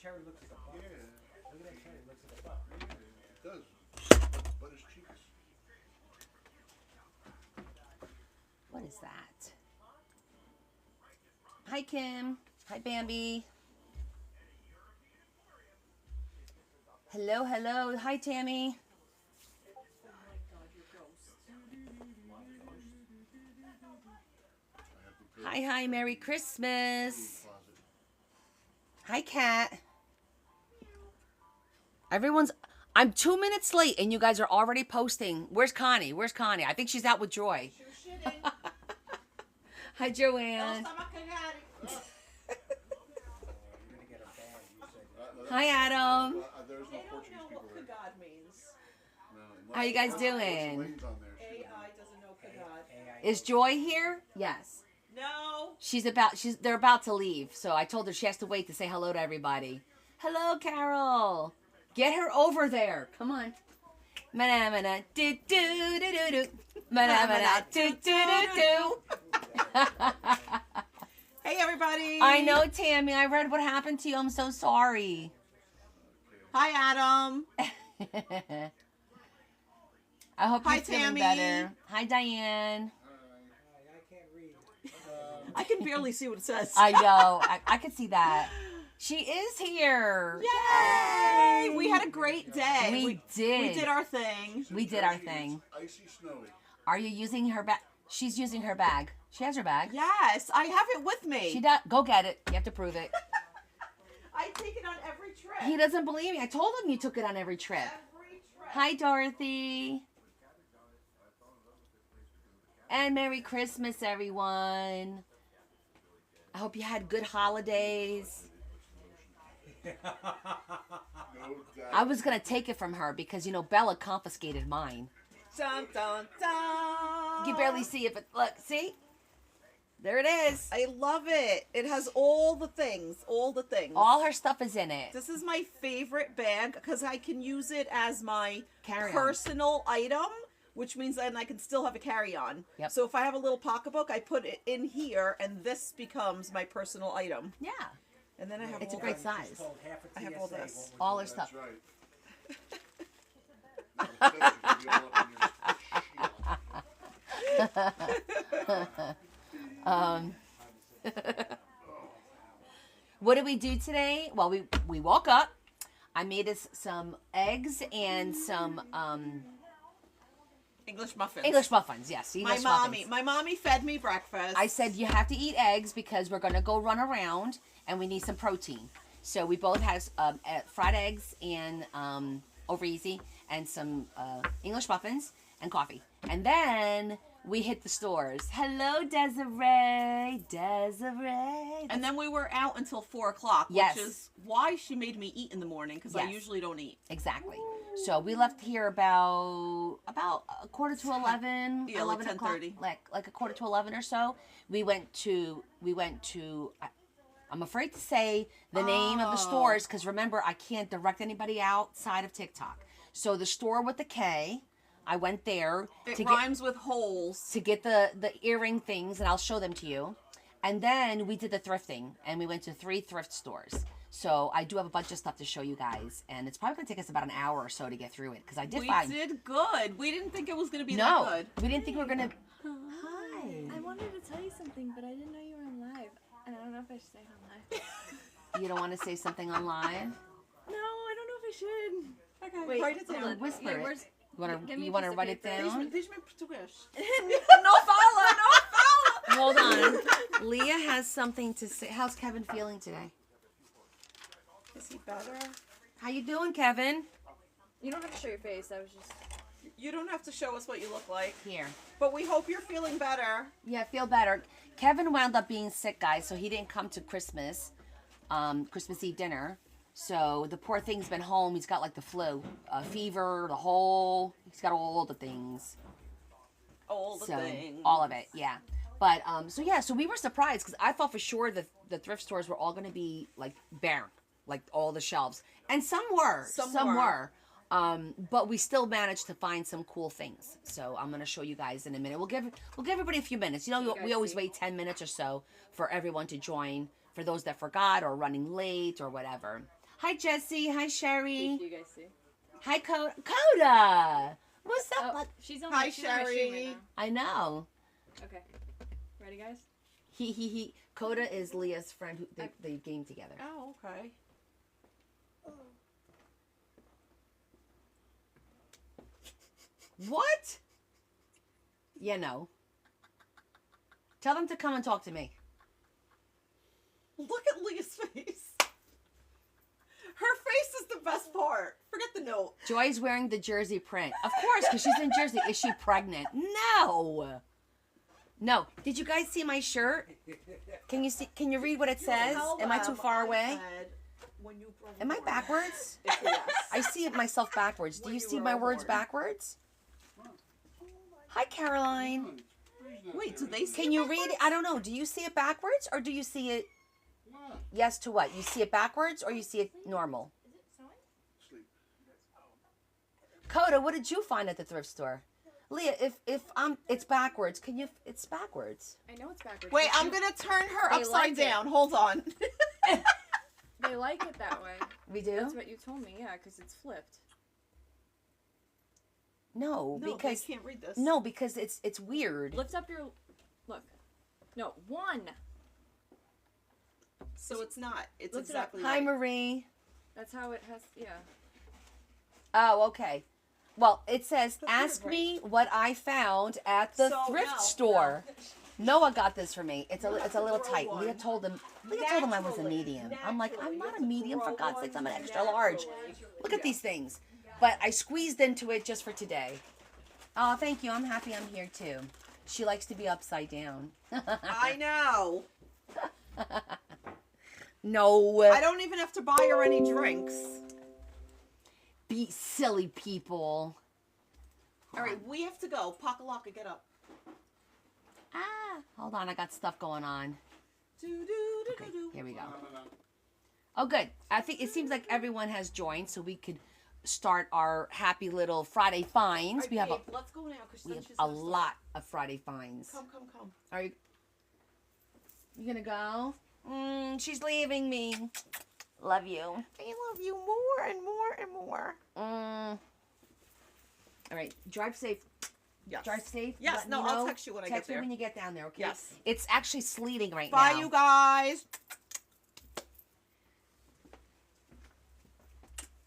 Cherry looks like a buck. Yeah. Look at that cherry. Looks like a buck. Yeah, it does. But his cheeks. What is that? Hi, Kim. Hi, Bambi. Hello, hello. Hi, Tammy. Hi, hi. Merry Christmas. Hi, Kat. Everyone's... I'm 2 minutes late, and you guys are already posting. Where's Connie? Where's Connie? I think she's out with Joy. Hi, Joanne. Hi, Adam. There's no Portuguese people there. Kagad means. No, How you guys unless doing? Elaine's on there, she would know. AI doesn't know Kagad. Is Joy here? Yes. No. They're about to leave, so I told her she has to wait to say hello to everybody. Hello, Carol. Get her over there. Come on. Mana mana do do do do do. Mana mana do do do do. Hey, everybody. I know, Tammy. I read what happened to you. I'm so sorry. Hi, Adam. I hope Hi, you're feeling Tammy. better. Hi, Diane. I can't read. I can barely see what it says. I know. I could see that. She is here. Yay! We had a great day. We did. We did our thing. We did our thing. It's icy snowy. Are you using her bag? She's using her bag. She has her bag. Yes, I have it with me. She does. Go get it. You have to prove it. I take it on every trip. He doesn't believe me. I told him you took it on every trip. Every trip. Hi, Dorothy. And Merry Christmas, everyone. I hope you had good holidays. No doubt. I was going to take it from her because, you know, Bella confiscated mine. Dun, dun, dun. You can barely see it, but look, see? There it is. I love it. It has all the things. All the things. All her stuff is in it. This is my favorite bag because I can use it as my Carry-on. personal item, which means then I can still have a carry-on. Yep. So if I have a little pocketbook, I put it in here, and this becomes my personal item. Yeah. And then I have It's a all great the- size. Told half a I have TSA all this. what All her was stuff. That's right. What did we do today? Well, we woke up. I made us some eggs and some English muffins. English muffins. Yes, English muffins. My mommy fed me breakfast. I said you have to eat eggs because we're gonna go run around and we need some protein. So we both had fried eggs and over easy and some English muffins and coffee. And then we hit the stores. Hello, Desiree. Desiree. And then we were out until 4 o'clock, Yes. which is why she made me eat in the morning because I Yes. usually don't eat. Exactly. So we left here about a quarter to 11, Yeah, like 10:30. like a quarter to 11 or so. We went to. I'm afraid to say the name of the stores because remember I can't direct anybody outside of TikTok. So the store with the K, I went there It to rhymes with holes. get the earring things, and I'll show them to you. And then we did the thrifting, and we went to 3 thrift stores. So I do have a bunch of stuff to show you guys, and it's probably gonna take us about an hour or so to get through it because I did We find. did good. We didn't think it was going to be No, that good. we didn't think we were gonna. I wanted to tell you something, but I didn't know you were on live. And I don't know if I should say it on live. You don't want to say something on live? No, I don't know if I should. Okay, Wait, write it hold down. on. Whisper Yeah, it. where's- Give me You a want to piece of write it paper. down? Diz-me português. no fala, no fala. Hold on. Leah has something to say. How's Kevin feeling today? Is he better? How you doing, Kevin? You don't have to show your face. I was just. You don't have to show us what you look like, Here. but we hope you're feeling better. Yeah, I feel better. Kevin wound up being sick, guys, so he didn't come to Christmas Eve dinner. So the poor thing's been home. He's got like the flu, fever, he's got all the things. All the So things. all of it, yeah. But so we were surprised because I thought for sure that the thrift stores were all going to be like bare, like all the shelves, and some were. Some were. But we still managed to find some cool things. So I'm going to show you guys in a minute. We'll give everybody a few minutes. You know, we always wait 10 minutes or so for everyone to join. For those that forgot or running late or whatever. Hi, Jesse. Hi, Sherry. You guys see? Hi, Coda. What's up? Oh, she's on Hi, my, she's on my stream Sherry. right I know. now. Okay. Ready, guys? He. Coda is Leah's friend who they game together. Oh, okay. What? Yeah, no. Tell them to come and talk to me. Look at Leah's face. Her face is the best part. Forget the note. Joy's wearing the jersey print. Of course, because she's in Jersey. Is she pregnant? No. No. Did you guys see my shirt? Can you see? Can you read what it says? Tell Am I too them far I away? said when you were Am I born. backwards? It's a yes. I see it myself backwards. Do When you you see were my words born. backwards? Hi, Caroline. Wait, do they see Can you read it? I don't know. Do you see it backwards or do you see it yes to what? You see it backwards or you see it normal? Sleep. Coda, what did you find at the thrift store? Leah, if it's backwards, can you? It's backwards. I know it's backwards. Wait, but I'm gonna turn her They upside like it. down. Hold on. They like it that way. We do? That's what you told me, yeah, because it's flipped. No, No, because they can't read this. no, because it's weird. Lift up your look. No, one. So it's not. It's Lift it up. exactly Hi, right. Marie. That's how it has. Yeah. Oh, okay. Well, it says, That's "Ask right. me what I found at the So, thrift no, store." Noah got this for me. It's a little grow tight. one. Leah told him I was a medium. I'm like, I'm not a medium for God's sakes. I'm an extra large. Look at these things. But I squeezed into it just for today. Oh, thank you. I'm happy I'm here too. She likes to be upside down. I know. No. I don't even have to buy her any drinks. Be silly people. All right, we have to go. Pakalaka, get up. Ah, hold on. I got stuff going on. Okay, here we go. No. Oh, good. I think it seems like everyone has joined, so we could start our happy little Friday finds. We have Let's go now because we have a lot of Friday finds. Come. Are you gonna go? She's leaving me. Love you. I love you more and more and more. All right. Drive safe. Yes. Drive safe. Yes, Let no, me I'll know. text you when I get Text me there. when you get down there, okay? Yes. It's actually sleeting right Bye, now. you guys.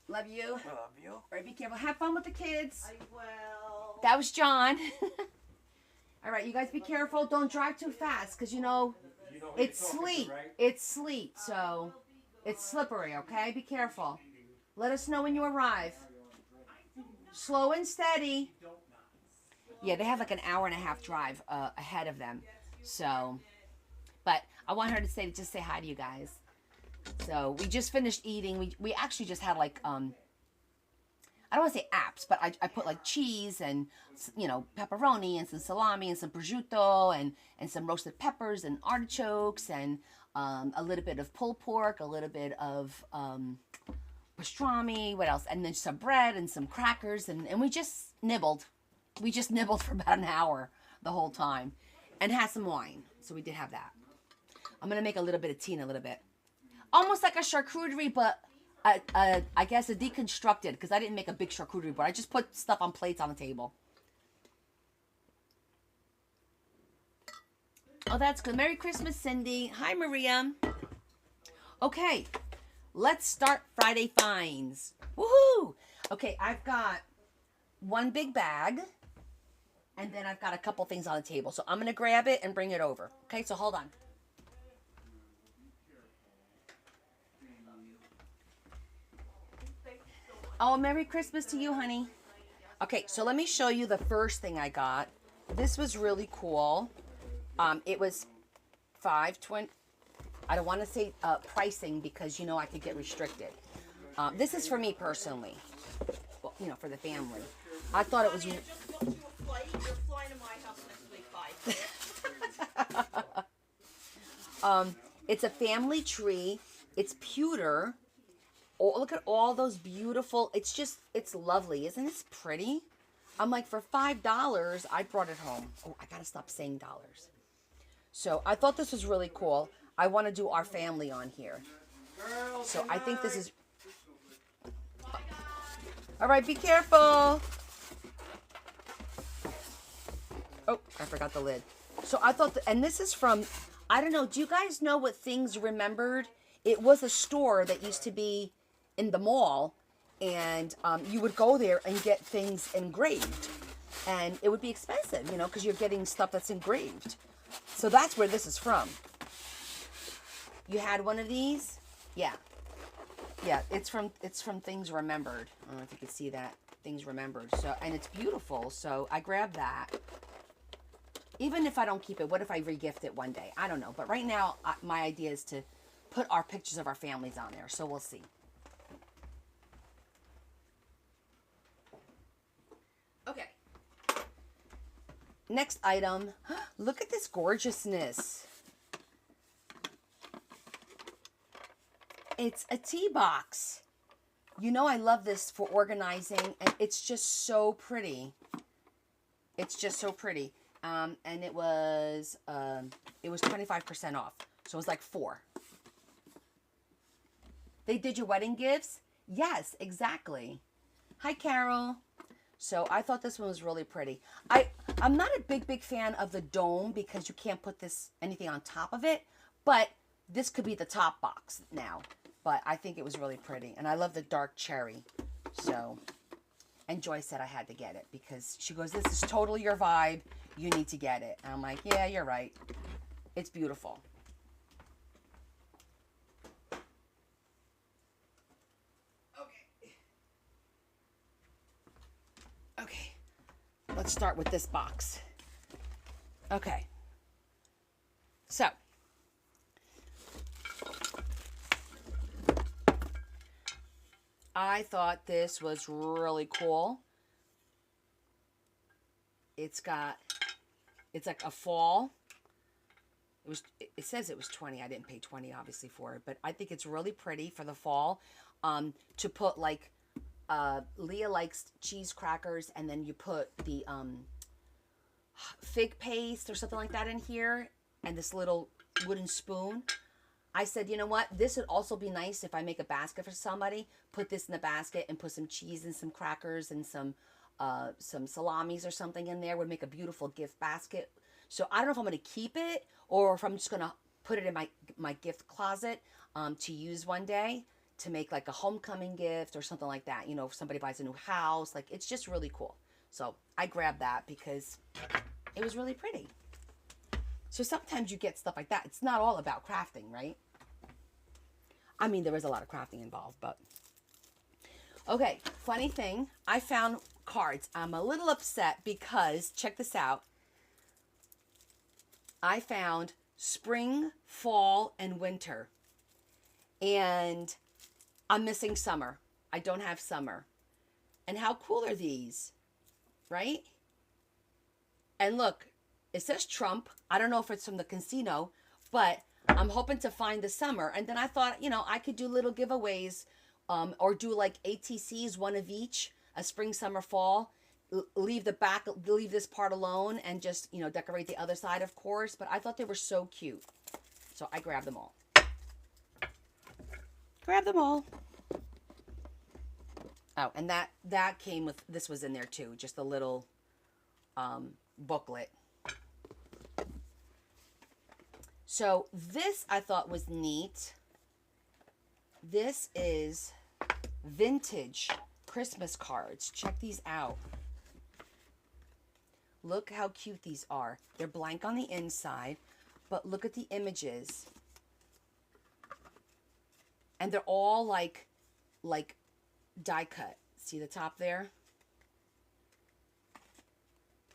Love you. Love you. All right, be careful. Have fun with the kids. I will. That was John. All right, you guys be careful. Don't drive too fast because you know it's sleet. It's sleet, so it's slippery, okay? Be careful. Let us know when you arrive. Slow and steady. Yeah, they have like an hour and a half drive ahead of them. So, but I want her to just say hi to you guys. So we just finished eating. We actually just had like I don't want to say apps, but I put like cheese and pepperoni and some salami and some prosciutto and some roasted peppers and artichokes and a little bit of pulled pork, a little bit of pastrami, what else? And then some bread and some crackers and we just nibbled. We just nibbled for about an hour the whole time and had some wine. So we did have that. I'm going to make a little bit of tea in a little bit. Almost like a charcuterie, but I guess a deconstructed because I didn't make a big charcuterie board. I just put stuff on plates on the table. Oh, that's good. Merry Christmas, Cindy. Hi, Maria. Okay, let's start Friday finds. Woohoo! Okay, I've got one big bag, and then I've got a couple things on the table. So I'm going to grab it and bring it over. Okay, so hold on. Oh, Merry Christmas to you, honey. Okay, so let me show you the first thing I got. This was really cool. It was $5.20. I don't want to say pricing because I could get restricted. This is for me personally. Well, for the family. I thought it was. Honey, I just booked you a flight. You're flying to my house next week. Bye. It's a family tree. It's pewter. Oh, look at all those beautiful. It's lovely. Isn't it pretty? I'm like, for $5, I brought it home. Oh, I got to stop saying dollars. So I thought this was really cool. I want to do our family on here. So I think this is All right, be careful. Oh, I forgot the lid. So I thought, and this is from, I don't know, do you guys know what Things Remembered? It was a store that used to be in the mall, and you would go there and get things engraved. And it would be expensive, you know, because you're getting stuff that's engraved. So that's where this is from. You had one of these? Yeah. Yeah, it's from Things Remembered. I don't know if you can see that. Things Remembered. So, and it's beautiful. So I grabbed that. Even if I don't keep it, what if I regift it one day? I don't know. But right now, my idea is to put our pictures of our families on there. So we'll see. Okay. Next item. Look at this gorgeousness. It's a tea box. You know I love this for organizing, and it's just so pretty. It's just so pretty. And it was 25% off. So it was like 4. They did your wedding gifts? Yes, exactly. Hi, Carol. So I thought this one was really pretty. I'm not a big fan of the dome because you can't put anything on top of it, but this could be the top box now. But I think it was really pretty. And I love the dark cherry. So, and Joy said I had to get it because she goes, this is totally your vibe. You need to get it. And I'm like, yeah, you're right. It's beautiful. Okay. Let's start with this box. Okay. So. I thought this was really cool. It's like a fall. It says it was 20. I didn't pay 20 obviously for it, but I think it's really pretty for the fall. To put like Leah likes cheese crackers, and then you put the fig paste or something like that in here, and this little wooden spoon. I said, you know what? This would also be nice if I make a basket for somebody. Put this in the basket and put some cheese and some crackers and some salamis or something in there. Would make a beautiful gift basket. So I don't know if I'm going to keep it or if I'm just going to put it in my gift closet to use one day to make like a homecoming gift or something like that. You know, if somebody buys a new house, like it's just really cool. So I grabbed that because it was really pretty. So sometimes you get stuff like that. It's not all about crafting, right? I mean, there is a lot of crafting involved, but... Okay, funny thing. I found cards. I'm a little upset because, check this out. I found spring, fall, and winter. And I'm missing summer. I don't have summer. And how cool are these? Right? And look. It says Trump. I don't know if it's from the casino, but I'm hoping to find the summer. And then I thought, you know, I could do little giveaways or do like ATCs, one of each, a spring, summer, fall. Leave this part alone and just, you know, decorate the other side, of course. But I thought they were so cute. So I grabbed them all. Grab them all. Oh, and that came with, this was in there too. Just a little booklet. So this I thought was neat. This is vintage Christmas cards. Check these out. Look how cute these are. They're blank on the inside, but look at the images. And they're all like die cut. See the top there?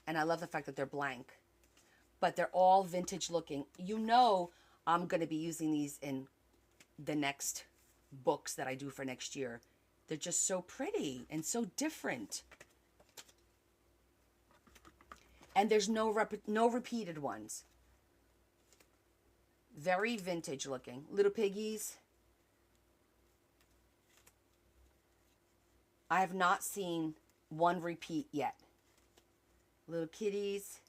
And I love the fact that they're blank. But they're all vintage looking. You know I'm going to be using these in the next books that I do for next year. They're just so pretty and so different. And there's no repeated ones. Very vintage looking. Little piggies. I have not seen one repeat yet. Little kitties.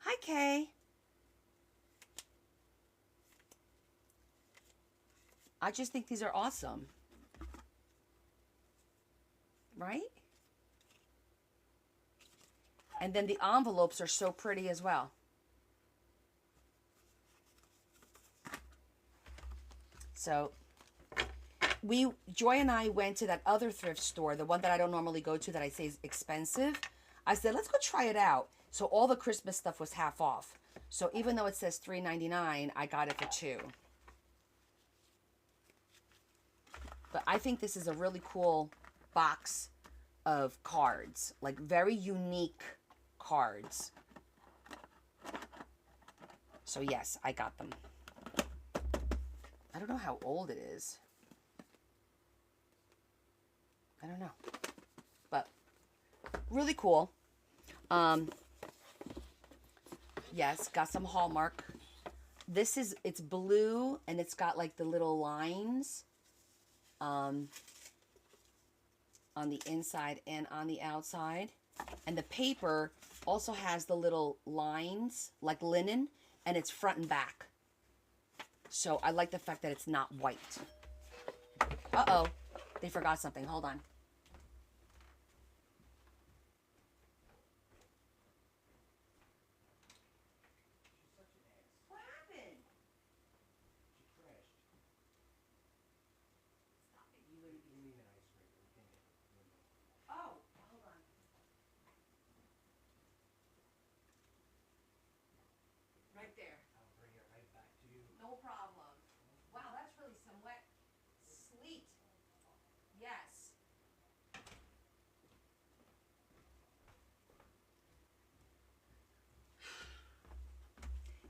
Hi, Kay. I just think these are awesome. Right? And then the envelopes are so pretty as well. So Joy and I went to that other thrift store, the one that I don't normally go to that I say is expensive. I said, let's go try it out. So all the Christmas stuff was half off. So even though it says $3.99, I got it for $2. But I think this is a really cool box of cards, like very unique cards. So yes, I got them. I don't know how old it is. I don't know. But really cool. Yes, got some Hallmark. It's blue and it's got like the little lines on the inside and on the outside. And the paper also has the little lines like linen, and it's front and back. So I like the fact that it's not white. Uh-oh, they forgot something. Hold on. What happened? She crashed. Stop it. You need an ice scraper. You can't get the window. Oh, hold on. Right there. I'll bring it right back to you. No problem. Wow, that's really some wet sleet. Yes.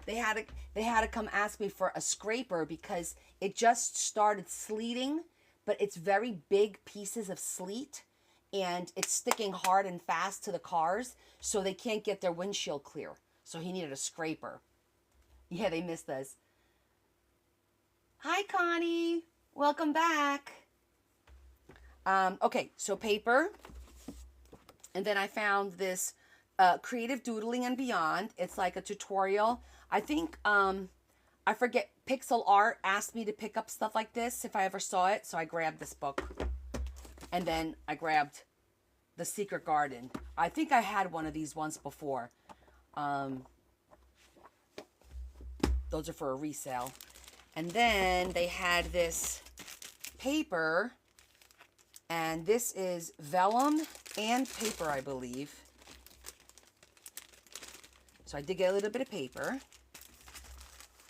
They had to come ask me for a scraper because it just started sleeting, but it's very big pieces of sleet and it's sticking hard and fast to the cars, so they can't get their windshield clear. So he needed a scraper. Yeah, they missed us. Hi, Connie. Welcome back. Okay, so paper. And then I found this Creative Doodling and Beyond. It's like a tutorial. I think, I forget, Pixel Art asked me to pick up stuff like this if I ever saw it. So I grabbed this book. And then I grabbed The Secret Garden. I think I had one of these once before. Those are for a resale. And then they had this paper. And this is vellum and paper, I believe. So I did get a little bit of paper.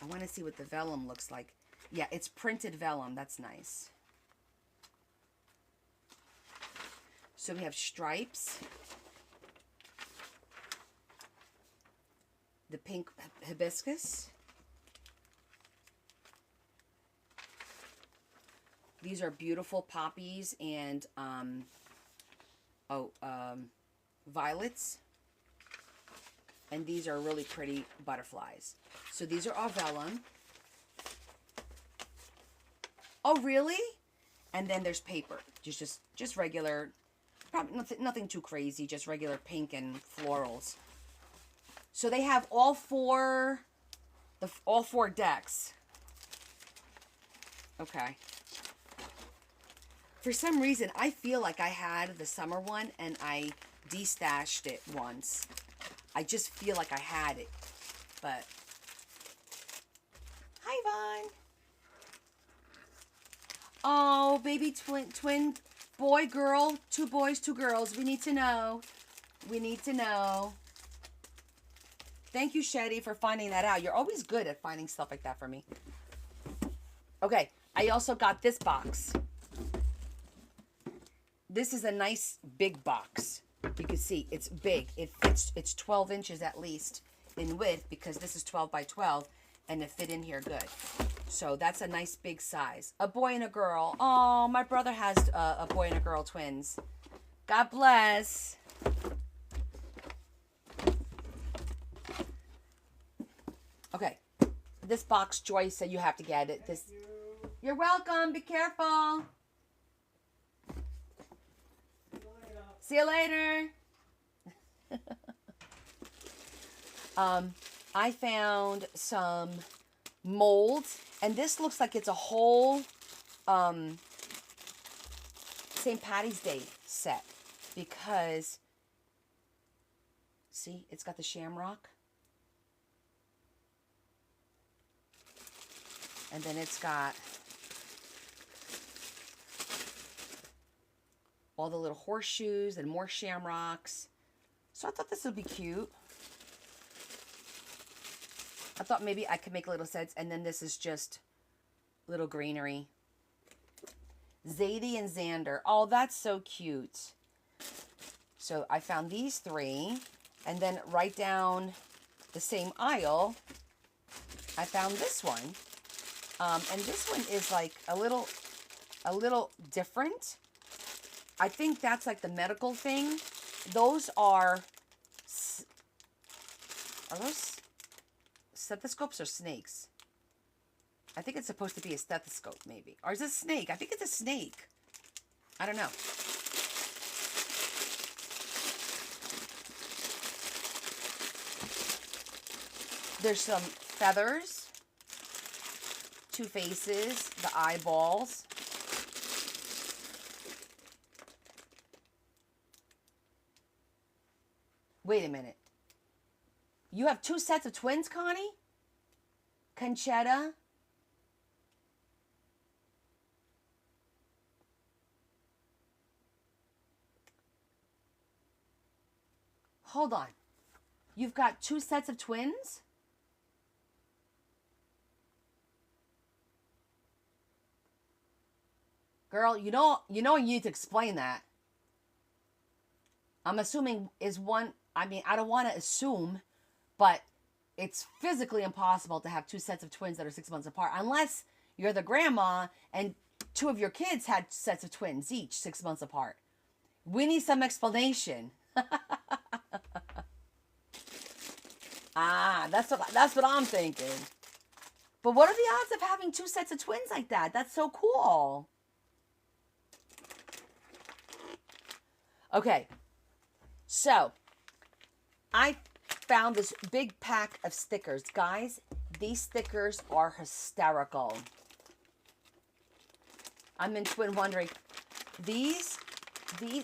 I want to see what the vellum looks like. Yeah, it's printed vellum. That's nice. So we have stripes. The pink hibiscus. These are beautiful poppies and violets. And these are really pretty butterflies. So these are all vellum. Oh, really? And then there's paper. Just regular, probably nothing too crazy, just regular pink and florals. So they have all four decks. Okay. For some reason, I feel like I had the summer one and I destashed it once. I just feel like I had it, but... Hi, Vaughn. Oh, baby twin, boy, girl, 2 boys, 2 girls. We need to know. We need to know. Thank you, Shetty, for finding that out. You're always good at finding stuff like that for me. Okay, I also got this box. This is a nice big box. You can see it's big. It fits, it's 12 inches at least in width because this is 12 by 12 and it fit in here good. So that's a nice big size. A boy and a girl. Oh, my brother has a boy and a girl twins. God bless. Okay. This box, Joyce said you have to get it. You're welcome. Be careful. See you later. I found some molds, and this looks like it's a whole St. Patty's Day set because See, it's got the shamrock. And then it's got all the little horseshoes and more shamrocks. So I thought this would be cute. I thought maybe I could make little sets, and then this is just little greenery. Zadie and Xander. Oh, that's so cute. So I found these three, and then right down the same aisle, I found this one. And this one is like a little different. I think that's like the medical thing. Those are those stethoscopes or snakes? I think it's supposed to be a stethoscope, maybe. Or is it a snake? I think it's a snake. I don't know. There's some feathers, two faces, the eyeballs. Wait a minute. You have two sets of twins, Connie? Conchetta? Hold on. You've got two sets of twins? Girl, you know you need to explain that. I'm assuming is one, I mean, I don't want to assume, but it's physically impossible to have two sets of twins that are 6 months apart, unless you're the grandma and two of your kids had sets of twins each 6 months apart. We need some explanation. That's what I'm thinking. But what are the odds of having two sets of twins like that? That's so cool. Okay. So, I found this big pack of stickers. Guys, these stickers are hysterical. I'm in twin wondering. These,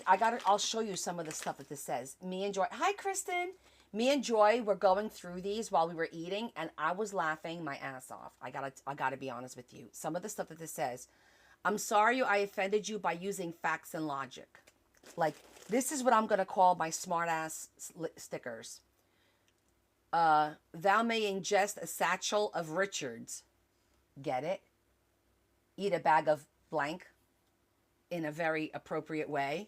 I'll show you some of the stuff that this says. Me and Joy. Hi, Kristen. Me and Joy were going through these while we were eating, and I was laughing my ass off. I gotta be honest with you. Some of the stuff that this says. I'm sorry I offended you by using facts and logic. Like, this is what I'm gonna call my smart ass stickers. Thou may ingest a satchel of Richards. Get it? Eat a bag of blank in a very appropriate way.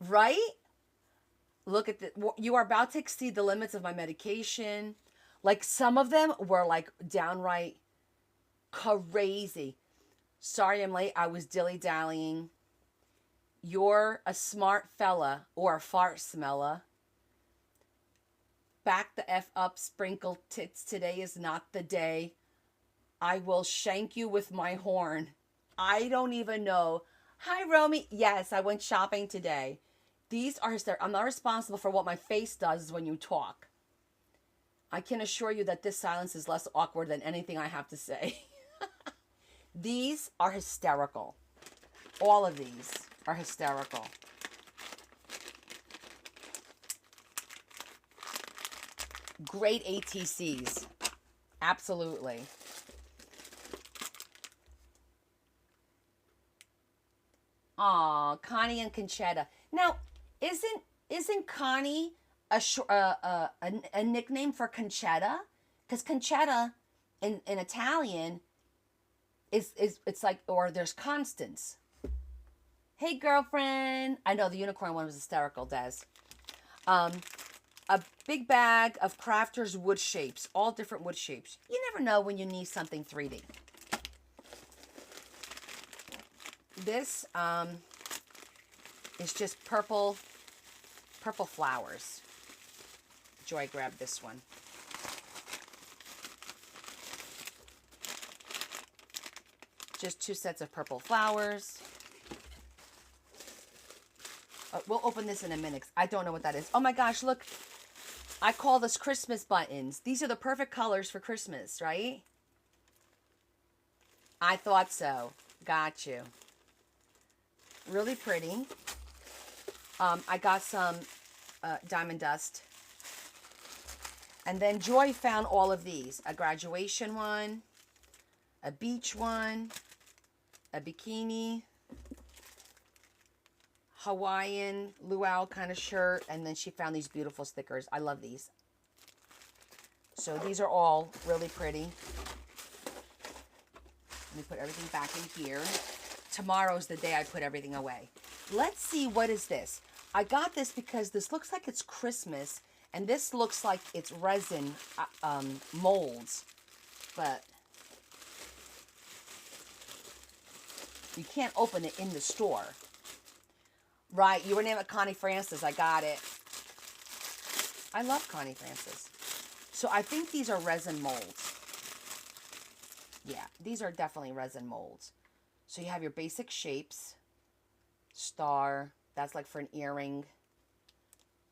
Right? Look at the, you are about to exceed the limits of my medication. Like, some of them were like downright crazy. Sorry I'm late. I was dilly-dallying. You're a smart fella or a fart smella. Back the F up, sprinkle tits. Today is not the day. I will shank you with my horn. I don't even know. Hi, Romy. Yes, I went shopping today. These are hysterical. I'm not responsible for what my face does when you talk. I can assure you that this silence is less awkward than anything I have to say. These are hysterical. All of these are hysterical. Great ATCs. Absolutely. Aw, Connie and Conchetta. Now, isn't Connie a nickname for Conchetta? Because Conchetta in Italian is it's like, or there's Constance. Hey, girlfriend. I know the unicorn one was hysterical, Des. A big bag of Crafters wood shapes, all different wood shapes. You never know when you need something 3D. This is just purple flowers. Joy grabbed this one. Just two sets of purple flowers. We'll open this in a minute. I don't know what that is. Oh my gosh, look. I call this Christmas buttons. These are the perfect colors for Christmas, right? I thought so. Got you. Really pretty. I got some Diamond Dust. And then Joy found all of these. A graduation one, a beach one, a bikini, Hawaiian luau kind of shirt, and then she found these beautiful stickers. I love these. So these are all really pretty. Let me put everything back in here. Tomorrow's the day I put everything away. Let's see, what is this? I got this because this looks like it's Christmas, and this looks like it's resin molds, but you can't open it in the store. Right, you were named Connie Francis. I got it. I love Connie Francis. So I think these are resin molds. Yeah, these are definitely resin molds. So you have your basic shapes. Star, that's like for an earring.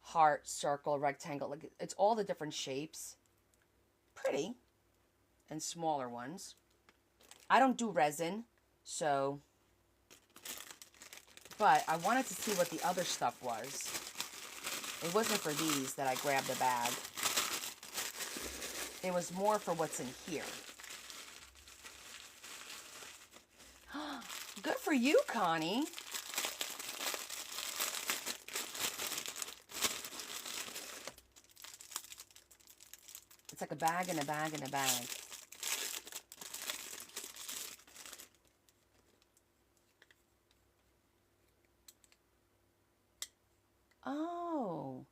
Heart, circle, rectangle. Like, it's all the different shapes. Pretty. And smaller ones. I don't do resin, so... But I wanted to see what the other stuff was. It wasn't for these that I grabbed the bag. It was more for what's in here. Good for you, Connie. It's like a bag and a bag and a bag. Oh,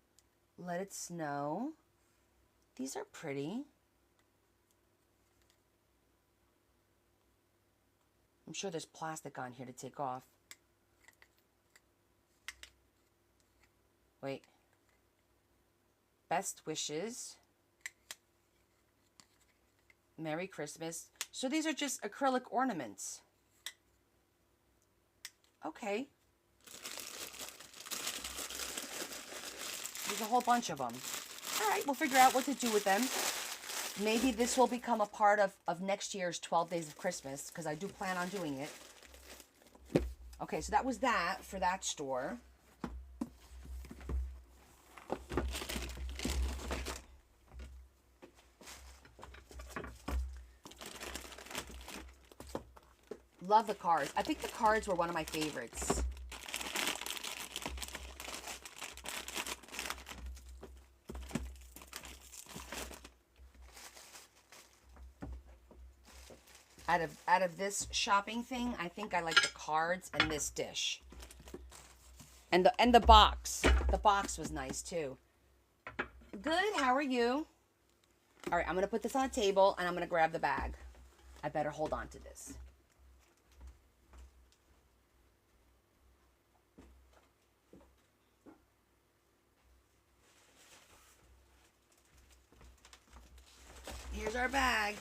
let it snow. These are pretty. I'm sure there's plastic on here to take off. Wait. Best wishes. Merry Christmas. So these are just acrylic ornaments. Okay. There's a whole bunch of them. All right, we'll figure out what to do with them. Maybe this will become a part of next year's 12 Days of Christmas, because I do plan on doing it. Okay, so that was that for that store. Love the cards. I think the cards were one of my favorites. Out of this shopping thing, I think I like the cards and this dish. And the box. The box was nice too. Good, how are you? All right, I'm gonna put this on a table and I'm gonna grab the bag. I better hold on to this. Here's our bag.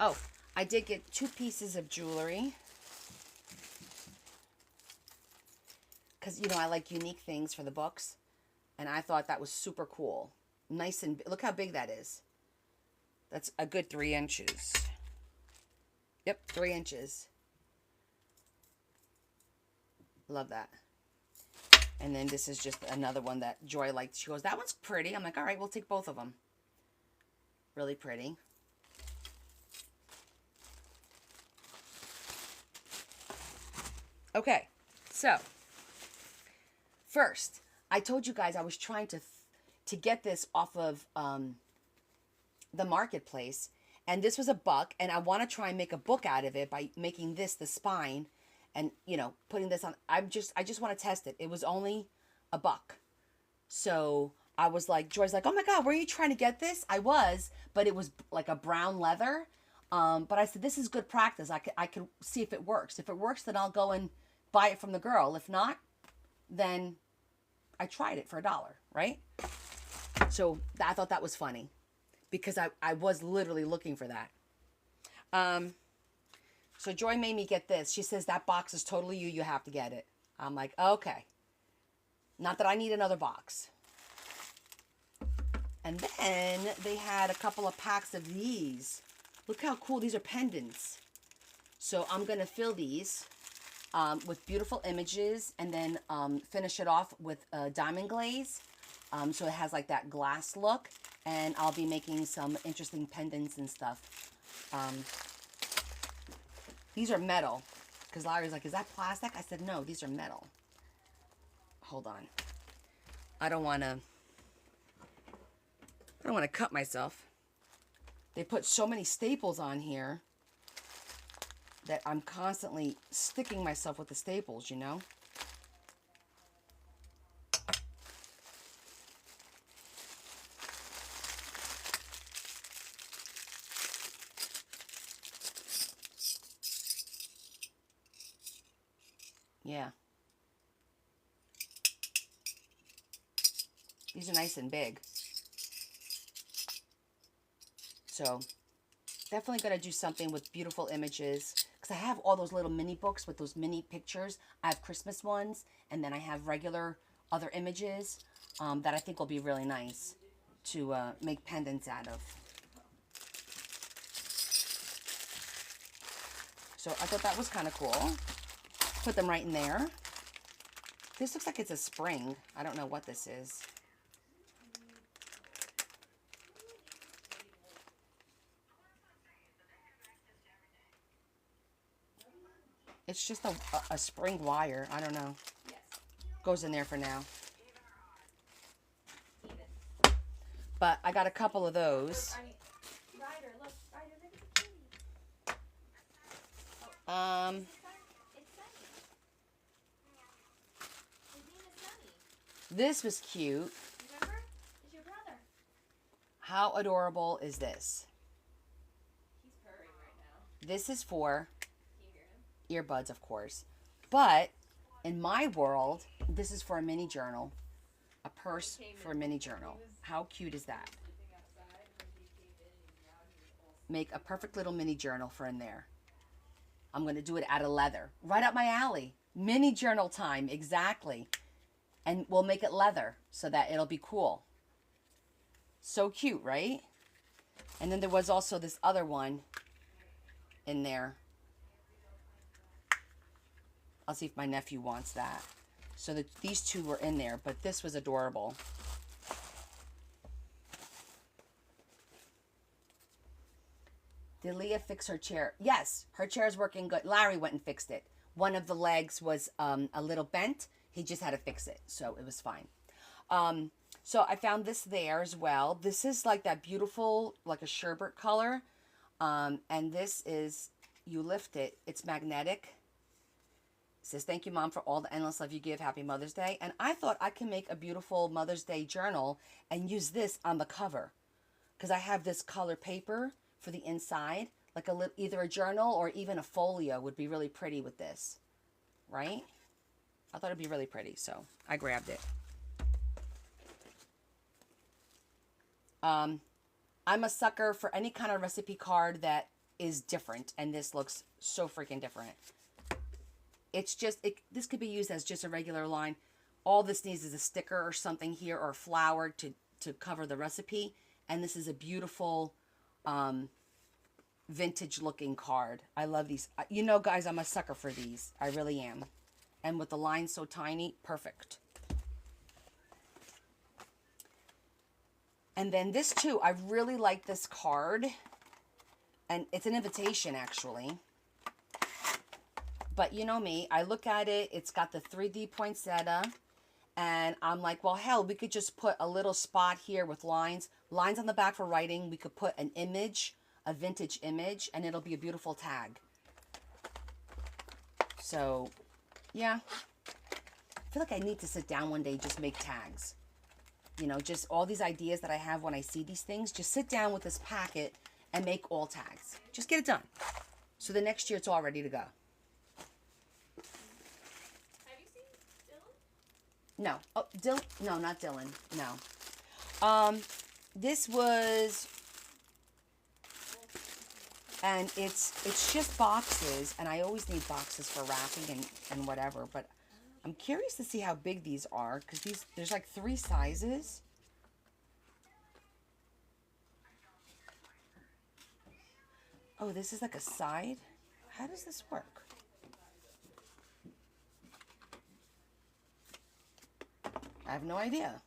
Oh, I did get 2 pieces of jewelry. Because, you know, I like unique things for the books. And I thought that was super cool. Nice and... Look how big that is. That's a good 3 inches. Yep, 3 inches. Love that. And then this is just another one that Joy liked. She goes, that one's pretty. I'm like, all right, we'll take both of them. Really pretty. Okay, so first, I told you guys I was trying to get this off of the marketplace, and this was $1, and I want to try and make a book out of it by making this the spine, and you know, putting this on. I just want to test it. It was only $1, so I was like, Joy's like, oh my God, were you trying to get this? I was, but it was like a brown leather. But I said, this is good practice. I could see if it works. If it works, then I'll go and buy it from the girl. If not, then I tried it for $1, right? So I thought that was funny because I was literally looking for that. So Joy made me get this. She says, that box is totally you. You have to get it. I'm like, okay. Not that I need another box. And then they had a couple of packs of these. Look how cool. These are pendants. So I'm going to fill these with beautiful images, and then finish it off with diamond glaze. So it has like that glass look, and I'll be making some interesting pendants and stuff. These are metal, because Larry's like, is that plastic? I said, no, these are metal. Hold on. I don't want to cut myself. They put so many staples on here that I'm constantly sticking myself with the staples, you know? Yeah. These are nice and big. So, definitely going to do something with beautiful images. Because I have all those little mini books with those mini pictures. I have Christmas ones. And then I have regular other images that I think will be really nice to make pendants out of. So, I thought that was kind of cool. Put them right in there. This looks like it's a spring. I don't know what this is. It's just a spring wire. I don't know. Goes in there for now. But I got a couple of those. Ryder, look. Ryder, look at the kitty. Um, It's Sunny. His name is Sunny. this was cute. Remember? It's your brother. How adorable is this? He's purring right now. This is for Can you hear him? earbuds, of course. But in my world, this is for a mini journal. A purse for a mini journal. How cute is that? Make a perfect little mini journal for in there. I'm going to do it out of leather. Right up my alley. Mini journal time, exactly. And we'll make it leather so that it'll be cool. So cute, right? And then there was also this other one in there. I'll see if my nephew wants that. So that these two were in there, but this was adorable. Did Leah fix her chair? Yes, her chair is working good. Larry went and fixed it. One of the legs was a little bent. He just had to fix it, so it was fine. So I found this there as well. This is like that beautiful, like a sherbet color. And this is, you lift it, it's magnetic. It says, thank you, Mom, for all the endless love you give. Happy Mother's Day. And I thought I can make a beautiful Mother's Day journal and use this on the cover. Because I have this color paper for the inside. Like either a journal or even a folio would be really pretty with this. Right? I thought it'd be really pretty, so I grabbed it. I'm a sucker for any kind of recipe card that is different. And this looks so freaking different. It's just, this could be used as just a regular line. All this needs is a sticker or something here or a flower to cover the recipe. And this is a beautiful vintage looking card. I love these. You know, guys, I'm a sucker for these. I really am. And with the lines so tiny, perfect. And then this too, I really like this card. And it's an invitation, actually. But you know me, I look at it, it's got the 3D poinsettia, and I'm like, well, hell, we could just put a little spot here with lines. Lines on the back for writing. We could put an image, a vintage image, and it'll be a beautiful tag. So, yeah. I feel like I need to sit down one day and just make tags. You know, just all these ideas that I have when I see these things, just sit down with this packet and make all tags. Just get it done. So the next year it's all ready to go. No. Oh, Dylan? No, not Dylan. No. This was, and it's just boxes, and I always need boxes for wrapping and whatever, but I'm curious to see how big these are, because there's like 3 sizes. Oh, this is like a side? How does this work? I have no idea.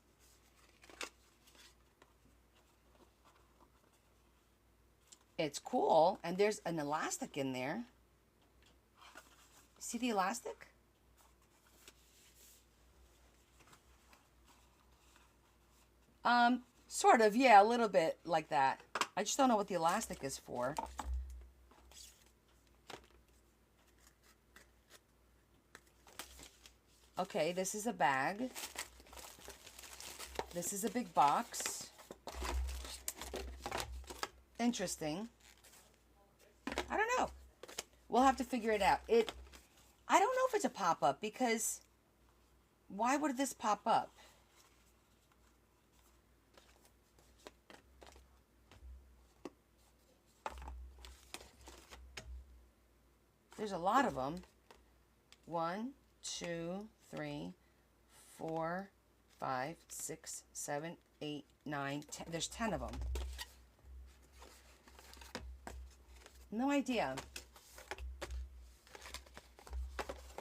It's cool, and there's an elastic in there. See the elastic? Sort of, yeah, a little bit like that. I just don't know what the elastic is for. Okay, this is a bag. This is a big box. Interesting. I don't know. We'll have to figure it out. I don't know if it's a pop-up because why would this pop up? There's a lot of them. 1, 2, 3, 4, 5, 6, 7, 8, 9, 10. There's 10 of them. No idea.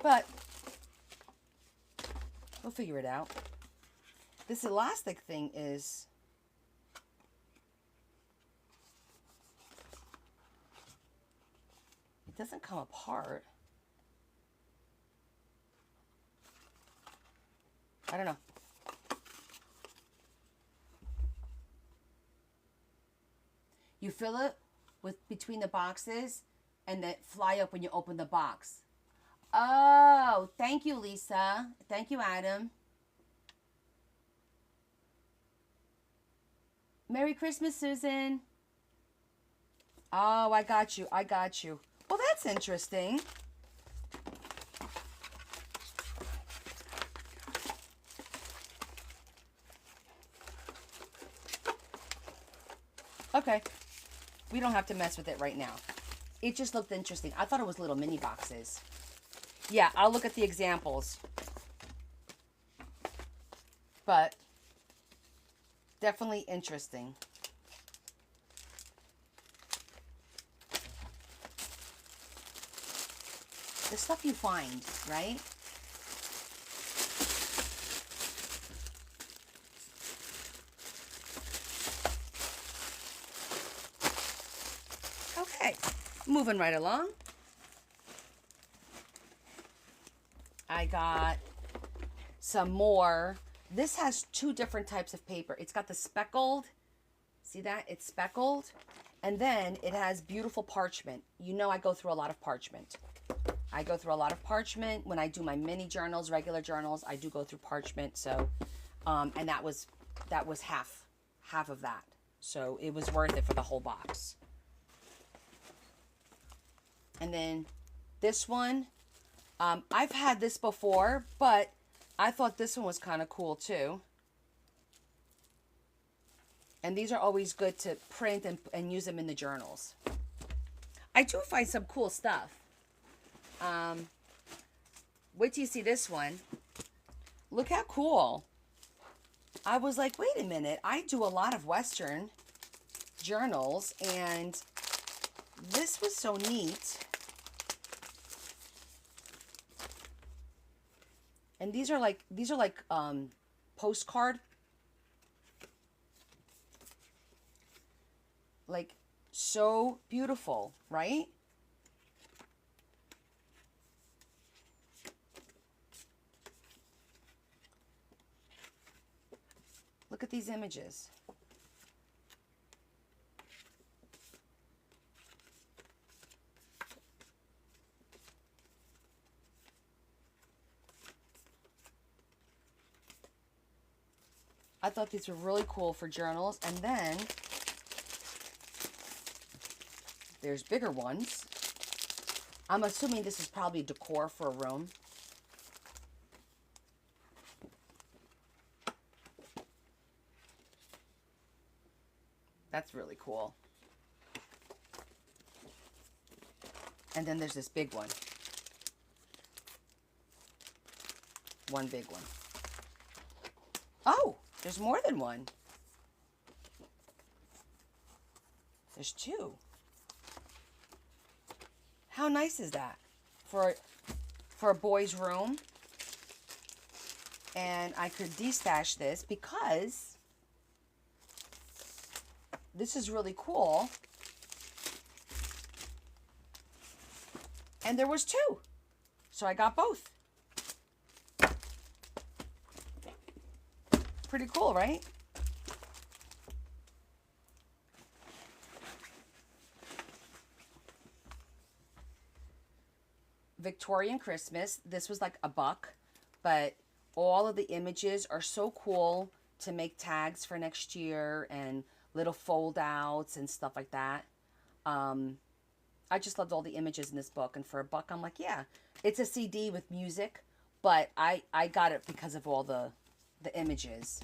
But we'll figure it out. This elastic thing is... It doesn't come apart. I don't know. You fill it with between the boxes and then fly up when you open the box. Oh, thank you, Lisa. Thank you, Adam. Merry Christmas, Susan. Oh, I got you. I got you. Well, that's interesting. Okay. We don't have to mess with it right now. It just looked interesting. I thought it was little mini boxes. Yeah, I'll look at the examples. But definitely interesting. The stuff you find, right? Okay, moving right along. I got some more. This has 2 different types of paper. It's got the speckled. See that? It's speckled. And then it has beautiful parchment. You know I go through a lot of parchment. I go through a lot of parchment. When I do my mini journals, regular journals, I do go through parchment. So, and that was half of that. So it was worth it for the whole box. And then this one, I've had this before, but I thought this one was kind of cool too. And these are always good to print and use them in the journals. I do find some cool stuff. Wait till you see this one. Look how cool. I was like, wait a minute. I do a lot of Western journals, and this was so neat. And these are like postcard. Like, so beautiful, right? Look at these images. I thought these were really cool for journals. And then there's bigger ones. I'm assuming this is probably decor for a room. That's really cool. And then there's this big one. One big one. Oh, there's more than one. There's 2. How nice is that? For a boy's room? And I could destash this because this is really cool. And there was 2. So I got both. Pretty cool, right? Victorian Christmas. This was like $1, but all of the images are so cool to make tags for next year and little fold outs and stuff like that. I just loved all the images in this book, and for $1, I'm like, yeah, it's a CD with music, but I got it because of all the images.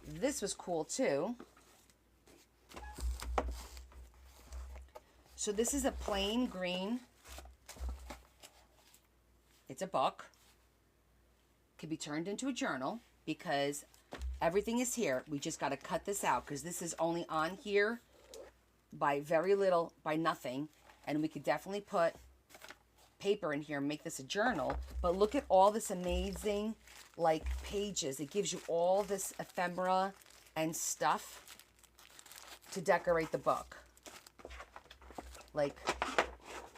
This was cool too. So this is a plain green. It's a book. Could be turned into a journal because everything is here. We just got to cut this out because this is only on here by very little, by nothing. And we could definitely put paper in here and make this a journal. But look at all this amazing, like, pages. It gives you all this ephemera and stuff to decorate the book. Like,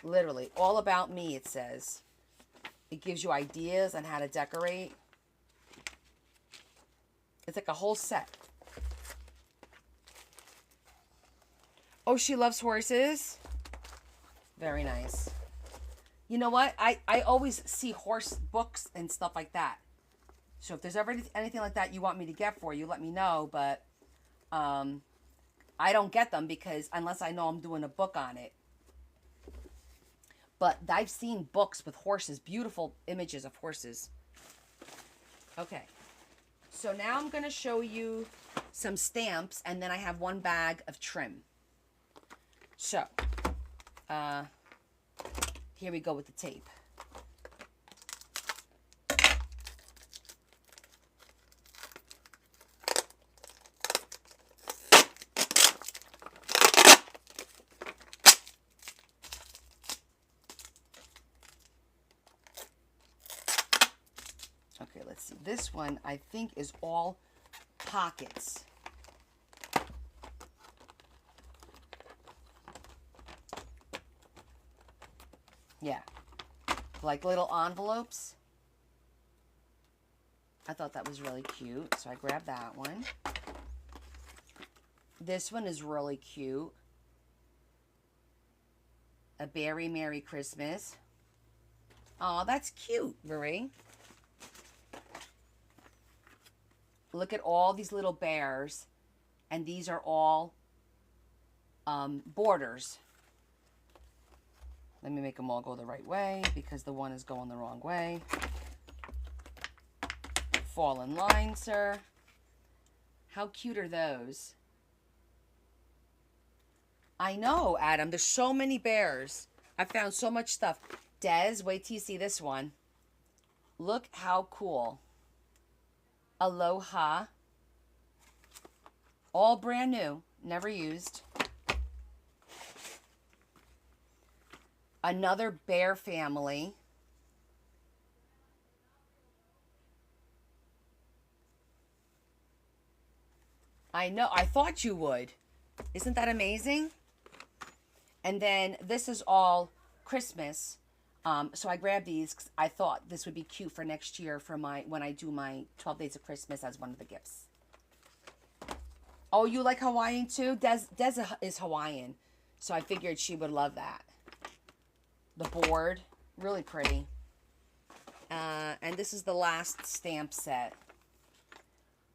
literally, all about me, it says. It gives you ideas on how to decorate. It's like a whole set. Oh, she loves horses. Very nice. You know what? I always see horse books and stuff like that. So if there's ever anything like that you want me to get for you, let me know. But I don't get them because unless I know I'm doing a book on it. But I've seen books with horses, beautiful images of horses. Okay. So now I'm going to show you some stamps, and then I have 1 bag of trim. So, here we go with the tape. Okay, let's see. This one, I think, is all pockets. Yeah. Like little envelopes. I thought that was really cute, so I grabbed that one. This one is really cute. A Berry Merry Christmas. Oh, that's cute, Marie. Look at all these little bears, and these are all borders. Let me make them all go the right way because the one is going the wrong way. Fall in line, sir. How cute are those? I know, Adam. There's so many bears. I found so much stuff. Des, wait till you see this one. Look how cool. Aloha. All brand new. Never used. Another bear family. I know. I thought you would. Isn't that amazing? And then this is all Christmas. So I grabbed these 'cause I thought this would be cute for next year for when I do my 12 Days of Christmas as one of the gifts. Oh, you like Hawaiian too? Des is Hawaiian. So I figured she would love that. The board. Really pretty. And this is the last stamp set.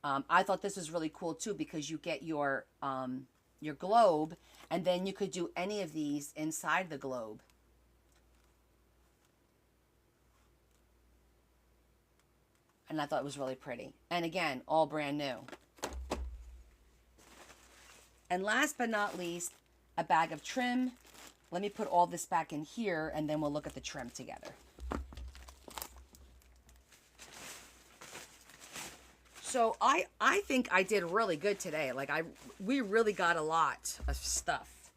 I thought this was really cool too because you get your globe, and then you could do any of these inside the globe. And I thought it was really pretty. And again, all brand new. And last but not least, a bag of trim. Let me put all this back in here, and then we'll look at the trim together. So I think I did really good today. Like we really got a lot of stuff.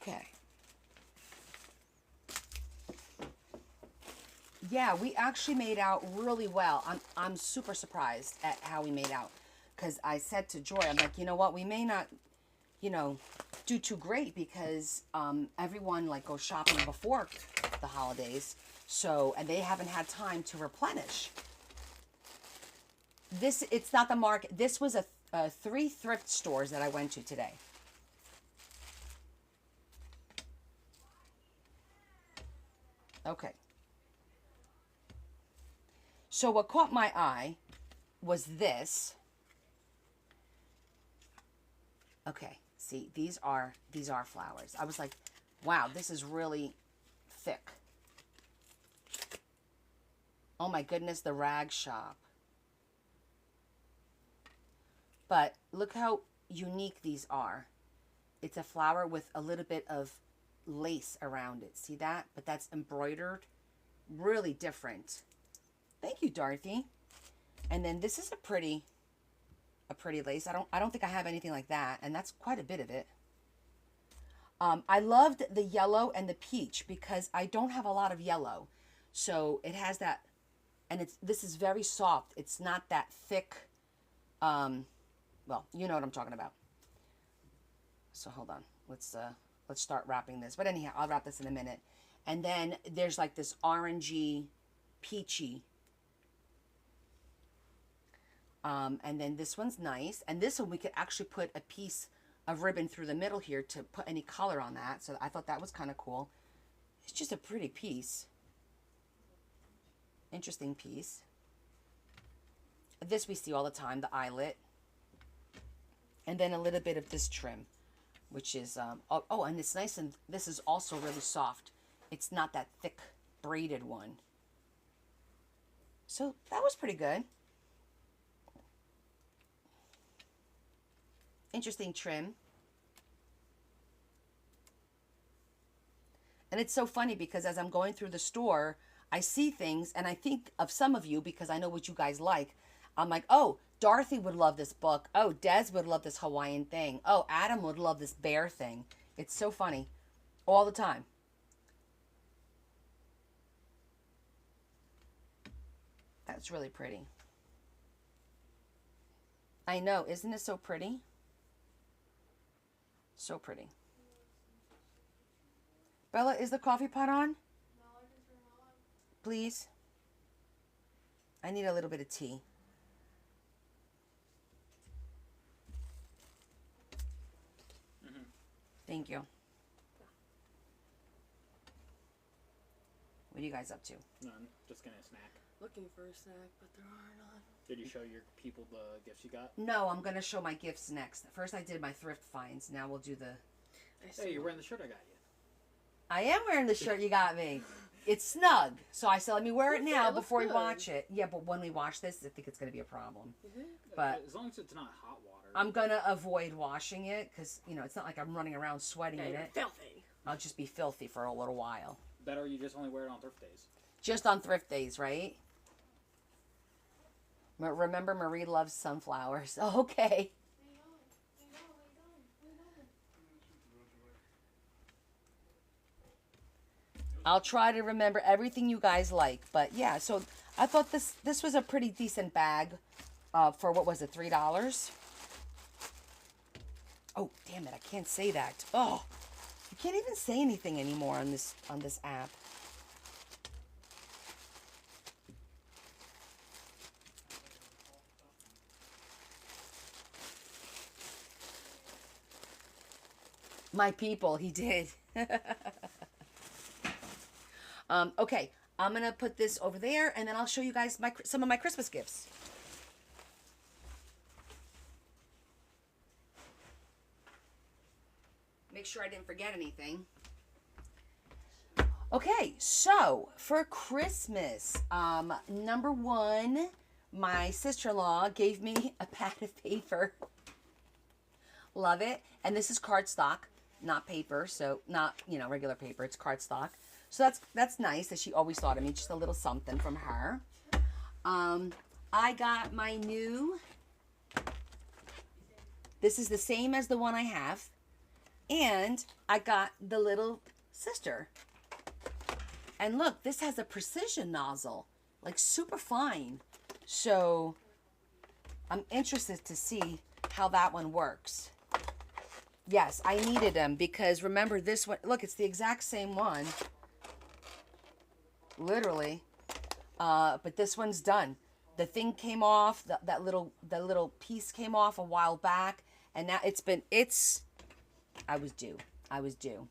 Okay. Yeah, we actually made out really well. I'm super surprised at how we made out. Because I said to Joy, I'm like, you know what, we may not, you know, do too great because everyone like goes shopping before the holidays. So, and they haven't had time to replenish. It's not the market. This was a 3 thrift stores that I went to today. Okay. So what caught my eye was this. Okay, see, these are flowers. I was like, wow, this is really thick. Oh my goodness, the rag shop. But look how unique these are. It's a flower with a little bit of lace around it. See that? But that's embroidered. Really different. Thank you, Dorothy. And then this is a pretty lace. I don't think I have anything like that, and that's quite a bit of it. I loved the yellow and the peach because I don't have a lot of yellow. So it has that, and this is very soft. It's not that thick. Well, you know what I'm talking about. So hold on. Let's start wrapping this. But anyhow, I'll wrap this in a minute. And then there's like this orangey, peachy. And then this one's nice. And this one we could actually put a piece of ribbon through the middle here to put any color on that. So I thought that was kind of cool. It's just a pretty piece. Interesting piece. This we see all the time, the eyelet. And then a little bit of this trim, which is, oh, and it's nice, and this is also really soft. It's not that thick braided one. So that was pretty good. Interesting trim. And it's so funny because as I'm going through the store, I see things and I think of some of you because I know what you guys like. I'm like, oh, Dorothy would love this book. Oh, Des would love this Hawaiian thing. Oh, Adam would love this bear thing. It's so funny. All the time. That's really pretty. I know. Isn't it so pretty? So pretty. Bella, is the coffee pot on? No, I can turn it on. Please. I need a little bit of tea. Thank you. What are you guys up to? None. Just getting a snack. Looking for a snack, but there are none. Did you show your people the gifts you got? No, I'm going to show my gifts next. First I did my thrift finds. Now we'll do the... Hey, you're wearing the shirt I got you. I am wearing the shirt you got me. It's snug. So I said, let me wear it now It looks before we good. watch it. Yeah, but when we watch this, I think it's going to be a problem. But As long as it's not hot water. I'm going to avoid washing it because, you know, it's not like I'm running around sweating in it. Filthy. I'll just be filthy for a little while. Better you just only wear it on thrift days. Just on thrift days, right? Remember, Marie loves sunflowers. Okay. I'll try to remember everything you guys like. But yeah, so I thought this was a pretty decent bag for, what was it, $3? Oh, damn it, I can't say that. Oh, you can't even say anything anymore on this app. My people, he did. Okay, I'm going to put this over there, and then I'll show you guys some of my Christmas gifts. Make sure I didn't forget anything. Okay, so for Christmas, number one, my sister-in-law gave me a pad of paper. Love it. And this is cardstock, not paper, so not, you know, regular paper. It's cardstock. So that's nice that she always thought of me. Just a little something from her. I got my new, this is the same as the one I have. And I got the little sister. And look, this has a precision nozzle, like super fine. So I'm interested to see how that one works. Yes, I needed them because remember this one, look, it's the exact same one. Literally. But this one's done. The thing came off, that little piece came off a while back, and now I was due.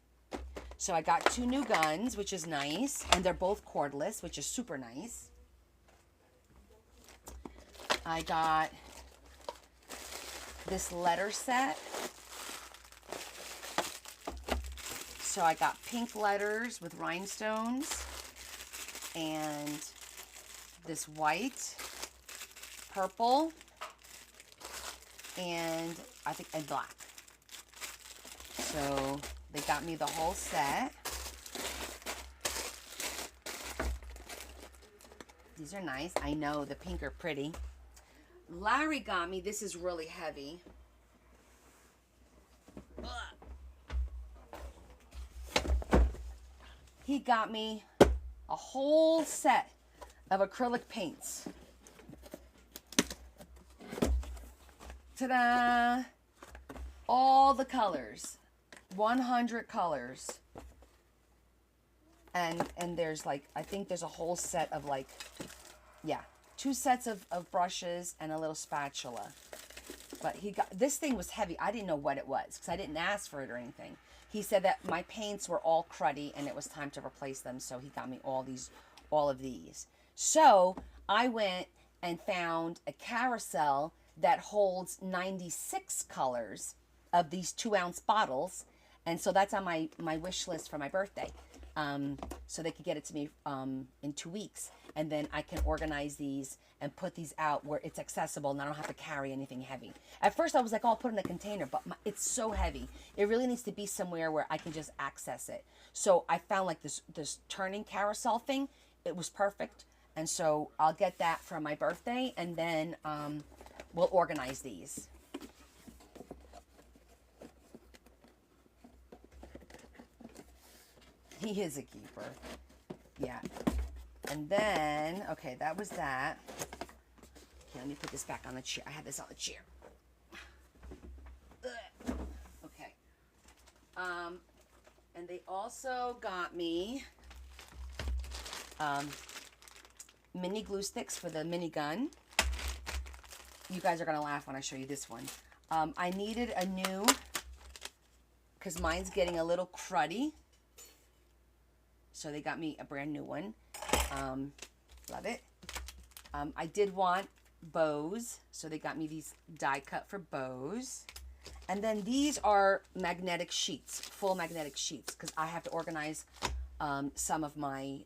So I got 2 new guns, which is nice, and they're both cordless, which is super nice. I got this letter set. So I got pink letters with rhinestones, and this white, purple, and I think and black. So they got me the whole set. These are nice. I know the pink are pretty. Larry got me, this is really heavy. He got me a whole set of acrylic paints. Ta-da! All the colors. 100 colors. And there's like, I think there's a whole set of like, yeah, 2 sets of brushes and a little spatula. But this thing was heavy. I didn't know what it was because I didn't ask for it or anything. He said that my paints were all cruddy and it was time to replace them. So he got me all of these. So I went and found a carousel that holds 96 colors of these 2-ounce bottles. And so that's on my wish list for my birthday. So they could get it to me in 2 weeks. And then I can organize these and put these out where it's accessible and I don't have to carry anything heavy. At first I was like, oh, I'll put it in a container, but it's so heavy. It really needs to be somewhere where I can just access it. So I found like this turning carousel thing. It was perfect. And so I'll get that for my birthday and then we'll organize these. He is a keeper. Yeah. And then, okay, that was that. Okay, let me put this back on the chair. I had this on the chair. Ugh. Okay. And they also got me mini glue sticks for the mini gun. You guys are going to laugh when I show you this one. I needed a new, because mine's getting a little cruddy. So they got me a brand new one. Love it. I did want bows. So they got me these die cut for bows. And then these are magnetic sheets, full magnetic sheets, because I have to organize some of my,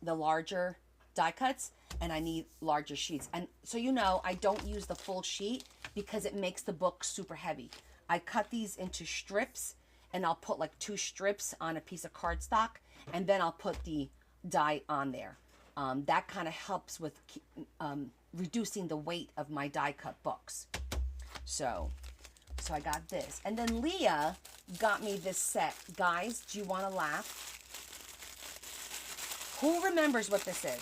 the larger die cuts, and I need larger sheets. And so you know, I don't use the full sheet because it makes the book super heavy. I cut these into strips, and I'll put like 2 strips on a piece of cardstock, and then I'll put the die on there. That kind of helps with reducing the weight of my die cut books. So I got this. And then Leah got me this set. Guys, do you want to laugh? Who remembers what this is?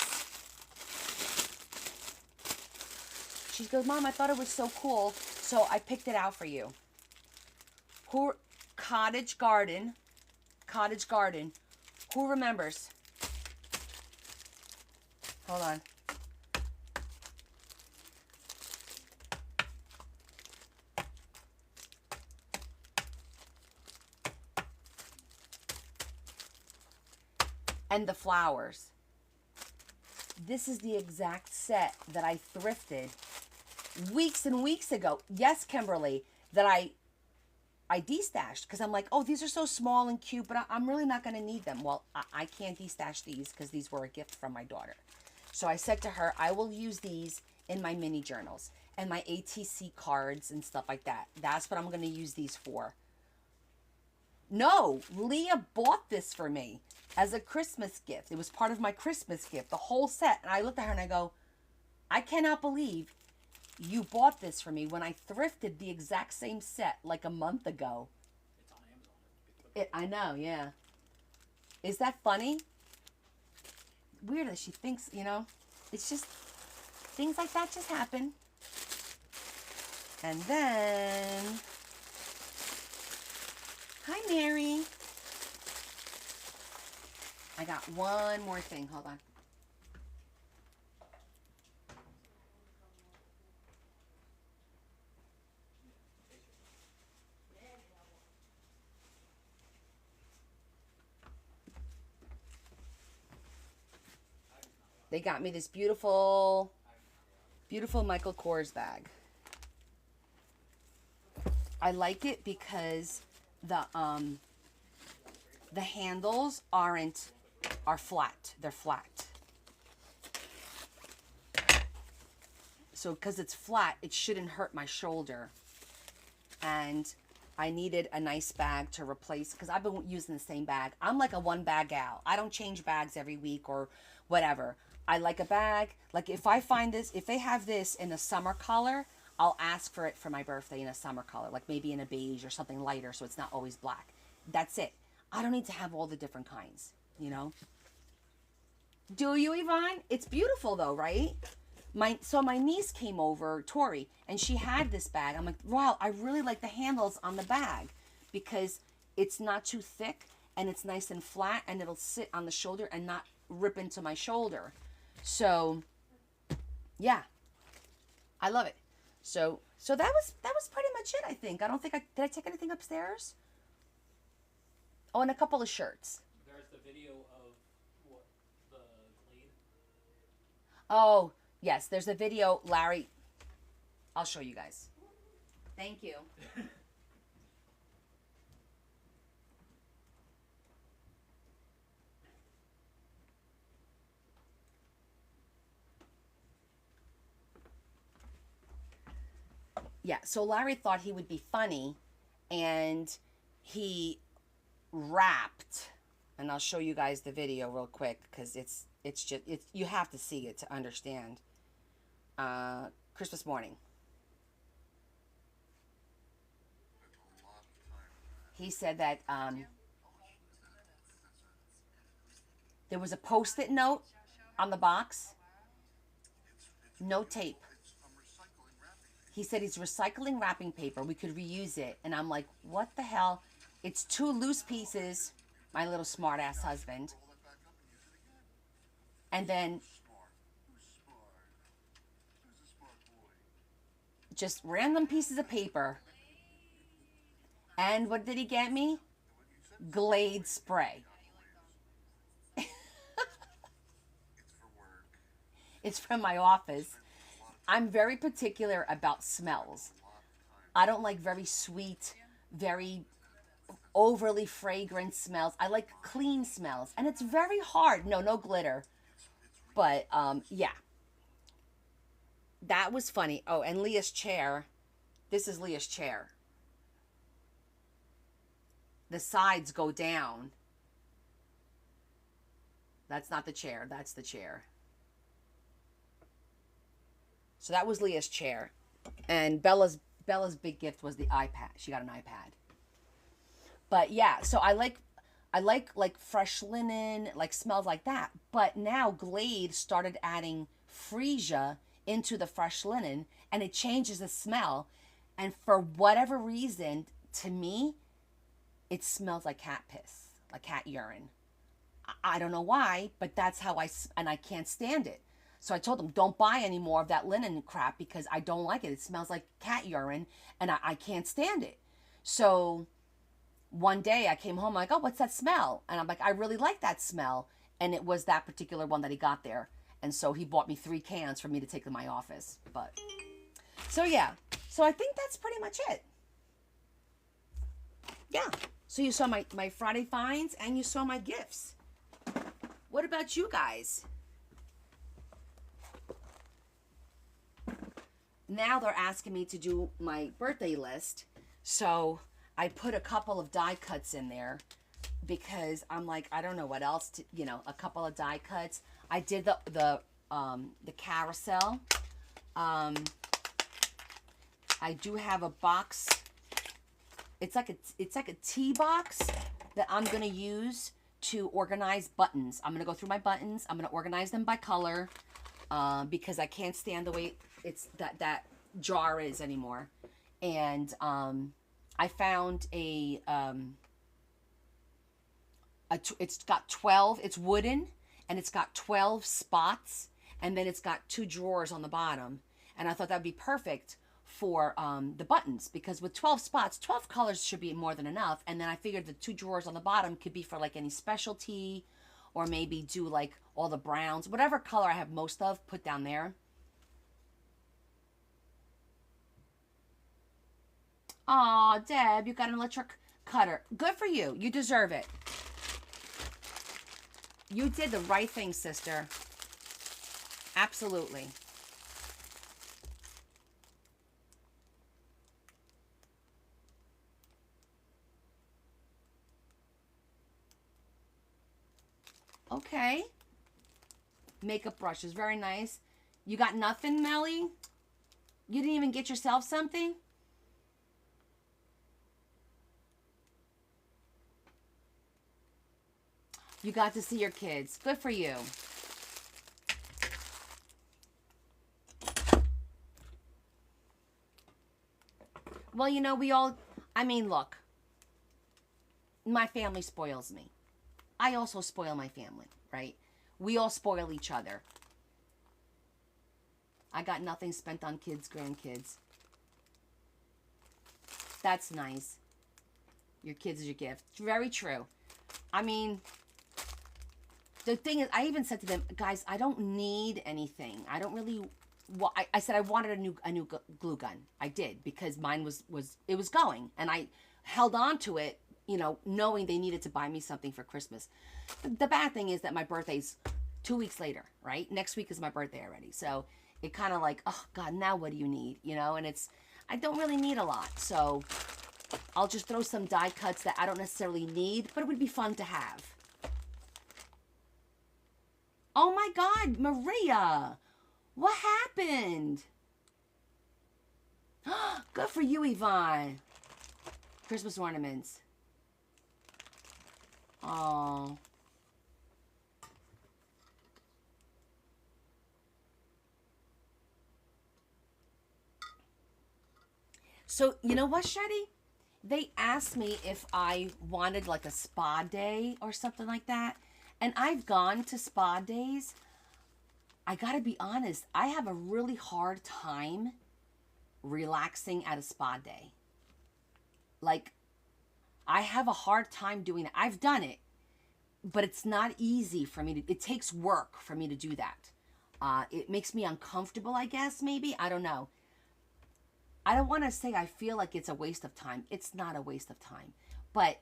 She goes, Mom, I thought it was so cool, so I picked it out for you. Cottage Garden. Who remembers? Hold on. And the flowers. This is the exact set that I thrifted weeks and weeks ago. Yes, Kimberly, that I destashed because I'm like, oh, these are so small and cute, but I'm really not going to need them. Well, I can't destash these because these were a gift from my daughter. So I said to her, I will use these in my mini journals and my ATC cards and stuff like that. That's what I'm going to use these for. No, Leah bought this for me as a Christmas gift. It was part of my Christmas gift, the whole set. And I looked at her and I go, I cannot believe you bought this for me when I thrifted the exact same set like a month ago. It's on I know, yeah. Is that funny? Weird that she thinks, you know, it's just, things like that just happen. And then, hi Mary. I got one more thing, hold on. They got me this beautiful, beautiful Michael Kors bag. I like it because the handles are flat. They're flat. So because it's flat, it shouldn't hurt my shoulder. And I needed a nice bag to replace, because I've been using the same bag. I'm like a one bag gal. I don't change bags every week or whatever. I like a bag. Like if I find this, if they have this in a summer color, I'll ask for it for my birthday in a summer color, like maybe in a beige or something lighter so it's not always black. That's it. I don't need to have all the different kinds, you know? Do you, Yvonne? It's beautiful though, right? So my niece came over, Tori, and she had this bag. I'm like, wow, I really like the handles on the bag because it's not too thick and it's nice and flat and it'll sit on the shoulder and not rip into my shoulder. So, yeah, I love it. So that was pretty much it, I think. I don't think did I take anything upstairs? Oh, and a couple of shirts. There's the video of what the Glade. Oh, yes, there's a video, Larry. I'll show you guys. Thank you. Yeah, so Larry thought he would be funny, and he wrapped, and I'll show you guys the video real quick because it's you have to see it to understand. Christmas morning. He said that there was a Post-it note on the box, no tape. He said he's recycling wrapping paper. We could reuse it. And I'm like, what the hell? It's 2 loose pieces, my little smart ass husband. And then just random pieces of paper. And what did he get me? Glade spray. It's from my office. I'm very particular about smells. I don't like very sweet, very overly fragrant smells. I like clean smells. And it's very hard. No glitter. But, yeah. That was funny. Oh, and Leah's chair. This is Leah's chair. The sides go down. That's not the chair. That's the chair. So that was Leah's chair. And Bella's big gift was the iPad. She got an iPad. But yeah, so I like fresh linen, like smells like that. But now Glade started adding freesia into the fresh linen and it changes the smell. And for whatever reason, to me, it smells like cat piss, like cat urine. I don't know why, but that's how and I can't stand it. So I told them, don't buy any more of that linen crap because I don't like it. It smells like cat urine and I can't stand it. So one day I came home, I'm like, oh, what's that smell? And I'm like, I really like that smell. And it was that particular one that he got there. And so he bought me 3 cans for me to take to my office. But, so yeah. So I think that's pretty much it. Yeah. So you saw my Friday finds and you saw my gifts. What about you guys? Now they're asking me to do my birthday list. So I put a couple of die cuts in there because I'm like, I don't know what else to, a couple of die cuts. I did the carousel. I do have a box. It's like a tea box that I'm going to use to organize buttons. I'm going to go through my buttons. I'm going to organize them by color because I can't stand the way it's that jar is anymore. And I found it's got 12, it's wooden, and it's got 12 spots, and then it's got 2 drawers on the bottom. And I thought that would be perfect for the buttons, because with 12 spots, 12 colors should be more than enough. And then I figured the 2 drawers on the bottom could be for like any specialty, or maybe do like all the browns, whatever color I have most of, put down there. Aw, Deb, you got an electric cutter. Good for you. You deserve it. You did the right thing, sister. Absolutely. Okay. Makeup brushes. Very nice. You got nothing, Melly? You didn't even get yourself something? You got to see your kids. Good for you. Well, you know, look. My family spoils me. I also spoil my family, right? We all spoil each other. I got nothing spent on kids, grandkids. That's nice. Your kids is your gift. Very true. I mean, the thing is, I even said to them, guys, I don't need anything. I don't really. I said I wanted a new glue gun. I did, because mine was going, and I held on to it, you know, knowing they needed to buy me something for Christmas. The bad thing is that my birthday's 2 weeks later, right? Next week is my birthday already, so it kind of like, oh God, now what do you need, you know? And I don't really need a lot, so I'll just throw some die cuts that I don't necessarily need, but it would be fun to have. Oh my God, Maria, what happened? Good for you, Yvonne. Christmas ornaments. Oh. So, you know what, Shetty? They asked me if I wanted like a spa day or something like that. And I've gone to spa days. I gotta be honest, I have a really hard time relaxing at a spa day. Like, I have a hard time doing it. I've done it, but it's not easy for me to, it takes work for me to do that. It makes me uncomfortable, I guess, maybe. I don't know. I don't want to say I feel like it's a waste of time. It's not a waste of time. But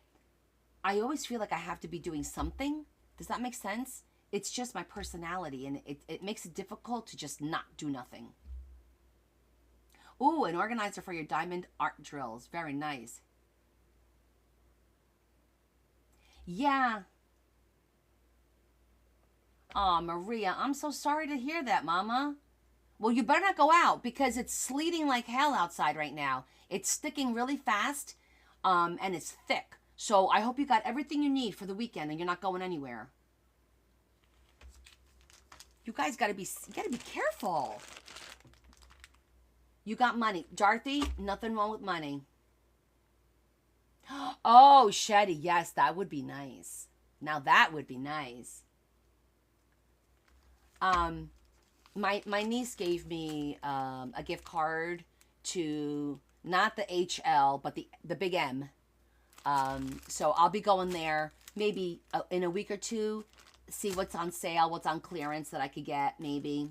I always feel like I have to be doing something. Does that make sense? It's just my personality, and it makes it difficult to just not do nothing. Ooh, an organizer for your diamond art drills. Very nice. Yeah. Aw, Maria, I'm so sorry to hear that, Mama. Well, you better not go out, because it's sleeting like hell outside right now. It's sticking really fast, and it's thick. So I hope you got everything you need for the weekend and you're not going anywhere. You guys gotta be careful. You got money. Dorothy, nothing wrong with money. Oh, Shetty, yes, that would be nice. Now that would be nice. My niece gave me a gift card to not the HL, but the Big M. So I'll be going there maybe in a week or two, see what's on sale, what's on clearance that I could get, maybe.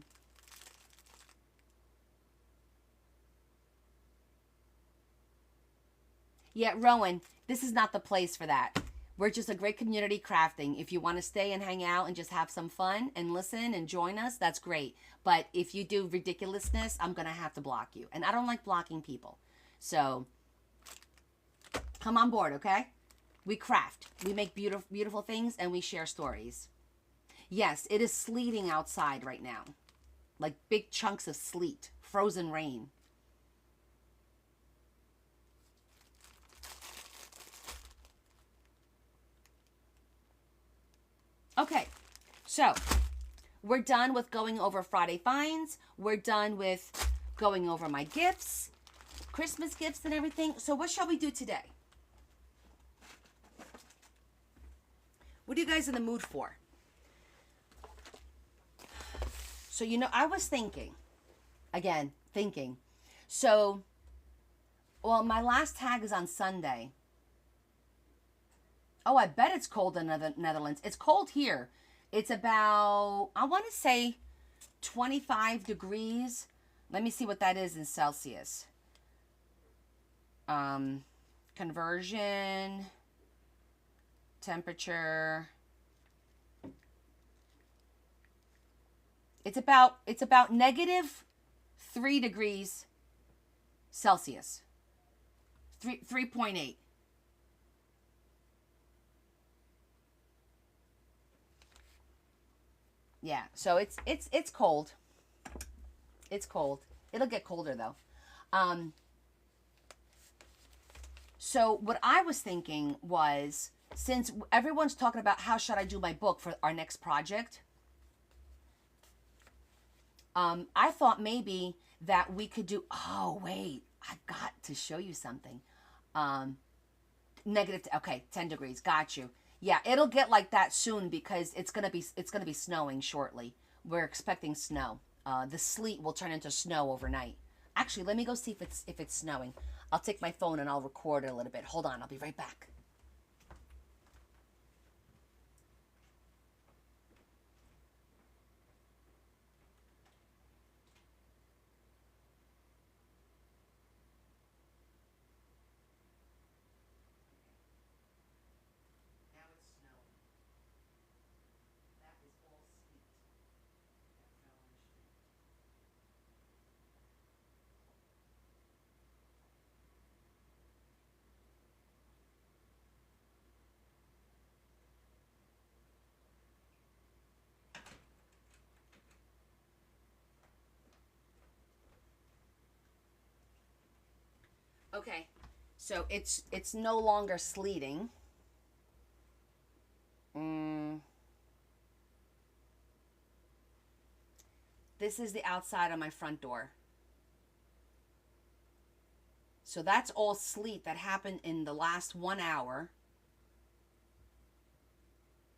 Yeah, Rowan, this is not the place for that. We're just a great community crafting. If you want to stay and hang out and just have some fun and listen and join us, that's great. But if you do ridiculousness, I'm going to have to block you. And I don't like blocking people. So come on board, okay? We craft. We make beautiful, beautiful things, and we share stories. Yes, it is sleeting outside right now. Like big chunks of sleet. Frozen rain. Okay, so we're done with going over Friday finds. We're done with going over my gifts, Christmas gifts and everything. So what shall we do today? What are you guys in the mood for? So, I was thinking. So, well, my last tag is on Sunday. Oh, I bet it's cold in the Netherlands. It's cold here. It's about, I want to say 25 degrees. Let me see what that is in Celsius. Conversion, temperature. It's about -3 degrees Celsius. 3.8. Yeah, so it's cold. It's cold. It'll get colder though. So what I was thinking was, since everyone's talking about how should I do my book for our next project, I thought maybe that we could do, oh wait, I've got to show you something. Okay, 10 degrees, got you. Yeah, it'll get like that soon because it's gonna be snowing shortly. We're expecting snow. The sleet will turn into snow overnight. Actually, let me go see if it's snowing. I'll take my phone and I'll record it a little bit. Hold on, I'll be right back. Now it's snowing. That is all sleet that fell on the street. Okay, so it's no longer sleeting. This is the outside of my front door. So that's all sleet that happened in the last 1 hour.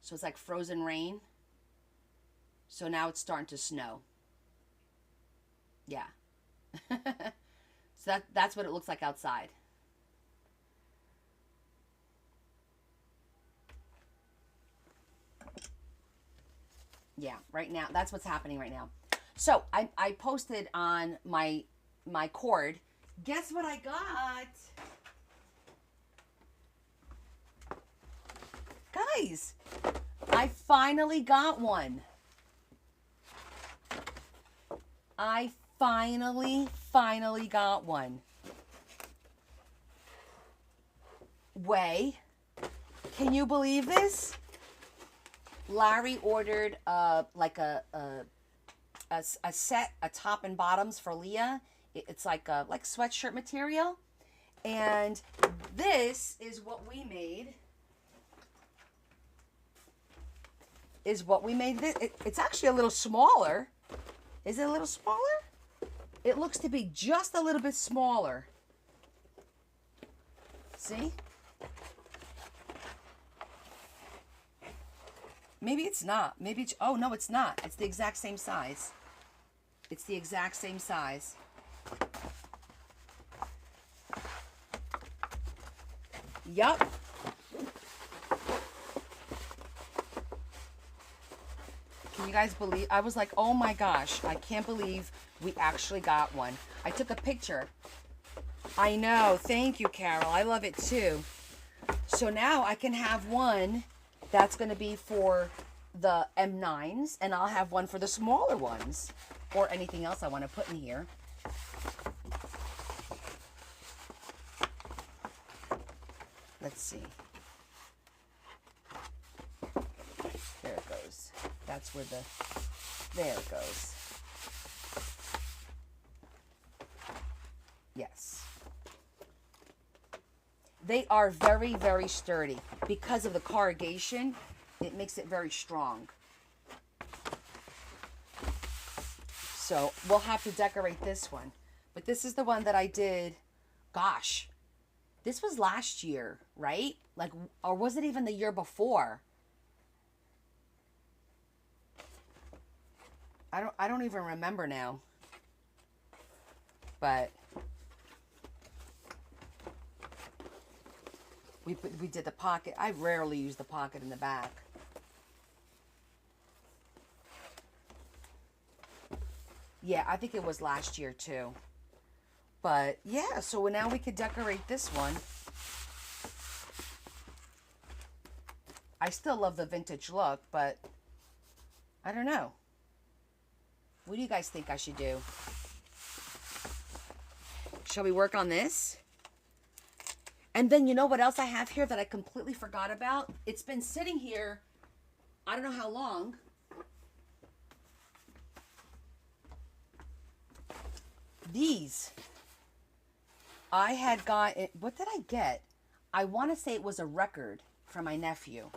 So it's like frozen rain. So now it's starting to snow. Yeah. So that's what it looks like outside. Yeah, right now, that's what's happening right now. So I posted on my cord. Guess what I got? Guys, I finally got one. I finally got one. Way. Can you believe this? Larry ordered like a set, a top and bottoms for Leah. It's like sweatshirt material. And this is what we made. It's actually a little smaller. Is it a little smaller? It looks to be just a little bit smaller. See? Maybe it's not. Maybe it's, oh no, it's not. It's the exact same size. It's the exact same size. Yup. Can you guys believe? I was like, oh my gosh, I can't believe we actually got one. I took a picture. I know. Thank you, Carol. I love it too. So now I can have one that's going to be for the M9s, and I'll have one for the smaller ones, or anything else I want to put in here. Let's see. There it goes. That's where there it goes. Yes. They are very, very sturdy because of the corrugation. It makes it very strong. So we'll have to decorate this one. But this is the one that I did, gosh, this was last year, right? Like, or was it even the year before? I don't even remember now. But we did the pocket. I rarely use the pocket in the back. Yeah, I think it was last year too. But yeah, so now we could decorate this one. I still love the vintage look, but I don't know. What do you guys think I should do? Shall we work on this? And then you know what else I have here that I completely forgot about? It's been sitting here, I don't know how long. These. I had got it. What did I get? I want to say it was a record from my nephew.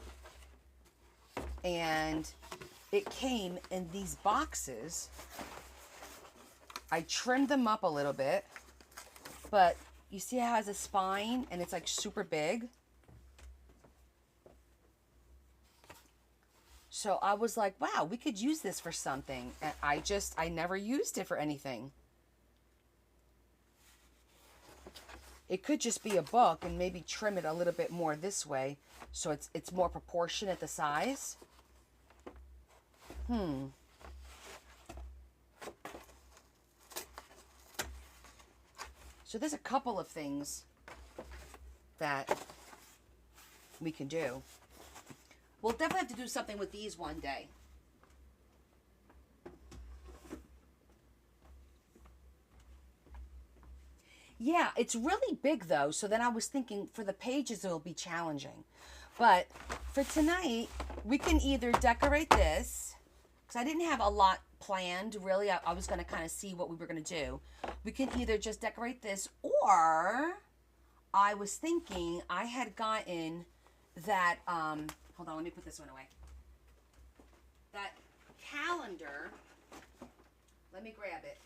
And it came in these boxes. I trimmed them up a little bit. But you see how it has a spine and it's like super big? So I was like, wow, we could use this for something. And I never used it for anything. It could just be a book and maybe trim it a little bit more this way so it's more proportionate the size. So there's a couple of things that we can do. We'll definitely have to do something with these one day. Yeah, it's really big though, so then I was thinking for the pages it'll be challenging. But for tonight, we can either decorate this, because I didn't have a lot planned, really. I was going to kind of see what we were going to do. We can either just decorate this, or I was thinking I had gotten that, hold on, let me put this one away. That calendar, let me grab it.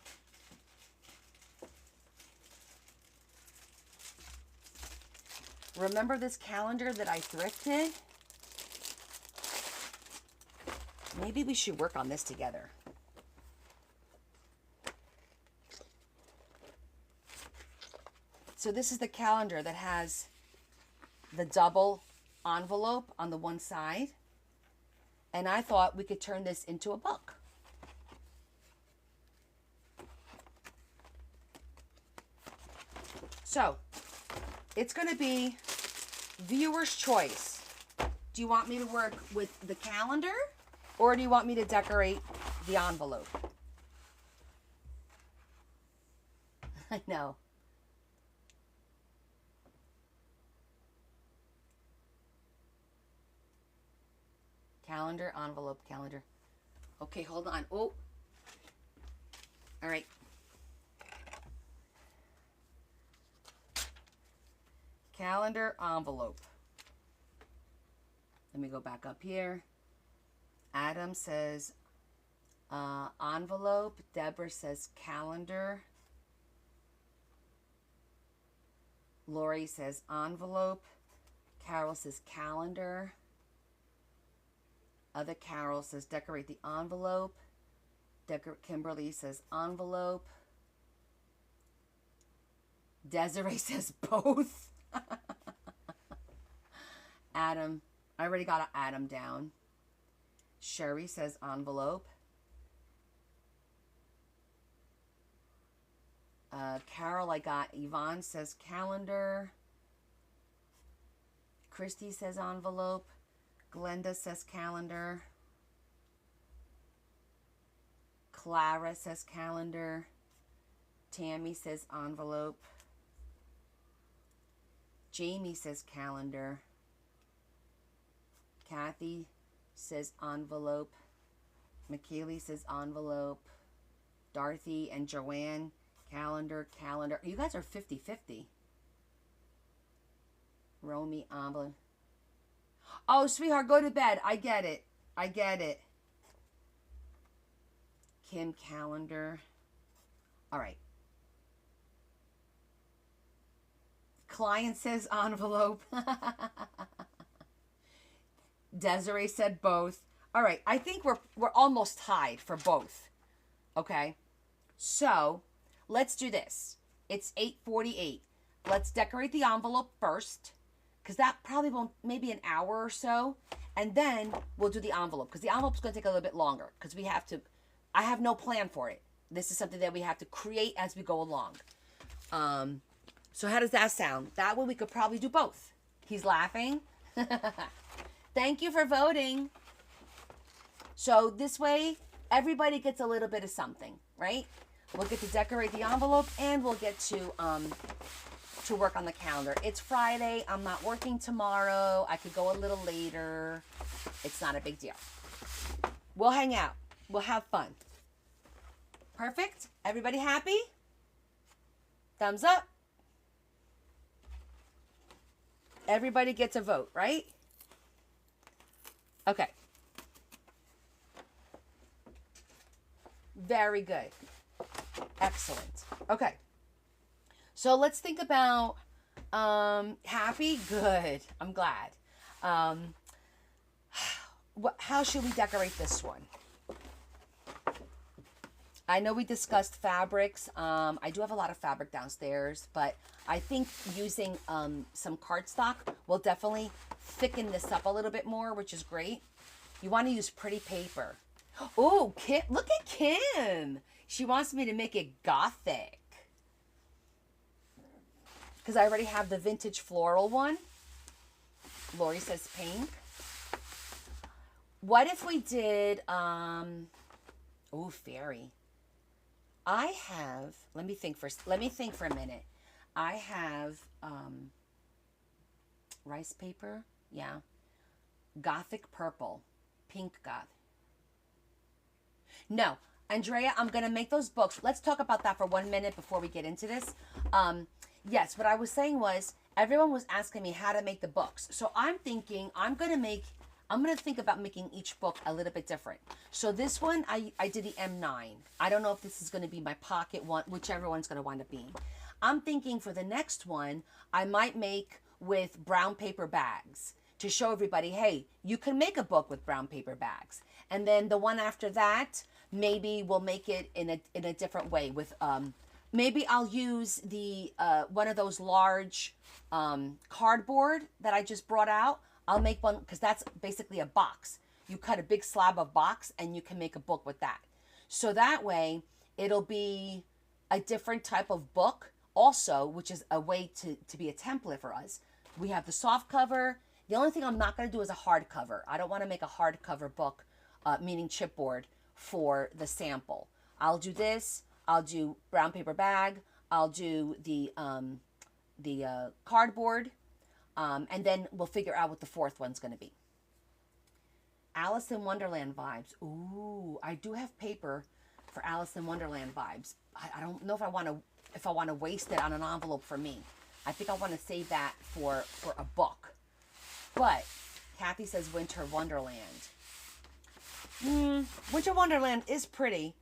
Remember this calendar that I thrifted? Maybe we should work on this together. So this is the calendar that has the double envelope on the one side. And I thought we could turn this into a book. So it's going to be viewer's choice. Do you want me to work with the calendar, or do you want me to decorate the envelope? I know. Calendar, envelope, calendar. Okay, hold on. Oh. All right. Calendar, envelope. Let me go back up here. Adam says envelope. Deborah says calendar. Lori says envelope. Carol says calendar. Other Carol says decorate the envelope. Kimberly says envelope. Desiree says both. Adam, I already got Adam down. Sherry says envelope. Carol, I got. Yvonne says calendar. Christy says envelope. Glenda says calendar. Clara says calendar. Tammy says envelope. Jamie says calendar. Kathy says envelope. McKaylee says envelope. Dorothy and Joanne, calendar, calendar. You guys are 50-50. Romy, envelope. Oh, sweetheart, go to bed. I get it. I get it. Kim calendar. All right. Client says envelope. Desiree said both. All right, I think we're almost tied for both. Okay, so let's do this. It's 8:48. Let's decorate the envelope first, because that probably won't, maybe an hour or so, and then we'll do the envelope, because the envelope's going to take a little bit longer, because we have to, I have no plan for it. This is something that we have to create as we go along. So how does that sound? That way we could probably do both. He's laughing. Thank you for voting. So this way, everybody gets a little bit of something, right? We'll get to decorate the envelope, and we'll get to work on the calendar. It's Friday. I'm not working tomorrow. I could go a little later. It's not a big deal. We'll hang out. We'll have fun. Perfect? Everybody happy? Thumbs up. Everybody gets a vote, right? Okay. Very good. Excellent. Okay. So let's think about happy. Good. I'm glad. How should we decorate this one? I know we discussed fabrics. I do have a lot of fabric downstairs, but I think using some cardstock will definitely thicken this up a little bit more, which is great. You want to use pretty paper. Oh, Kim, look at Kim. She wants me to make it gothic. Because I already have the vintage floral one. Lori says pink. What if we did, oh, fairy. I have, let me think for a minute. I have, rice paper. Yeah. Gothic purple. Pink goth. No, Andrea, I'm going to make those books. Let's talk about that for 1 minute before we get into this. Yes, what I was saying was, everyone was asking me how to make the books. So I'm thinking, I'm going to think about making each book a little bit different. So this one, I did the M9. I don't know if this is going to be my pocket one, whichever one's going to wind up being. I'm thinking for the next one, I might make with brown paper bags to show everybody, hey, you can make a book with brown paper bags. And then the one after that, maybe we'll make it in a different way with, maybe I'll use the, one of those large cardboard that I just brought out. I'll make one, because that's basically a box. You cut a big slab of box and you can make a book with that. So that way, it'll be a different type of book also, which is a way to be a template for us. We have the soft cover. The only thing I'm not going to do is a hardcover. I don't want to make a hardcover book, meaning chipboard, for the sample. I'll do this. I'll do brown paper bag. I'll do the cardboard. And then we'll figure out what the fourth one's going to be. Alice in Wonderland vibes. Ooh, I do have paper for Alice in Wonderland vibes. I don't know if I want to waste it on an envelope for me. I think I want to save that for a book. But Kathy says Winter Wonderland. Winter Wonderland is pretty,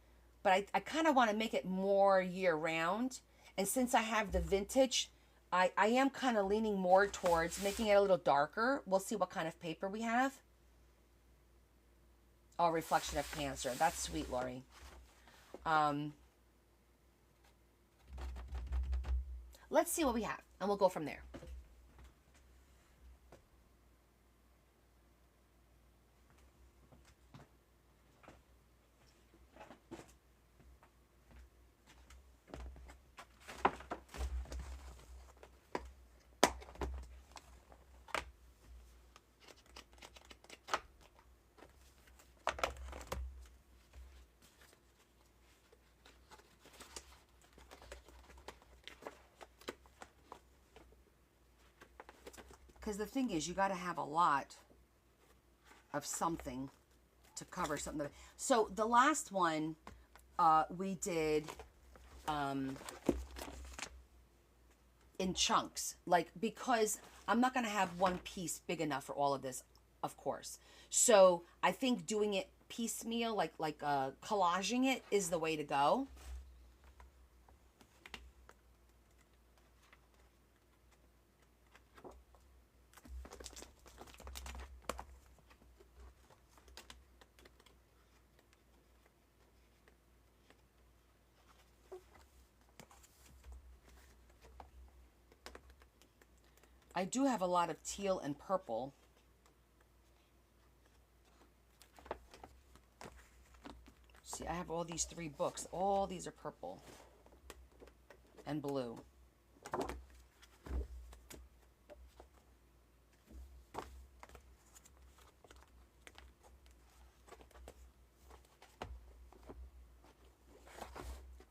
but I kind of want to make it more year round. And since I have the vintage, I am kind of leaning more towards making it a little darker. We'll see what kind of paper we have. Oh, Reflection of Cancer. That's sweet, Lori. Let's see what we have, and we'll go from there. Because the thing is, you got to have a lot of something to cover something. So the last one we did in chunks. Like, because I'm not going to have one piece big enough for all of this. of course. So I think doing it piecemeal, like collaging it, is the way to go. I do have a lot of teal and purple. See, I have all these 3 books. All these are purple and blue.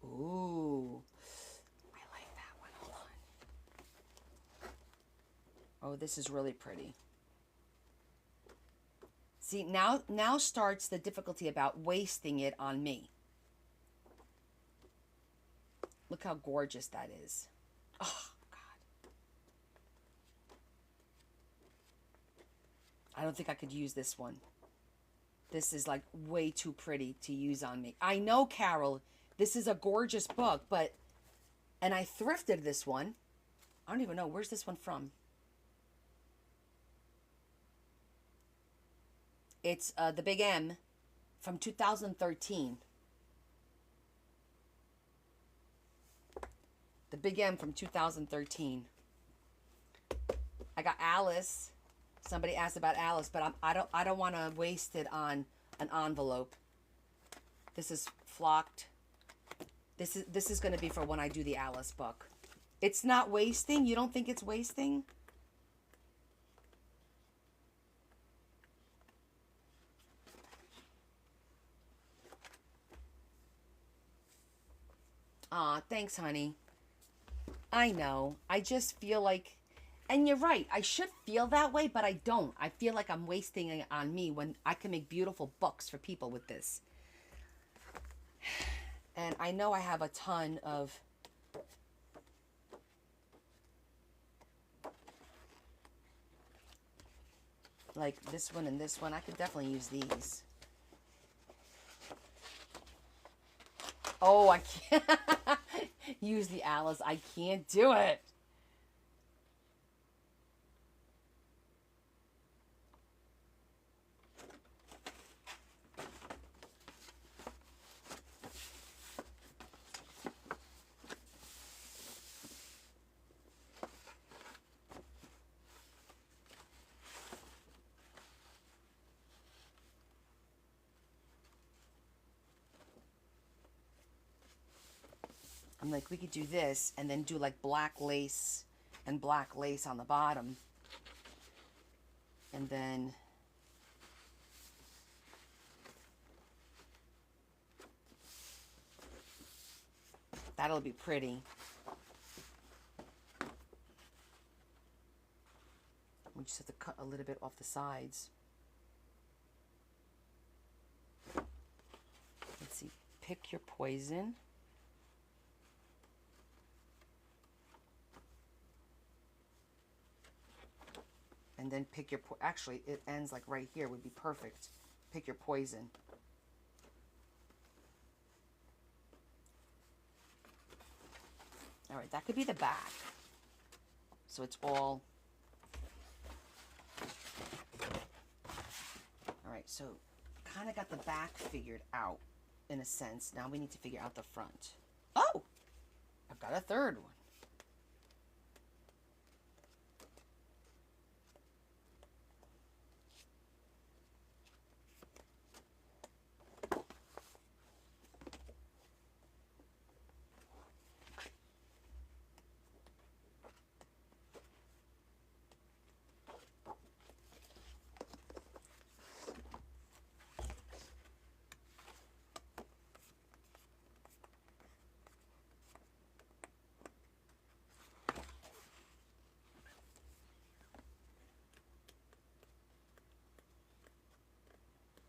Ooh, I like that one. Hold on. Oh, this is really pretty. See, now starts the difficulty about wasting it on me. Look how gorgeous that is. Oh, God. I don't think I could use this one. This is like way too pretty to use on me. I know, Carol, this is a gorgeous book, but... And I thrifted this one. I don't even know. Where's this one from? It's The Big M from 2013. The Big M from 2013. I got Alice. Somebody asked about Alice, but I don't want to waste it on an envelope. This is flocked. This is going to be for when I do the Alice book. It's not wasting. You don't think it's wasting? Aw, thanks, honey. I know. I just feel like... And you're right. I should feel that way, but I don't. I feel like I'm wasting it on me when I can make beautiful books for people with this. And I know I have a ton of... like this one and this one. I could definitely use these. Oh, I can't use the Alice. I can't do it. I'm like, we could do this and then do like black lace and black lace on the bottom. And then that'll be pretty. We just have to cut a little bit off the sides. Let's see, pick your poison. And then pick your, actually, it ends like right here would be perfect. Pick your poison. All right, that could be the back. So it's all... All right, so kind of got the back figured out in a sense. Now we need to figure out the front. Oh, I've got a third one.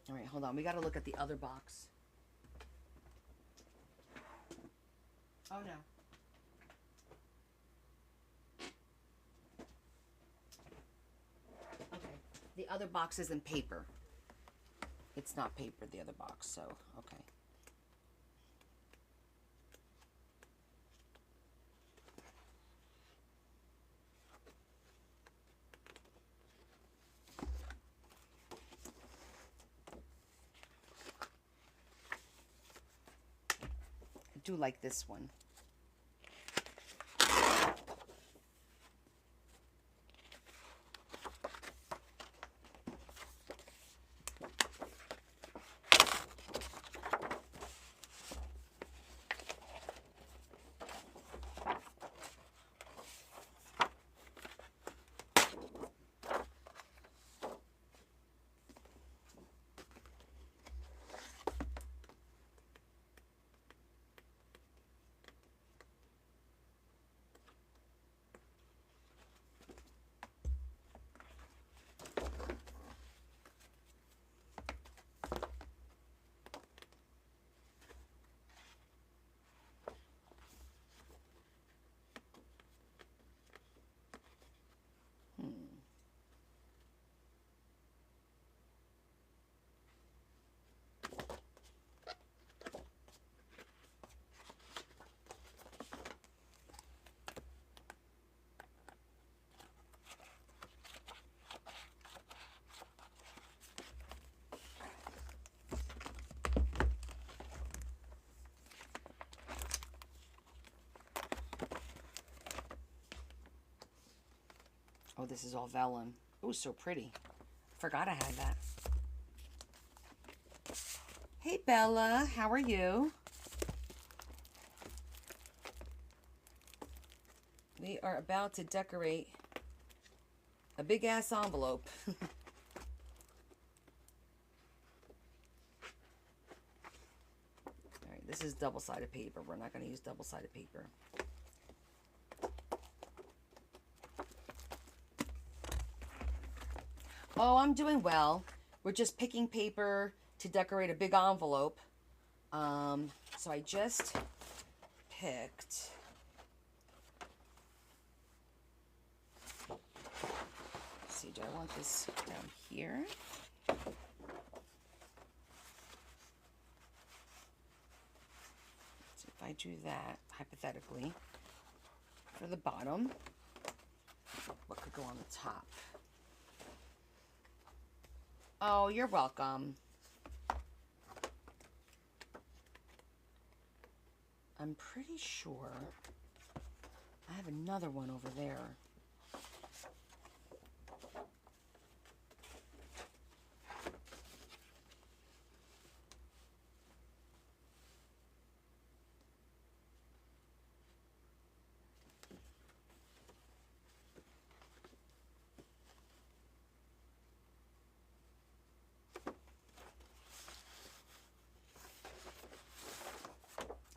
All right, hold on. We got to look at the other box. Oh, no. Okay. The other box isn't paper. It's not paper, the other box, so, okay. I do like this one. Oh, this is all vellum. Oh, so pretty. Forgot I had that. Hey, Bella. How are you? We are about to decorate a big-ass envelope. All right, this is double-sided paper. We're not going to use double-sided paper. Oh, I'm doing well. We're just picking paper to decorate a big envelope. So I just picked... Let's see, do I want this down here? So if I do that, hypothetically, for the bottom, what could go on the top? Oh, you're welcome. I'm pretty sure I have another one over there.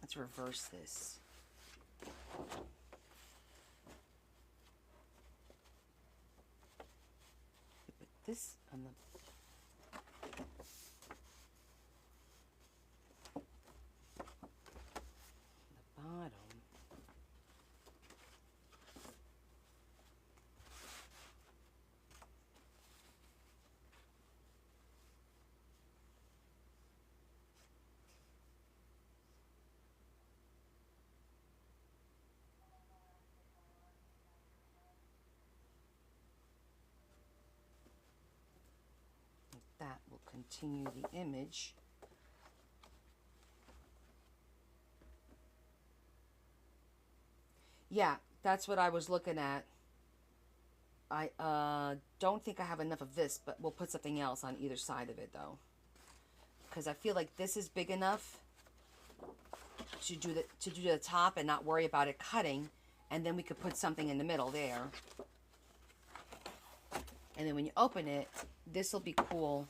Let's reverse this. Put this on the bottom. That will continue the image. Yeah, that's what I was looking at. I don't think I have enough of this, but we'll put something else on either side of it though, because I feel like this is big enough to do the top and not worry about it cutting, and then we could put something in the middle there. And then when you open it, this will be cool.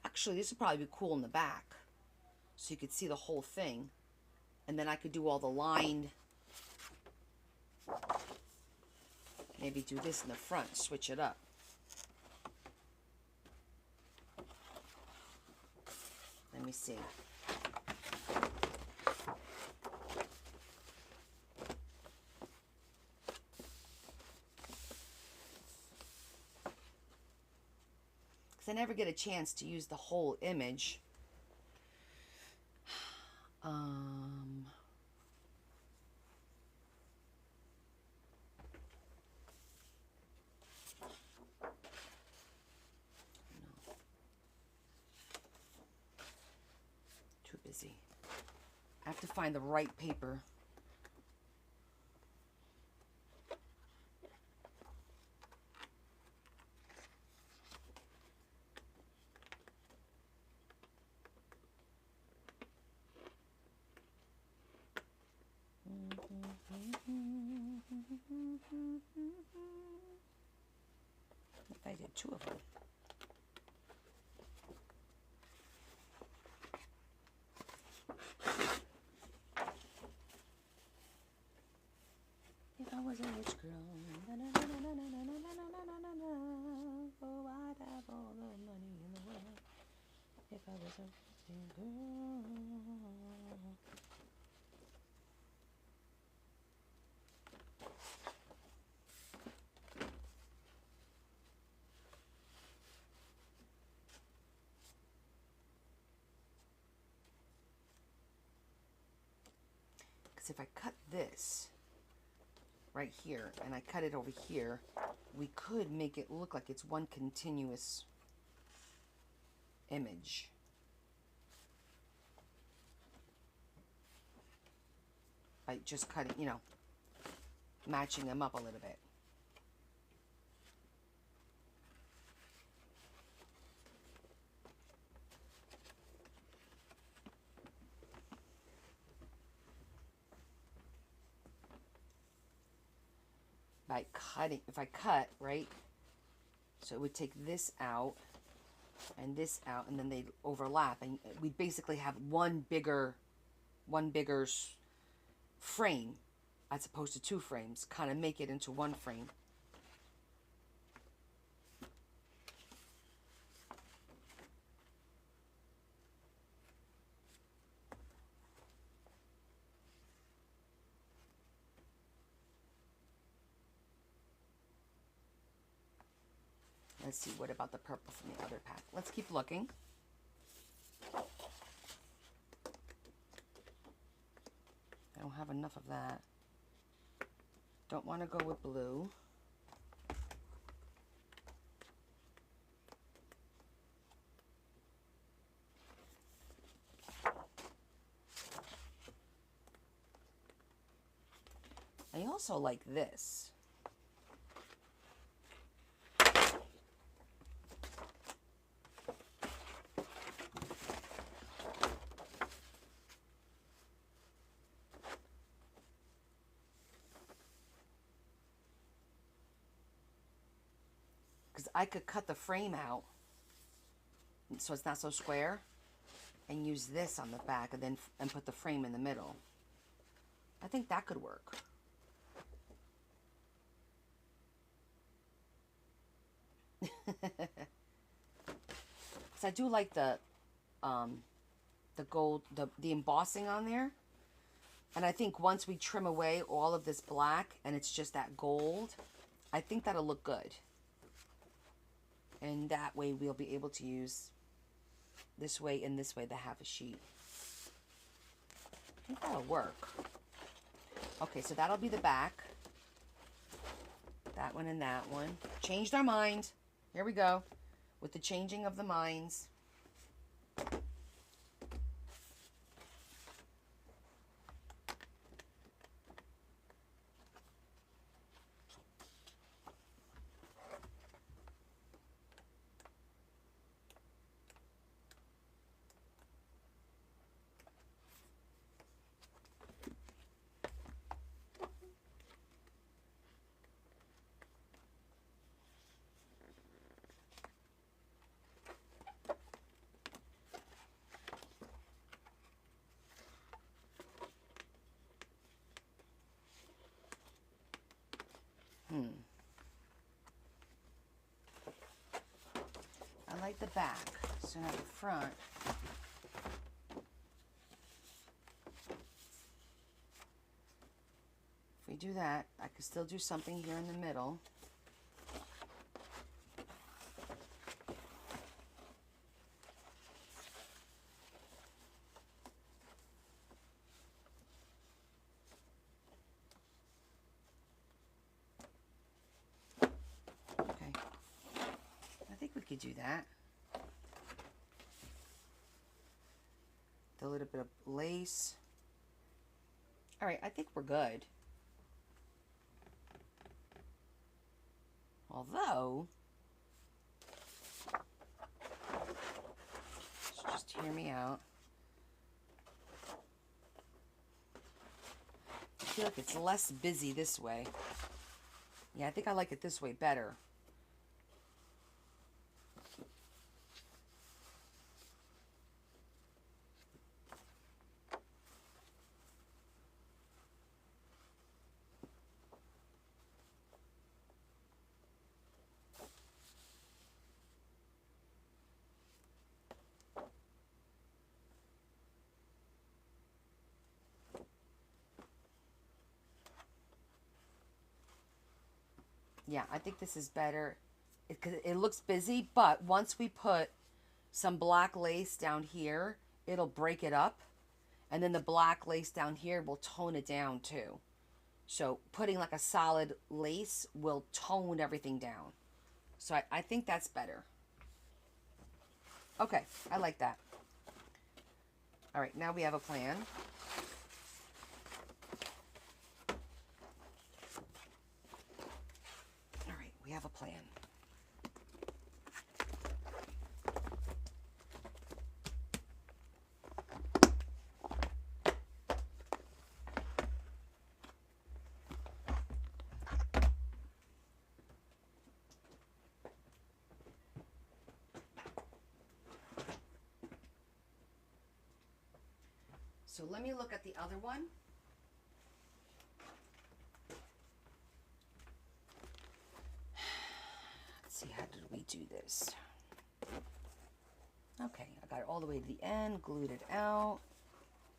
Actually, this would probably be cool in the back, so you could see the whole thing. And then I could do all the lined. Maybe do this in the front, switch it up. Let me see. I never get a chance to use the whole image. No. Too busy. I have to find the right paper. I did 2 of them. If I was a rich girl, na, na, na, na, na, na, na, na, na, na, na, na, oh, I'd have all the money in the world. If I was a rich girl. If I cut this right here and I cut it over here, we could make it look like it's one continuous image. By just cutting, you know, matching them up a little bit. By cutting, if I cut, right, so it would take this out and this out, and then they'd overlap, and we'd basically have one bigger frame as opposed to 2 frames, kind of make it into 1 frame. Let's see, what about the purple from the other pack? Let's keep looking. I don't have enough of that. Don't want to go with blue. I also like this. I could cut the frame out so it's not so square and use this on the back and then put the frame in the middle. I think that could work. So I do like the gold, the embossing on there. And I think once we trim away all of this black and it's just that gold, I think that'll look good. And that way we'll be able to use this way and this way the half a sheet. I think that'll work. Okay, so that'll be the back. That one and that one. Changed our mind. Here we go. With the changing of the minds. I like the back, so now the front. If we do that, I could still do something here in the middle. do that. A little bit of lace. All right, I think we're good. Although, just hear me out. I feel like it's less busy this way. Yeah, I think I like it this way better. Yeah, I think this is better. It looks busy, but once we put some black lace down here, it'll break it up. And then the black lace down here will tone it down too. So putting like a solid lace will tone everything down. So I think that's better. Okay, I like that. All right, now we have a plan. We have a plan. So let me look at the other one. See, how did we do this? Okay, I got it all the way to the end, glued it out.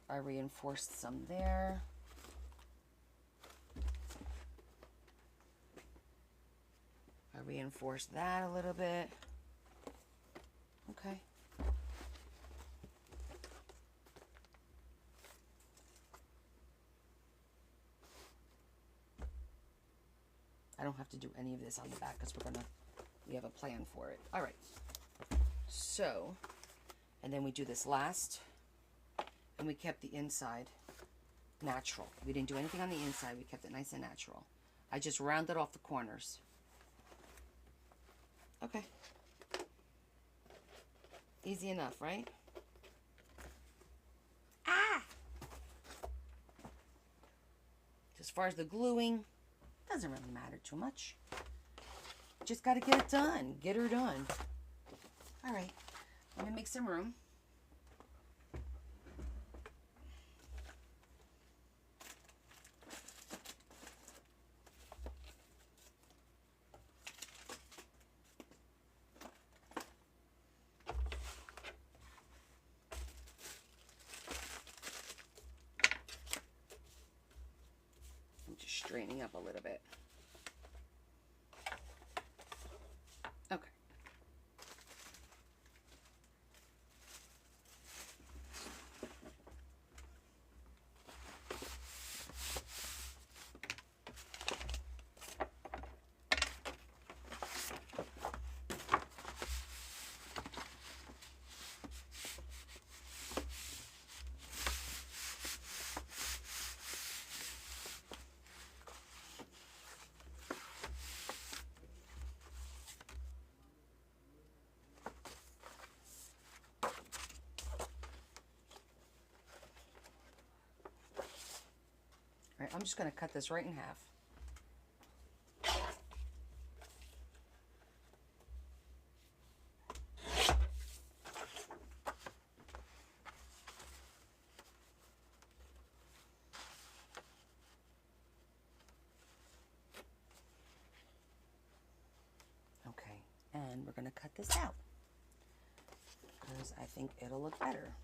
I reinforced some there. I reinforced that a little bit. Okay. I don't have to do any of this on the back because we have a plan for it. All right. So, and then we do this last, and we kept the inside natural. We didn't do anything on the inside. We kept it nice and natural. I just rounded off the corners. Okay. Easy enough, right? Ah! As far as the gluing, doesn't really matter too much. Just got to get it done. Get her done. All right. Let me make some room. I'm just straightening up a little bit. Okay. All right, I'm just going to cut this right in half. Okay, and we're going to cut this out because I think it'll look better.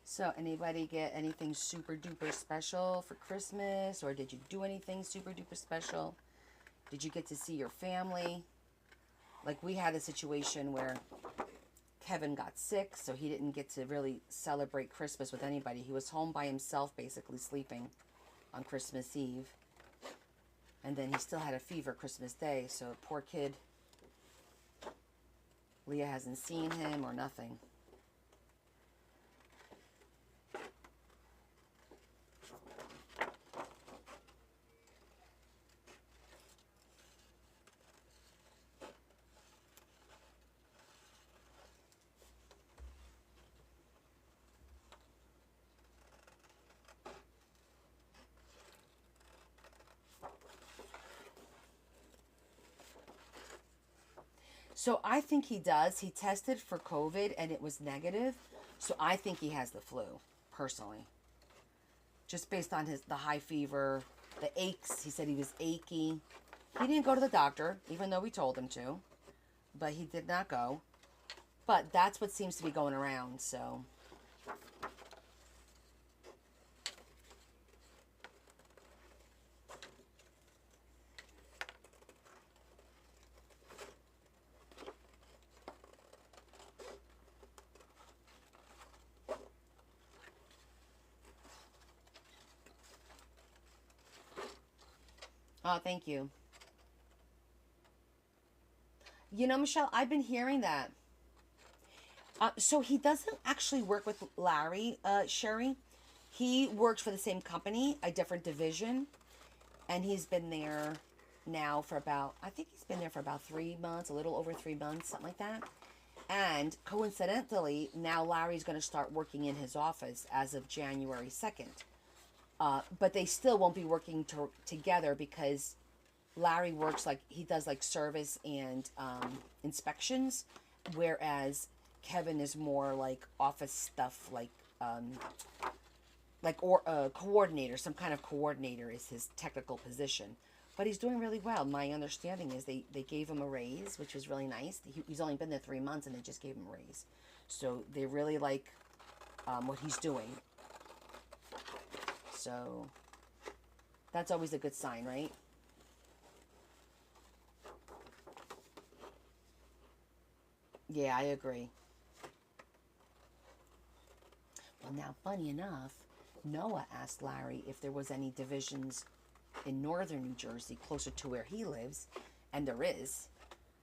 So anybody get anything super duper special for Christmas, or did you do anything super duper special? Did you get to see your family? Like we had a situation where Kevin got sick, so he didn't get to really celebrate Christmas with anybody. He was home by himself, basically sleeping on Christmas Eve. And then he still had a fever Christmas Day, so poor kid. Leah hasn't seen him or nothing. So I think he does. He tested for COVID and it was negative. So I think he has the flu, personally. Just based on the high fever, the aches. He said he was achy. He didn't go to the doctor, even though we told him to. But he did not go. But that's what seems to be going around, so. Oh, thank you. You know, Michelle, I've been hearing that. So he doesn't actually work with Larry, Sherry. He works for the same company, a different division. And he's been there now for about, I think he's been there for about 3 months, a little over 3 months, something like that. And coincidentally, now Larry's going to start working in his office as of January 2nd. But they still won't be working together because Larry works like, he does like service and inspections, whereas Kevin is more like office stuff, like coordinator, some kind of coordinator is his technical position. But he's doing really well. My understanding is they gave him a raise, which was really nice. He's only been there 3 months and they just gave him a raise. So they really like what he's doing. So that's always a good sign, right? Yeah, I agree. Well, now, funny enough, Noah asked Larry if there was any divisions in northern New Jersey closer to where he lives, and there is.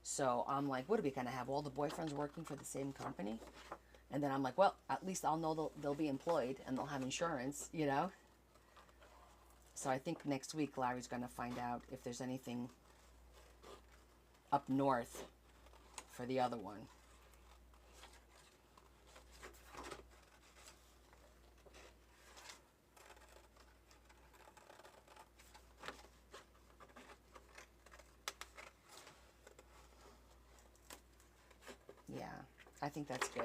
So I'm like, what are we going to have all the boyfriends working for the same company? And then I'm like, well, at least I'll know they'll be employed and they'll have insurance, you know? So I think next week Larry's going to find out if there's anything up north for the other one. Yeah, I think that's good.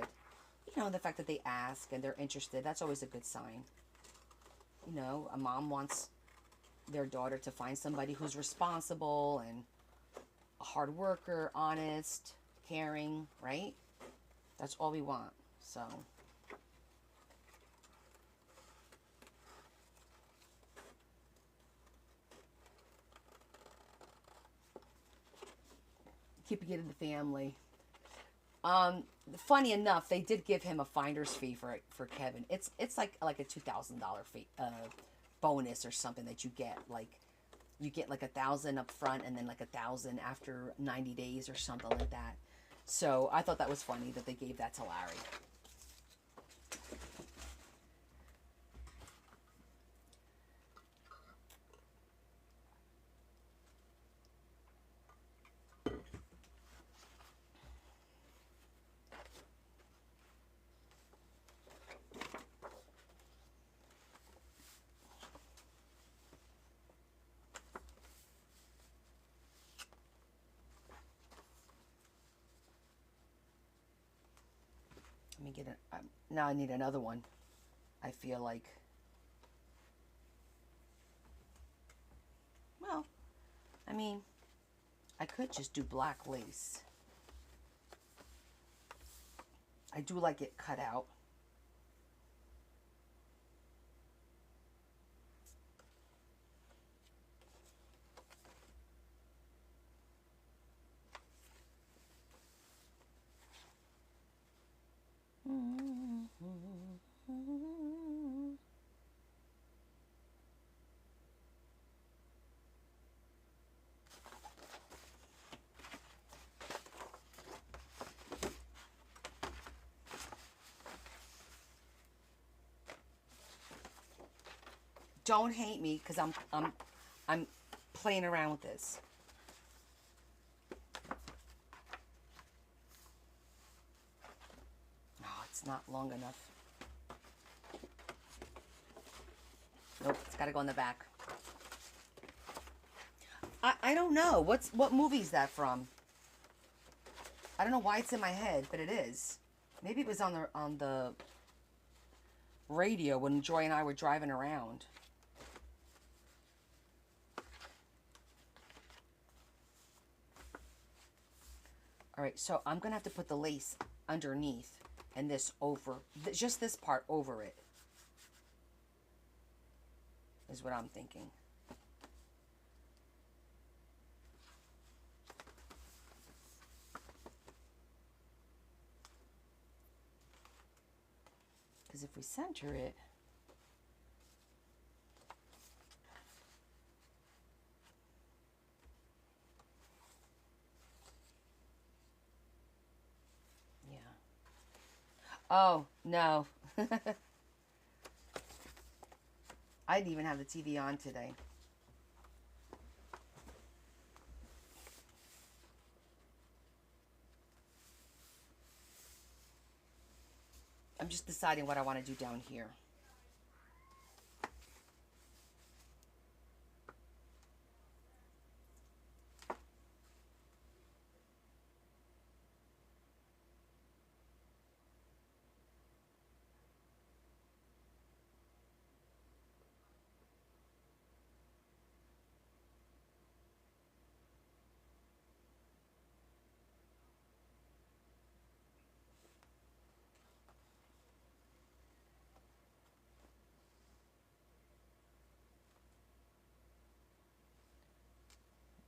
You know, the fact that they ask and they're interested, that's always a good sign. You know, a mom wants their daughter to find somebody who's responsible and a hard worker, honest, caring, right? That's all we want. So keeping it in the family. Funny enough, they did give him a finder's fee for Kevin. It's like a $2,000 fee bonus or something that you get. Like you get like 1,000 up front and then like 1,000 after 90 days or something like that. So I thought that was funny that they gave that to Larry. Let me get it. Now I need another one. I feel like. Well, I mean, I could just do black lace. I do like it cut out. Don't hate me because I'm playing around with this. Oh, it's not long enough. Nope, it's got to go in the back. I don't know. What movie is that from? I don't know why it's in my head, but it is. Maybe it was on the radio when Joy and I were driving around. All right, so I'm gonna have to put the lace underneath and this over, just this part over it, is what I'm thinking. Because if we center it, yeah. Oh, no. I didn't even have the TV on today. I'm just deciding what I want to do down here.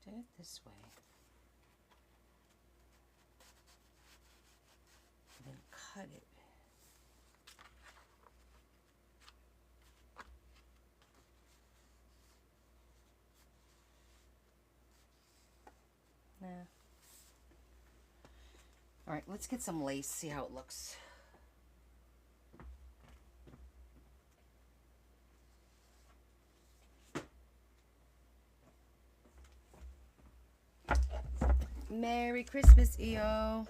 Did it this way. And then cut it. Nah. All right, let's get some lace, see how it looks. Merry Christmas, EO.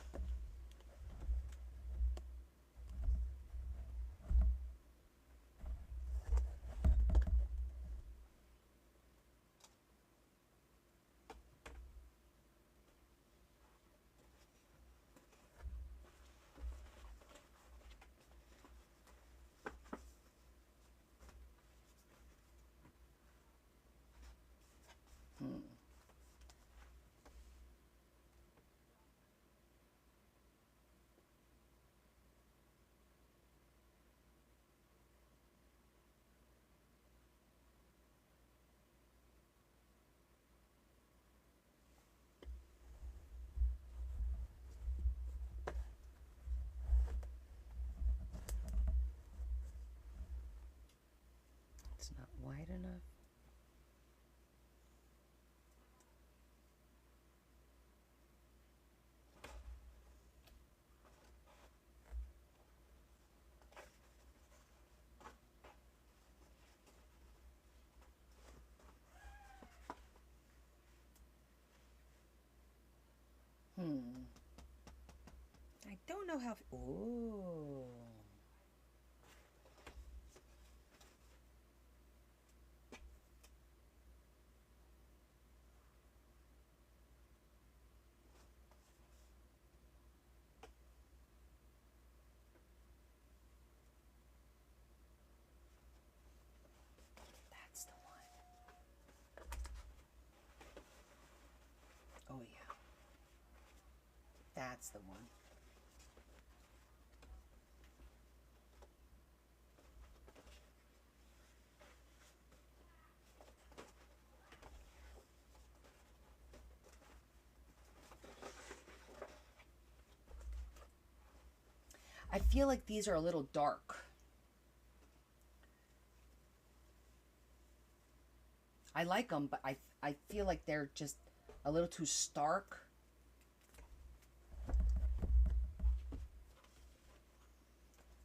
It's not wide enough. I don't know how. Ooh. That's the one. Oh, yeah. That's the one. I feel like these are a little dark. I like them, but I feel like they're just a little too stark.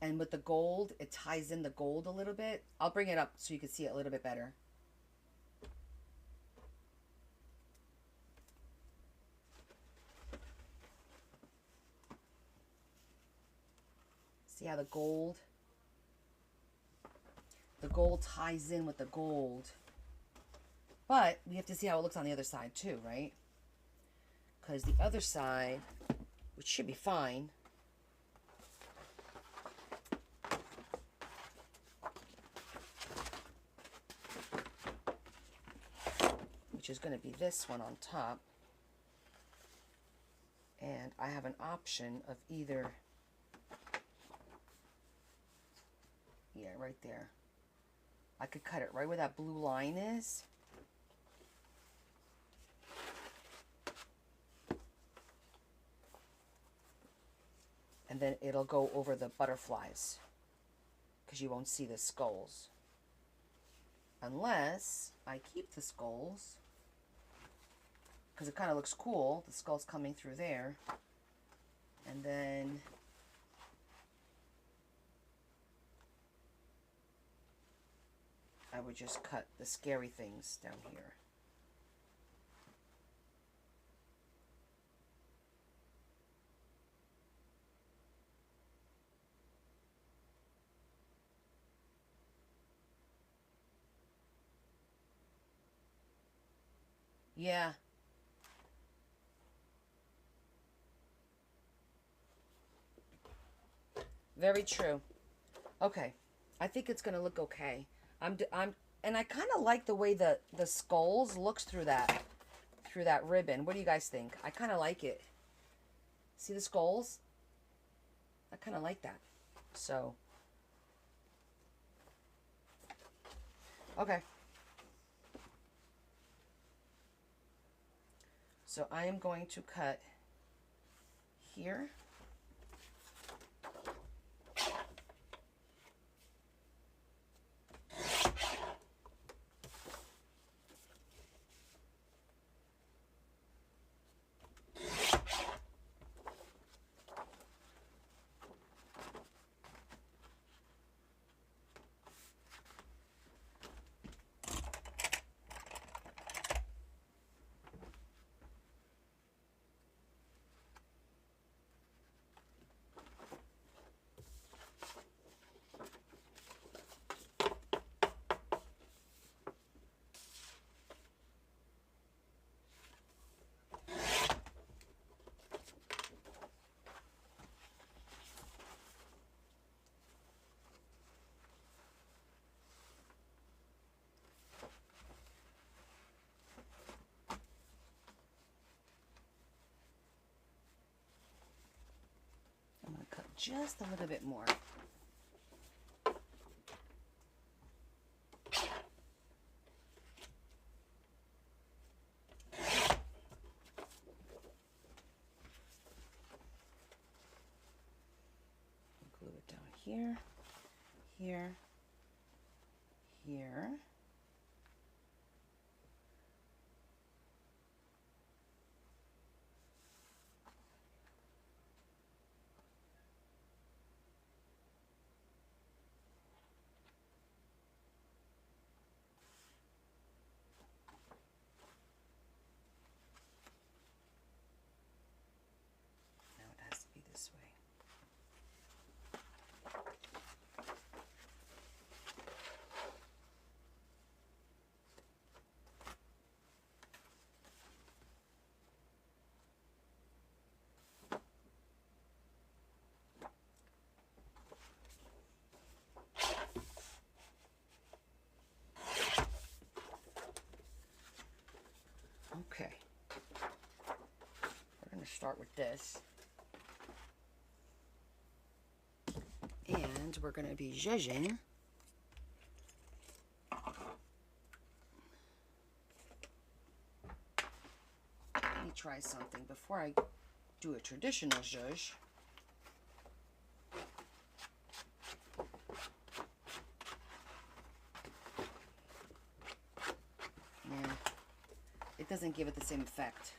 And with the gold, it ties in the gold a little bit. I'll bring it up so you can see it a little bit better. See how the gold ties in with the gold. But we have to see how it looks on the other side too, right? Because the other side, which should be fine, which is going to be this one on top. And I have an option of either, yeah, right there. I could cut it right where that blue line is. And then it'll go over the butterflies, because you won't see the skulls. Unless I keep the skulls, because it kind of looks cool. The skull's coming through there. And then I would just cut the scary things down here. Yeah. Very true. Okay. I think it's going to look okay. And I kind of like the way the skulls looks through that ribbon. What do you guys think? I kind of like it. See the skulls? I kind of like that. So, okay. So I am going to cut here. I'm going to cut just a little bit more. Glue it down here, here, here. Now it has to be this way. Okay, we're going to start with this, and we're going to be zhuzhing let me try something before I do a traditional zhuzh. Yeah. It doesn't give it the same effect.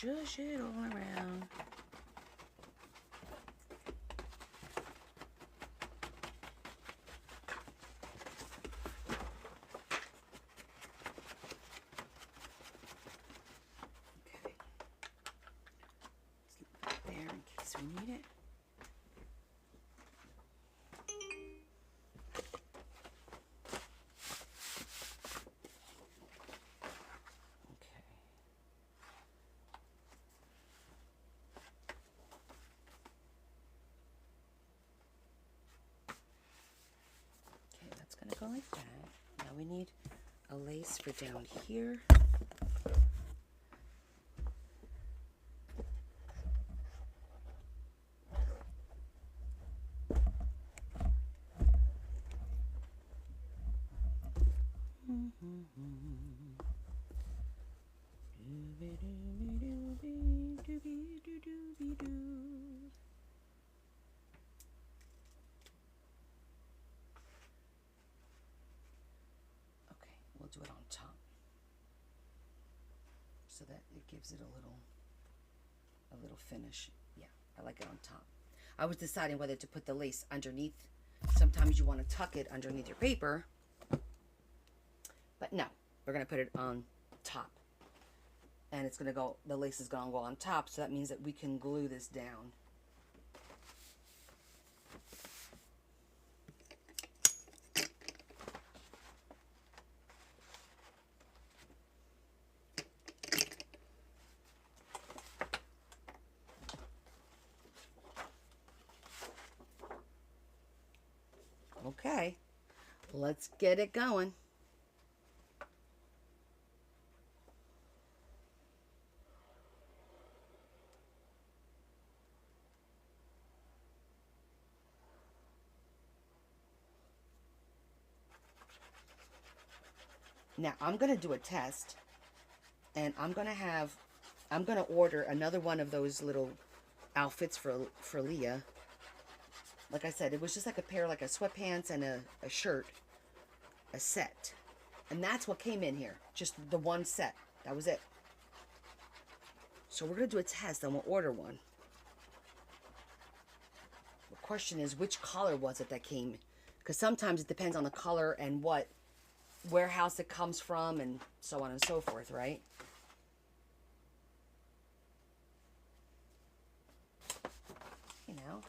Shush it all around. Okay. Let's put it there in case we need it. Okay. Okay, that's gonna go like that. Now we need a lace for down here. Okay, we'll do it on top so that it gives it a little finish. Yeah, I like it on top. I was deciding whether to put the lace underneath. Sometimes you want to tuck it underneath your paper, but no, we're gonna put it on top. And it's gonna go, the lace is gonna go on top, so that means that we can glue this down. Okay, let's get it going. Now I'm gonna do a test, and I'm gonna order another one of those little outfits for Leah. Like I said, it was just like a pair, like a sweatpants and a shirt, a set. And that's what came in here. Just the one set. That was it. So we're going to do a test and we'll order one. The question is, which color was it that came? Because sometimes it depends on the color and what warehouse it comes from and so on and so forth, right? You know.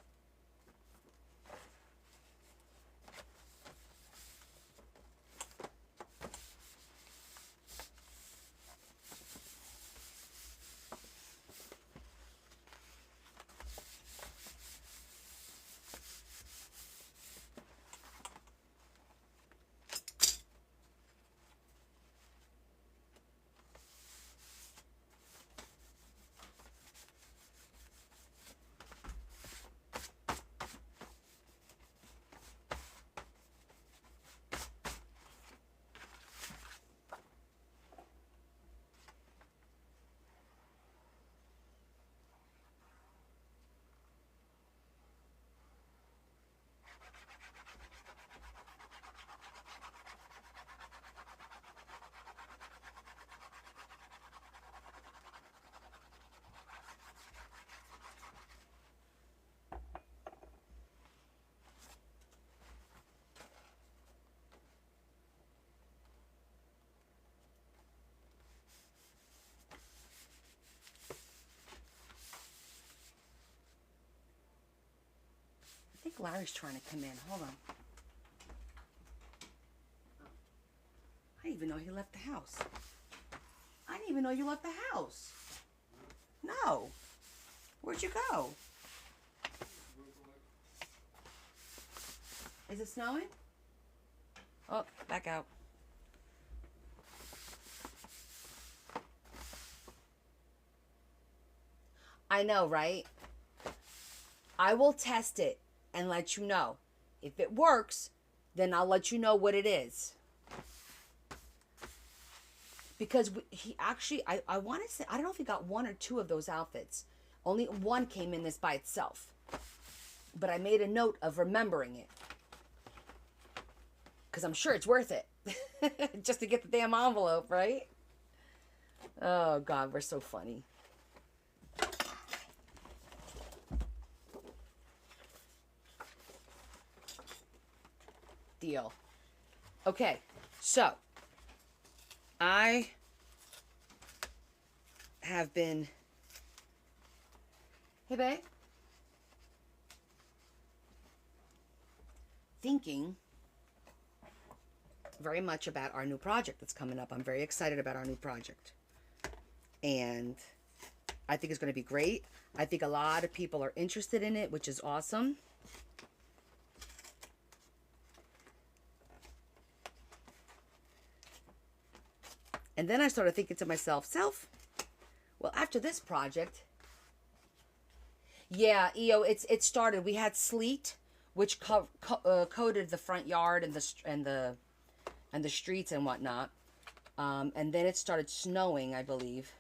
I think Larry's trying to come in. Hold on. I didn't even know he left the house. I didn't even know you left the house. No. Where'd you go? Is it snowing? Oh, back out. I know, right? I will test it and let you know. If it works, then I'll let you know what it is. Because he actually, I want to say, I don't know if he got one or two of those outfits. Only one came in this by itself. But I made a note of remembering it. Because I'm sure it's worth it. Just to get the damn envelope, right? Oh, God, we're so funny. deal. Okay, so I have been. Hey, babe. Thinking very much about our new project that's coming up. I'm very excited about our new project. And I think it's going to be great. I think a lot of people are interested in it, which is awesome. And then I started thinking to myself, well, after this project, yeah, EO, it started. We had sleet, which coated the front yard and the streets and whatnot, and then it started snowing, I believe.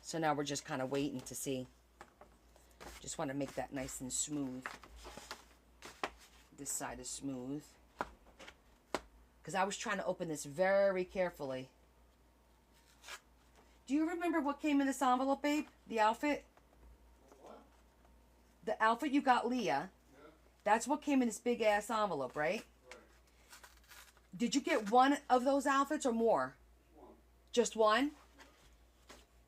So now we're just kind of waiting to see. Just want to make that nice and smooth. This side is smooth. Because I was trying to open this very carefully. Do you remember what came in this envelope, babe? The outfit? What? The outfit you got Leah. Yeah. That's what came in this big ass envelope, right? Right. Did you get one of those outfits or more? One. Just one?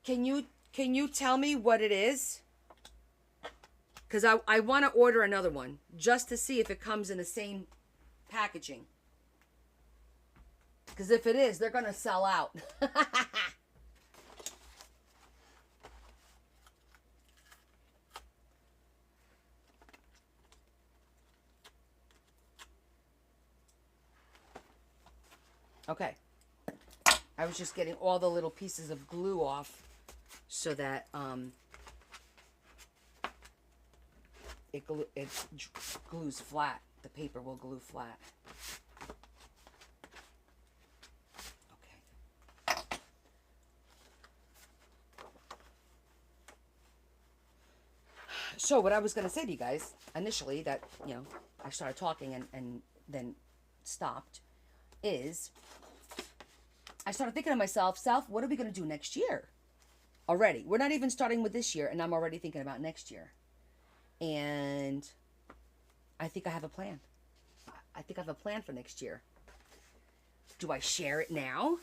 Can you tell me what it is? Because I want to order another one just to see if it comes in the same packaging. Because if it is, they're going to sell out. Okay. I was just getting all the little pieces of glue off so that it glues flat. The paper will glue flat. Okay. So what I was going to say to you guys initially that, you know, I started talking and then stopped is I started thinking to myself, Self, what are we going to do next year? Already. We're not even starting with this year, and I'm already thinking about next year. And I think I have a plan. I think I have a plan for next year. Do I share it now?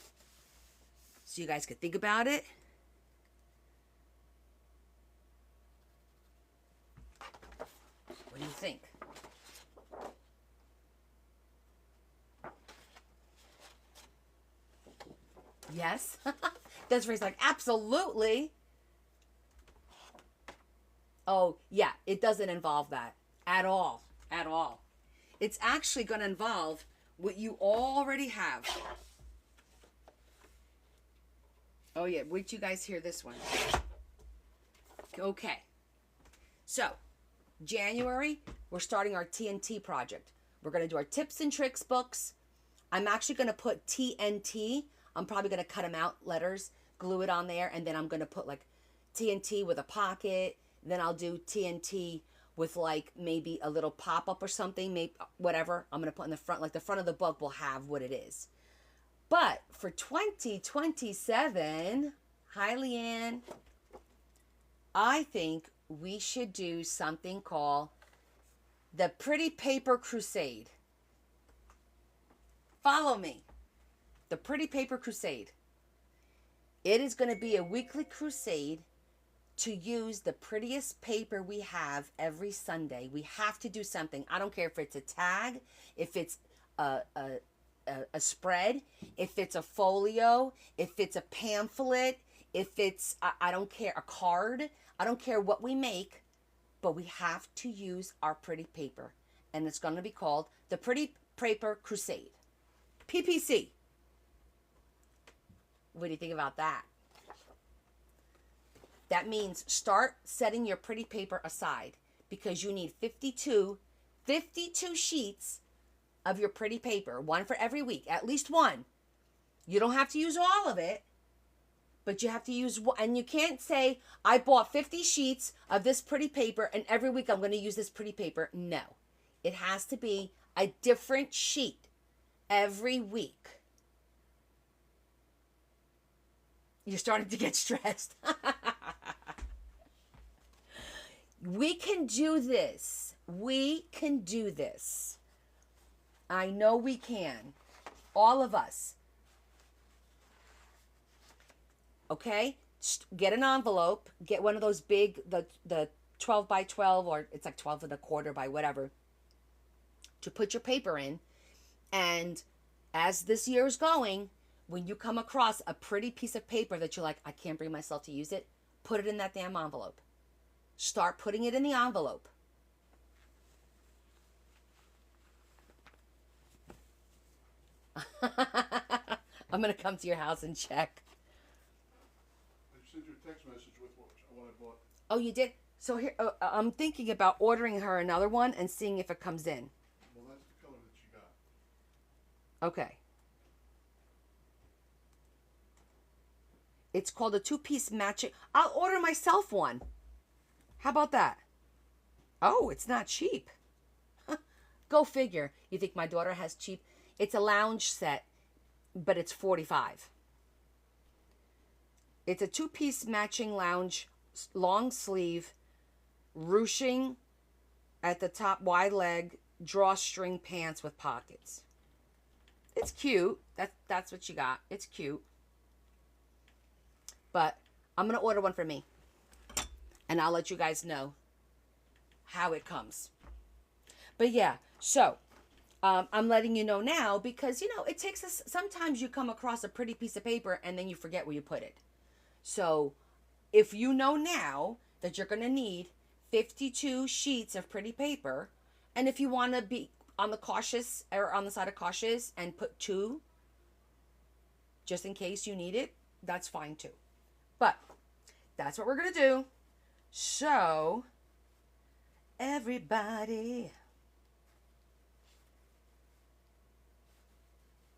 So you guys could think about it? What do you think? Yes? Desiree's like, absolutely. Oh, yeah, it doesn't involve that at all. At all. It's actually going to involve what you already have. Oh, yeah, wait till you guys hear this one. Okay. So, January, we're starting our TNT project. We're going to do our tips and tricks books. I'm actually going to put TNT. I'm probably going to cut them out, letters, glue it on there, and then I'm going to put like TNT with a pocket. Then I'll do TNT with like maybe a little pop-up or something, maybe whatever. I'm going to put in the front, like the front of the book will have what it is. But for 2027, hi Leanne, I think we should do something called the Pretty Paper Crusade. Follow me. The Pretty Paper Crusade. It is going to be a weekly crusade to use the prettiest paper we have every Sunday. We have to do something. I don't care if it's a tag, if it's a spread, if it's a folio, if it's a pamphlet, if it's, I don't care, a card. I don't care what we make, but we have to use our pretty paper. And it's going to be called the Pretty Paper Crusade. PPC. What do you think about that? That means start setting your pretty paper aside because you need 52 sheets of your pretty paper, one for every week, at least one. You don't have to use all of it, but you have to use one. And you can't say, I bought 50 sheets of this pretty paper and every week I'm going to use this pretty paper. No, it has to be a different sheet every week. You're starting to get stressed. We can do this We can do this. I know we can. All of us. Okay? Get an envelope. Get one of those big, the 12 by 12, or it's like 12 and a quarter by whatever, to put your paper in. And as this year is going, when you come across a pretty piece of paper that you're like, I can't bring myself to use it, put it in that damn envelope. Start putting it in the envelope. I'm going to come to your house and check. I sent you a text message with what I bought. Oh, you did? So here, I'm thinking about ordering her another one and seeing if it comes in. Well, that's the color that she got. Okay. It's called a 2-piece matching. I'll order myself one. How about that? Oh, it's not cheap. Go figure. You think my daughter has cheap? It's a lounge set, but it's $45. It's a 2-piece matching lounge, long sleeve, ruching at the top, wide leg, drawstring pants with pockets. It's cute. That's what you got. It's cute. But I'm going to order one for me. And I'll let you guys know how it comes. But yeah, so I'm letting you know now because, you know, it takes us, sometimes you come across a pretty piece of paper and then you forget where you put it. So if you know now that you're going to need 52 sheets of pretty paper, and if you want to be on the cautious or on the side of cautious and put 2 just in case you need it, that's fine too. But that's what we're going to do. So everybody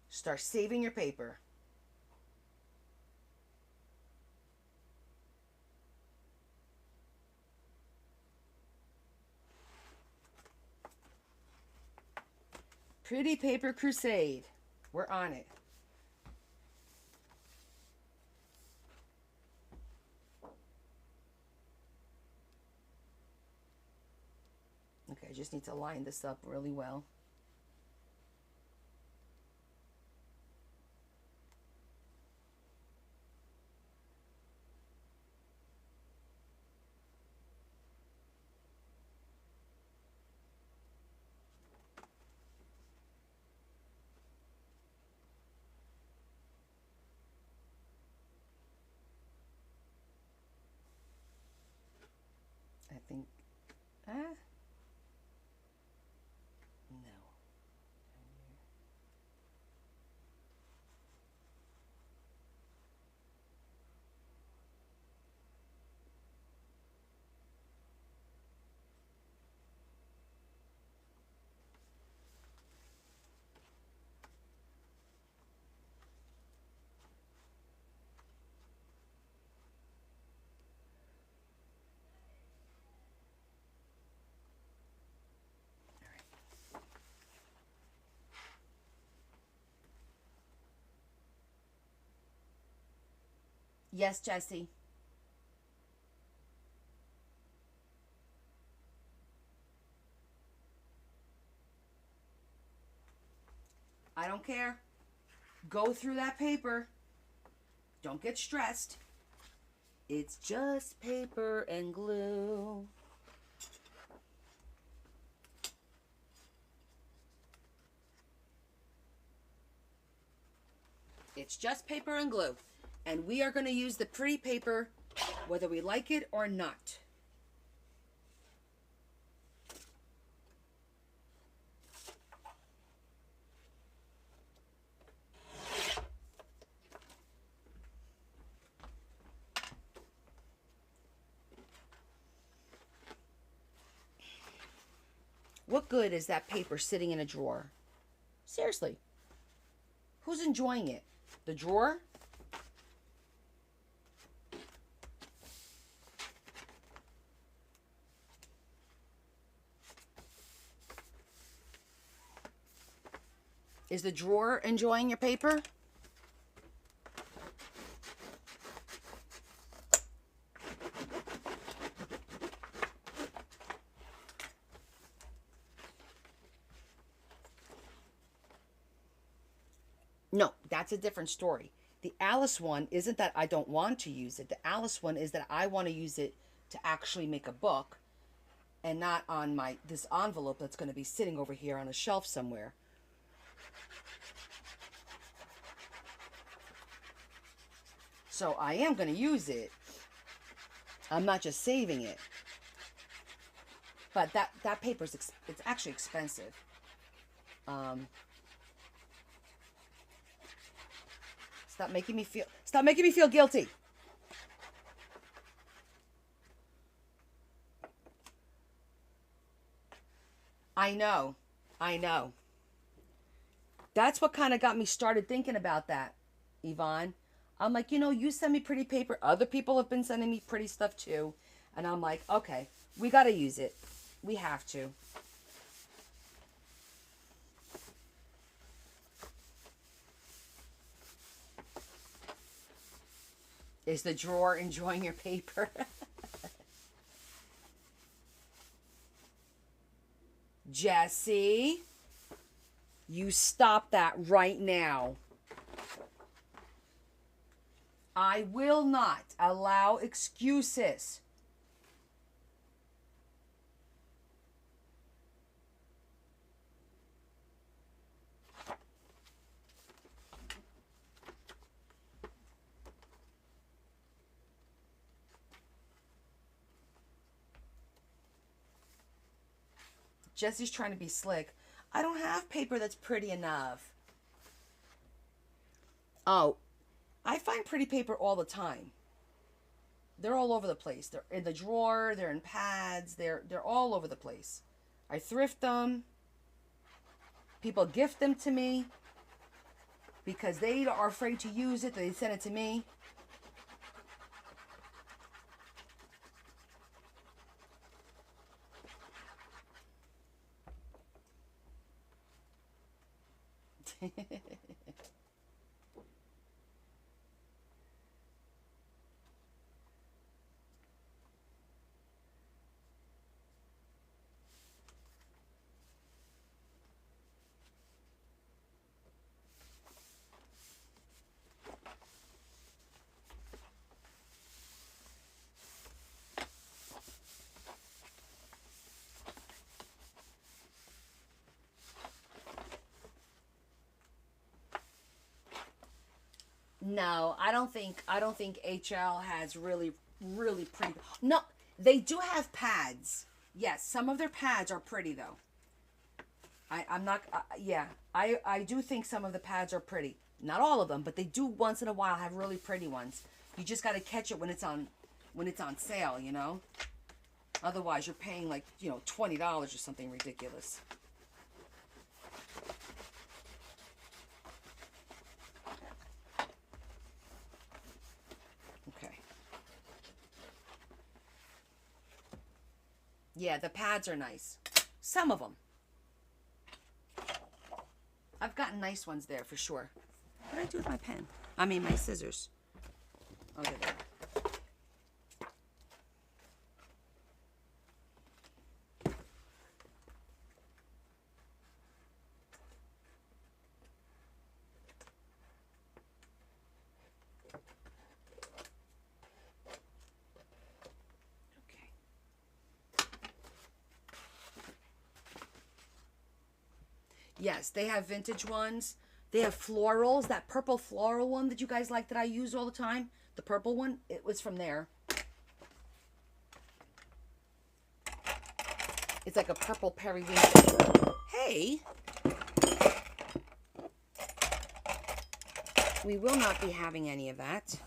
start saving your paper. Pretty Paper Crusade. We're on it. Okay, I just need to line this up really well. I think, no. Yes, Jesse. I don't care. Go through that paper. Don't get stressed. It's just paper and glue. It's just paper and glue. And we are going to use the pretty paper whether we like it or not. What good is that paper sitting in a drawer? Seriously. Who's enjoying it? The drawer? Is the drawer enjoying your paper? No, that's a different story. The Alice one isn't that I don't want to use it. The Alice one is that I want to use it to actually make a book and not on this envelope that's going to be sitting over here on a shelf somewhere. So I am going to use it. I'm not just saving it. But that paper's it's actually expensive. Stop making me feel guilty. I know. That's what kind of got me started thinking about that, Yvonne. I'm like, you send me pretty paper. Other people have been sending me pretty stuff too. And I'm like, okay, we got to use it. We have to. Is the drawer enjoying your paper? Jesse, you stop that right now. I will not allow excuses. Jesse's trying to be slick. I don't have paper that's pretty enough. Oh, I find pretty paper all the time. They're all over the place. They're in the drawer, they're in pads, they're all over the place. I thrift them. People gift them to me because they are afraid to use it. They send it to me. No, I don't think HL has really pretty. No, they do have pads. Yes, some of their pads are pretty though. I'm not. Yeah, I do think some of the pads are pretty. Not all of them, but they do once in a while have really pretty ones. You just got to catch it when it's on sale, Otherwise, you're paying like $20 or something ridiculous. Yeah, the pads are nice. Some of them. I've gotten nice ones there for sure. What did I do with my pen? I mean, my scissors. Oh, there they are. Yes, they have vintage ones. They have florals. That purple floral one that you guys like that I use all the time. The purple one, it was from there. It's like a purple periwinkle. Hey! We will not be having any of that.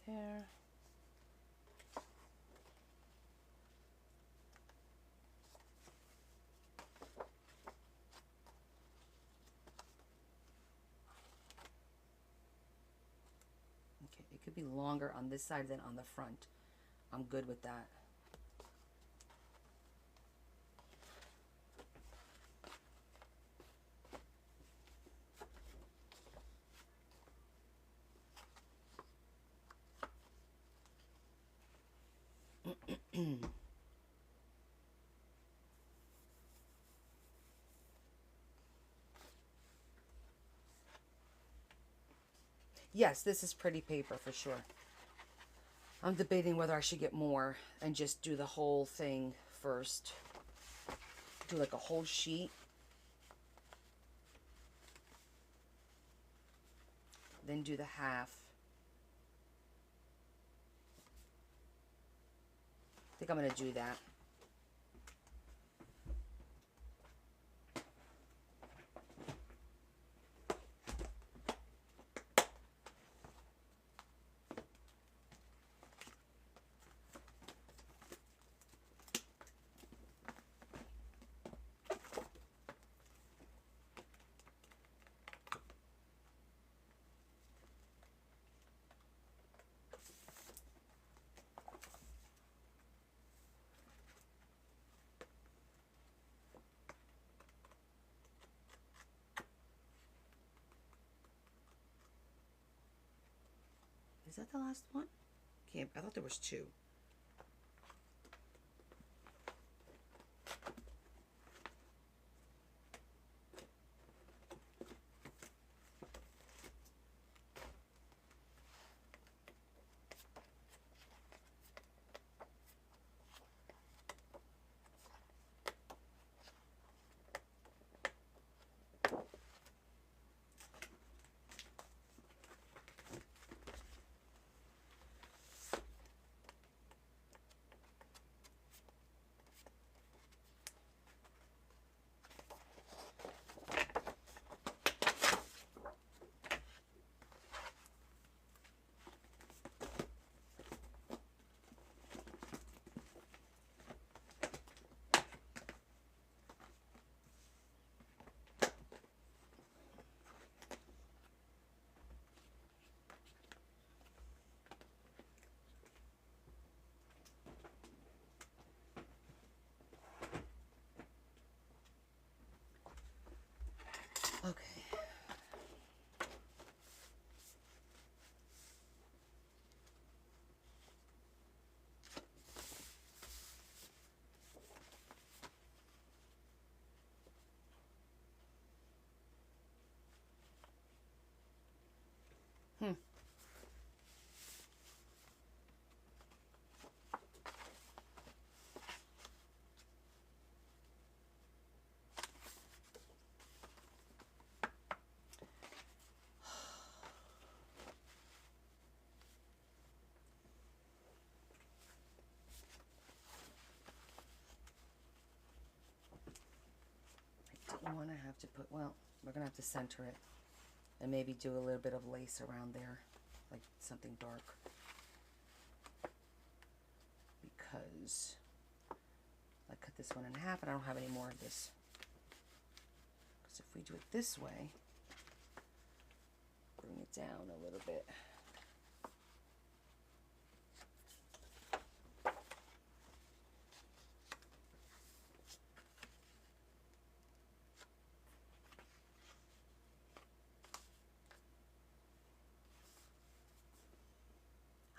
There. could be longer on this side than on the front. I'm good with that. Yes, this is pretty paper for sure. I'm debating whether I should get more and just do the whole thing first. Do like a whole sheet. Then do the half. I think I'm going to do that. Is that the last one? Can't, I thought there was two. Okay. Hmm. I don't want to have to put, well, we're going to have to center it. And maybe do a little bit of lace around there. Like something dark. Because I cut this one in half and I don't have any more of this. Because if we do it this way, bring it down a little bit.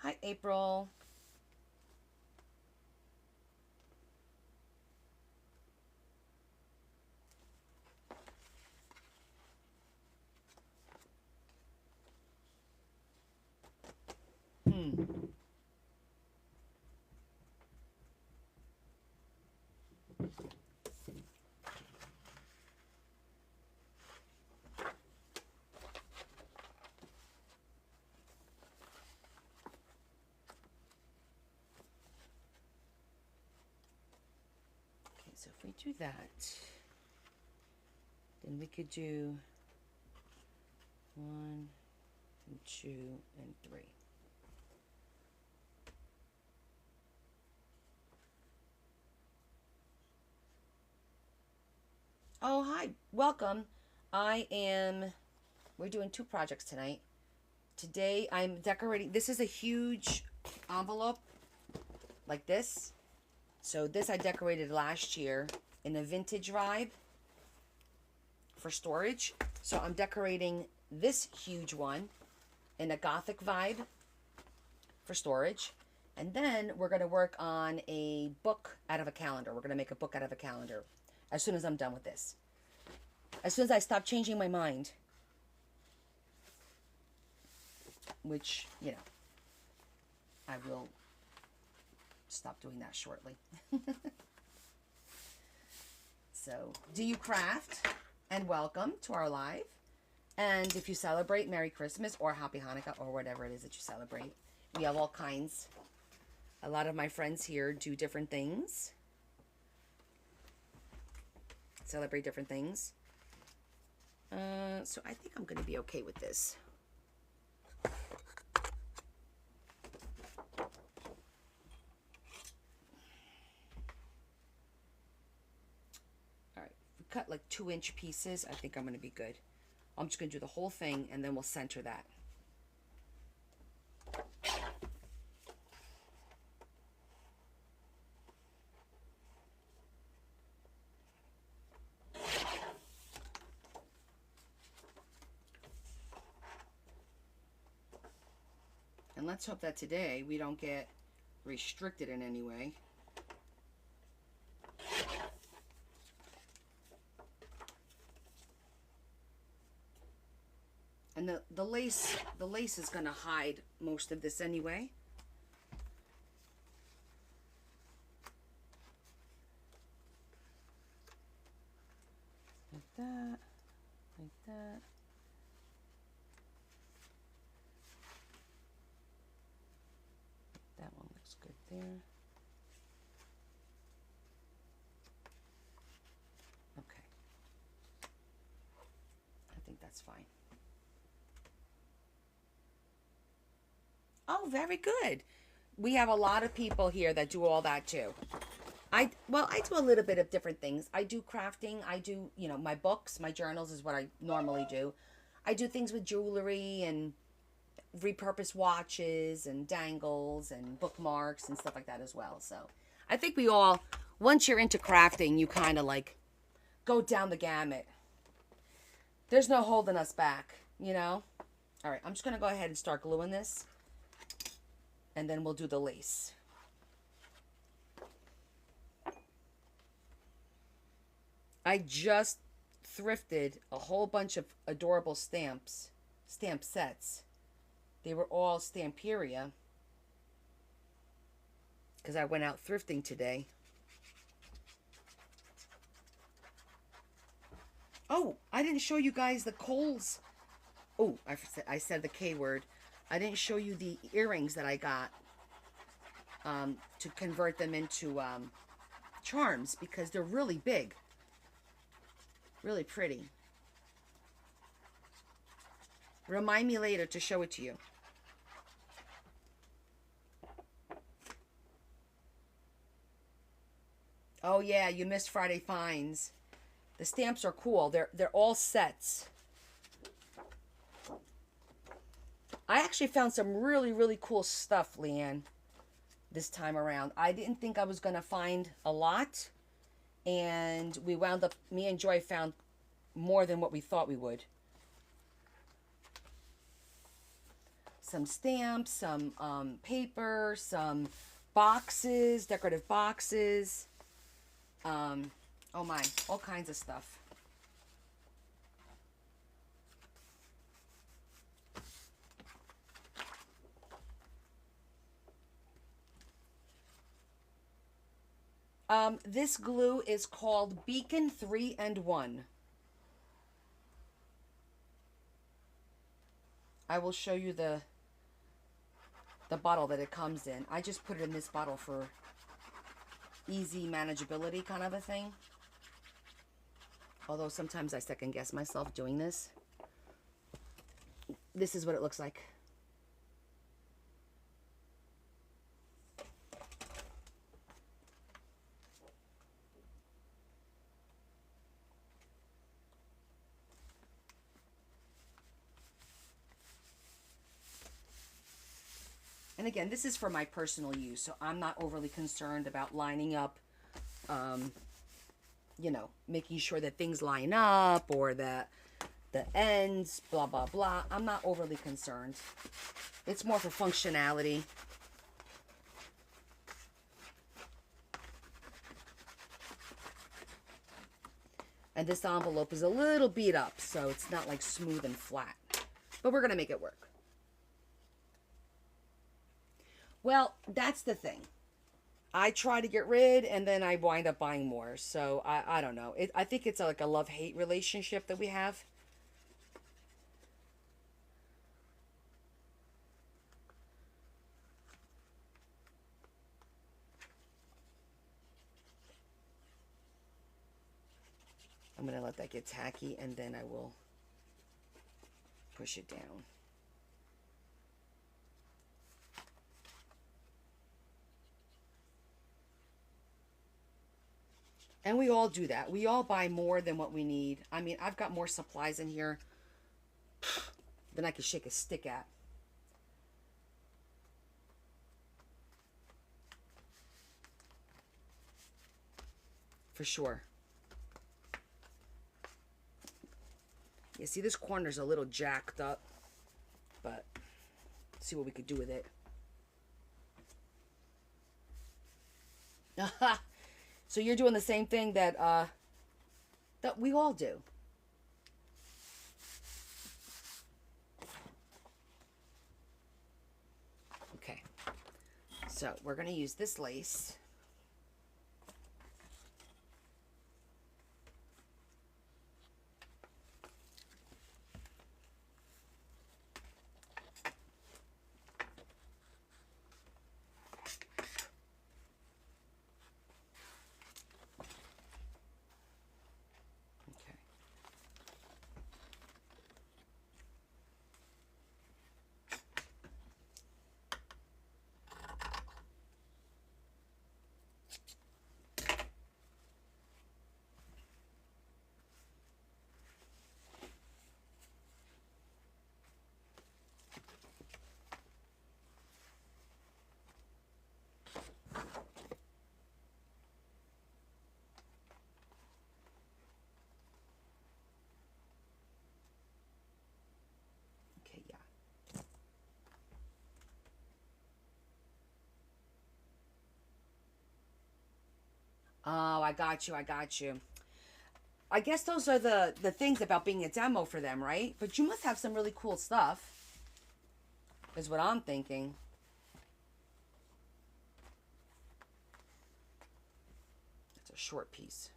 Hi, April. So if we do that, then we could do 1 and 2 and 3. Oh, hi, welcome. We're doing 2 projects tonight. Today I'm decorating. This is a huge envelope like this. So this I decorated last year in a vintage vibe for storage. So I'm decorating this huge one in a gothic vibe for storage. And then we're going to work on a book out of a calendar. We're going to make a book out of a calendar as soon as I'm done with this. As soon as I stop changing my mind. Which, you know, I will stop doing that shortly. So, do you craft? And welcome to our live. And if you celebrate, Merry Christmas or Happy Hanukkah or whatever it is that you celebrate. We have all kinds. A lot of my friends here do different things. Celebrate different things. So I think I'm going to be okay with this. Alright, we cut like 2-inch pieces. I think I'm going to be good. I'm just going to do the whole thing and then we'll center that. And let's hope that today we don't get restricted in any way. And the lace is going to hide most of this anyway. Like that, like that. That one looks good there. Okay. I think that's fine. Oh, very good. We have a lot of people here that do all that too. I do a little bit of different things. I do crafting. I do, you know, my books, my journals is what I normally do. I do things with jewelry and repurpose watches and dangles and bookmarks and stuff like that as well. So I think we all, once you're into crafting, you kind of like go down the gamut. There's no holding us back, you know? All right, I'm just going to go ahead and start gluing this. And then we'll do the lace. I just thrifted a whole bunch of adorable stamp sets. They were all Stamperia because I went out thrifting today. Oh, I didn't show you guys the Kohl's. Oh, I said the K word. I didn't show you the earrings that I got to convert them into charms because they're really big. Really pretty. Remind me later to show it to you. Oh yeah, you missed Friday Finds. The stamps are cool. They're all sets. I actually found some really, really cool stuff, Leanne, this time around. I didn't think I was going to find a lot. And we wound up, me and Joy found more than what we thought we would. Some stamps, some paper, some boxes, decorative boxes. Oh my, all kinds of stuff. This glue is called Beacon 3-in-1. I will show you the bottle that it comes in. I just put it in this bottle for easy manageability kind of a thing. Although sometimes I second guess myself doing this. This is what it looks like. And again, this is for my personal use, so I'm not overly concerned about lining up, you know, making sure that things line up or that the ends, blah, blah, blah. I'm not overly concerned. It's more for functionality. And this envelope is a little beat up, so it's not like smooth and flat. But we're going to make it work. Well, that's the thing. I try to get rid, and then I wind up buying more. So, I don't know. I think it's like a love-hate relationship that we have. I'm going to let that get tacky, and then I will push it down. And we all do that. We all buy more than what we need. I mean, I've got more supplies in here than I can shake a stick at. For sure. You see, this corner's a little jacked up, but let's see what we could do with it. So you're doing the same thing that we all do. Okay. So we're going to use this lace. Oh, I got you. I got you. I guess those are the things about being a demo for them, right? But you must have some really cool stuff, is what I'm thinking. It's a short piece.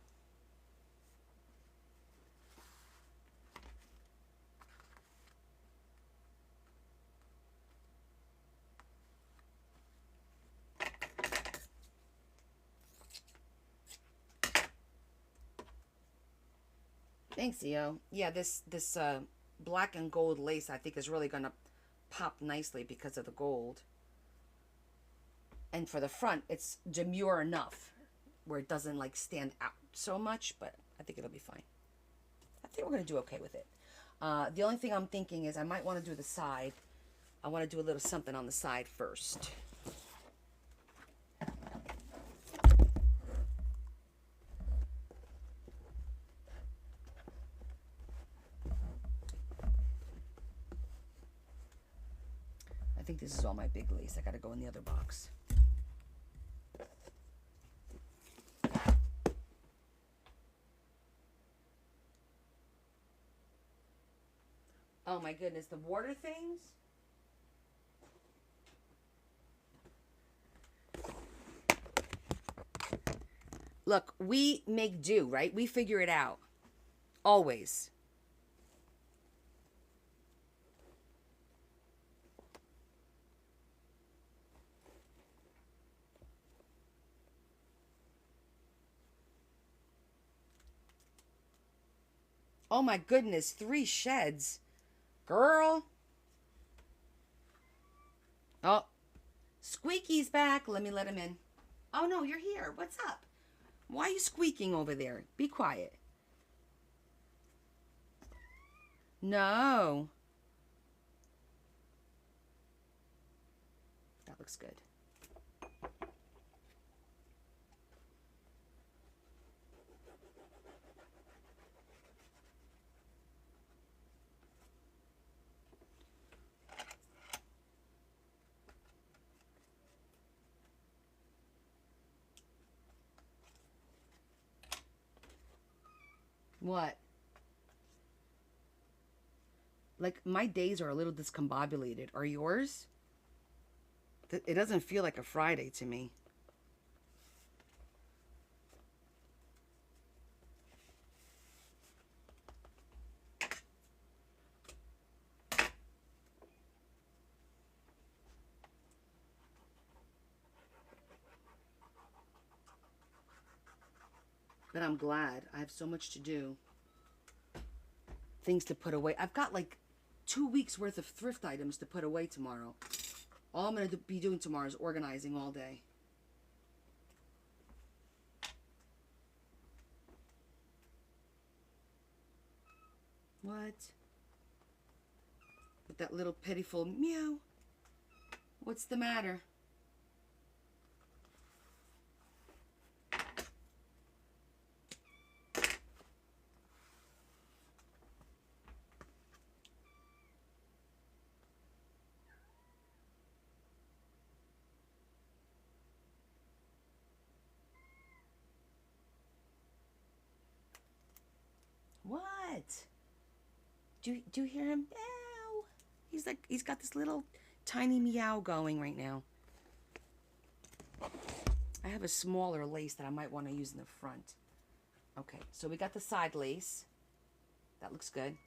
Thanks, Eo. Yeah, this black and gold lace I think is really gonna pop nicely because of the gold. And for the front, it's demure enough where it doesn't like stand out so much, but I think it'll be fine. I think we're gonna do okay with it. The only thing I'm thinking is I might want to do the side. I want to do a little something on the side first. I think this is all my big lace. I gotta go in the other box. Oh my goodness, the water things? Look, we make do, right? We figure it out. Always. Oh my goodness, 3 sheds. Girl. Oh. Squeaky's back. Let me let him in. Oh no, you're here. What's up? Why are you squeaking over there? Be quiet. No. looks good. What? Like, my days are a little discombobulated. Are yours? It doesn't feel like a Friday to me. But I'm glad. I have so much to do. Things to put away. I've got like 2 weeks worth of thrift items to put away tomorrow. All I'm going to be doing tomorrow is organizing all day. What? With that little pitiful meow. What's the matter? What? Do you hear him? Meow. He's got this little tiny meow going right now. I have a smaller lace that I might want to use in the front. Okay, so we got the side lace. That looks good.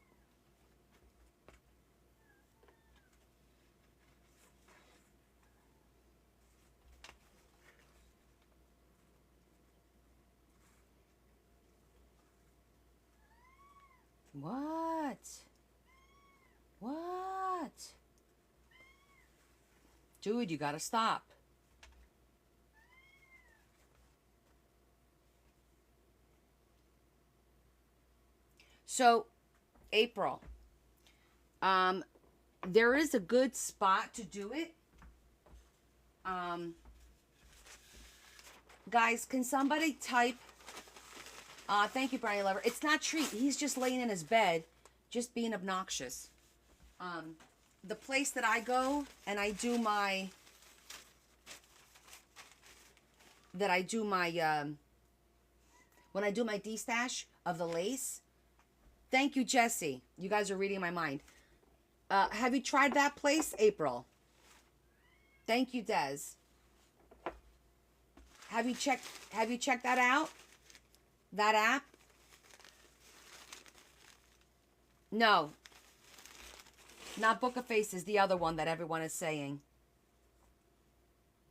What? What? Dude, you gotta stop. So, April. There is a good spot to do it. Guys, can somebody type... thank you, Brownie Lover. It's not Treat. He's just laying in his bed, just being obnoxious. The place that I go and I do my... when I do my de-stash of the lace. Thank you, Jesse. You guys are reading my mind. Have you tried that place, April? Thank you, Des. Have you checked that out? That app? No. Not Book of Faces, the other one that everyone is saying.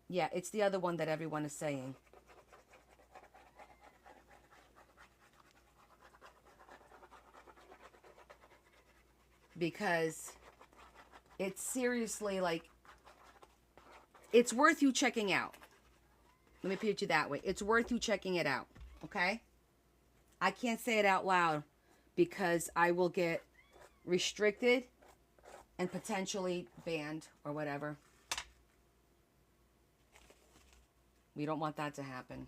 Yeah, it's the other one that everyone is saying. Because it's seriously like, it's worth you checking out. Let me put it to you that way. It's worth you checking it out. Okay? I can't say it out loud because I will get restricted and potentially banned or whatever. We don't want that to happen.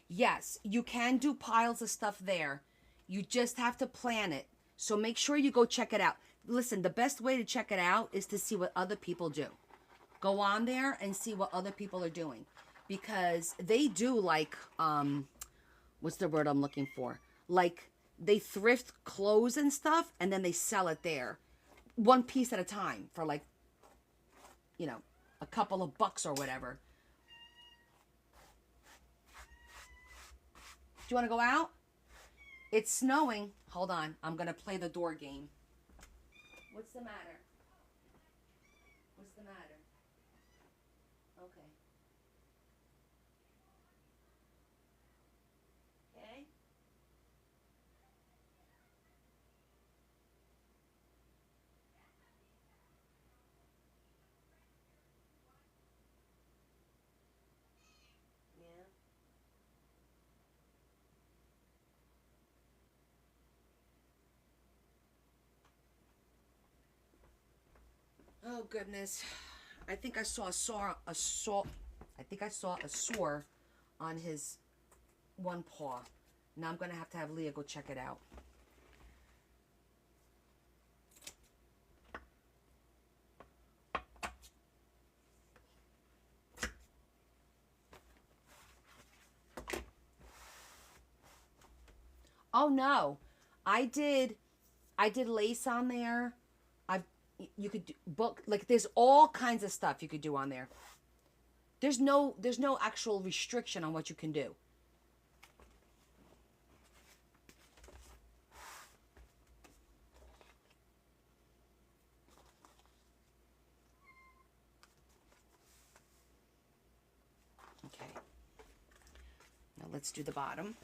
Yes, you can do piles of stuff there. You just have to plan it. So make sure you go check it out. Listen, the best way to check it out is to see what other people do. Go on there and see what other people are doing. Because they do like, what's the word I'm looking for? Like, they thrift clothes and stuff and then they sell it there. One piece at a time for like, you know, a couple of bucks or whatever. Do you want to go out? It's snowing. Hold on. I'm going to play the door game. What's the matter? What's the matter? Okay. Okay. Oh goodness. I think I saw I think I saw a sore on his one paw. Now I'm gonna have to have Leah go check it out. Oh no. I did lace on there. You could do book, like there's all kinds of stuff you could do on there. There's no actual restriction on what you can do. Okay. Now let's do the bottom.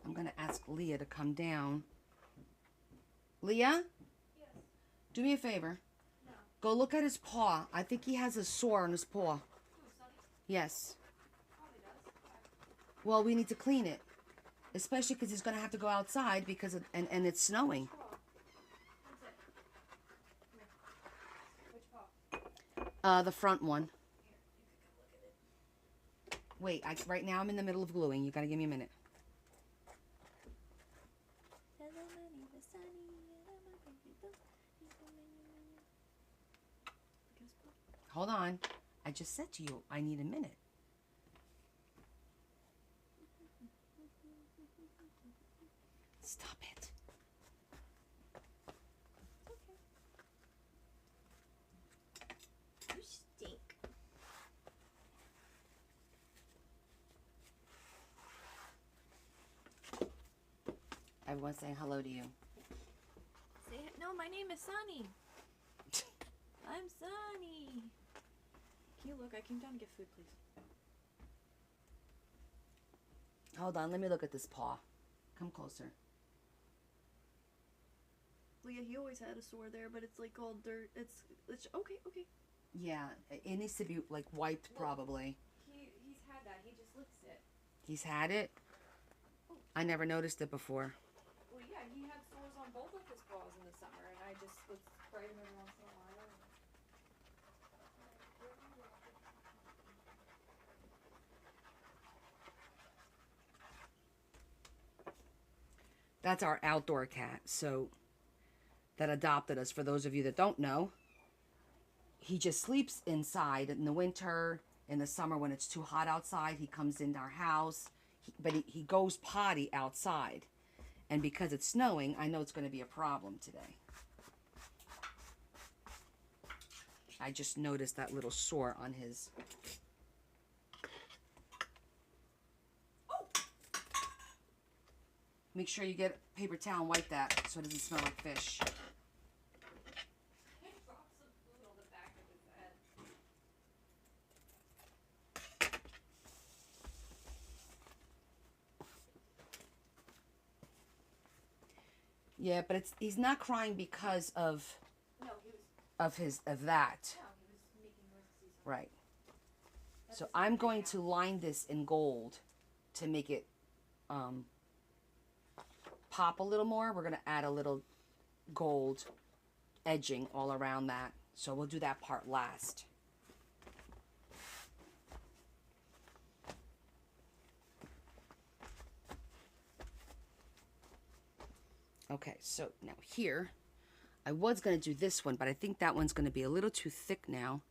I'm going to ask Leah to come down. Leah? Yes. Do me a favor. No. Go look at his paw. I think he has a sore on his paw. Ooh, Sonny. Yes. Probably does. Okay. Well, we need to clean it. Especially because he's going to have to go outside because and it's snowing. Which paw? What's it? Which paw? The front one. Here, you can come look at it. Wait, right now I'm in the middle of gluing. You got to give me a minute. Hold on. I just said to you, I need a minute. Stop it. You stink. Everyone's saying hello to you. No, my name is Sonny. I'm Sonny. Can you look? I came down to get food, please. Hold on, let me look at this paw. Come closer. Leah, he always had a sore there, but it's like all dirt. It's okay. Yeah, it needs to be like wiped probably. He's had that. He just licks it. He's had it? I never noticed it before. Well, yeah, he had sores on both of his paws in the summer, and I just would spray him every once in a while. That's our outdoor cat, so that adopted us. For those of you that don't know, he just sleeps inside in the winter. In the summer when it's too hot outside, he comes into our house, but he goes potty outside. And because it's snowing, I know it's going to be a problem today. I just noticed that little sore on his... Make sure you get a paper towel and wipe that so it doesn't smell like fish. I dropped some food on the back of his head. Yeah, but he's not crying because of No, he was. that. No, he was making noise 'cause he's hungry. Right. That's So the I'm same going thing to line this in gold to make it pop a little more. We're going to add a little gold edging all around that. So we'll do that part last. Okay, so now here, I was going to do this one, but I think that one's going to be a little too thick now.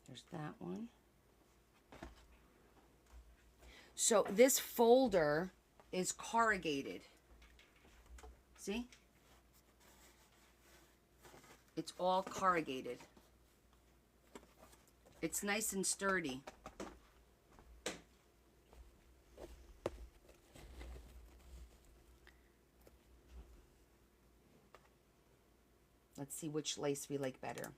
There's that one. So this folder is corrugated. See? It's all corrugated. It's nice and sturdy. Let's see which lace we like better.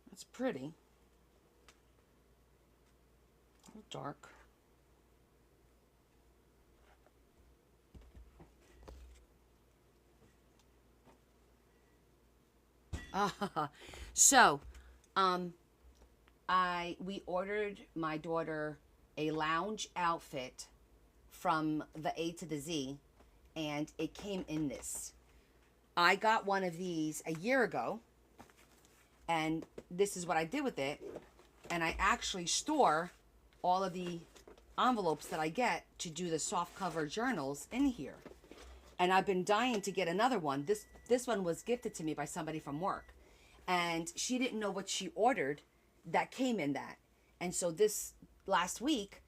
That's pretty. A little dark. So, we ordered my daughter a lounge outfit from the A to the Z, and it came in this. I got one of these a year ago, and this is what I did with it. And I actually store all of the envelopes that I get to do the soft cover journals in here. And I've been dying to get another one. This one was gifted to me by somebody from work, and she didn't know what she ordered that came in that. And so this last week,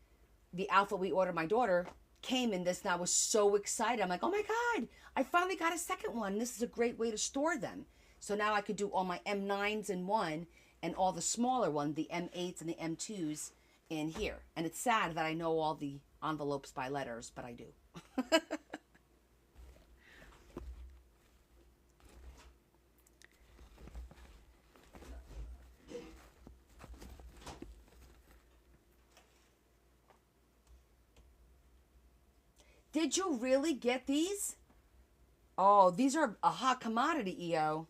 the outfit we ordered my daughter came in this, and I was so excited. I'm like, oh my God, I finally got a second one. This is a great way to store them. So now I could do all my M9s in one and all the smaller ones, the M8s and the M2s in here. And it's sad that I know all the envelopes by letters, but I do. Did you really get these? Oh, these are a hot commodity, EO.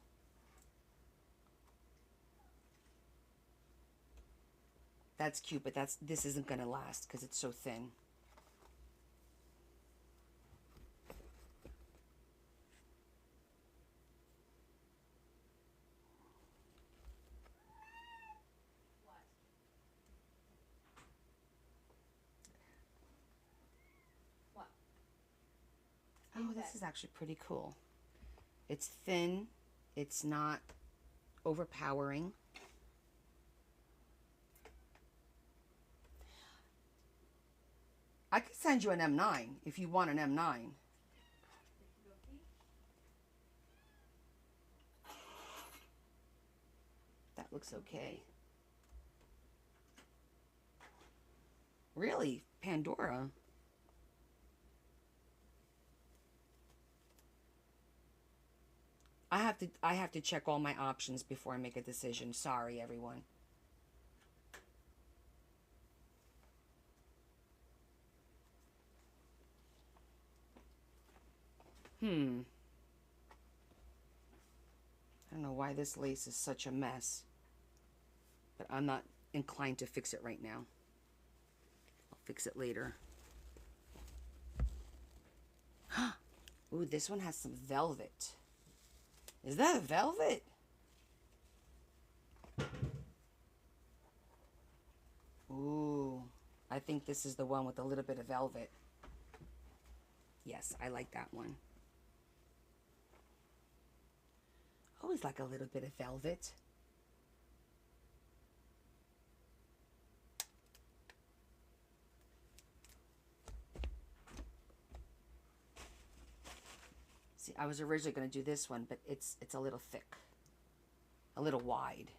That's cute, but this isn't going to last because it's so thin. Oh, this is actually pretty cool. It's thin. It's not overpowering. I could send you an M9 if you want an M9. That looks okay. Really? Pandora? I have to check all my options before I make a decision. Sorry, everyone. I don't know why this lace is such a mess, but I'm not inclined to fix it right now. I'll fix it later. Ooh, this one has some velvet. Is that velvet? Ooh, I think this is the one with a little bit of velvet. Yes, I like that one. Always like a little bit of velvet. See, I was originally going to do this one, but it's a little thick, a little wide.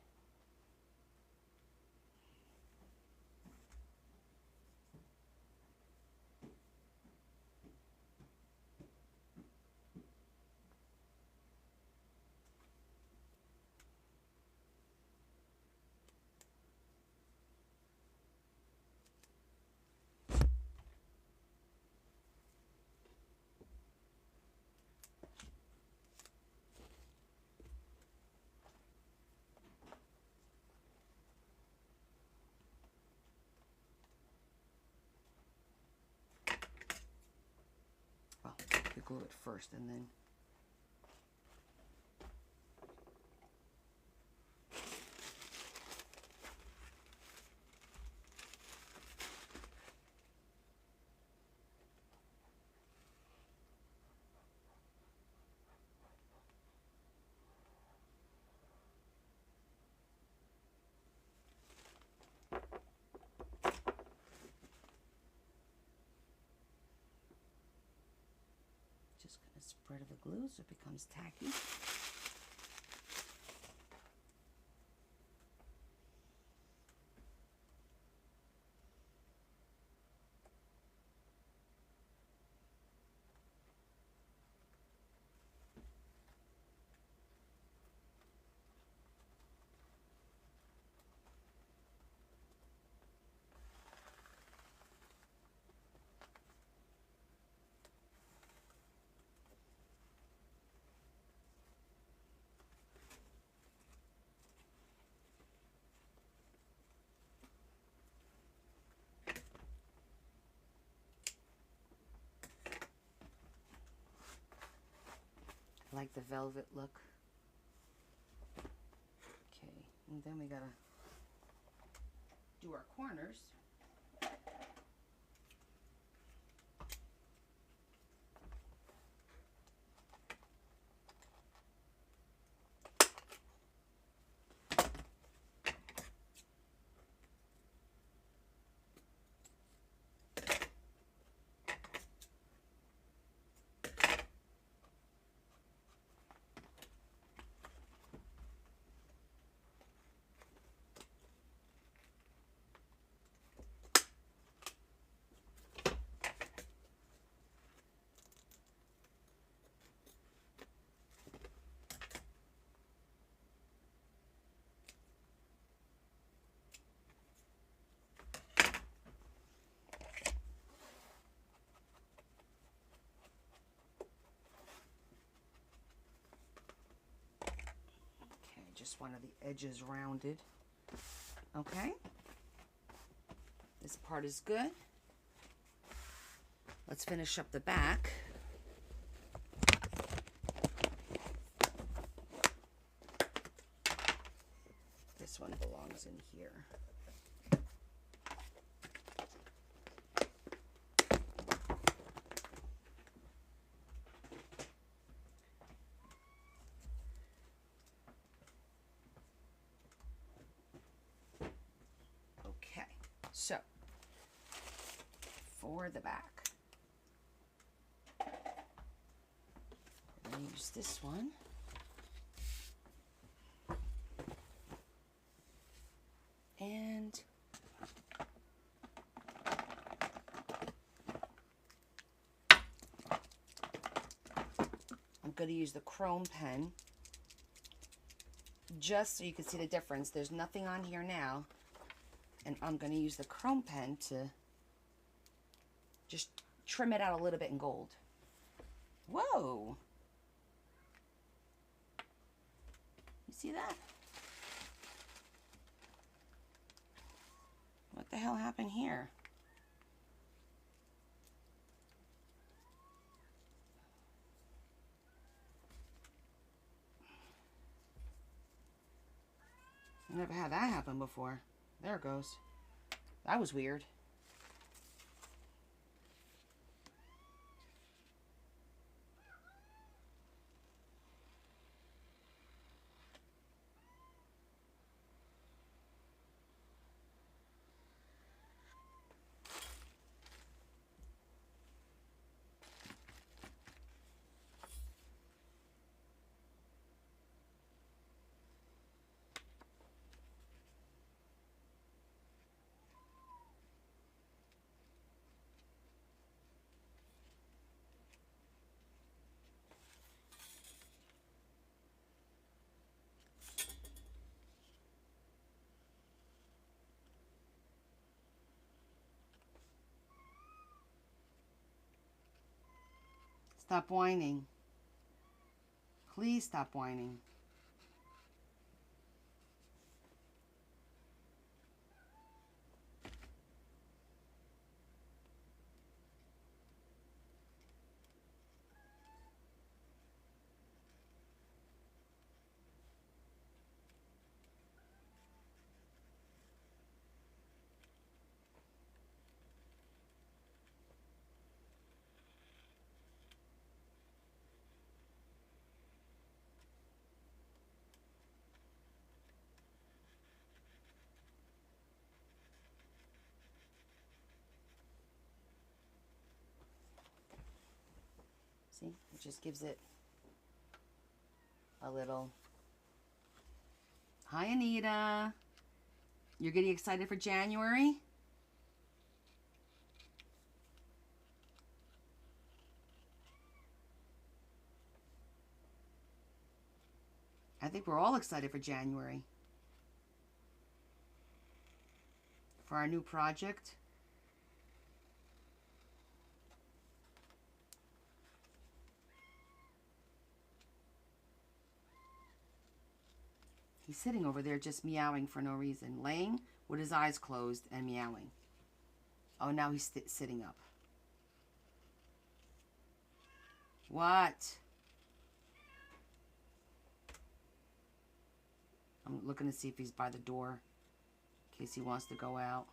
Glue it first and then just going to spread the glue so it becomes tacky. like the velvet look. Okay, and then we gotta do our corners. Just one of the edges rounded. Okay. This part is good. Let's finish up the back. This one belongs in here. So, for the back, we're going to use this one. And I'm going to use the chrome pen just so you can see the difference. There's nothing on here now. And I'm going to use the chrome pen to just trim it out a little bit in gold. Whoa! You see that? What the hell happened here? I never had that happen before. There it goes. That was weird. Stop whining. Please stop whining. See, it just gives it a little. Hi, Anita. You're getting excited for January? I think we're all excited for January. For our new project. He's sitting over there just meowing for no reason. Laying with his eyes closed and meowing. Oh, now he's sitting up. What? I'm looking to see if he's by the door in case he wants to go out.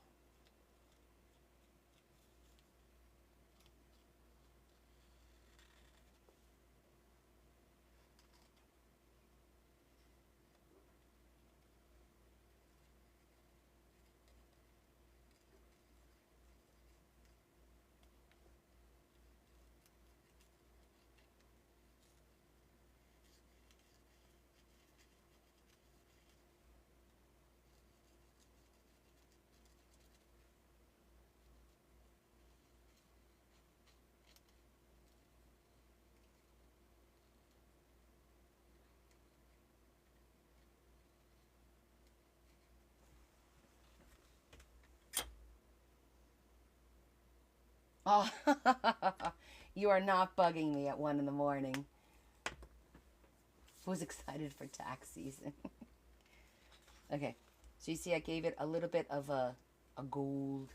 Oh, you are not bugging me at 1 in the morning. Who's excited for tax season? Okay, so you see I gave it a little bit of a gold.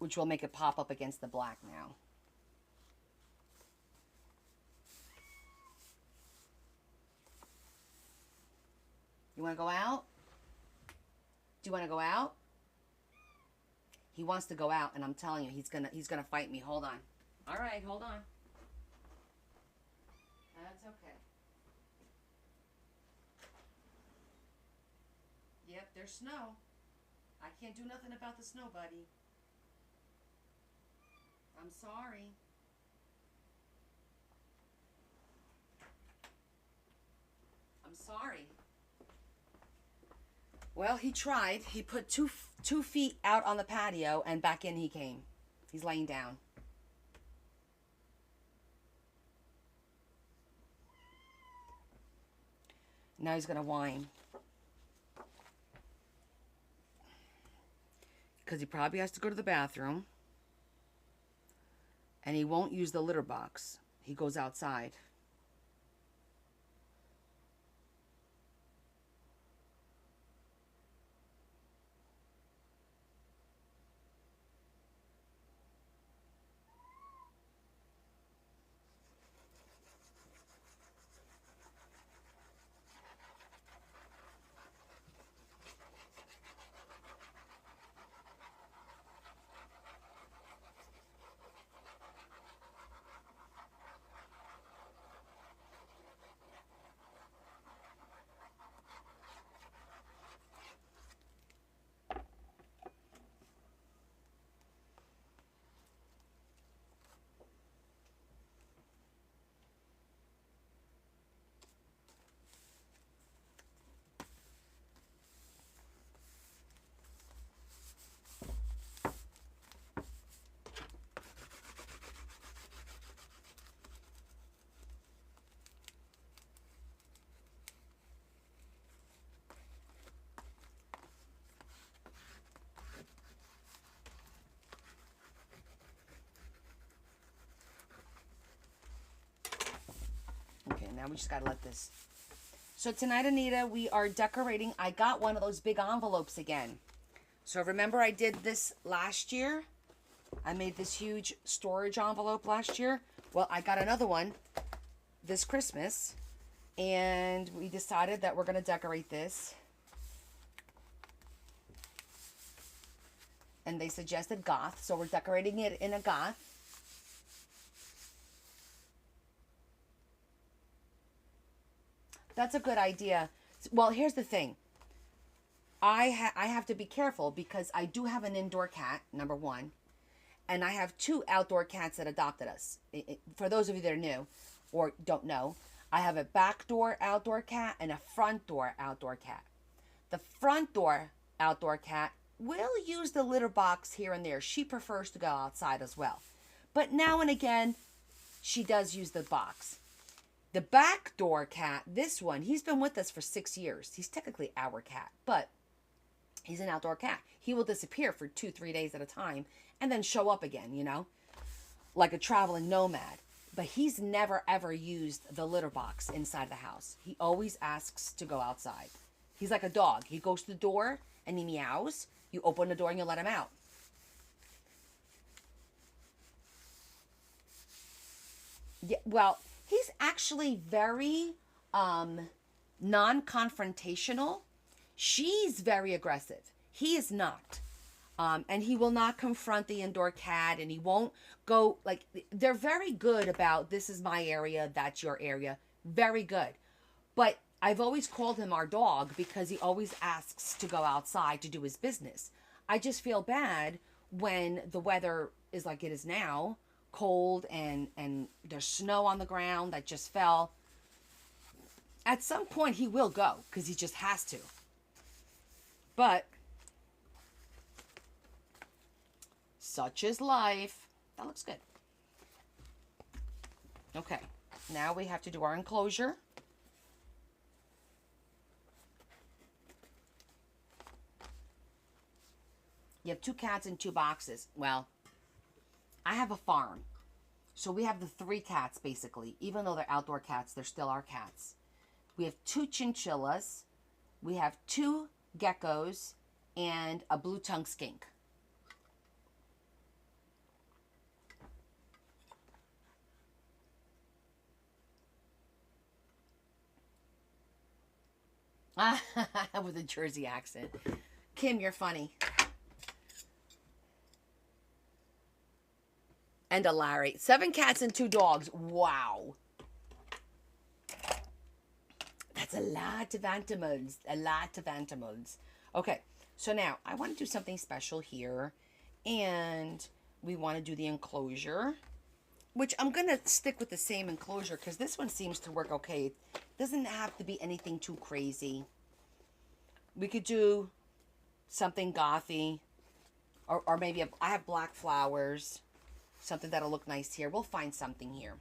Which will make it pop up against the black now. You want to go out? Do you want to go out? He wants to go out, and I'm telling you, he's gonna fight me. Hold on. All right, hold on. That's okay. Yep, there's snow. I can't do nothing about the snow, buddy. I'm sorry. I'm sorry. Well, he tried. He put two feet out on the patio, and back in he came. He's laying down. Now he's going to whine. Because he probably has to go to the bathroom. And he won't use the litter box. He goes outside. Okay, now we just gotta let this. So tonight, Anita, we are decorating. I got one of those big envelopes again. So remember I did this last year? I made this huge storage envelope last year. Well, I got another one this Christmas. And we decided that we're gonna decorate this. And they suggested goth, so we're decorating it in a goth. That's a good idea. Well, here's the thing. I have to be careful because I do have an indoor cat, number one. And I have 2 outdoor cats that adopted us. For those of you that are new or don't know, I have a back door outdoor cat and a front door outdoor cat. The front door outdoor cat will use the litter box here and there. She prefers to go outside as well. But now and again, she does use the box. The back door cat, this one, he's been with us for 6 years. He's technically our cat, but he's an outdoor cat. He will disappear for 2-3 days at a time and then show up again, you know, like a traveling nomad. But he's never, ever used the litter box inside the house. He always asks to go outside. He's like a dog. He goes to the door and he meows. You open the door and you let him out. Yeah, well, he's actually very non-confrontational. She's very aggressive. He is not. And he will not confront the indoor cat, and he won't go, like, they're very good about, this is my area, that's your area. Very good. But I've always called him our dog because he always asks to go outside to do his business. I just feel bad when the weather is like it is now, cold, and there's snow on the ground that just fell. At some point he will go because he just has to. But such is life. That looks good. Okay, now we have to do our enclosure. You have 2 cats in 2 boxes. Well, I have a farm. So we have the 3 cats, basically. Even though they're outdoor cats, they're still our cats. We have 2 chinchillas. We have 2 geckos and a blue-tongued skink. With a Jersey accent. Kim, you're funny. And a Larry. 7 cats and 2 dogs. Wow. That's a lot of animals. A lot of animals. Okay, so now I want to do something special here. And we want to do the enclosure. Which I'm going to stick with the same enclosure because this one seems to work okay. It doesn't have to be anything too crazy. We could do something gothy. Or maybe I have black flowers. Something that'll look nice here. We'll find something here.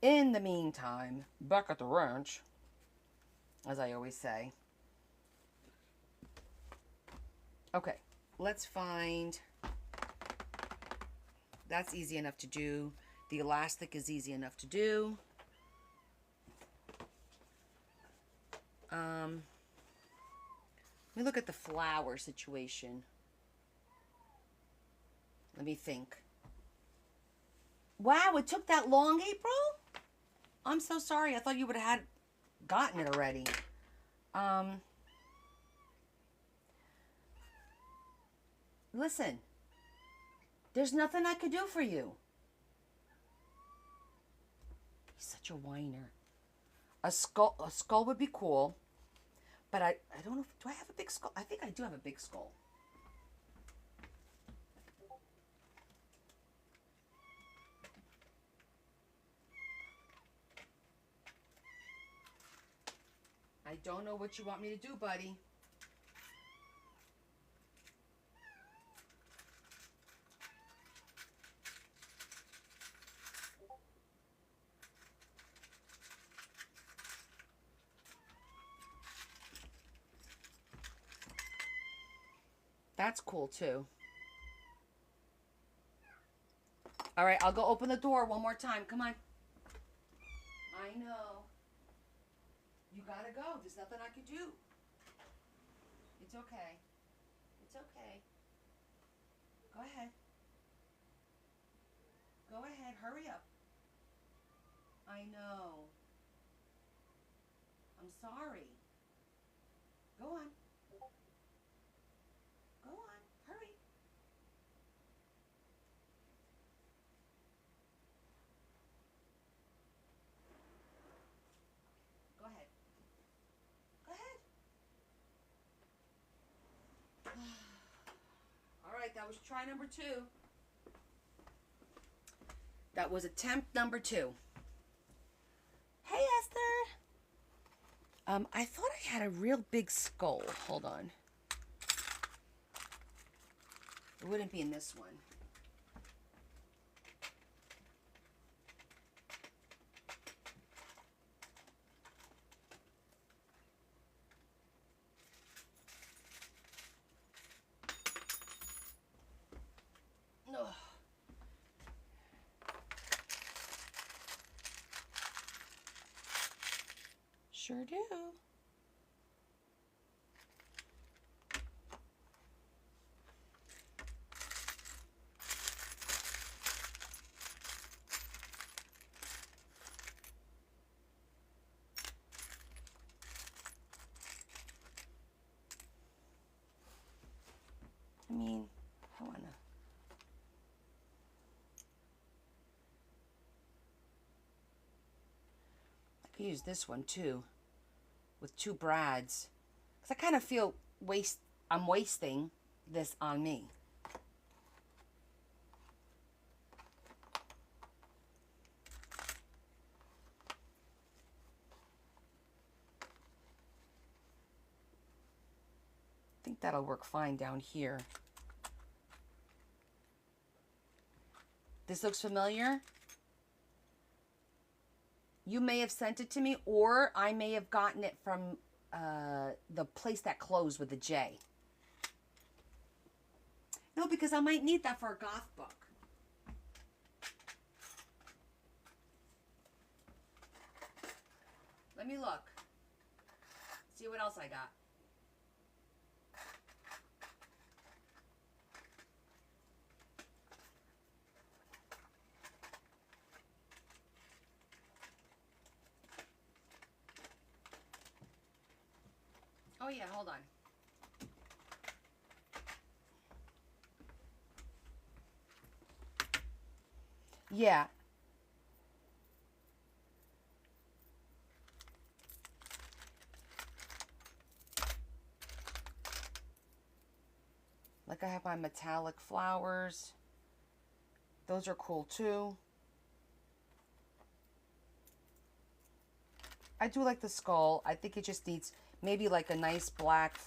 In the meantime, back at the ranch, as I always say. Okay, let's find... That's easy enough to do. The elastic is easy enough to do. Let me look at the flower situation. Let me think. Wow, it took that long, April? I'm so sorry. I thought you would have gotten it already. Listen. There's nothing I could do for you. He's such a whiner. A skull would be cool. But I don't know. Do I have a big skull? I think I do have a big skull. I don't know what you want me to do, buddy. That's cool too. All right, I'll go open the door one more time. Come on. I know. You gotta go. There's nothing I can do. It's okay. It's okay. Go ahead. Go ahead. Hurry up. I know. I'm sorry. Go on. Go on. Hurry. Go ahead. Go ahead. All right, that was try number 2. That was attempt number 2. Hey, Esther. I thought I had a real big skull. Hold on. It wouldn't be in this one. Ugh. Sure do. I mean, I wanna. I could use this one too, with 2 brads, because I kind of feel I'm wasting this on me. I think that'll work fine down here. This looks familiar. You may have sent it to me, or I may have gotten it from the place that closed with the J. No, because I might need that for a goth book. Let me look. See what else I got. Oh yeah, hold on. Yeah. Like I have my metallic flowers. Those are cool too. I do like the skull. I think it just needs maybe like a nice black,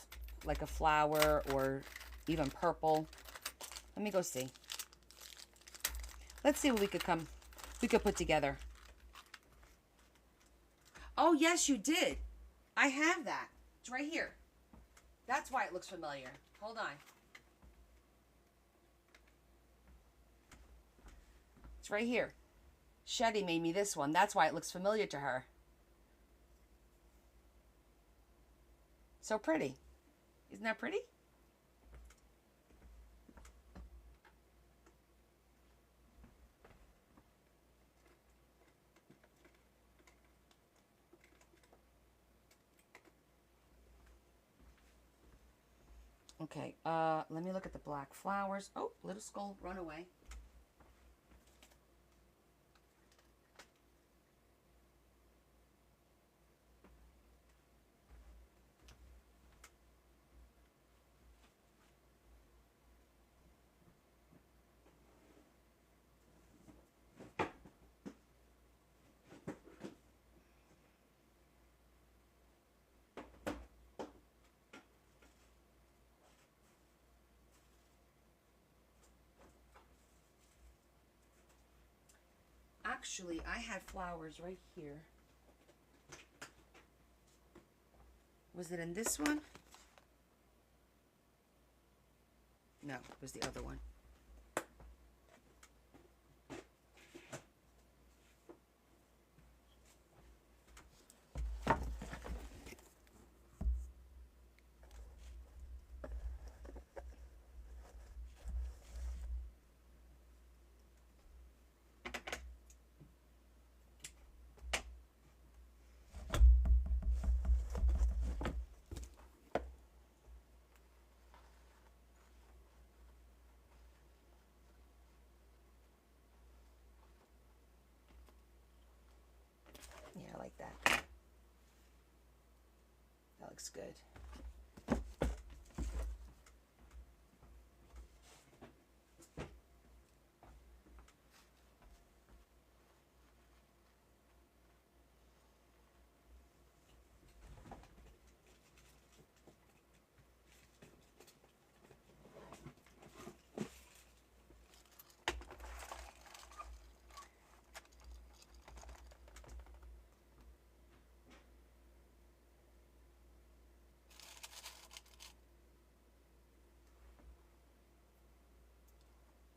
like a flower, or even purple. Let me go see. Let's see what we could put together. Oh, yes, you did. I have that. It's right here. That's why it looks familiar. Hold on. It's right here. Shetty made me this one. That's why it looks familiar to her. So pretty. Isn't that pretty? Okay, let me look at the black flowers. Oh, little skull, run away. Actually, I had flowers right here. Was it in this one? No, it was the other one. Yeah, I like that. That looks good.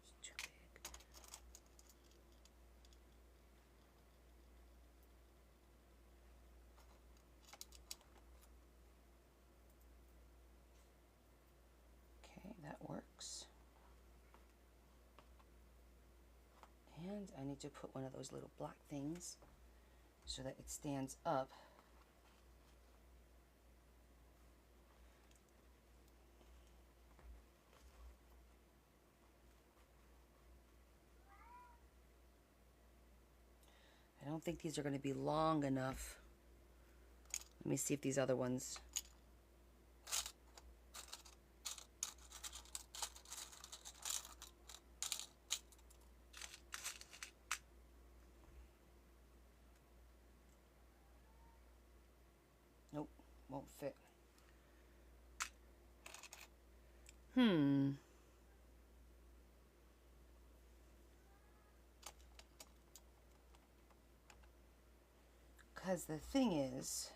It's too big. Okay, that works. And I need to put one of those little black things so that it stands up. don't think these are going to be long enough. Let me see if these other ones. Nope, won't fit. Because the thing is,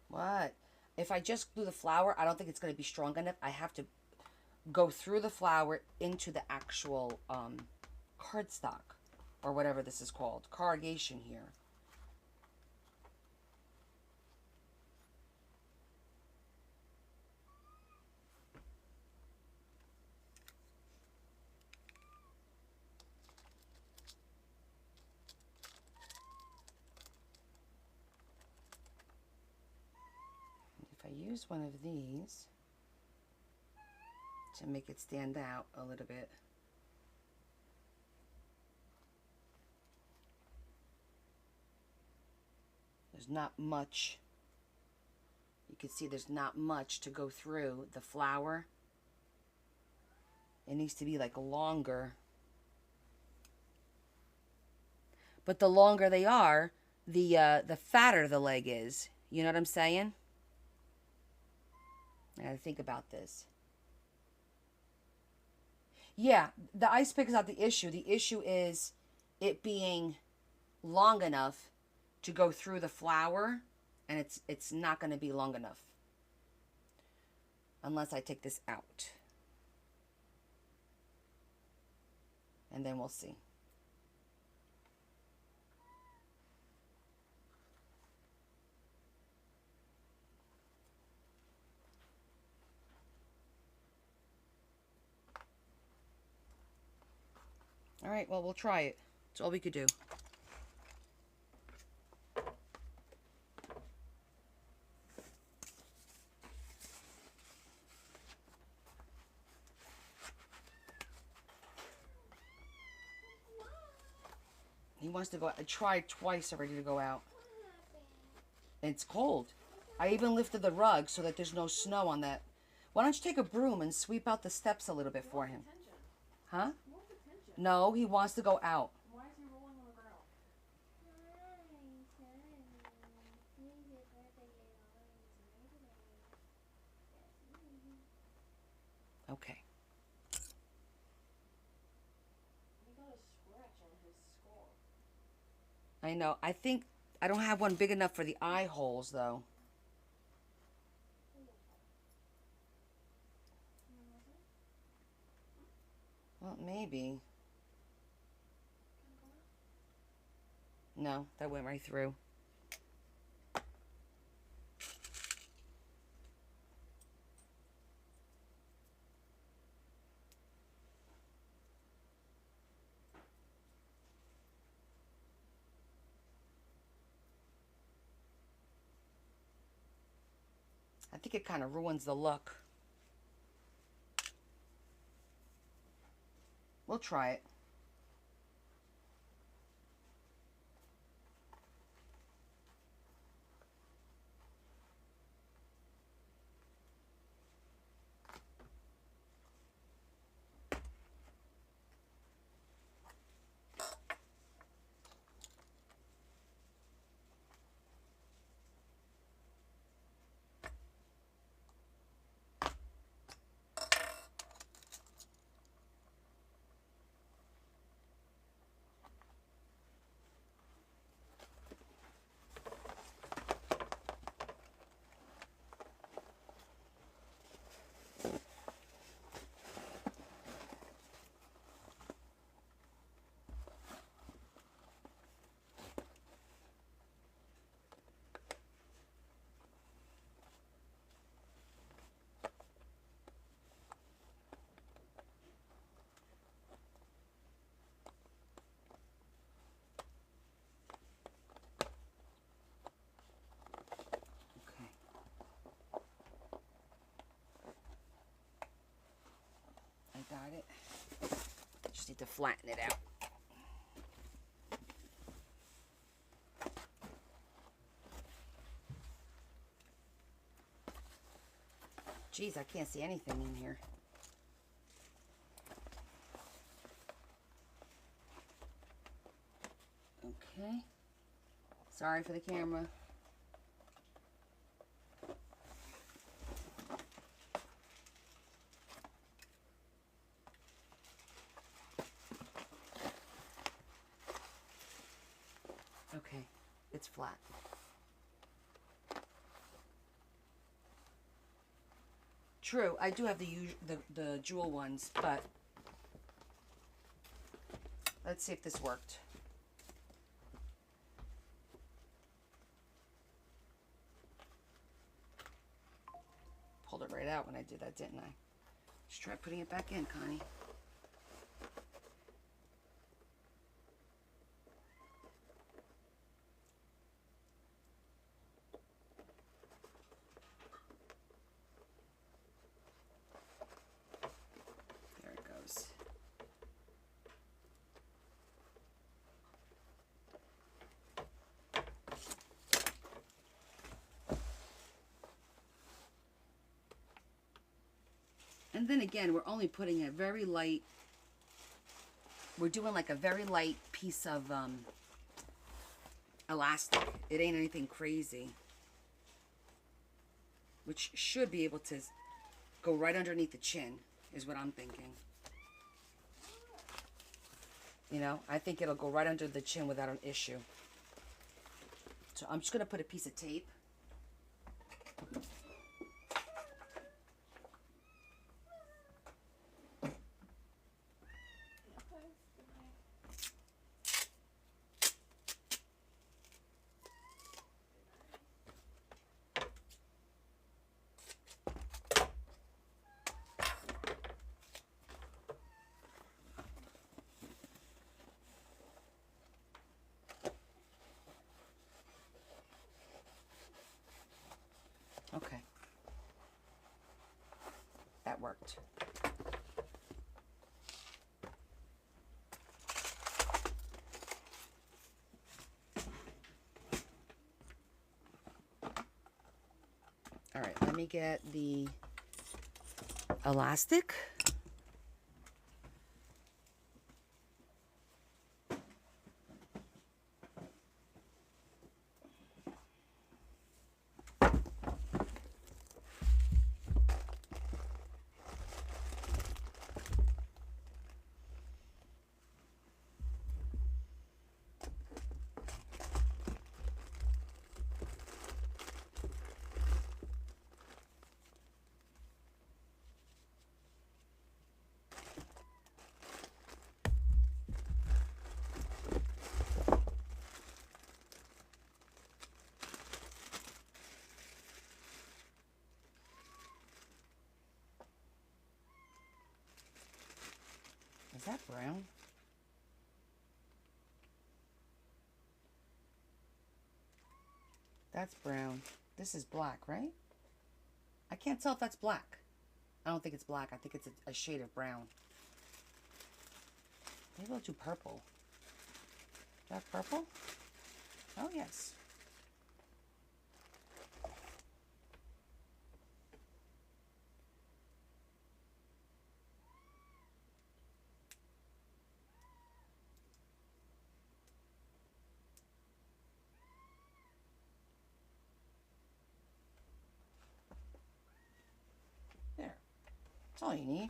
what? If I just glue the flower, I don't think it's going to be strong enough. I have to go through the flower into the actual cardstock, or whatever this is called, corrugation here. If I use one of these to make it stand out a little bit. There's not much. You can see there's not much to go through the flower. It needs to be like longer. But the longer they are, the fatter the leg is. You know what I'm saying? I gotta think about this. Yeah, the ice pick is not the issue. The issue is it being long enough to go through the flower, and it's not going to be long enough unless I take this out. And then we'll see. All right, well, we'll try it. That's all we could do. He wants to go out. I tried twice already to go out. It's cold. I even lifted the rug so that there's no snow on that. Why don't you take a broom and sweep out the steps a little bit for him? Huh? No, he wants to go out. Why is he rolling on the ground? Okay. He got a scratch on his skull. I know. I think I don't have one big enough for the eye holes, though. Well, maybe. No, that went right through. I think it kind of ruins the look. We'll try it. need to flatten it out. Jeez, I can't see anything in here. Okay. Sorry for the camera. Okay, it's flat. True, I do have the jewel ones, but let's see if this worked. Pulled it right out when I did that, didn't I? Just try putting it back in, Connie. There it goes. And then again, we're only putting a very light, we're doing like a very light piece of elastic. It ain't anything crazy. Which should be able to go right underneath the chin, is what I'm thinking. You know, I think it'll go right under the chin without an issue. So I'm just going to put a piece of tape. Okay. That worked. All right, let me get the elastic. Is that brown? That's brown. This is black, right? I can't tell if that's black. I don't think it's black. I think it's a shade of brown. Maybe I'll do purple. Is that purple? Oh, yes. There. That's all you need.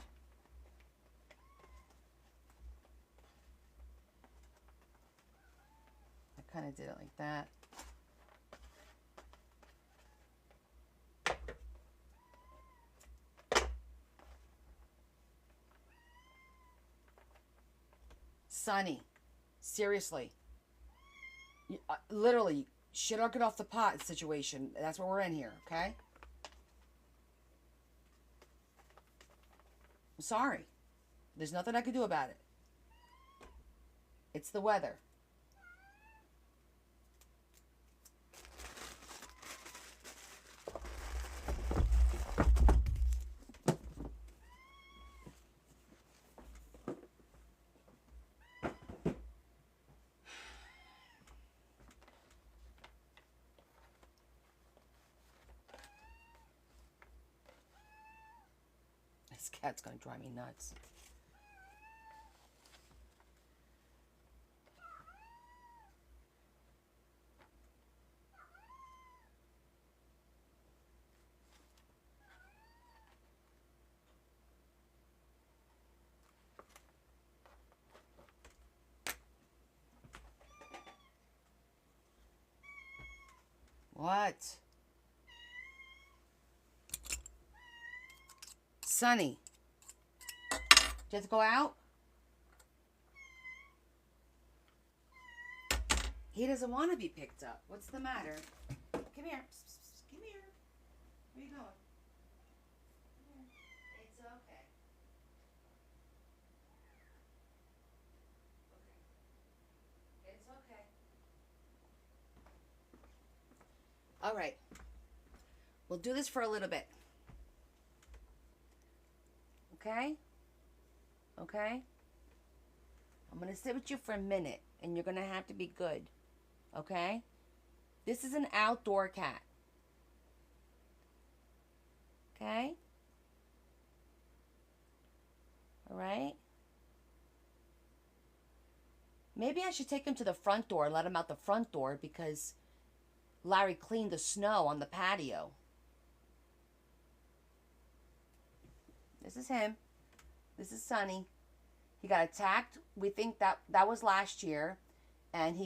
I kind of did it like that. Sonny, seriously. Literally, shit or get off the pot situation. That's what we're in here, okay? I'm sorry. There's nothing I can do about it. It's the weather. This cat's gonna drive me nuts. What? Sonny. Did you have to go out? He doesn't want to be picked up. What's the matter? Come here. Come here. Where you going? Come here. It's okay. Okay. It's okay. All right. We'll do this for a little bit. Okay? Okay? I'm going to sit with you for a minute, and you're going to have to be good. Okay? This is an outdoor cat. Okay? All right? Maybe I should take him to the front door and let him out the front door because Larry cleaned the snow on the patio. This is him. This is Sonny. He got attacked. We think that was last year. And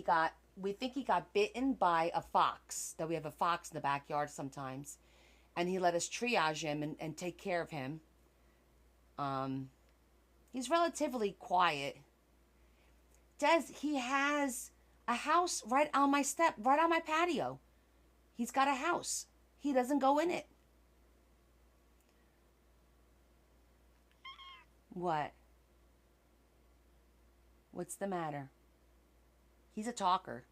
we think he got bitten by a fox. That we have a fox in the backyard sometimes. And he let us triage him and take care of him. He's relatively quiet. Des, he has a house right on my patio. He's got a house. He doesn't go in it. What? What's the matter? He's a talker.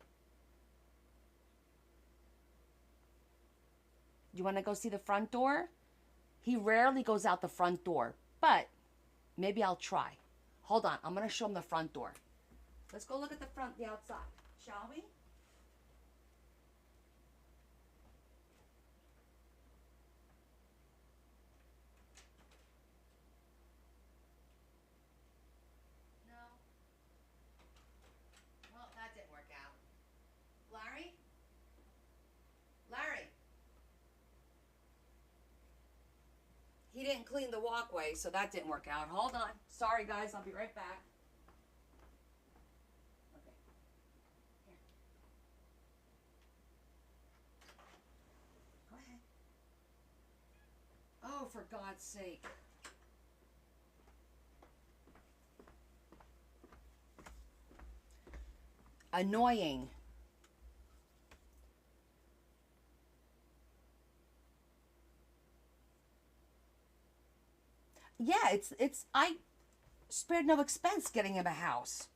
You want to go see the front door? He rarely goes out the front door, but maybe I'll try. Hold on, I'm going to show him the front door. Let's go look at the outside, shall we? He didn't clean the walkway, so that didn't work out. Hold on. Sorry, guys. I'll be right back. Okay. Here. Go ahead. Oh, for God's sake. Annoying. Yeah, I spared no expense getting him a house.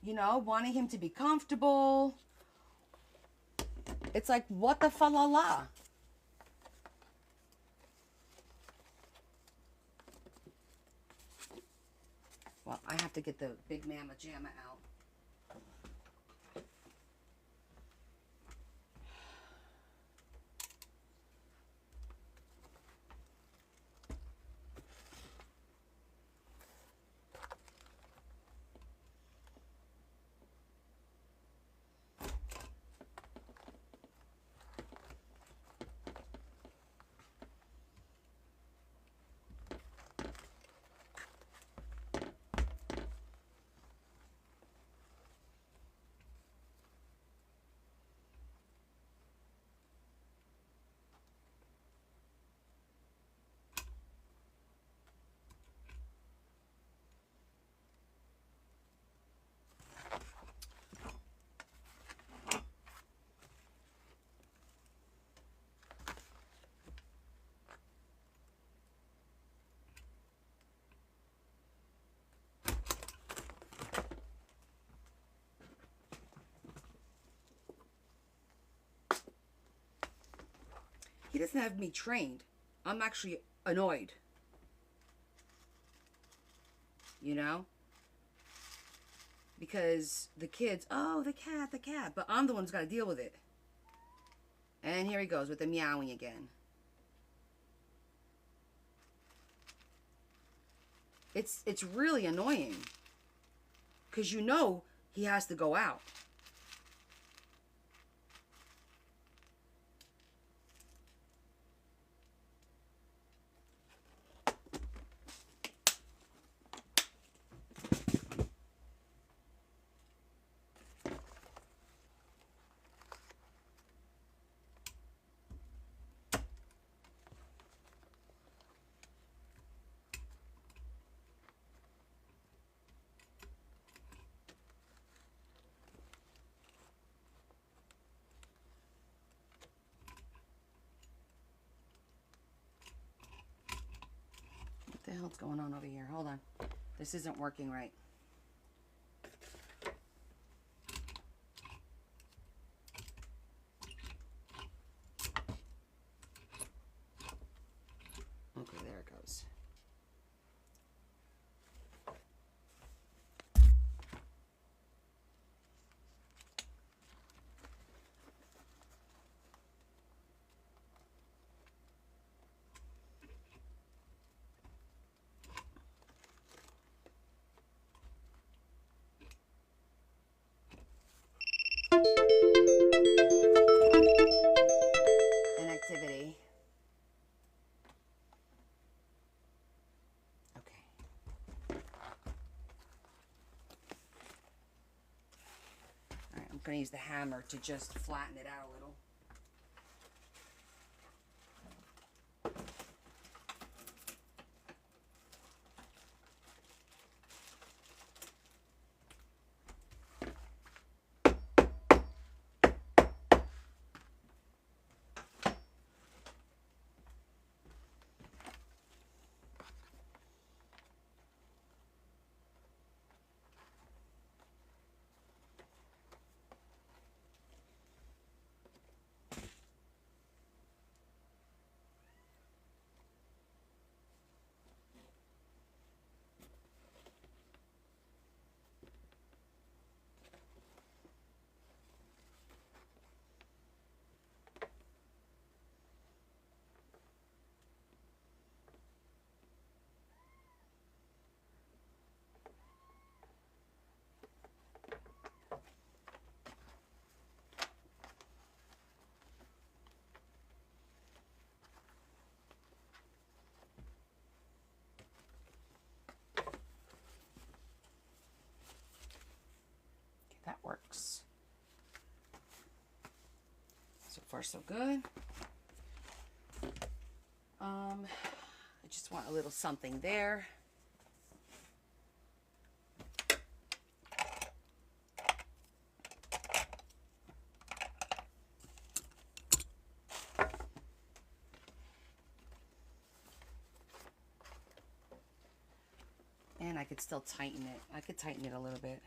You know, wanting him to be comfortable. It's like, what the fa-la-la? Well, I have to get the big mama jamma out. He doesn't have me trained. I'm actually annoyed. You know? Because the kids, oh, the cat. But I'm the one who's got to deal with it. And here he goes with the meowing again. It's really annoying. Because you know he has to go out. What the hell's going on over here? Hold on. This isn't working right. Okay, there it goes. Inactivity. Okay. Alright, I'm going to use the hammer to just flatten it out a little. That works. So far, so good. I just want a little something there. And I could still tighten it. I could tighten it a little bit.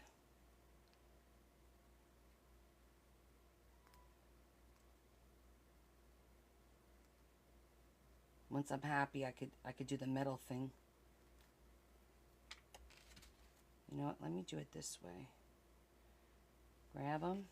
Once I'm happy, I could do the metal thing. You know what? Let me do it this way. Grab them.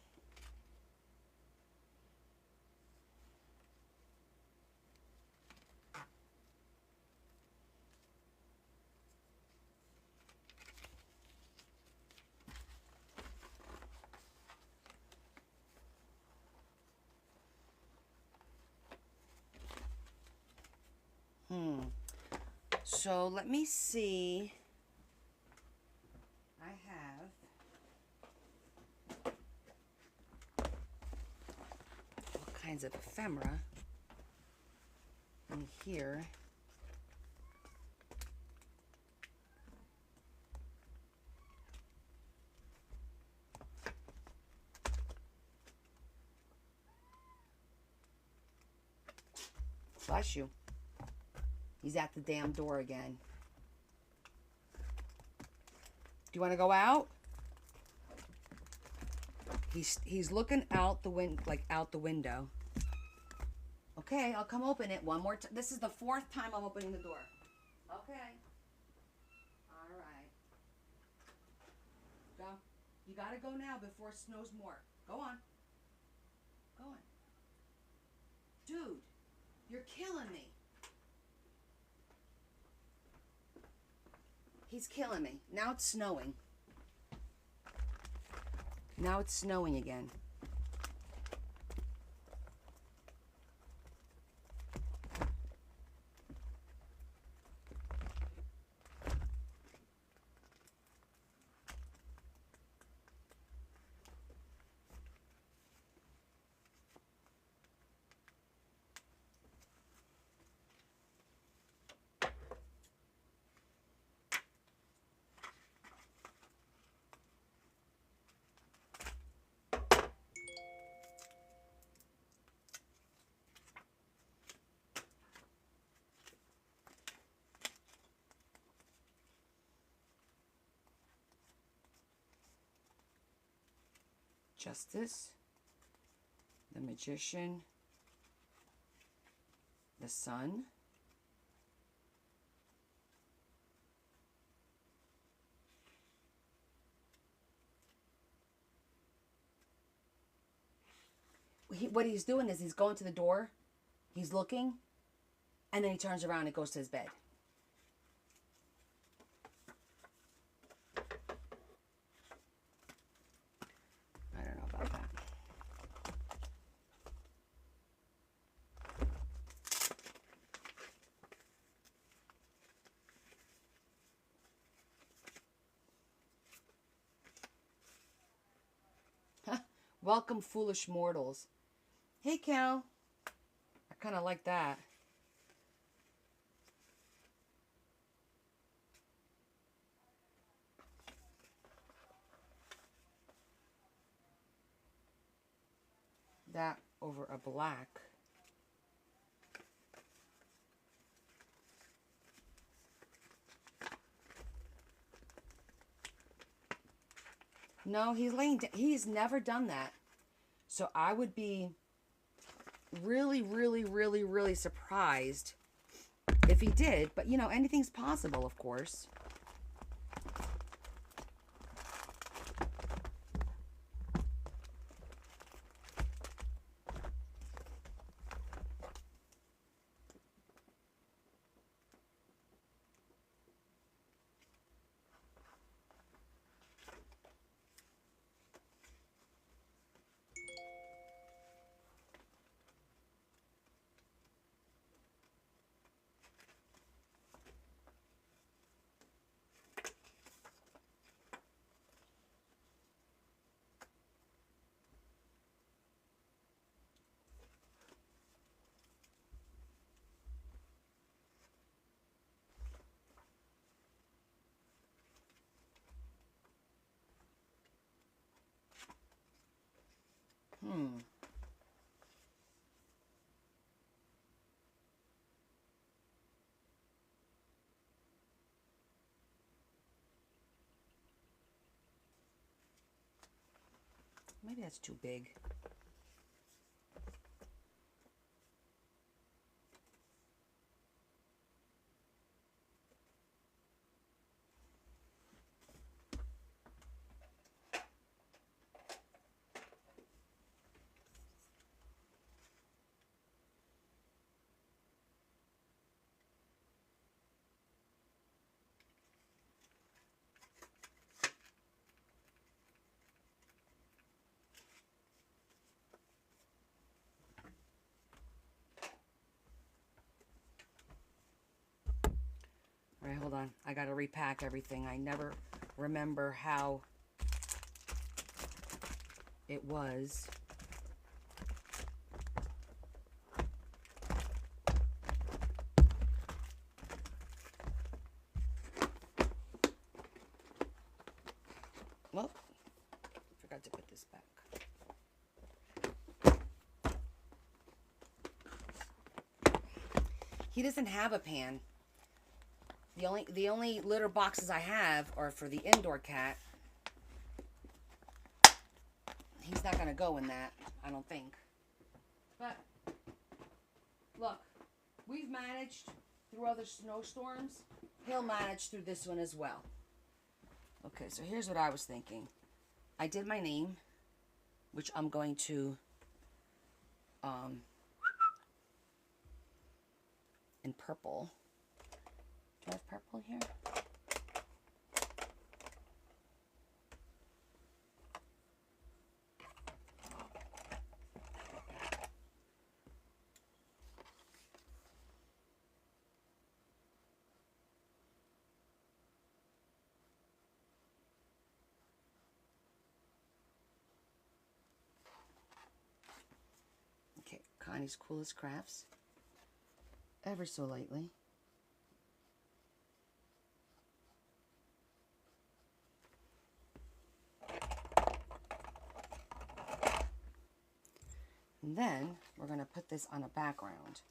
So let me see. I have all kinds of ephemera in here. Bless you. He's at the damn door again. Do you want to go out? He's looking out the window. Okay, I'll come open it one more time. This is the 4th time I'm opening the door. Okay. All right. Go. You gotta go now before it snows more. Go on. Go on. Dude, you're killing me. He's killing me. Now it's snowing. Now it's snowing again. Justice, the Magician, the Sun, what he's doing is he's going to the door, he's looking, and then he turns around and goes to his bed. I don't know about that. Welcome, foolish mortals. Hey, Cal. I kind of like that. That over a black. No, he's laying down. He's never done that. So I would be really, really, really, really surprised if he did. But, you know, anything's possible, of course. Maybe that's too big. All right, hold on. I got to repack everything. I never remember how it was. Well, forgot to put this back. He doesn't have a pan. The only litter boxes I have are for the indoor cat. He's not gonna go in that, I don't think. But look, we've managed through other snowstorms. He'll manage through this one as well. Okay, so here's what I was thinking. I did my name, which I'm going to in purple. Do I have purple here? Connie's Coolest Crafts. Ever so lightly. And then we're going to put this on a background,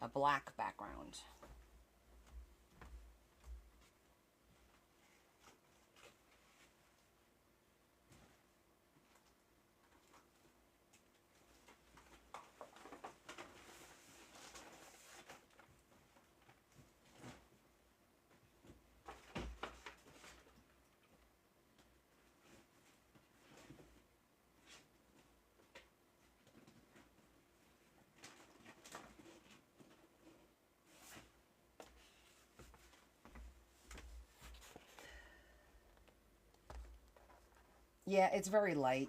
a black background. Yeah, it's very light.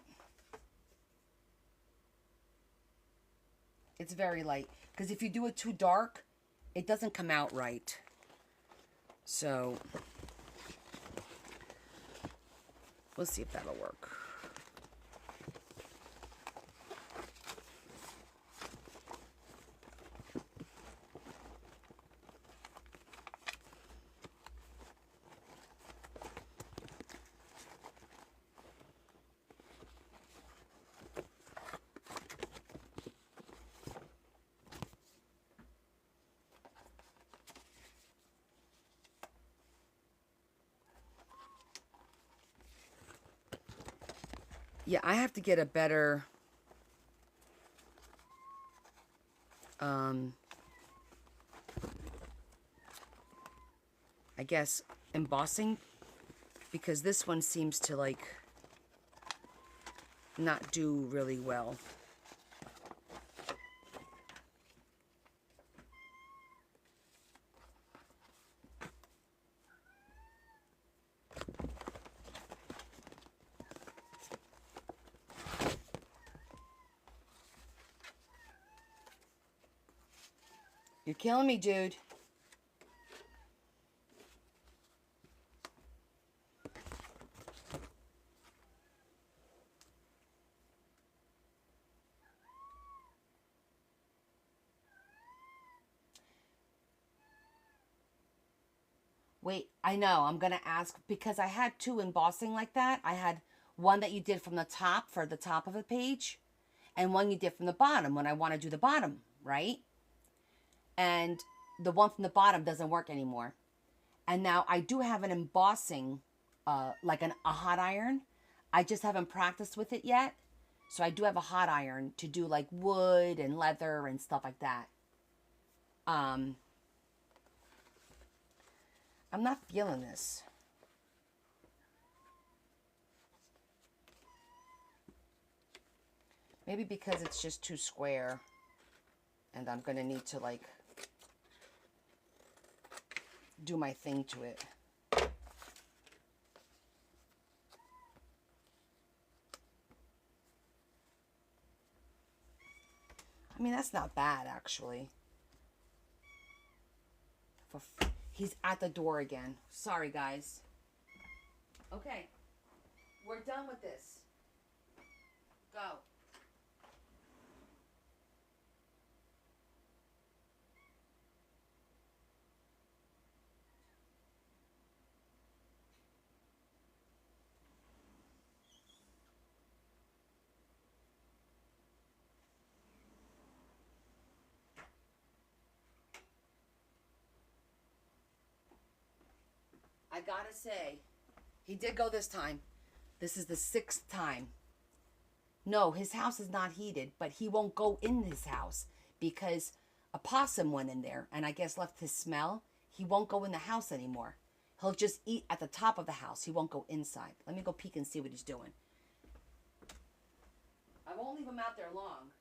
It's very light. Because if you do it too dark, it doesn't come out right. So, we'll see if that'll work. Yeah, I have to get a better I guess embossing, because this one seems to like not do really well. You're killing me, dude. Wait, I know. I'm going to ask because I had two embossing like that. I had one that you did from the top for the top of the page and one you did from the bottom when I want to do the bottom, right? And the one from the bottom doesn't work anymore. And now I do have an embossing, like a hot iron. I just haven't practiced with it yet. So I do have a hot iron to do like wood and leather and stuff like that. I'm not feeling this. Maybe because it's just too square. And I'm going to need to like do my thing to it. I mean, that's not bad, actually. He's at the door again. Sorry, guys. Okay. We're done with this. Go. I gotta say, he did go this time. This is the 6th time. No, his house is not heated, but he won't go in his house because a possum went in there and I guess left his smell. He won't go in the house anymore. He'll just eat at the top of the house. He won't go inside. Let me go peek and see what he's doing. I won't leave him out there long.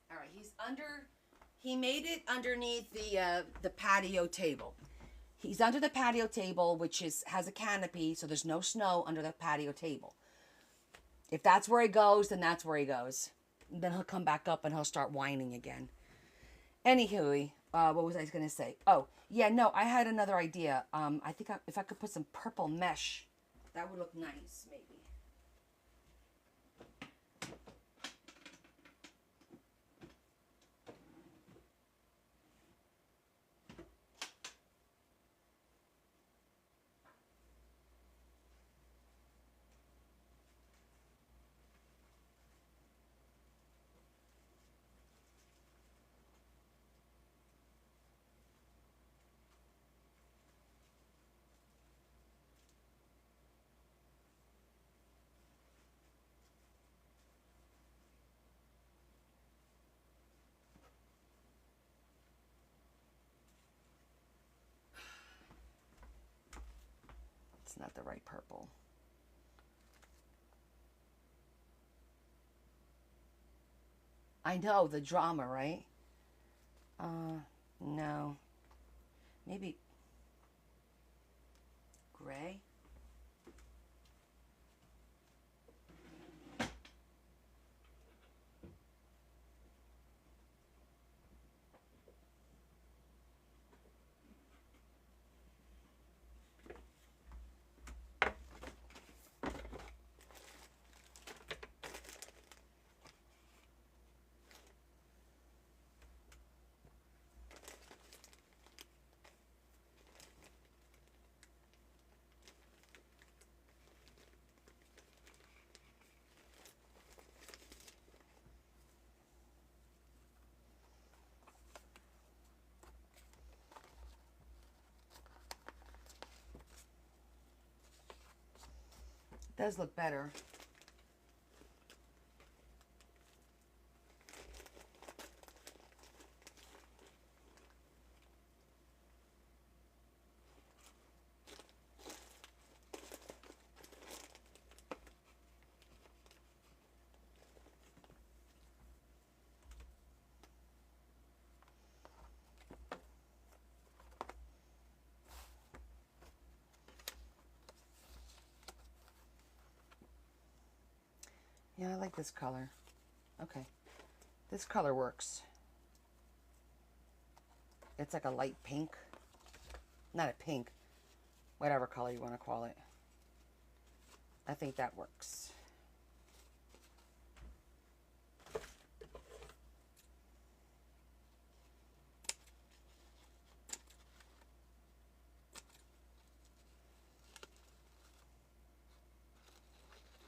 All right, he's under. He made it underneath the patio table. He's under the patio table, which has a canopy, so there's no snow under the patio table. If that's where he goes, then that's where he goes. And then he'll come back up and he'll start whining again. Anywho, what was I going to say? Oh, yeah, no, I had another idea. I think if I could put some purple mesh That would look nice, maybe. It's not the right purple. I know, the drama, right? No. Maybe gray? Does look better. Yeah, I like this color. Okay. This color works. It's like a light pink. Not a pink. Whatever color you want to call it. I think that works.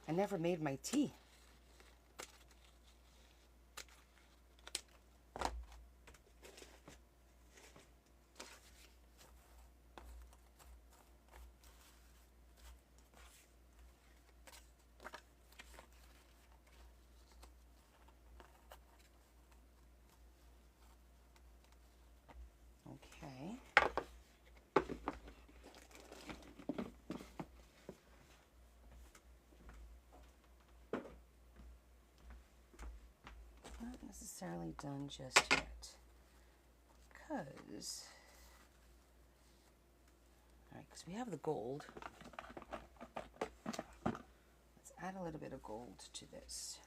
I never made my tea. Okay. Not necessarily done just yet. Because, alright, because we have the gold. Let's add a little bit of gold to this.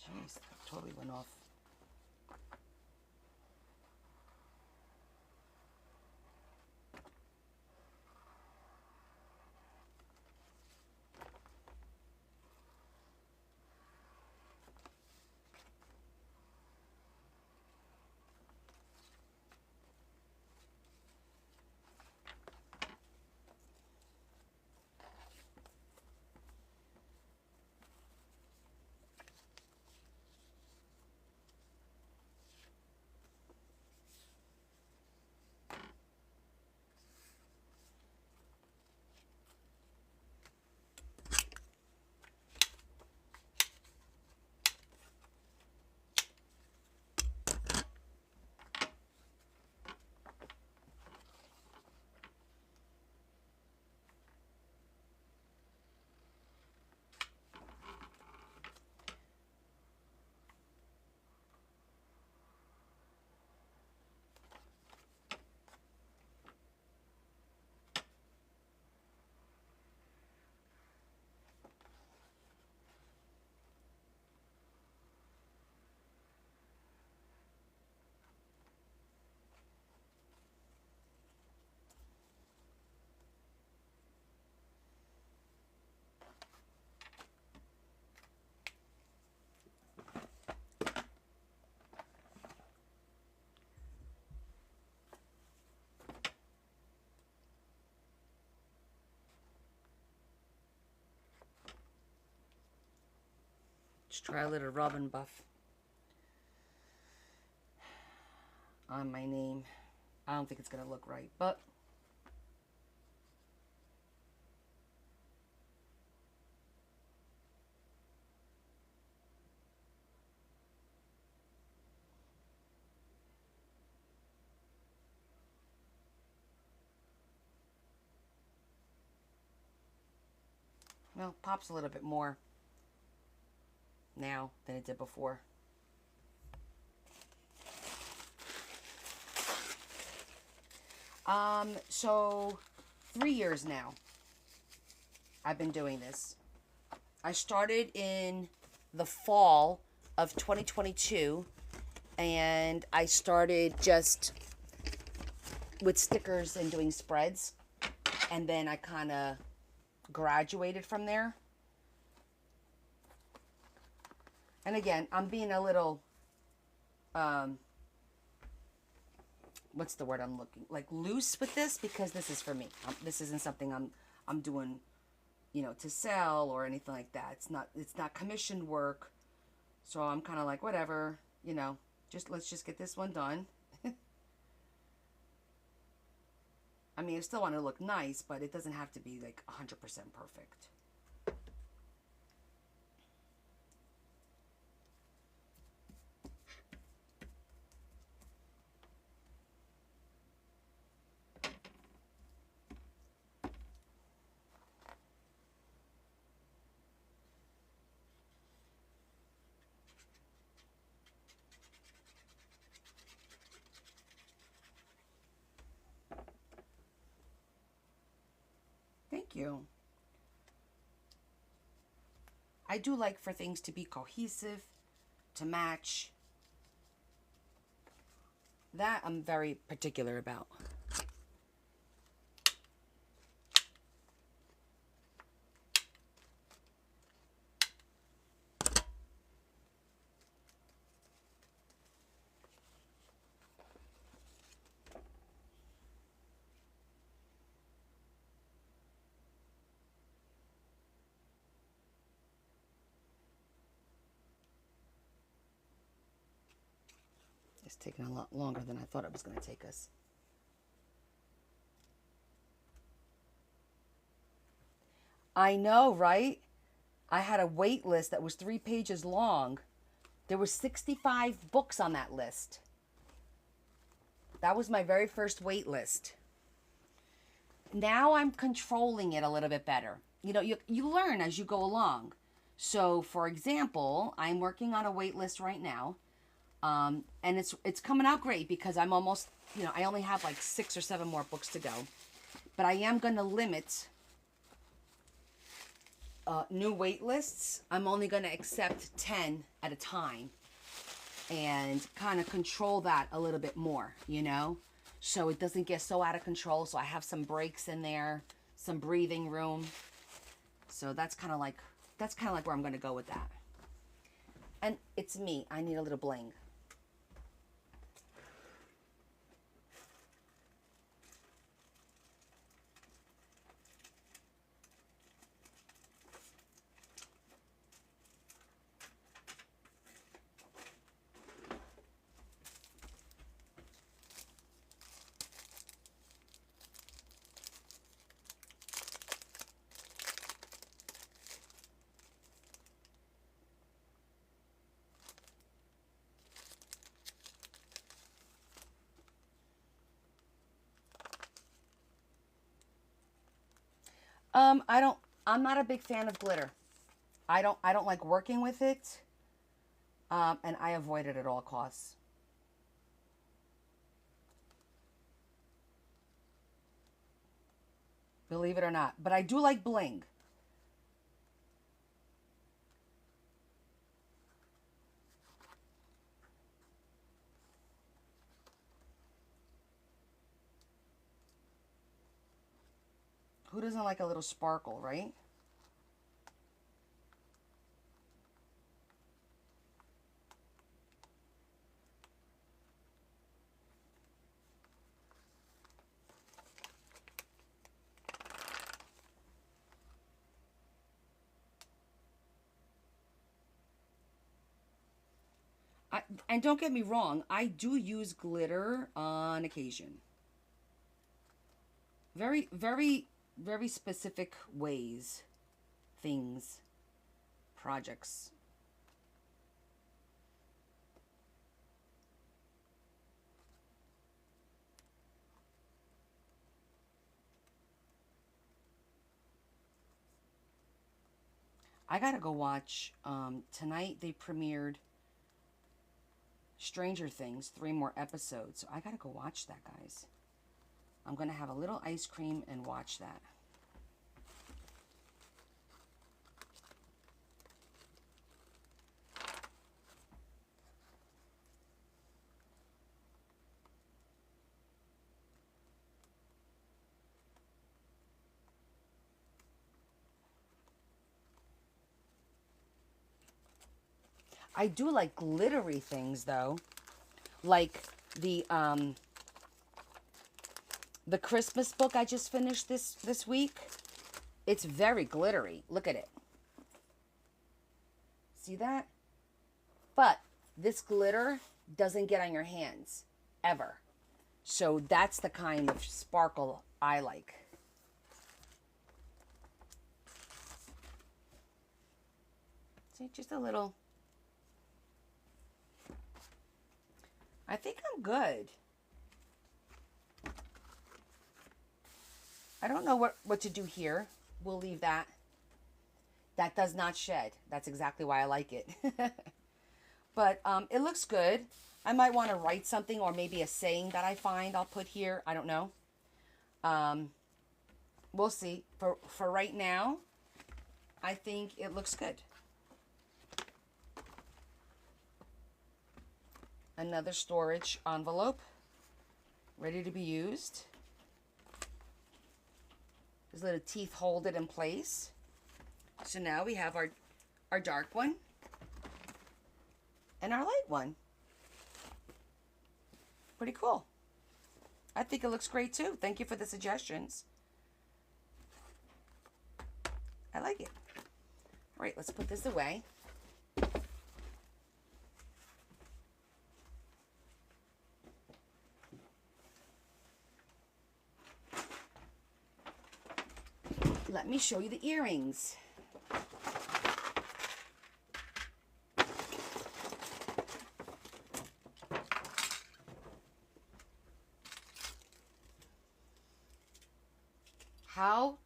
Jeez, that totally went off. Just try a little rub and buff on my name. I don't think it's gonna look right, but well, pops a little bit more now than it did before. So 3 years now I've been doing this. I started in the fall of 2022, and I started just with stickers and doing spreads, and then I kind of graduated from there. And again, I'm being a little what's the word I'm looking, like, loose with this, because this is for me. This isn't something I'm doing, you know, to sell or anything like that. It's not commissioned work. So I'm kind of like, whatever, you know, let's just get this one done. I mean, I still want to look nice, but it doesn't have to be like 100% perfect. Thank you. I do like for things to be cohesive, to match. That I'm very particular about. It's taking a lot longer than I thought it was going to take us. I know, right? I had a wait list that was 3 pages long. There were 65 books on that list. That was my very first wait list. Now I'm controlling it a little bit better. You know, you learn as you go along. So, for example, I'm working on a wait list right now. And it's coming out great because I'm almost, you know, I only have like 6 or 7 more books to go. But I am going to limit new wait lists. I'm only going to accept 10 at a time and kind of control that a little bit more, you know, so it doesn't get so out of control. So I have some breaks in there, some breathing room. So that's kind of like where I'm going to go with that. And it's me. I need a little bling. I'm not a big fan of glitter. I don't like working with it. And I avoid it at all costs. Believe it or not. But I do like bling. Who doesn't like a little sparkle, right? And don't get me wrong, I do use glitter on occasion. Very, very, very specific ways, things, projects. I gotta go watch, tonight they premiered Stranger Things, 3 more episodes. So I gotta go watch that, guys. I'm gonna have a little ice cream and watch that. I do like glittery things though. Like the Christmas book I just finished this week. It's very glittery. Look at it. See that? But this glitter doesn't get on your hands ever. So that's the kind of sparkle I like. See, just a little. I think I'm good. I don't know what to do here. We'll leave that. That does not shed. That's exactly why I like it. But it looks good. I might want to write something or maybe a saying that I find I'll put here. I don't know. We'll see. For right now, I think it looks good. Another storage envelope, ready to be used. These little teeth hold it in place. So now we have our dark one and our light one. Pretty cool. I think it looks great too. Thank you for the suggestions. I like it. All right, let's put this away. Let me show you the earrings. How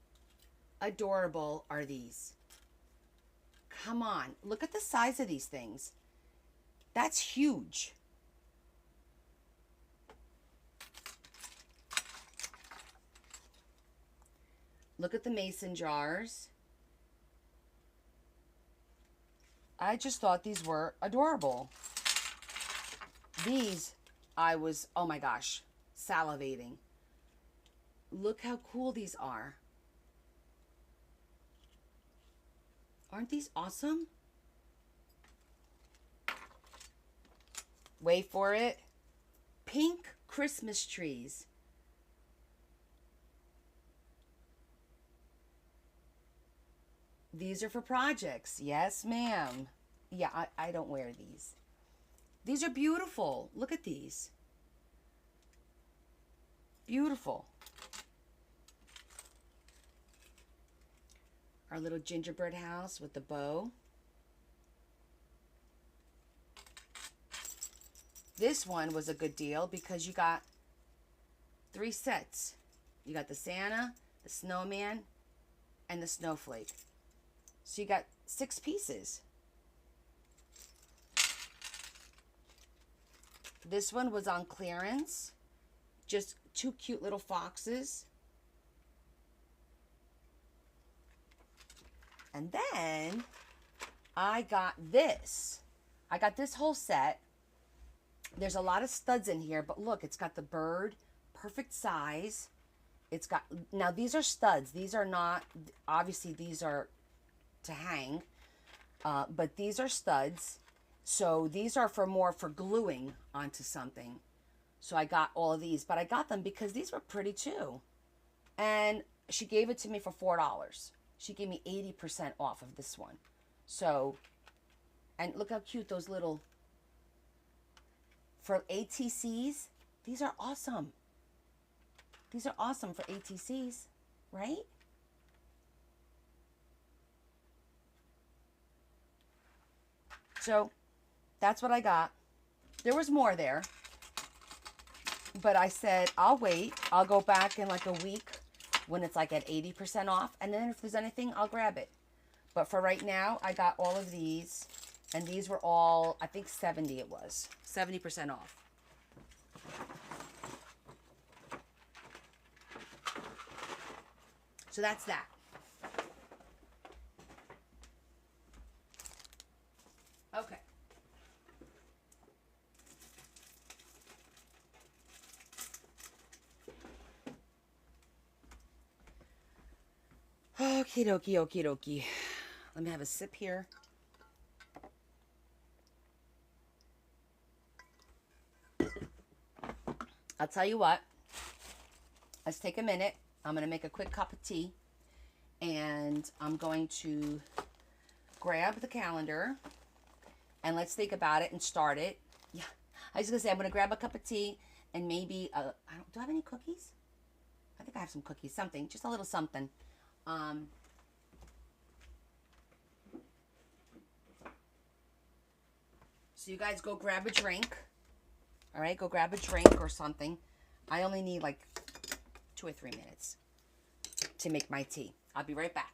adorable are these? Come on, look at the size of these things. That's huge. Look at the mason jars. I just thought these were adorable. These, I was, oh my gosh, salivating. Look how cool these are. Aren't these awesome? Wait for it. Pink Christmas trees. These are for projects. Yes, ma'am. Yeah, I don't wear these. These are beautiful. Look at these. Beautiful. Our little gingerbread house with the bow. This one was a good deal because you got 3 sets. You got the Santa, the snowman, and the snowflake. So you got 6 pieces. This one was on clearance. Just 2 cute little foxes. And then I got this. I got this whole set. There's a lot of studs in here, but look, it's got the bird, perfect size. It's got, now these are studs. These are not, obviously these are to hang, but these are studs. So these are for gluing onto something. So I got all of these, but I got them because these were pretty too. And she gave it to me for $4. She gave me 80% off of this one. So, and look how cute those little for ATCs, these are awesome. These are awesome for ATCs, right? So that's what I got. There was more there, but I said, I'll wait. I'll go back in like a week when it's like at 80% off. And then if there's anything, I'll grab it. But for right now, I got all of these. And these were all, I think 70 it was. 70% off. So that's that. Okay. Okie dokie, okie dokie. Let me have a sip here. I'll tell you what. Let's take a minute. I'm going to make a quick cup of tea. And I'm going to grab the calendar. And let's think about it and start it. Yeah. I was going to say, I'm going to grab a cup of tea. And maybe, do I have any cookies? I think I have some cookies. Something. Just a little something. So you guys go grab a drink. All right, go grab a drink or something. I only need like 2 or 3 minutes to make my tea. I'll be right back.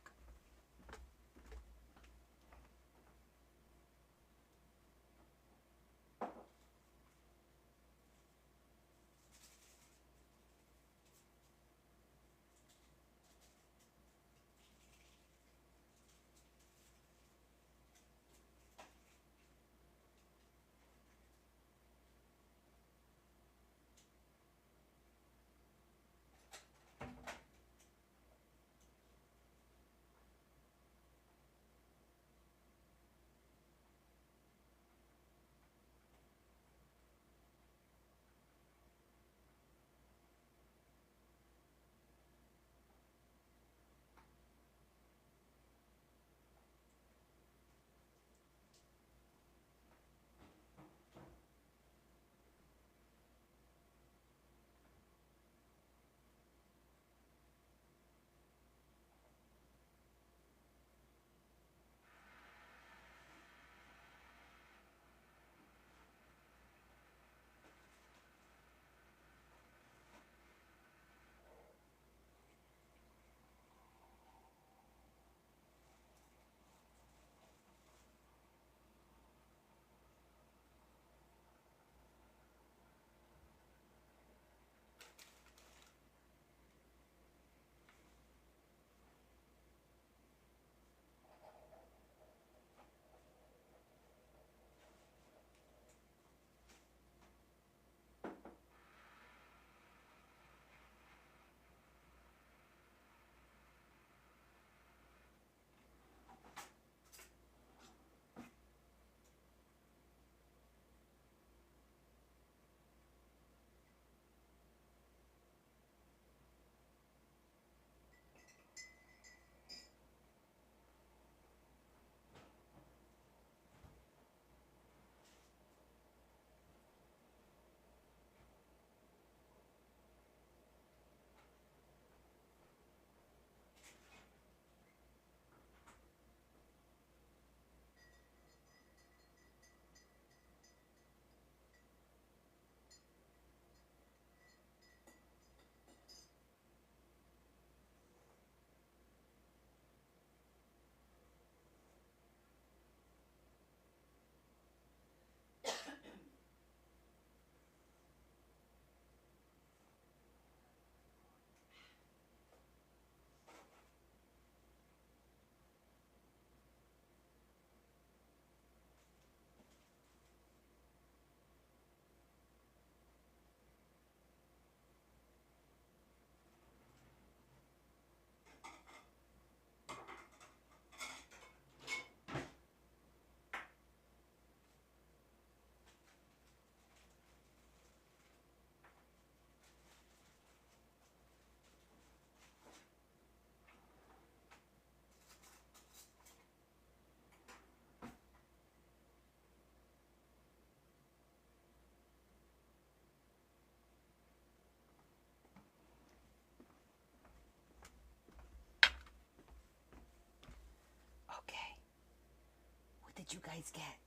you guys get?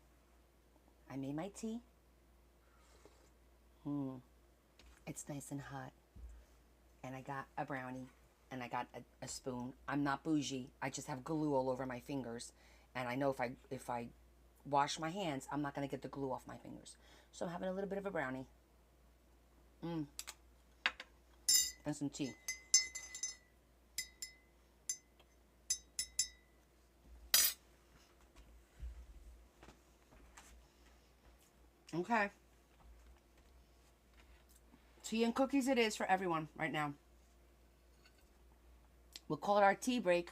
I made my tea. It's nice and hot. And I got a brownie. And I got a spoon. I'm not bougie. I just have glue all over my fingers. And I know if I wash my hands, I'm not going to get the glue off my fingers. So I'm having a little bit of a brownie. And some tea. Okay. Tea and cookies it is for everyone right now. We'll call it our tea break.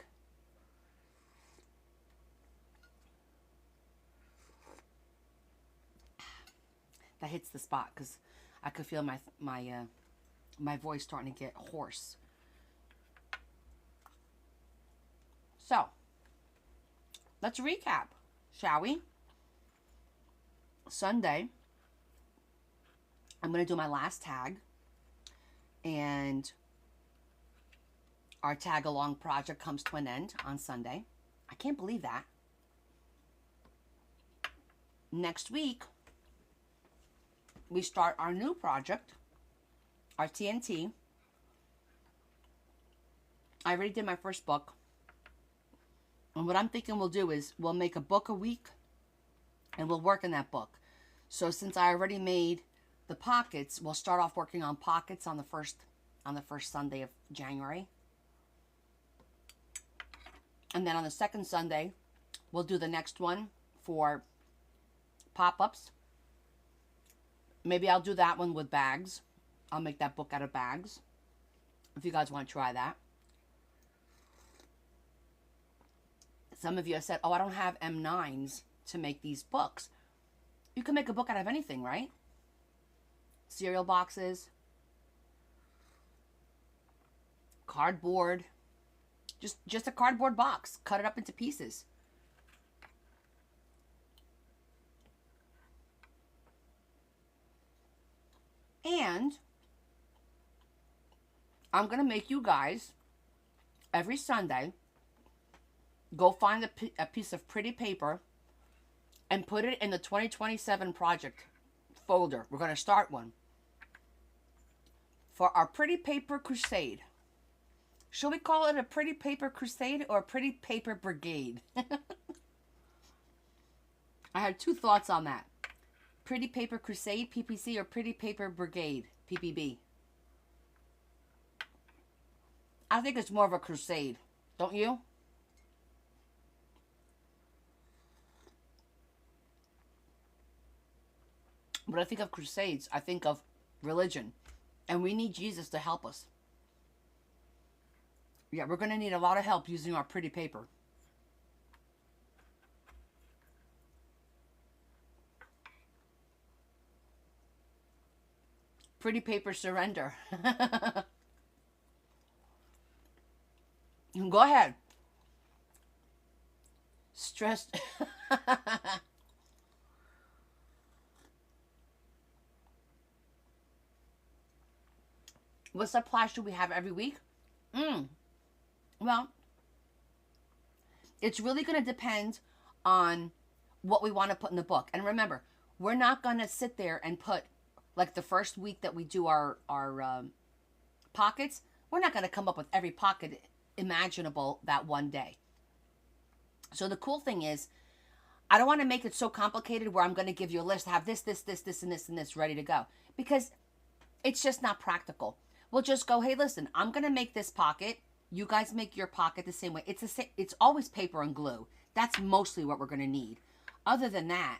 That hits the spot because I could feel my voice starting to get hoarse. So, let's recap, shall we? Sunday, I'm going to do my last tag. And our tag along project comes to an end on Sunday. I can't believe that. Next week, we start our new project, our TNT. I already did my first book. And what I'm thinking we'll do is we'll make a book a week and we'll work in that book. So since I already made the pockets, we'll start off working on pockets on the first Sunday of January. And then on the second Sunday, we'll do the next one for pop-ups. Maybe I'll do that one with bags. I'll make that book out of bags. If you guys want to try that. Some of you have said, oh, I don't have M9s to make these books. You can make a book out of anything, right? Cereal boxes. Cardboard. Just a cardboard box. Cut it up into pieces. And I'm going to make you guys, every Sunday, go find a piece of pretty paper and put it in the 2027 project folder. We're going to start one. For our Pretty Paper Crusade. Should we call it a Pretty Paper Crusade or a Pretty Paper Brigade? I had two thoughts on that. Pretty Paper Crusade, PPC, or Pretty Paper Brigade, PPB. I think it's more of a crusade. Don't you? When I think of crusades, I think of religion. And we need Jesus to help us. Yeah, we're going to need a lot of help using our pretty paper. Pretty paper surrender. Go ahead. Stressed. What supply should we have every week? Well, it's really going to depend on what we want to put in the book. And remember, we're not going to sit there and put, like the first week that we do our pockets, we're not going to come up with every pocket imaginable that one day. So the cool thing is, I don't want to make it so complicated where I'm going to give you a list, have this, this, this, this, and this, and this ready to go. Because it's just not practical. We'll just go, hey, listen, I'm going to make this pocket. You guys make your pocket the same way. It's always paper and glue. That's mostly what we're going to need. Other than that,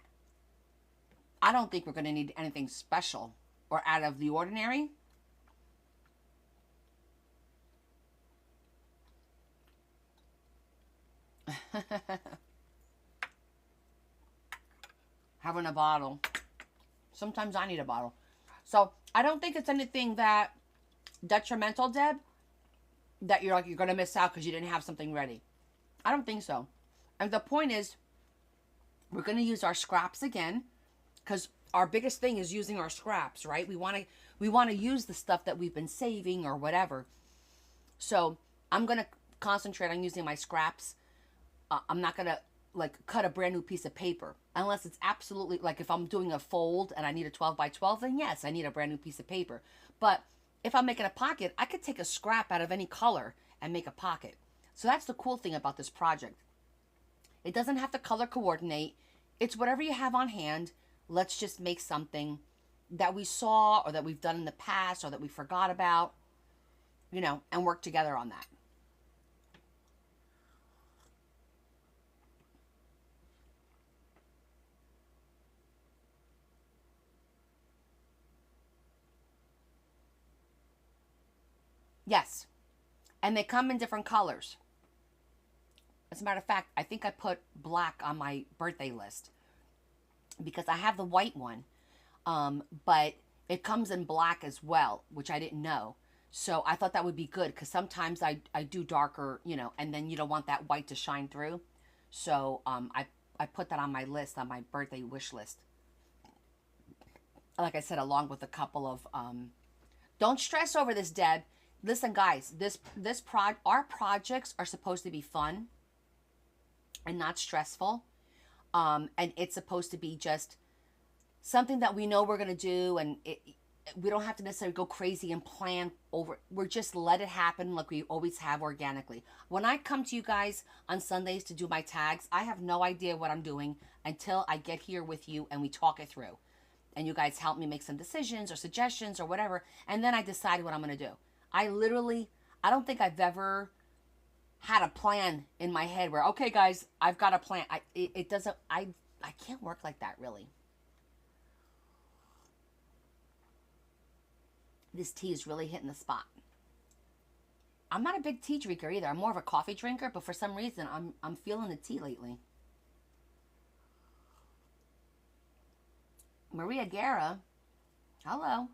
I don't think we're going to need anything special or out of the ordinary. Having a bottle. Sometimes I need a bottle. So I don't think it's anything that detrimental, Deb, that you're going to miss out because you didn't have something ready. I don't think so. And the point is, we're going to use our scraps again, because our biggest thing is using our scraps, right? We want to use the stuff that we've been saving or whatever. So I'm going to concentrate on using my scraps. I'm not going to like cut a brand new piece of paper unless it's absolutely like if I'm doing a fold and I need a 12 by 12, then yes, I need a brand new piece of paper. But if I'm making a pocket, I could take a scrap out of any color and make a pocket. So that's the cool thing about this project. It doesn't have to color coordinate. It's whatever you have on hand. Let's just make something that we saw or that we've done in the past or that we forgot about, you know, and work together on that. Yes. And they come in different colors. As a matter of fact, I think I put black on my birthday list because I have the white one, but it comes in black as well, which I didn't know. So I thought that would be good because sometimes I do darker, you know, and then you don't want that white to shine through. So I put that on my list, on my birthday wish list. Like I said, along with a couple of, don't stress over this, Deb. Listen, guys, our projects are supposed to be fun and not stressful. And it's supposed to be just something that we know we're going to do. And we don't have to necessarily go crazy and plan over. We're just let it happen like we always have organically. When I come to you guys on Sundays to do my tags, I have no idea what I'm doing until I get here with you and we talk it through. And you guys help me make some decisions or suggestions or whatever. And then I decide what I'm going to do. I don't think I've ever had a plan in my head where, okay, guys, I've got a plan. I can't work like that, really. This tea is really hitting the spot. I'm not a big tea drinker either. I'm more of a coffee drinker, but for some reason, I'm feeling the tea lately. Maria Guerra, hello.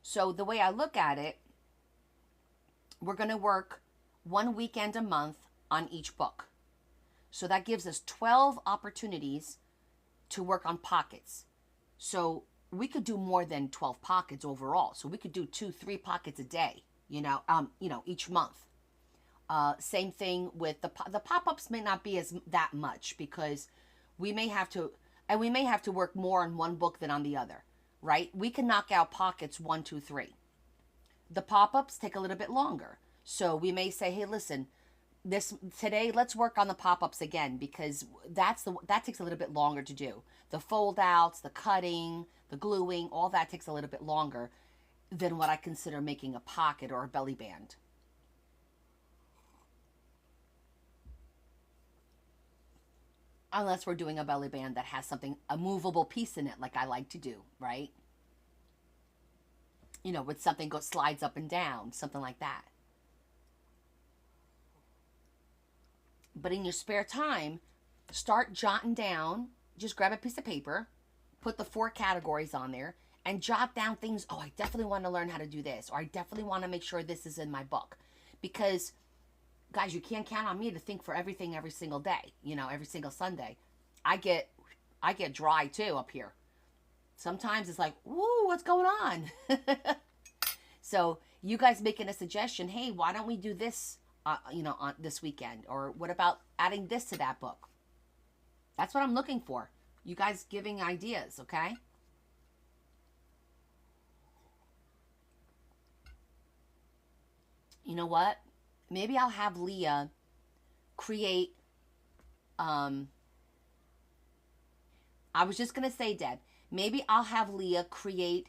So the way I look at it, we're going to work one weekend a month on each book. So that gives us 12 opportunities to work on pockets. So we could do more than 12 pockets overall. So we could do 2-3 pockets a day, each month. Same thing with the pop-ups may not be that much because we may have to work more on one book than on the other. Right? We can knock out pockets 1, 2, 3. The pop-ups take a little bit longer. So we may say, hey, listen, today let's work on the pop-ups again because that takes a little bit longer to do. The fold outs, the cutting, the gluing, all that takes a little bit longer than what I consider making a pocket or a belly band. Unless we're doing a belly band that has a movable piece in it, like I like to do, right? With something slides up and down, something like that. But in your spare time, start jotting down. Just grab a piece of paper, put the 4 categories on there, and jot down things. Oh, I definitely want to learn how to do this, or I definitely want to make sure this is in my book, because guys, you can't count on me to think for everything every single day, every single Sunday. I get dry too up here. Sometimes it's like, woo, what's going on? So you guys making a suggestion, hey, why don't we do this, on this weekend? Or what about adding this to that book? That's what I'm looking for. You guys giving ideas, okay? You know what? Maybe I'll have Leah create, I was just going to say, Deb, maybe I'll have Leah create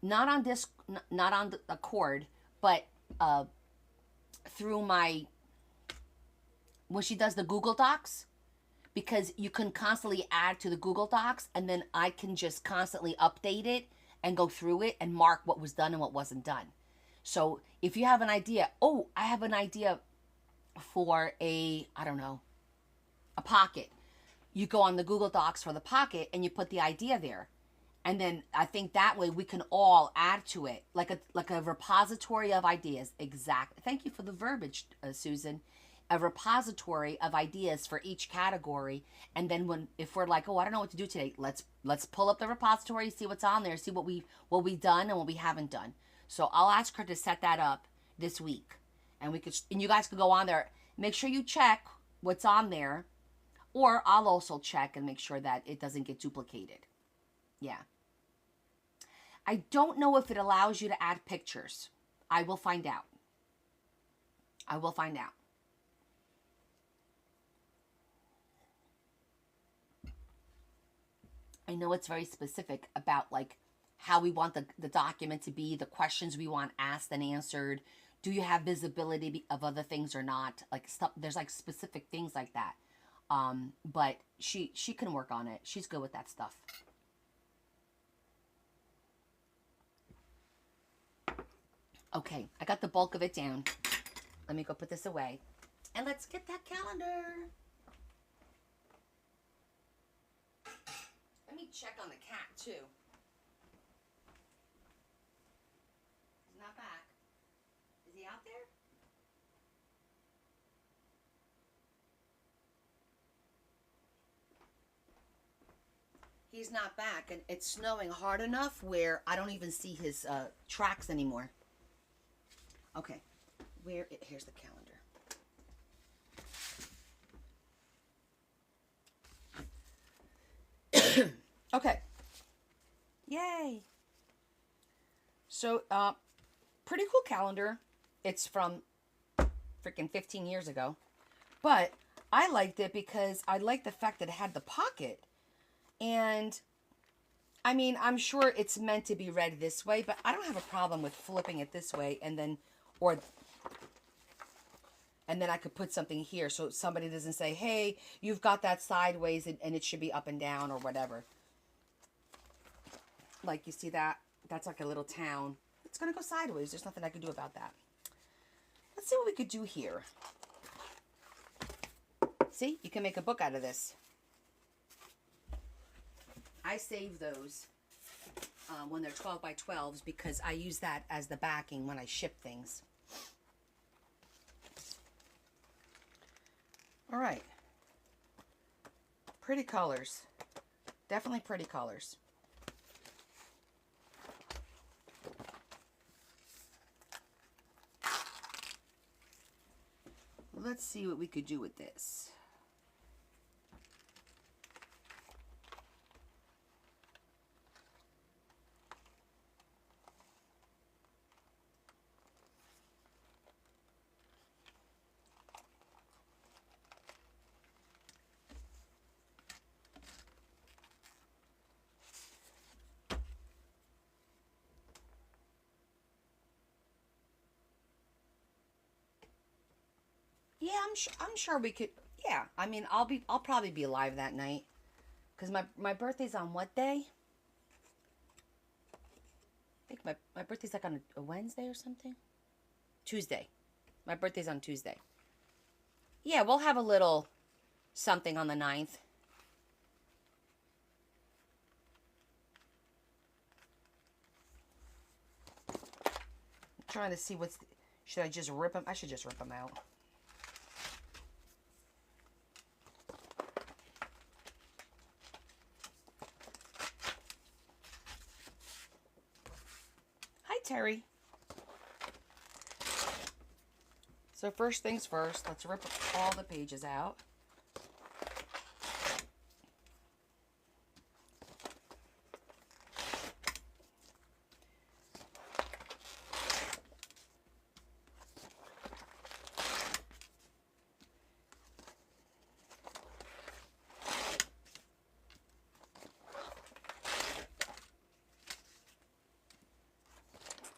not on a cord, but through when she does the Google Docs, because you can constantly add to the Google Docs, and then I can just constantly update it and go through it and mark what was done and what wasn't done. So if you have an idea, I have an idea for a pocket. You go on the Google Docs for the pocket and you put the idea there. And then I think that way we can all add to it like a repository of ideas. Exactly. Thank you for the verbiage, Susan. A repository of ideas for each category. And then if we're like, I don't know what to do today, let's pull up the repository, see what's on there, see what we've done and what we haven't done. So I'll ask her to set that up this week, and and you guys could go on there. Make sure you check what's on there, or I'll also check and make sure that it doesn't get duplicated. Yeah. I don't know if it allows you to add pictures. I will find out. I will find out. I know it's very specific about like how we want the document to be, the questions we want asked and answered. Do you have visibility of other things or not? Like stuff, there's like specific things like that. But she can work on it. She's good with that stuff. Okay, I got the bulk of it down. Let me go put this away. And let's get that calendar. Let me check on the cat too. He's not back. Is he out there? He's not back, and it's snowing hard enough where I don't even see his tracks anymore. Okay, here's the calendar. Okay. Yay. So, pretty cool calendar. It's from freaking 15 years ago. But I liked it because I liked the fact that it had the pocket. And, I mean, I'm sure it's meant to be read this way, but I don't have a problem with flipping it this way and then I could put something here so somebody doesn't say, hey, you've got that sideways and it should be up and down or whatever. Like, you see that? That's like a little town. It's going to go sideways. There's nothing I can do about that. Let's see what we could do here. See? You can make a book out of this. I save those when they're 12 by 12s because I use that as the backing when I ship things. All right. Pretty colors. Definitely pretty colors. Let's see what we could do with this. Yeah, I'm sure we could. Yeah, I mean, I'll probably be alive that night, cause my birthday's on what day? I think my birthday's like on a Wednesday or something. Tuesday. My birthday's on Tuesday. Yeah, we'll have a little something on the 9th. I'm trying to see should I just rip them? I should just rip them out. Terry. So first things first, let's rip all the pages out.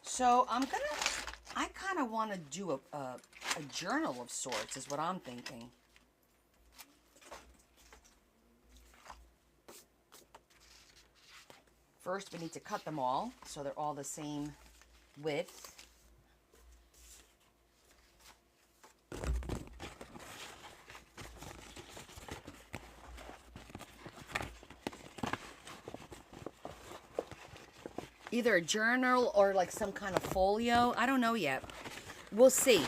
So I kind of want to do a journal of sorts is what I'm thinking. First, we need to cut them all so they're all the same width. Either a journal or like some kind of folio. I don't know yet. We'll see.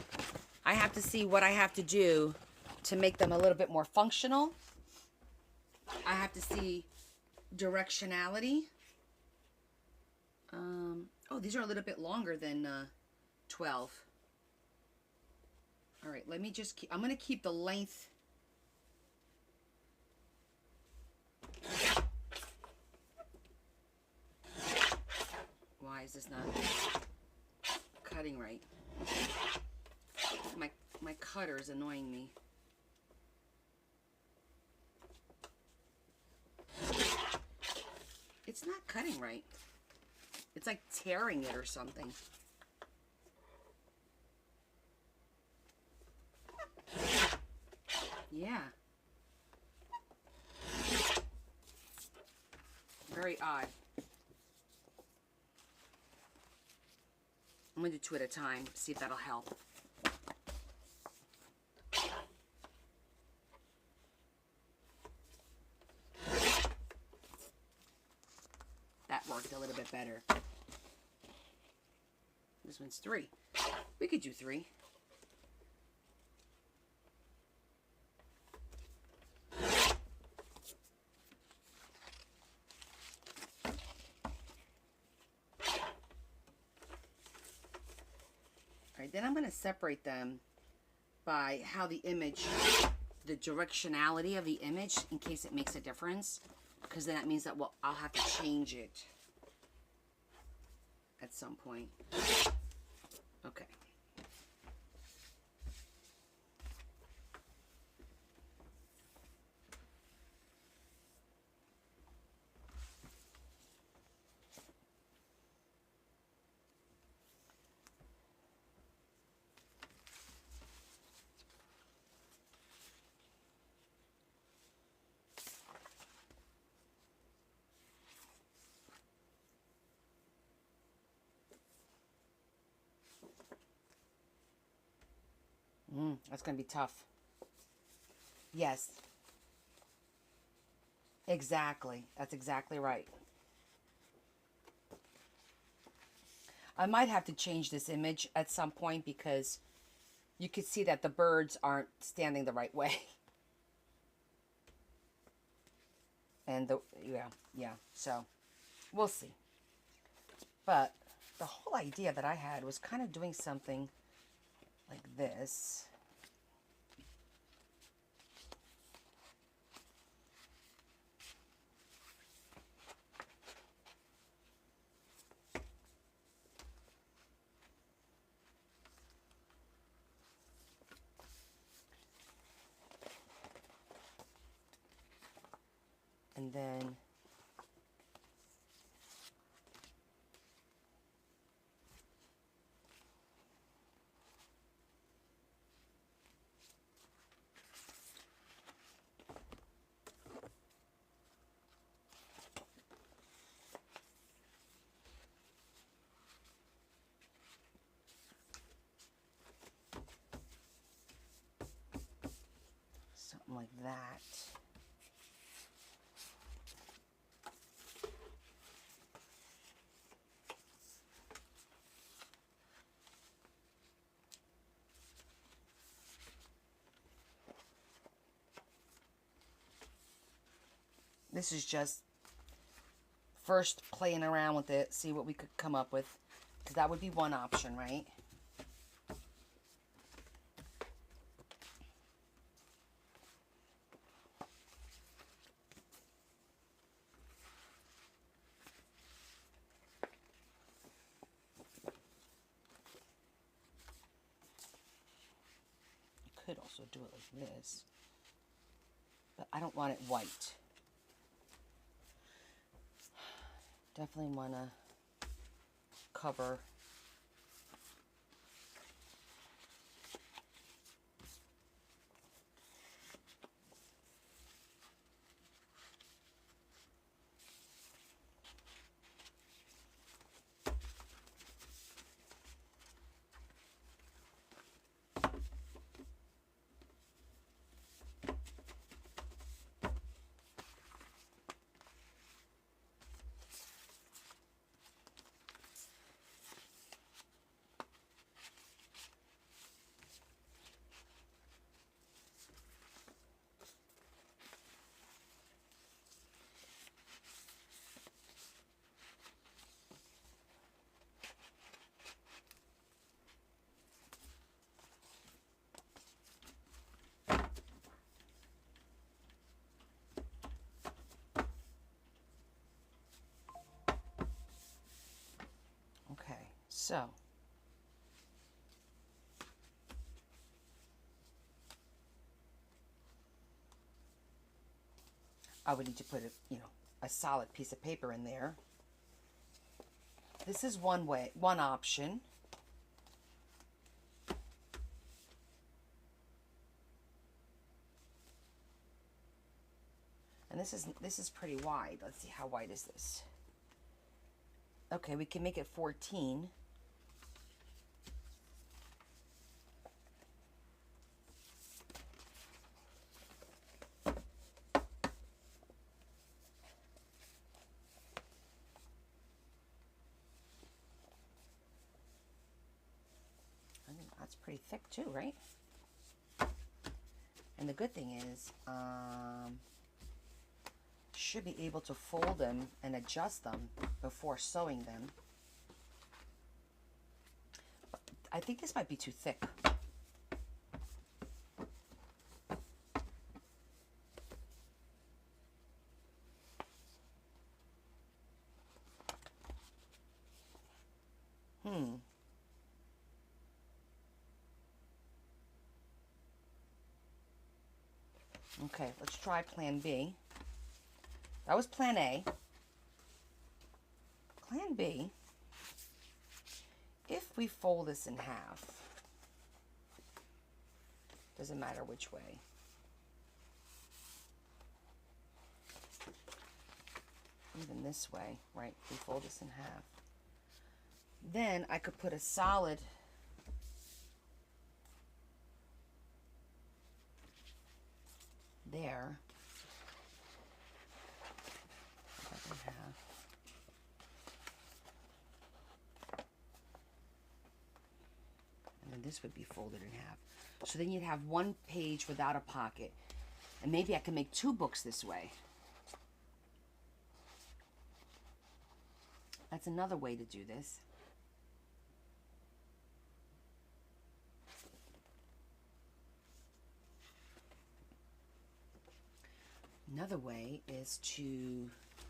I have to see what I have to do to make them a little bit more functional. I have to see directionality. Oh, these are a little bit longer than 12. All right, let me just keep, I'm going to keep the length. Why is this not cutting right? My cutter is annoying me. It's not cutting right. It's like tearing it or something. Yeah. Very odd. I'm going to do 2 at a time, see if that'll help. That worked a little bit better. This one's 3. We could do 3. Alright, then I'm going to separate them by how the image, the directionality of the image, in case it makes a difference. Because then that means that, well, I'll have to change it at some point. Okay. That's going to be tough. Yes. Exactly. That's exactly right. I might have to change this image at some point because you could see that the birds aren't standing the right way. And yeah. So we'll see. But the whole idea that I had was kind of doing something like this. And then something like that. This is just first playing around with it, see what we could come up with. Because that would be one option, right? You could also do it like this. But I don't want it white. Definitely want to cover So, I would need to put a solid piece of paper in there. This is one option. And this is pretty wide. Let's see, how wide is this? Okay, we can make it 14. I think that's pretty thick too, right? And the good thing is, should be able to fold them and adjust them before sewing them. But I think this might be too thick. Okay, let's try plan B. That was plan A. Plan B, if we fold this in half, doesn't matter which way. Even this way, right? We fold this in half. Then I could put a solid there. And then this would be folded in half. So then you'd have one page without a pocket. And maybe I can make 2 books this way. That's another way to do this. Another way is to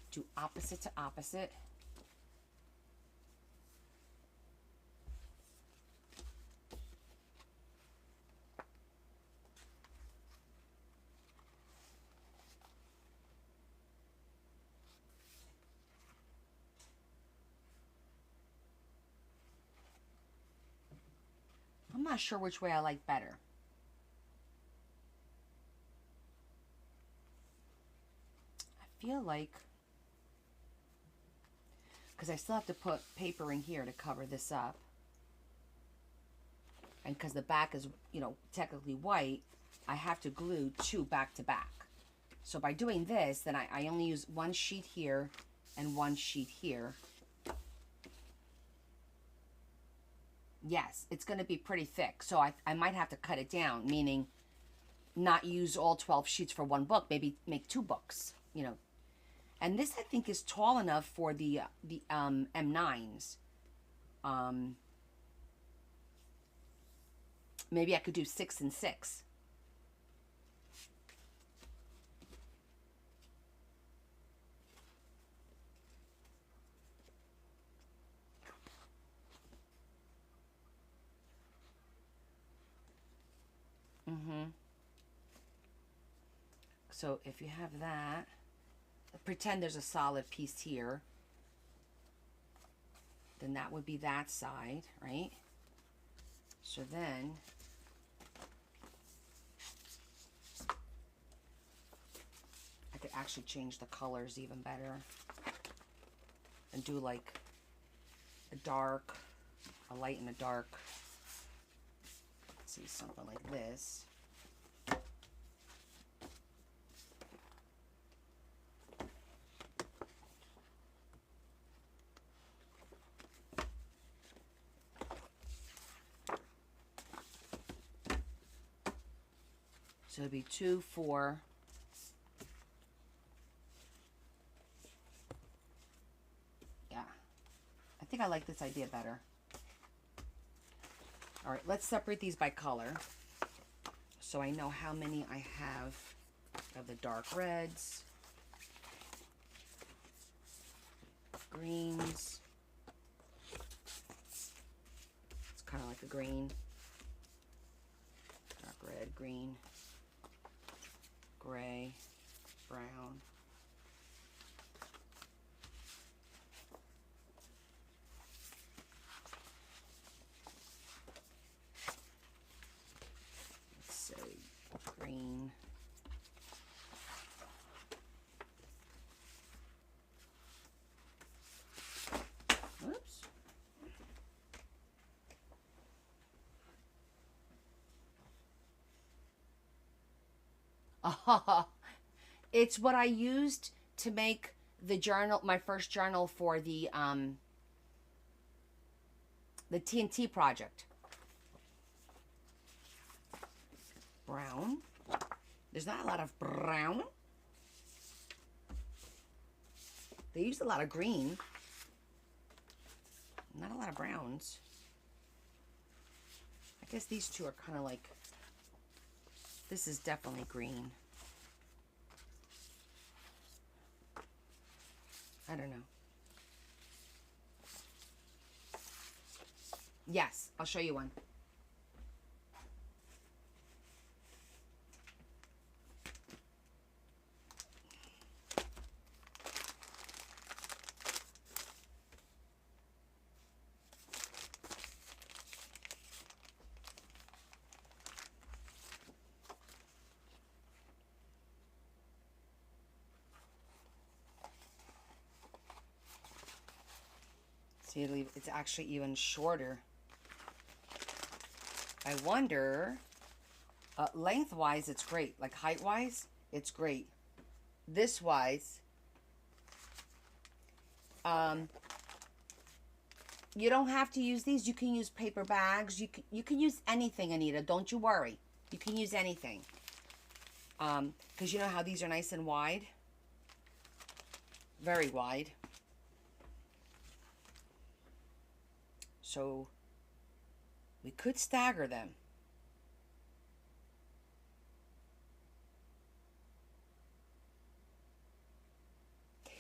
do opposite to opposite. I'm not sure which way I like better. I feel like, because I still have to put paper in here to cover this up, and because the back is, technically white, I have to glue 2 back to back. So by doing this, then I only use 1 sheet here and 1 sheet here. Yes, it's going to be pretty thick, so I might have to cut it down, meaning not use all 12 sheets for 1 book, maybe make 2 books, And this, I think, is tall enough for the M9s. Maybe I could do 6 and 6. So if you have that, pretend there's a solid piece here, then that would be that side, right? So then I could actually change the colors even better and do like a dark, a light and a dark. Let's see, something like this. So it'd be 2, 4. Yeah. I think I like this idea better. All right, let's separate these by color. So I know how many I have of the dark reds, greens, kind of like a green. Dark red, green, gray, brown. Let's say green. Oops. It's what I used to make the journal, my first journal for the TNT project. Brown. There's not a lot of brown. They used a lot of green. Not a lot of browns. I guess these two are kind of like, this is definitely green. I don't know. Yes, I'll show you one. See, it's actually even shorter. I wonder, lengthwise it's great. Like height-wise, it's great. This wise, you don't have to use these. You can use paper bags. You can use anything, Anita. Don't you worry. You can use anything. Because you know how these are nice and wide? Very wide. So we could stagger them.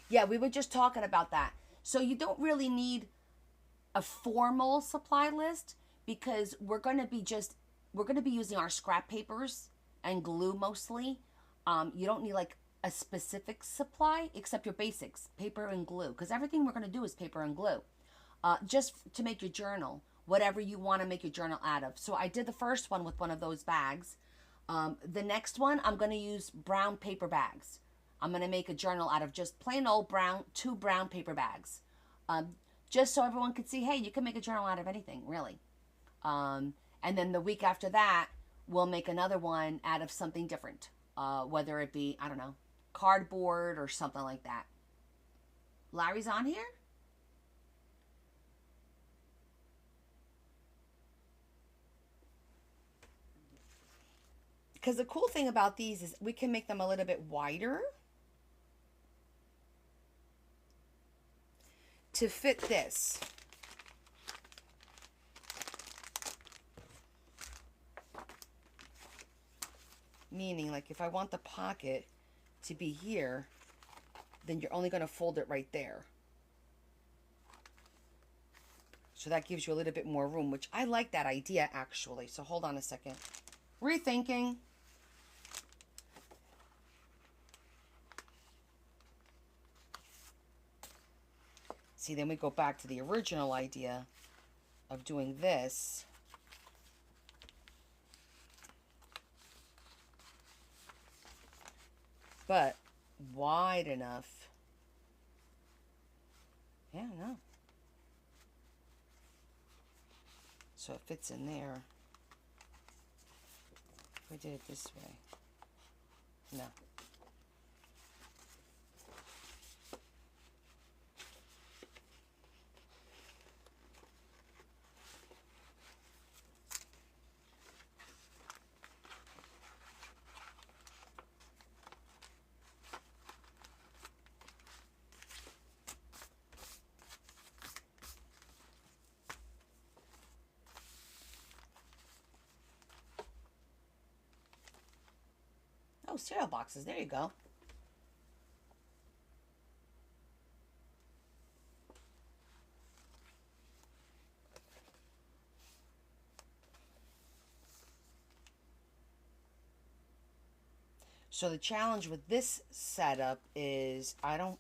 Yeah, we were just talking about that. So you don't really need a formal supply list because we're going to be using our scrap papers and glue mostly. You don't need like a specific supply except your basics, paper and glue, because everything we're going to do is paper and glue. Just to make your journal, whatever you want to make your journal out of. So I did the first one with one of those bags. The next one, I'm going to use brown paper bags. I'm going to make a journal out of just plain old brown, 2 brown paper bags. Just so everyone can see, hey, you can make a journal out of anything, really. And then the week after that, we'll make another one out of something different. Whether it be, I don't know, cardboard or something like that. Larry's on here? Because the cool thing about these is we can make them a little bit wider to fit this. Meaning, like, if I want the pocket to be here, then you're only going to fold it right there. So that gives you a little bit more room, which I like that idea, actually. So hold on a second. Rethinking. See, then we go back to the original idea of doing this. But wide enough. Yeah, no. So it fits in there. If we did it this way. No. Oh, cereal boxes. There you go. So the challenge with this setup is I don't.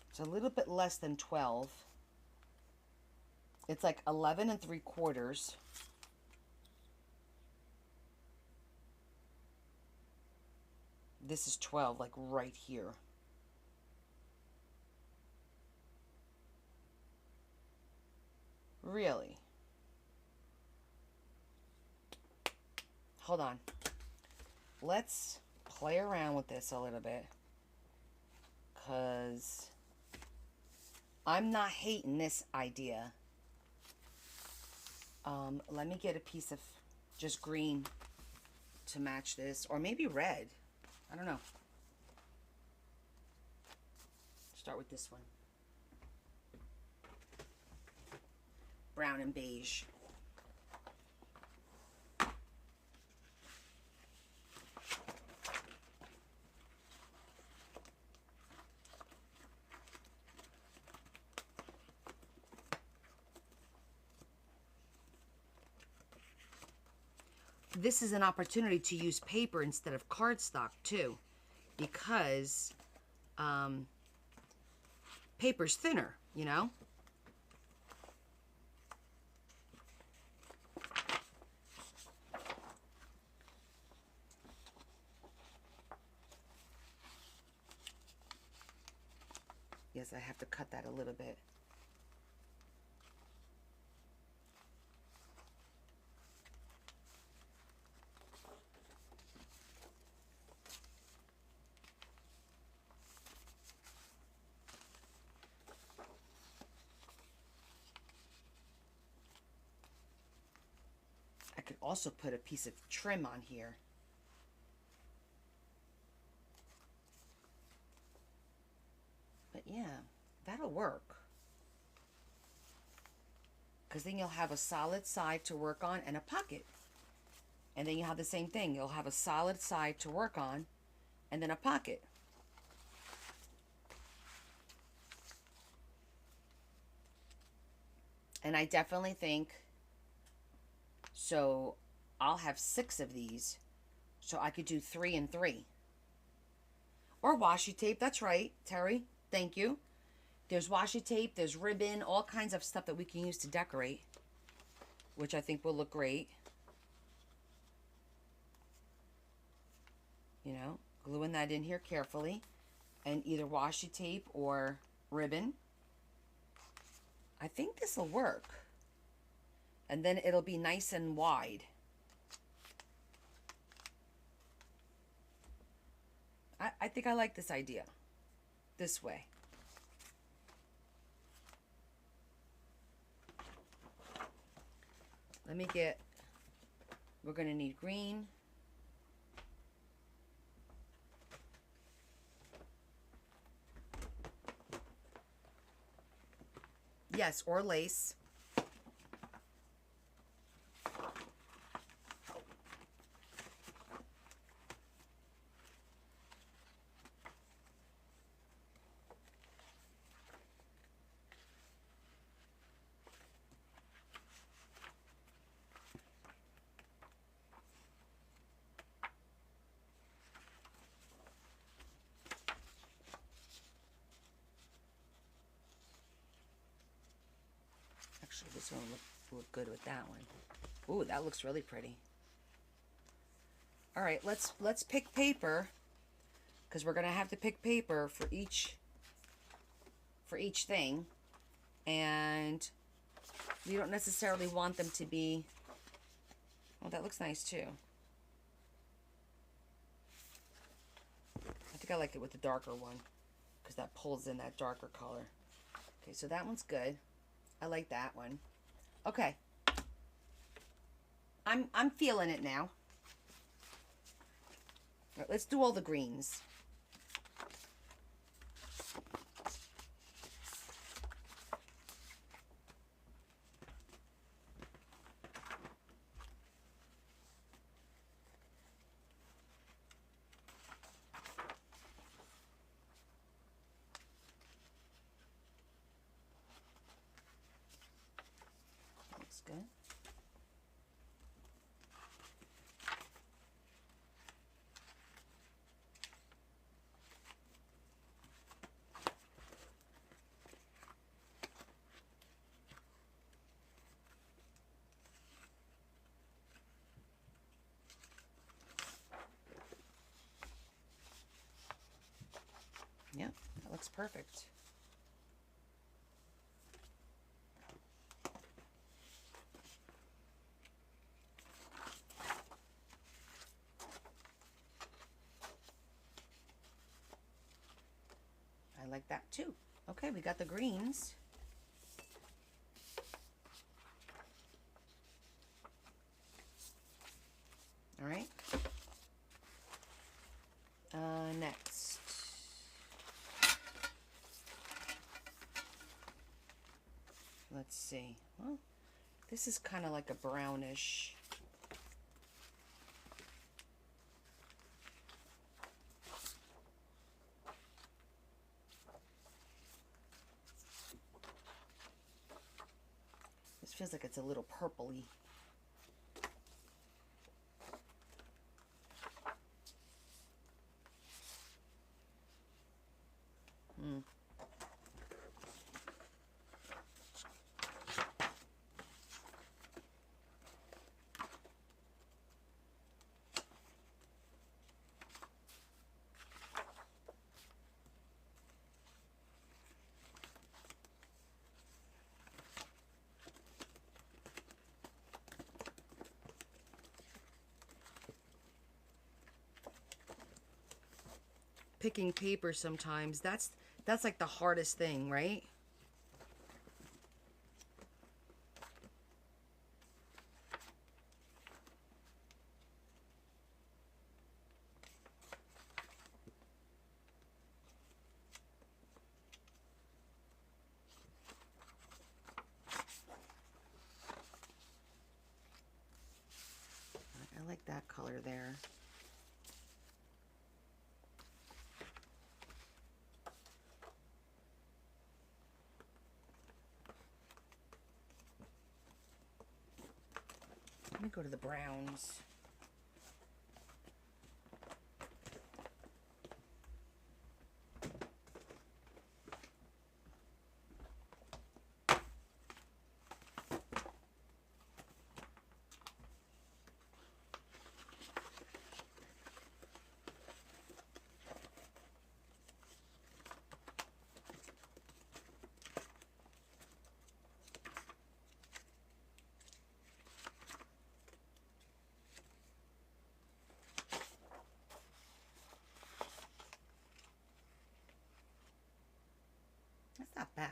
It's a little bit less than 12. It's like 11 3/4. This is 12, like right here. Really? Hold on. Let's play around with this a little bit. Because I'm not hating this idea. Let me get a piece of just green to match this. Or maybe red. I don't know. Start with this one. Brown and beige. This is an opportunity to use paper instead of cardstock too, because paper's thinner, you know? Yes, I have to cut that a little bit. I could also put a piece of trim on here. But yeah, that'll work. Because then you'll have a solid side to work on and a pocket. And then you have the same thing. You'll have a solid side to work on and then a pocket. And I definitely think, so I'll have 6 of these. So I could do 3 and 3. Or washi tape, that's right, Terry. Thank you. There's washi tape, there's ribbon, all kinds of stuff that we can use to decorate, which I think will look great. You know, gluing that in here carefully, and either washi tape or ribbon. I think this will work. And then it'll be nice and wide. I think I like this idea. This way. Let me get, we're going to need green. Yes, or lace. Actually, this one will look good with that one. Ooh, that looks really pretty. All right, let's pick paper, because we're gonna have to pick paper for each thing, and you don't necessarily want them to be. Oh, that looks nice too. I think I like it with the darker one, because that pulls in that darker color. Okay, so that one's good. I like that one. Okay. I'm feeling it now. All right, let's do all the greens. good. Yep, that looks perfect. I like that too. Okay, we got the greens. All right. Next. Let's see. Well, this is kind of like a brownish. This feels like it's a little purpley. Picking paper sometimes, that's like the hardest thing, right? I like that color there. Let me go to the browns. That's not bad.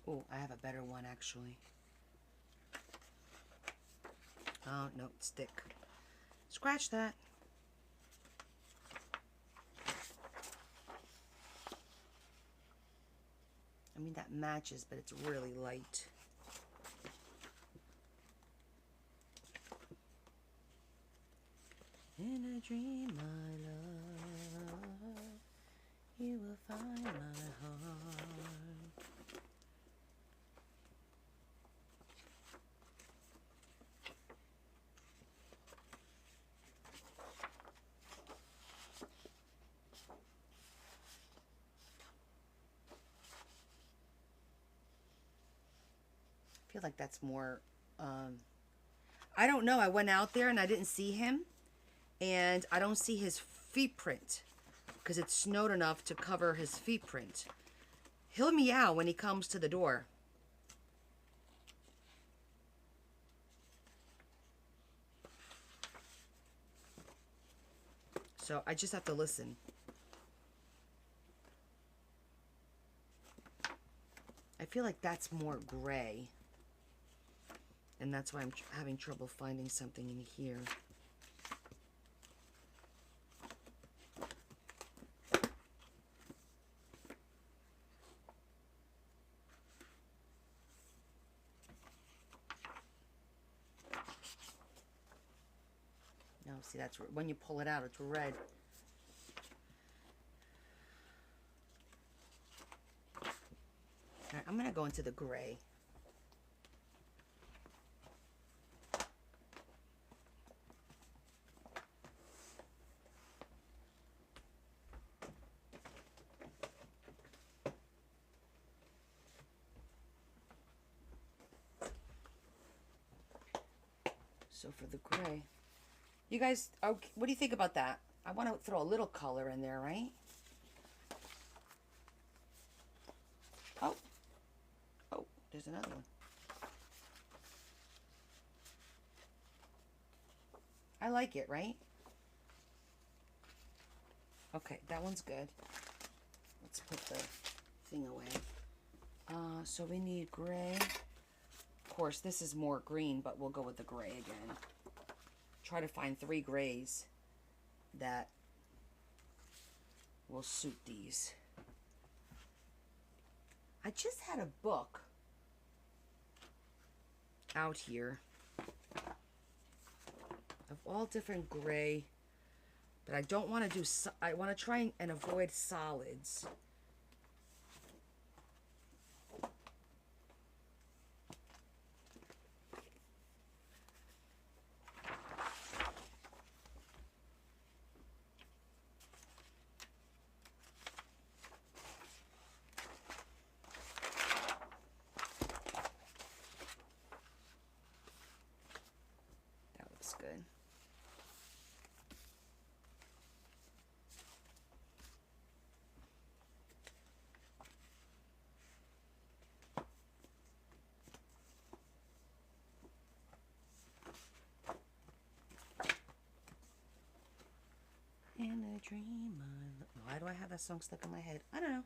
Oh, I have a better one actually. Oh, no, it's thick. Scratch that. I mean, that matches, but it's really light. In a dream, my love, you will find my heart. I feel like that's more, I don't know. I went out there and I didn't see him, and I don't see his feet print because it snowed enough to cover his feet print. He'll meow when he comes to the door. So I just have to listen. I feel like that's more gray. And that's why I'm having trouble finding something in here. see, that's when you pull it out, it's red. All right, I'm gonna go into the gray. So for the gray, you guys, okay, what do you think about that? I want to throw a little color in there, right? Oh, oh, there's another one. I like it, right? Okay, that one's good. Let's put the thing away. So we need gray. Of course, this is more green, but we'll go with the gray again. Try to find 3 grays that will suit these. I just had a book out here of all different gray, but I don't want to do, I want to try and avoid solids. Good. In a dream, why do I have that song stuck in my head? I don't know.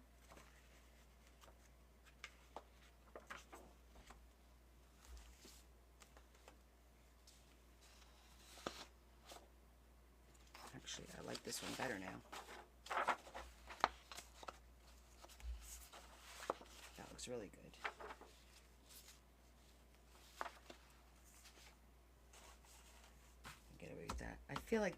Actually, I like this one better now. That looks really good. Get away with that. I feel like,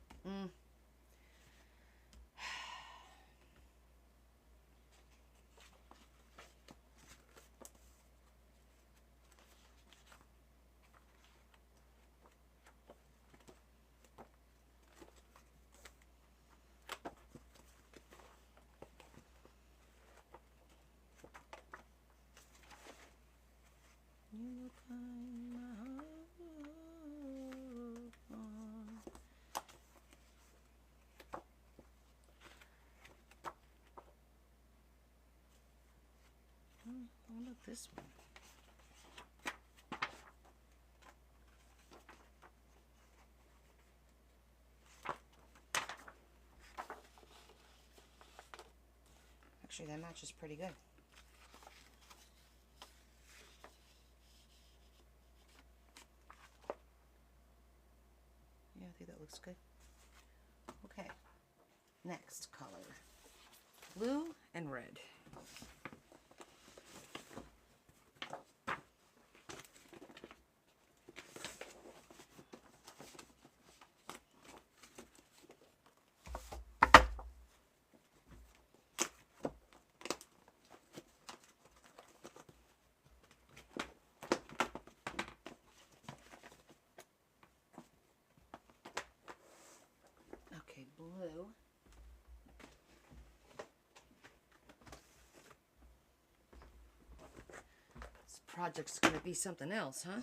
you find my heart. Oh, look, this one. Actually, that matches pretty good. Yeah, I think that looks good. Okay, next color. Blue and red. Okay, blue. This project's gonna be something else, huh?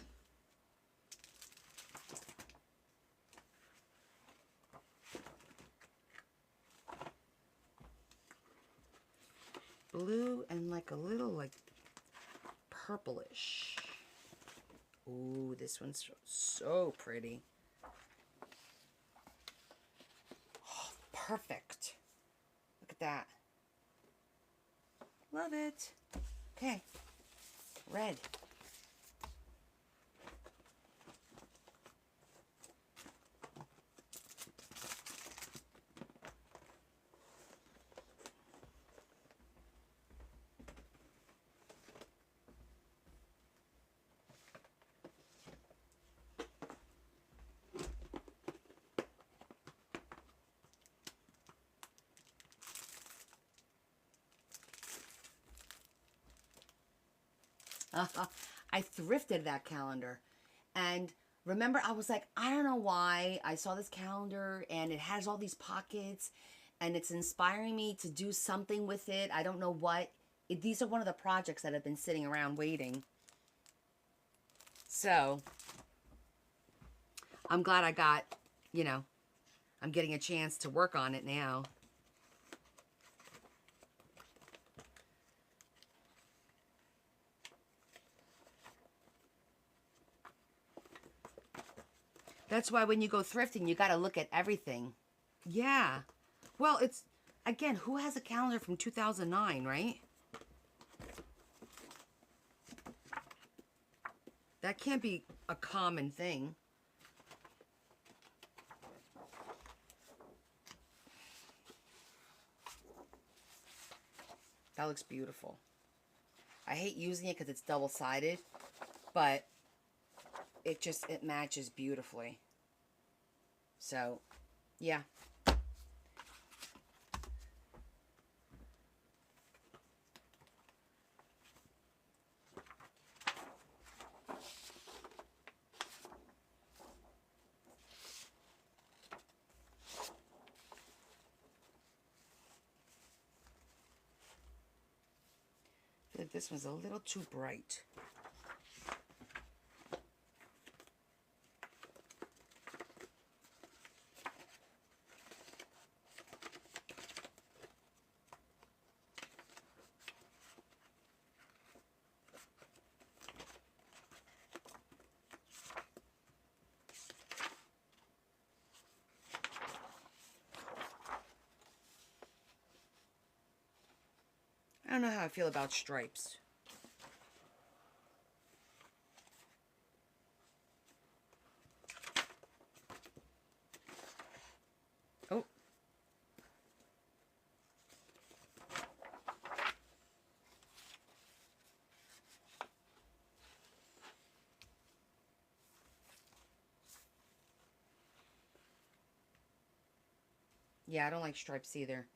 Blue and like a little like purplish. Ooh, this one's so pretty. Oh, perfect. Look at that. Love it. Okay. Red. I thrifted that calendar. And remember, I was like, I don't know why I saw this calendar and it has all these pockets and it's inspiring me to do something with it. I don't know what. These are one of the projects that have been sitting around waiting. So, I'm glad I got, you know, I'm getting a chance to work on it now. That's why when you go thrifting, you got to look at everything. Yeah. Well, it's, again, who has a calendar from 2009, right? That can't be a common thing. That looks beautiful. I hate using it because it's double-sided, but it matches beautifully. So, yeah. I feel like this one's a little too bright. I don't know how I feel about stripes. Oh. Yeah, I don't like stripes either.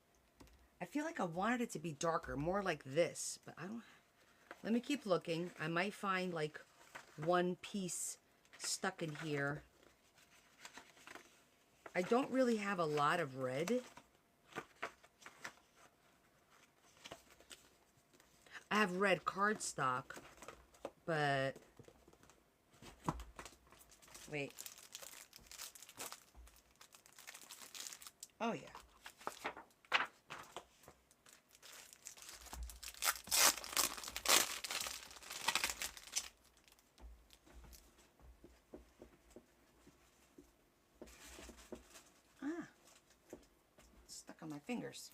I feel like I wanted it to be darker, more like this, but I don't. Let me keep looking. I might find like one piece stuck in here. I don't really have a lot of red. I have red cardstock, but wait. Oh yeah. Stuck on my fingers.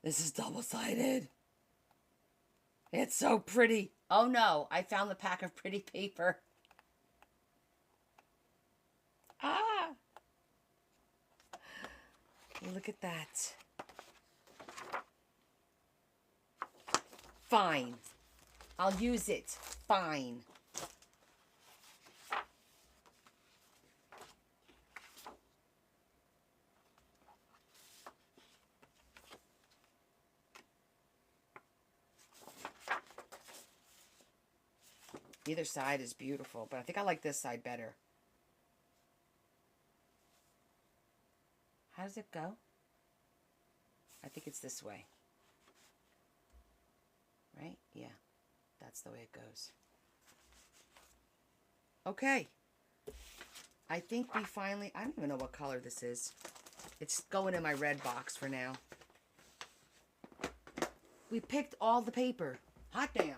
This is double-sided. It's so pretty. Oh no, I found the pack of pretty paper. Ah! Look at that. Fine. I'll use it. Fine. Either side is beautiful, but I think I like this side better. How does it go? I think it's this way. Right? Yeah. That's the way it goes. Okay. I think we finally... I don't even know what color this is. It's going in my red box for now. We picked all the paper. Hot damn.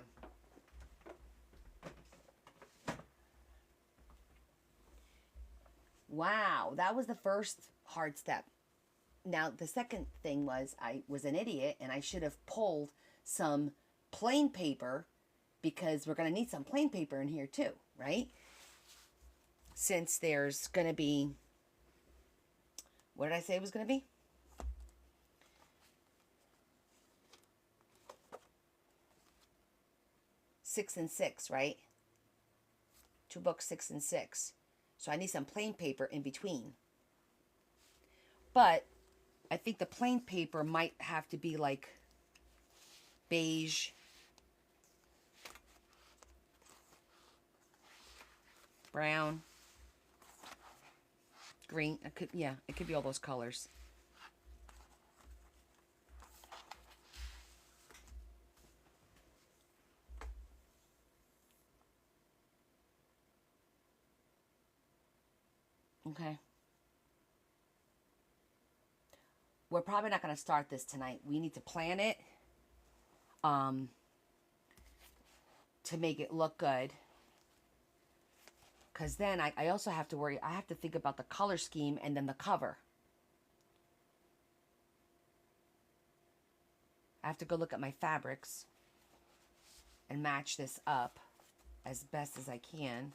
Wow. That was the first hard step. Now, the second thing was I was an idiot and I should have pulled some plain paper because we're going to need some plain paper in here too, right? Since there's going to be, what did I say it was going to be? Six and six, right? 2 books, 6 and 6. So I need some plain paper in between. But I think the plain paper might have to be like beige, brown, green. It could, yeah, it could be all those colors. Okay. We're probably not going to start this tonight. We need to plan it to make it look good. Because then I also have to worry. I have to think about the color scheme and then the cover. I have to go look at my fabrics and match this up as best as I can.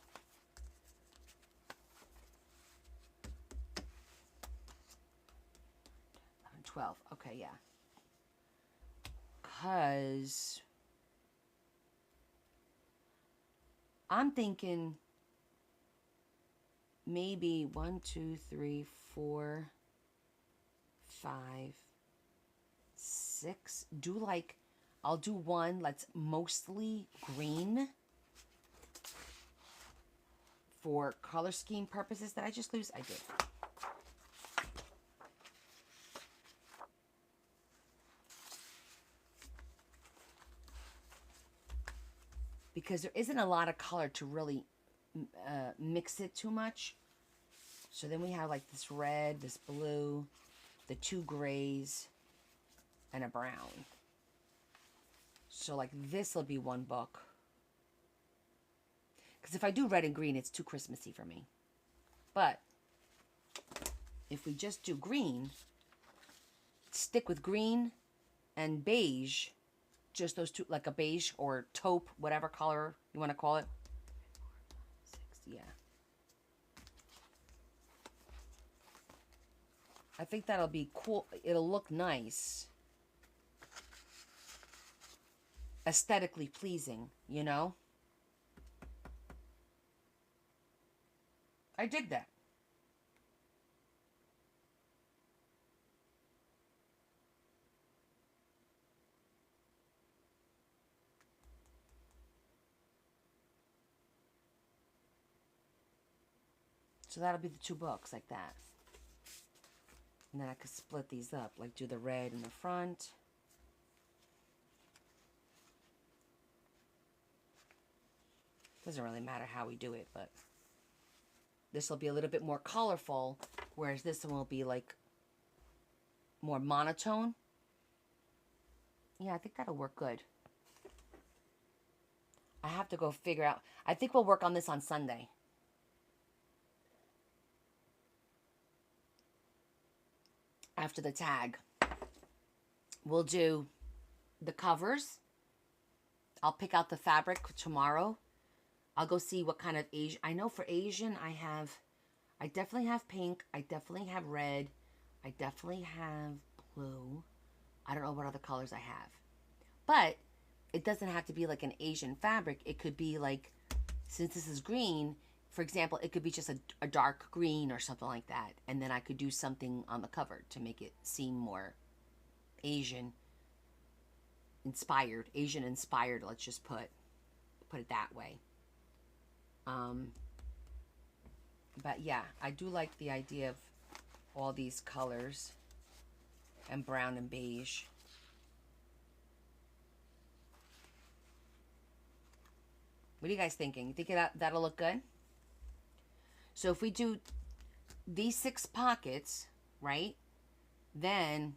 12. Okay, yeah. Because I'm thinking maybe 1, 2, 3, 4, 5, 6. Do like, I'll do one that's mostly green for color scheme purposes. Did I just lose? I did. Because there isn't a lot of color to really mix it too much. So then we have like this red, this blue, the 2 grays, and a brown. So like this will be one book. Because if I do red and green, it's too Christmassy for me. But if we just do green, stick with green and beige, just those two, like a beige or taupe, whatever color you want to call it. 6, yeah. I think that'll be cool. It'll look nice. Aesthetically pleasing, you know? I dig that. So that'll be the 2 books like that. And then I could split these up, like do the red in the front. Doesn't really matter how we do it, but this will be a little bit more colorful, whereas this one will be like more monotone. Yeah, I think that'll work good. I have to go figure out. I think we'll work on this on Sunday. After the tag, we'll do the covers. I'll pick out the fabric tomorrow. I'll go see what kind of Asian. I know for Asian, I definitely have pink. I definitely have red. I definitely have blue. I don't know what other colors I have. But it doesn't have to be like an Asian fabric. It could be like, since this is green, for example, it could be just a dark green or something like that. And then I could do something on the cover to make it seem more Asian inspired. Asian inspired, let's just put it that way. But yeah, I do like the idea of all these colors and brown and beige. What are you guys thinking? You think that'll look good? So if we do these 6 pockets, right, then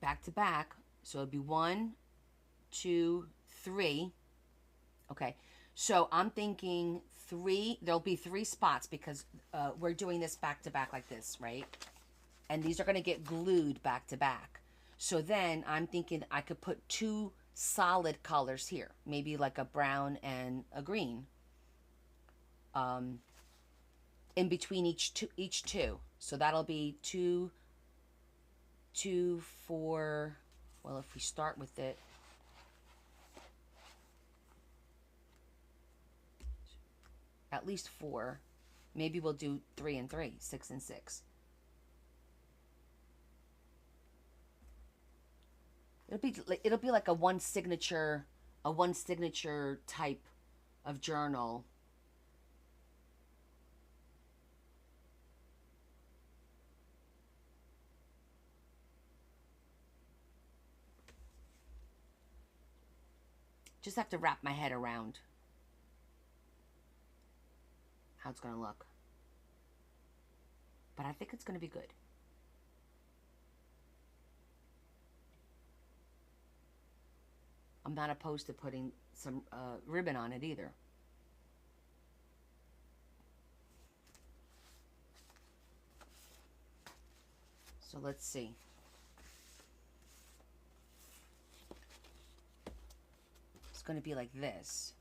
back to back, so it'd be 1, 2, 3. Okay, so I'm thinking 3, there'll be 3 spots because we're doing this back to back like this, right? And these are going to get glued back to back. So then I'm thinking I could put 2 solid colors here, maybe like a brown and a green. In between each two. So that'll be 2, 4. Well, if we start with it, at least 4. Maybe we'll do 3 and 3, 6 and 6. It'll be like a one signature type of journal. Just have to wrap my head around how it's gonna look. But I think it's gonna be good. I'm not opposed to putting some ribbon on it either. So let's see. It's going to be like this.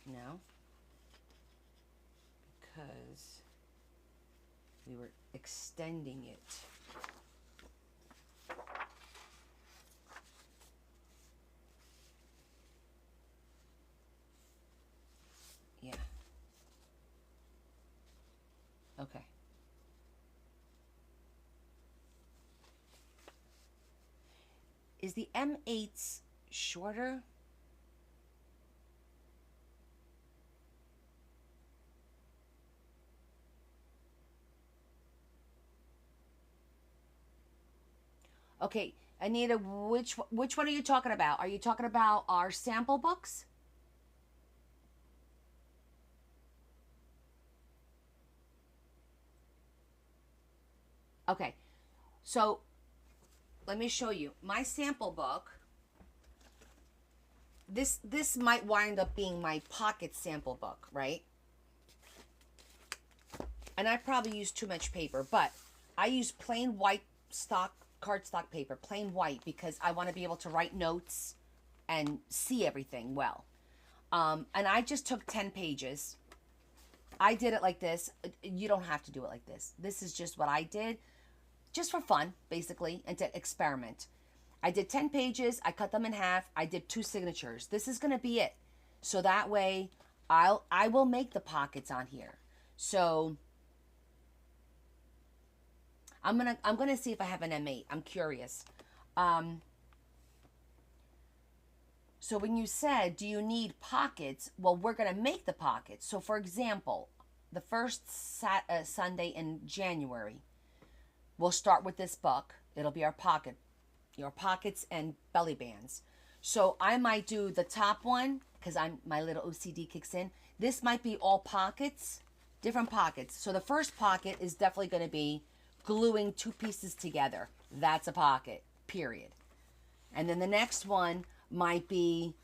Now, because we were extending it. Yeah. Okay. Is the M8s shorter? Okay, Anita, which one are you talking about? Are you talking about our sample books? Okay, so let me show you my sample book. This might wind up being my pocket sample book, right? And I probably use too much paper, but I use plain white cardstock paper, plain white, because I want to be able to write notes and see everything well. And I just took 10 pages. I did it like this. You don't have to do it like this. This is just what I did, just for fun, basically, and to experiment. I did 10 pages. I cut them in half. I did 2 signatures. This is going to be it. So that way I will make the pockets on here. So I'm gonna see if I have an M8. I'm curious. So when you said, do you need pockets? Well, we're gonna make the pockets. So for example, the first Sunday in January, we'll start with this book. It'll be our pockets and belly bands. So I might do the top one because my little OCD kicks in. This might be all pockets, different pockets. So the first pocket is definitely going to be gluing 2 pieces together. That's a pocket, period. And then the next one might be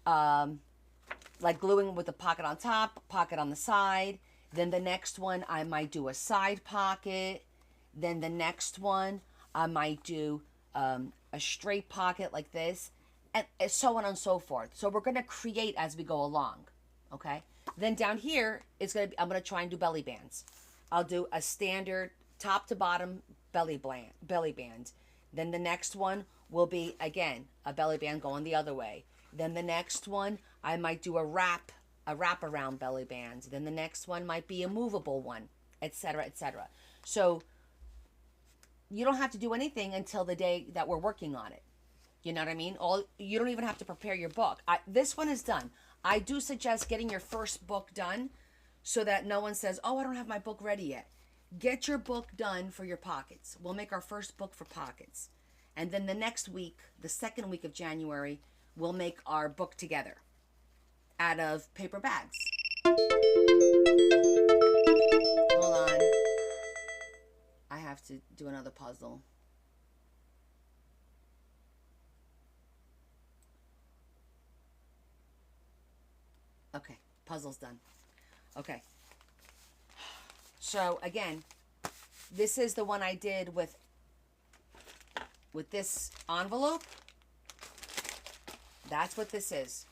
like gluing with the pocket on top, pocket on the side. Then the next one I might do a side pocket. Then the next one I might do a straight pocket like this, and so on and so forth. So we're going to create as we go along, okay? Then down here it's going to be, I'm going to try and do belly bands. I'll do a standard top to bottom belly band. Then the next one will be, again, a belly band going the other way. Then the next one, I might do a wrap around belly band. Then the next one might be a movable one, etc., etc. So you don't have to do anything until the day that we're working on it. You know what I mean? You don't even have to prepare your book. This one is done. I do suggest getting your first book done so that no one says, oh, I don't have my book ready yet. Get your book done for your pockets. We'll make our first book for pockets. And then the next week, the second week of January, we'll make our book together out of paper bags. Hold on. I have to do another puzzle. Okay, puzzle's done. Okay. So again, this is the one I did with this envelope. That's what this is.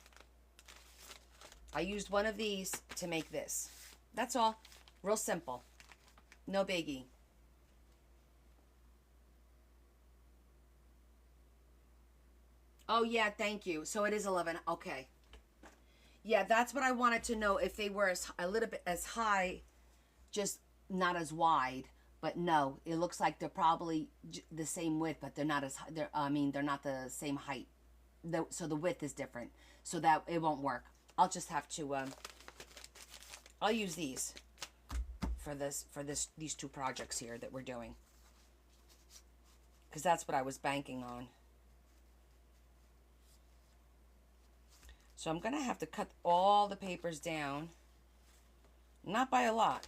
I used one of these to make this. That's all. Real simple. No biggie. Oh yeah, thank you. So it is 11. Okay. Yeah, that's what I wanted to know, if they were a little bit as high, just not as wide. But no, it looks like they're probably the same width, but they're not as high. They're not the same height. So the width is different. So that it won't work. I'll just have to. I'll use these for these two projects here that we're doing, because that's what I was banking on. So I'm gonna have to cut all the papers down, not by a lot.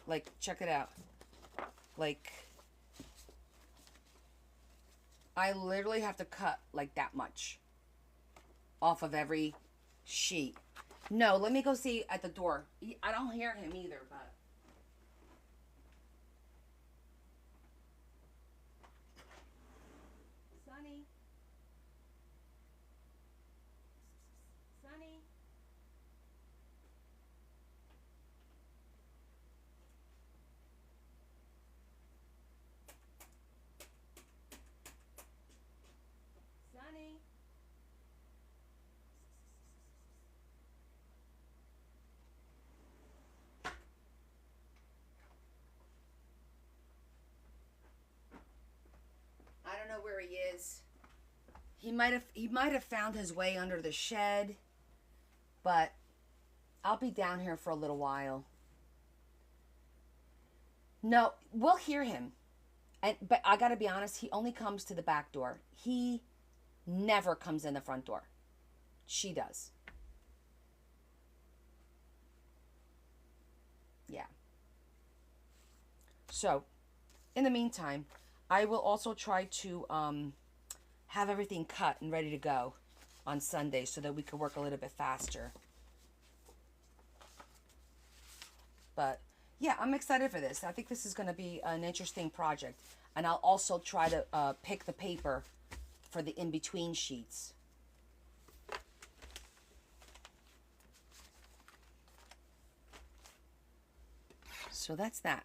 Like, check it out. Like, I literally have to cut like that much off of every sheet. No, let me go see at the door. I don't hear him either, but. Sonny. Sonny. Sonny. I don't know where he is. He might have found his way under the shed, but I'll be down here for a little while. No, we'll hear him. But I got to be honest, he only comes to the back door. He never comes in the front door. She does. Yeah. So, in the meantime, I will also try to have everything cut and ready to go on Sunday so that we can work a little bit faster. But yeah, I'm excited for this. I think this is going to be an interesting project. And I'll also try to pick the paper for the in-between sheets. So that's that.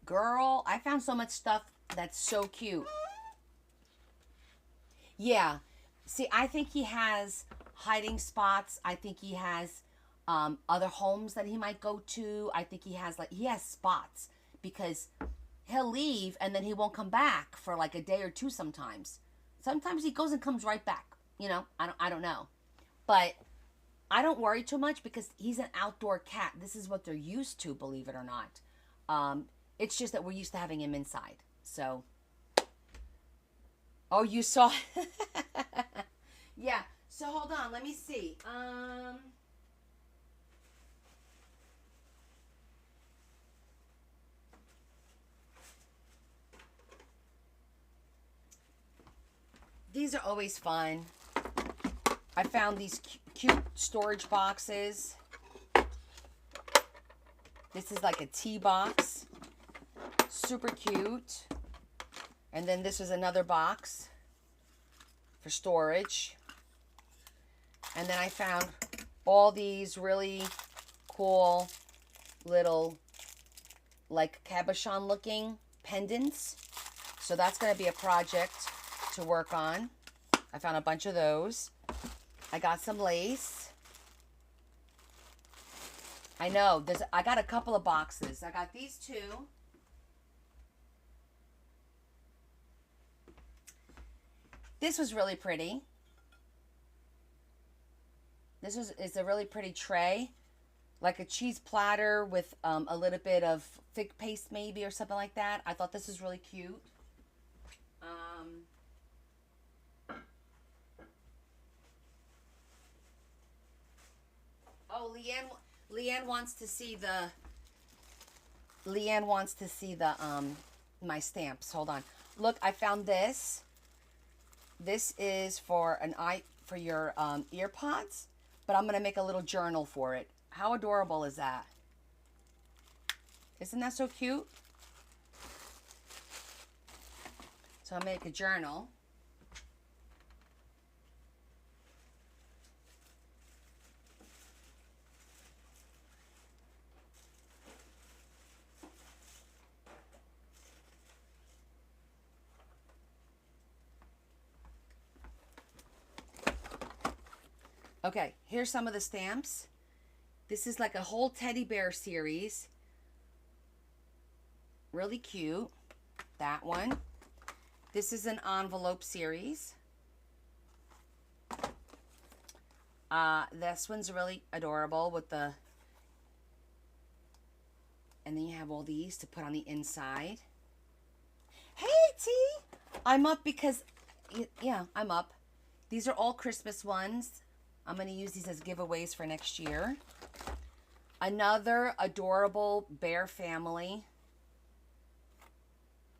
Girl, I found so much stuff that's so cute. Yeah. See, I think he has hiding spots. I think he has other homes that he might go to. I think he has spots, because he'll leave and then he won't come back for like a day or two sometimes. Sometimes he goes and comes right back. You know, I don't know. But I don't worry too much because he's an outdoor cat. This is what they're used to, believe it or not. It's just that we're used to having him inside. So, oh, you saw? Yeah. So hold on, let me see. These are always fun. I found these cute storage boxes. This is like a tea box. Super cute. And then this is another box for storage. And then I found all these really cool little, like, cabochon looking pendants. So that's going to be a project to work on. I found a bunch of those. I got some lace. I know, I got a couple of boxes. I got these two. This was really pretty. This is a really pretty tray. Like a cheese platter with a little bit of fig paste maybe or something like that. I thought this was really cute. Oh, Leanne wants to see the my stamps. Hold on. Look, I found this. This is for your ear pods, but I'm gonna make a little journal for it. How adorable is that? Isn't that so cute? So I'll make a journal. Okay, here's some of the stamps. This is like a whole teddy bear series. Really cute. That one. This is an envelope series. This one's really adorable with the... And then you have all these to put on the inside. Hey, T! I'm up because... Yeah, I'm up. These are all Christmas ones. I'm going to use these as giveaways for next year. Another adorable bear family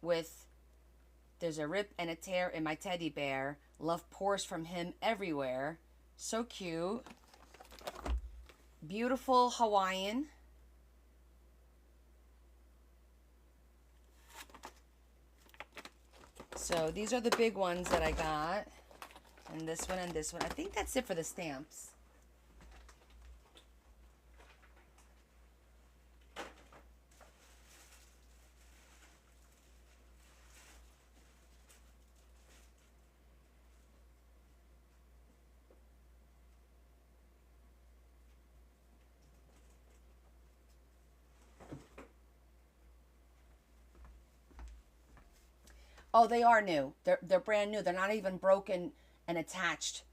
with... There's a rip and a tear in my teddy bear. Love pours from him everywhere. So cute. Beautiful Hawaiian. So these are the big ones that I got. And this one and this one. I think that's it for the stamps. Oh, they are new. They're brand new. They're not even broken and attached.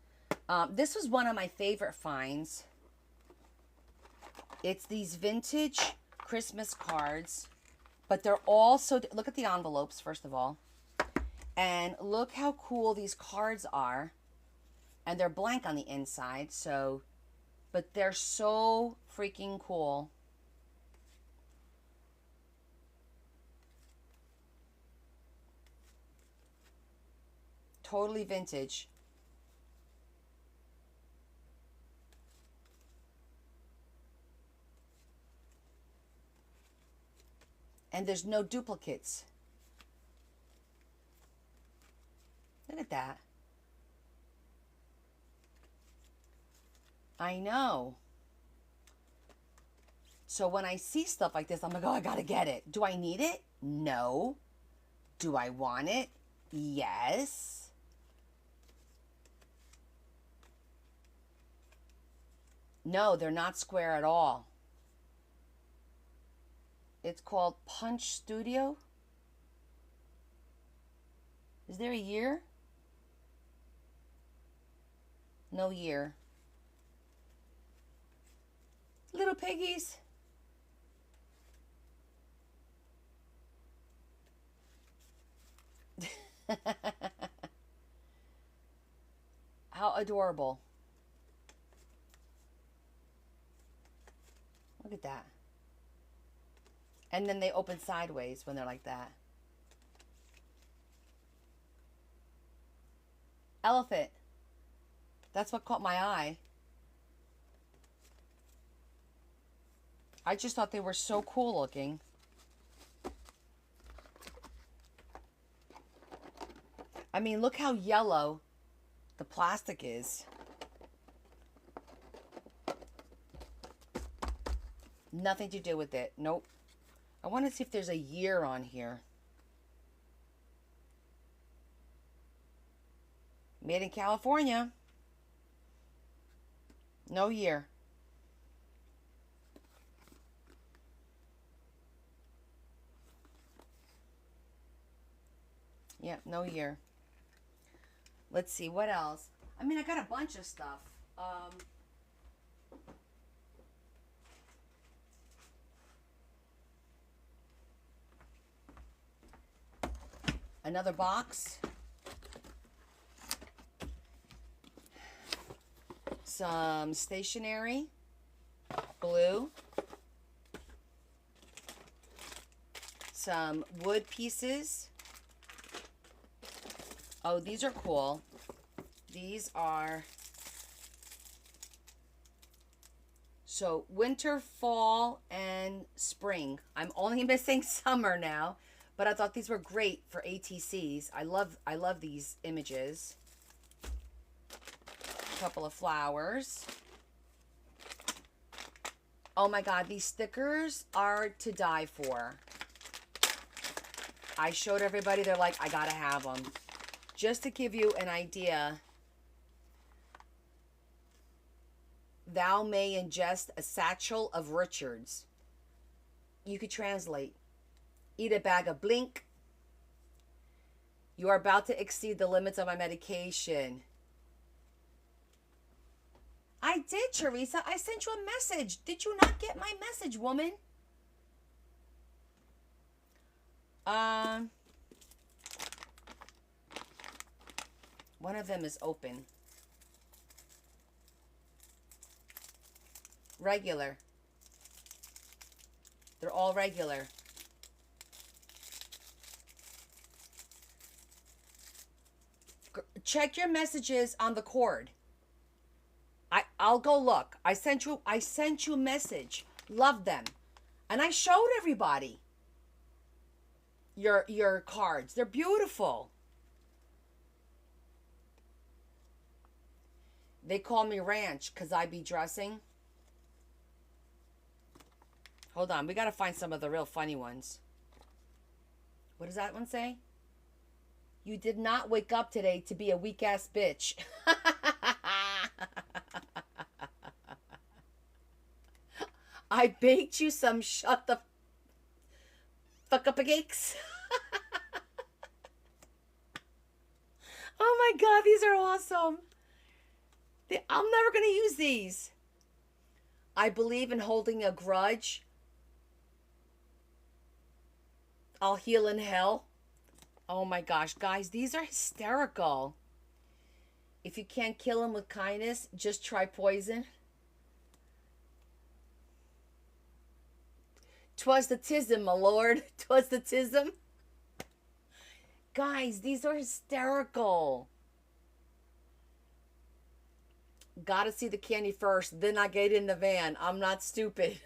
This was one of my favorite finds. It's these vintage Christmas cards, but they're all so... Look at the envelopes, first of all. And look how cool these cards are. And they're blank on the inside, so... But they're so freaking cool. Totally vintage. And there's no duplicates. Look at that. I know. So when I see stuff like this, I'm like, oh, I gotta get it. Do I need it? No. Do I want it? Yes. No, they're not square at all. It's called Punch Studio. Is there a year? No year. Little piggies. How adorable. Look at that. And then they open sideways when they're like that. Elephant. That's what caught my eye. I just thought they were so cool looking. I mean, look how yellow the plastic is. Nothing to do with it. Nope. I want to see if there's a year on here. Made in California. No year. Yeah, no year. Let's see, what else? I mean, I got a bunch of stuff. Another box. Some stationery. Glue. Some wood pieces. Oh, these are cool. These are... So, winter, fall, and spring. I'm only missing summer now. But I thought these were great for ATCs. I love these images. A couple of flowers. Oh my God, these stickers are to die for. I showed everybody, they're like, I gotta have them. Just to give you an idea thou may ingest a satchel of Richards. You could translate. Eat a bag of Blink. You are about to exceed the limits of my medication. I did, Teresa. I sent you a message. Did you not get my message, woman? One of them is open. Regular. They're all regular. Check your messages on the cord. I'll go look. I sent you a message. Love them. And I showed everybody your cards. They're beautiful. They call me Ranch because I be dressing. Hold on. We got to find some of the real funny ones. What does that one say? You did not wake up today to be a weak-ass bitch. I baked you some shut the fuck up cakes. Oh my God, these are awesome. I'm never going to use these. I believe in holding a grudge. I'll heal in hell. Oh my gosh, guys, these are hysterical. If you can't kill him with kindness, just try poison. 'Twas the tism, my lord. 'Twas the tism. Guys, these are hysterical. Gotta see the candy first, then I get in the van. I'm not stupid.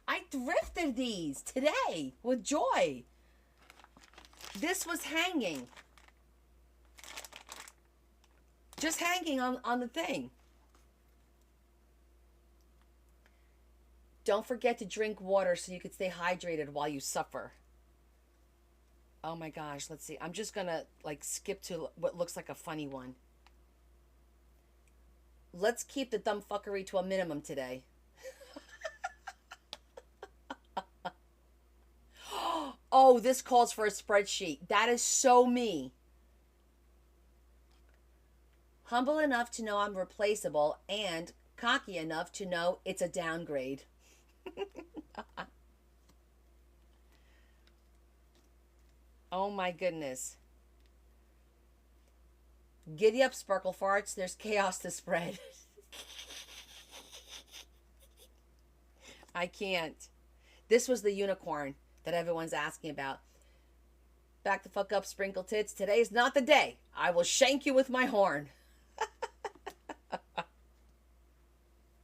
I thrifted these today with joy. This was hanging. Just hanging on the thing. Don't forget to drink water so you can stay hydrated while you suffer. Oh my gosh, let's see. I'm just gonna skip to what looks like a funny one. Let's keep the dumb fuckery to a minimum today. Oh, this calls for a spreadsheet. That is so me. Humble enough to know I'm replaceable and cocky enough to know it's a downgrade. Oh my goodness. Giddy up, Sparkle Farts. There's chaos to spread. I can't. This was the unicorn that everyone's asking about. Back the fuck up, Sprinkle Tits. Today's not the day. I will shank you with my horn.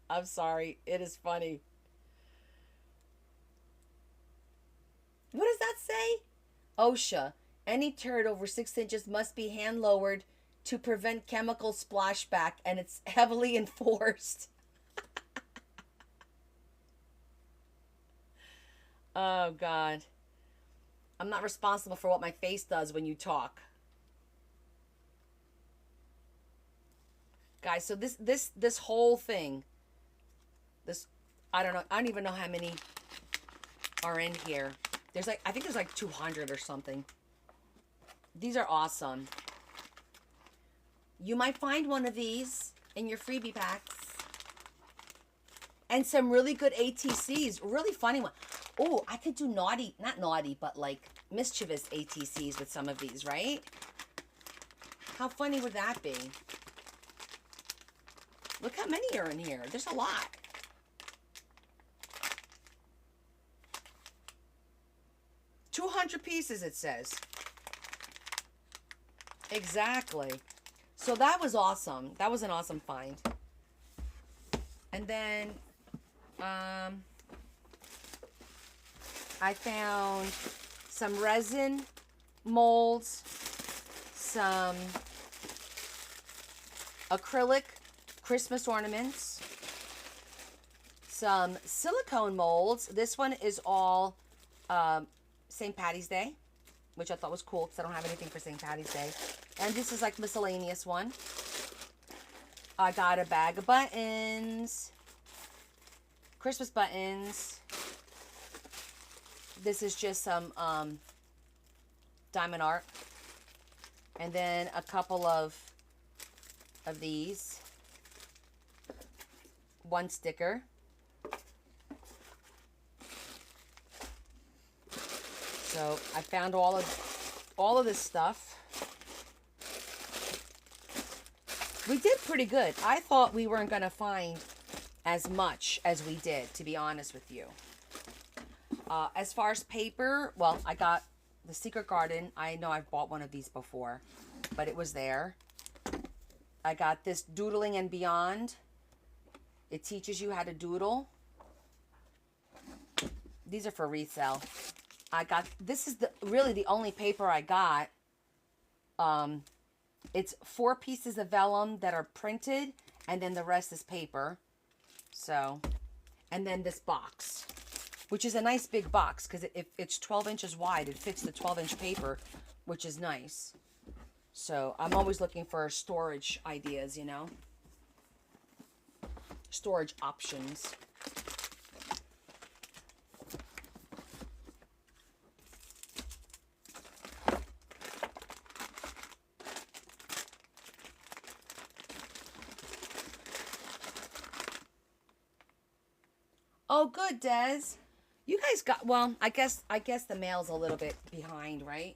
I'm sorry. It is funny. What does that say? OSHA. Any turd over 6 inches must be hand lowered to prevent chemical splashback, and it's heavily enforced. Oh, God. I'm not responsible for what my face does when you talk. Guys, so this whole thing, I don't know, I don't even know how many are in here. There's I think there's 200 or something. These are awesome. You might find one of these in your freebie packs. And some really good ATCs, really funny one. Oh, I could do not naughty, but mischievous ATCs with some of these, right? How funny would that be? Look how many are in here. There's a lot. $200 pieces, it says. Exactly. So that was awesome. That was an awesome find. And then, I found some resin molds, some acrylic Christmas ornaments, some silicone molds. This one is all St. Patty's Day, which I thought was cool because I don't have anything for St. Patty's Day. And this is miscellaneous one. I got a bag of buttons. Christmas buttons. This is just some diamond art. And then a couple of these. One sticker. So I found all of this stuff. We did pretty good. I thought we weren't going to find as much as we did, to be honest with you. As far as paper, well, I got the Secret Garden. I know I've bought one of these before, but it was there. I got this Doodling and Beyond. It teaches you how to doodle. These are for resale. I got, this is really the only paper I got. It's 4 pieces of vellum that are printed, and then the rest is paper. So, and then this box, which is a nice big box, because if it's 12 inches wide, it fits the 12-inch paper, which is nice. So, I'm always looking for storage ideas, you know? Storage options. Oh, good, Des. You guys got, well, I guess the mail's a little bit behind, right?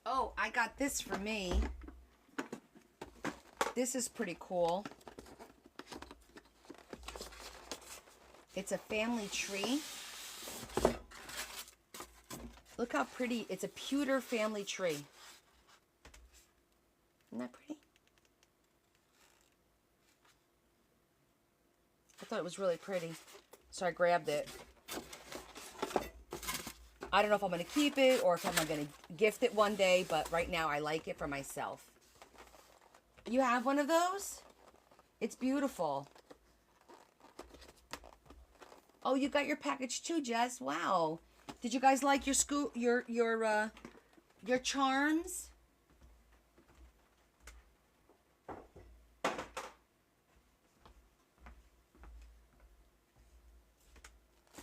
Oh, I got this for me. This is pretty cool. It's a family tree. Look how pretty. It's a pewter family tree. Isn't that pretty? I thought it was really pretty, so I grabbed it. I don't know if I'm going to keep it or if I'm going to gift it one day, but right now I like it for myself. You have one of those? It's beautiful. Oh, you got your package too, Jess. Wow. Did you guys like your charms?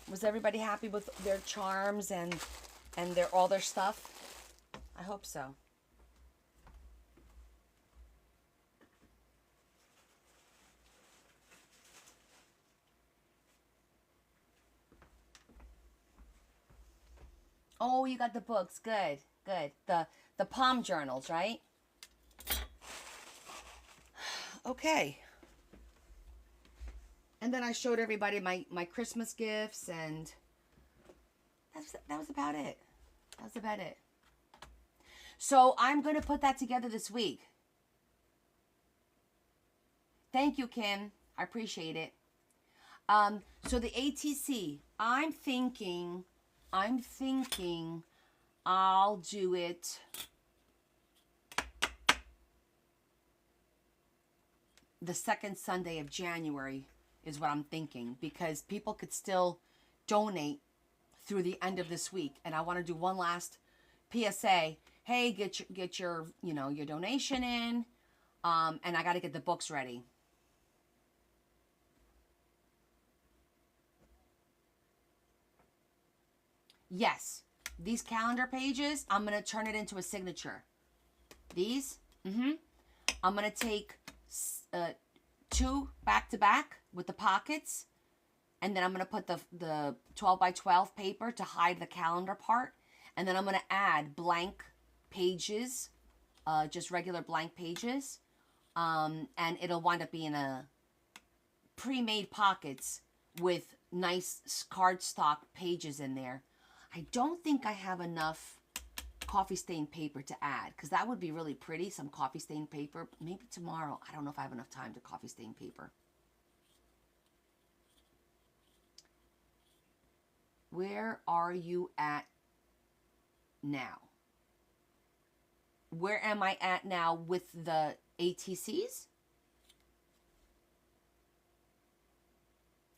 Was everybody happy with their charms and all their stuff? I hope so. Oh, you got the books. Good, good. The palm journals, right? Okay. And then I showed everybody my Christmas gifts, and that was about it. That was about it. So I'm going to put that together this week. Thank you, Kim. I appreciate it. So the ATC, I'm thinking I'll do it the second Sunday of January is what I'm thinking, because people could still donate through the end of this week, and I want to do one last PSA. Hey, get your your donation in, and I got to get the books ready. Yes, these calendar pages, I'm going to turn it into a signature. These, I'm going to take 2 back to back with the pockets, and then I'm going to put the 12 by 12 paper to hide the calendar part, and then I'm going to add blank pages, just regular blank pages, and it'll wind up being a pre-made pockets with nice cardstock pages in there. I don't think I have enough coffee stain paper to add, because that would be really pretty, some coffee stain paper. Maybe tomorrow. I don't know if I have enough time to coffee stain paper. Where are you at now? Where am I at now with the ATCs?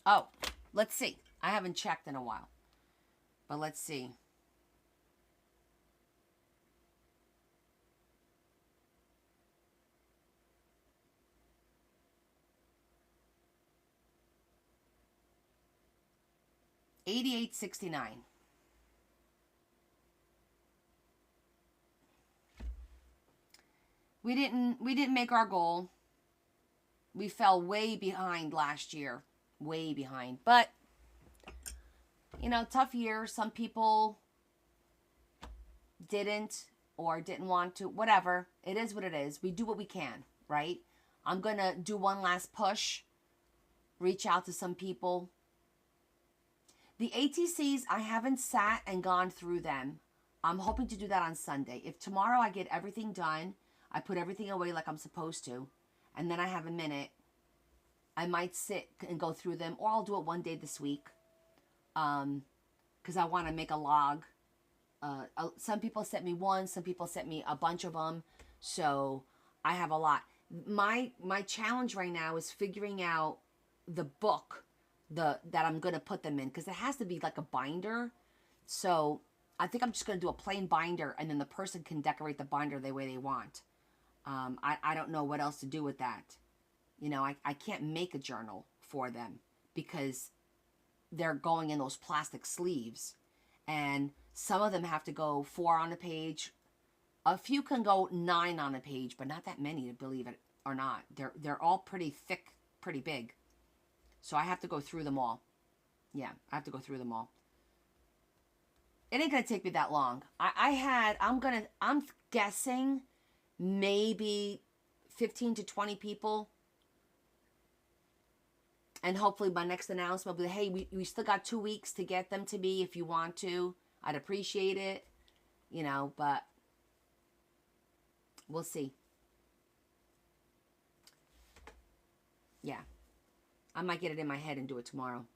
Oh, let's see. I haven't checked in a while. But let's see. $88.69. We didn't make our goal. We fell way behind last year. Way behind. But you know, tough year. Some people didn't or didn't want to. Whatever. It is what it is. We do what we can, right? I'm going to do one last push. Reach out to some people. The ATCs, I haven't sat and gone through them. I'm hoping to do that on Sunday. If tomorrow I get everything done, I put everything away like I'm supposed to, and then I have a minute, I might sit and go through them, or I'll do it one day this week, because I want to make a log. Some people sent me one, some people sent me a bunch of them, so I have a lot. My challenge right now is figuring out the book that I'm going to put them in, because it has to be like a binder. So I think I'm just going to do a plain binder, and then the person can decorate the binder the way they want. I don't know what else to do with that. You know, I can't make a journal for them because they're going in those plastic sleeves, and some of them have to go 4 on a page. A few can go 9 on a page, but not that many, to believe it or not. They're all pretty thick, pretty big. So I have to go through them all. Yeah, I have to go through them all. It ain't gonna take me that long. I'm guessing maybe 15 to 20 people. And hopefully my next announcement will be, hey, we still got 2 weeks to get them to me if you want to. I'd appreciate it. You know, but we'll see. Yeah. I might get it in my head and do it tomorrow.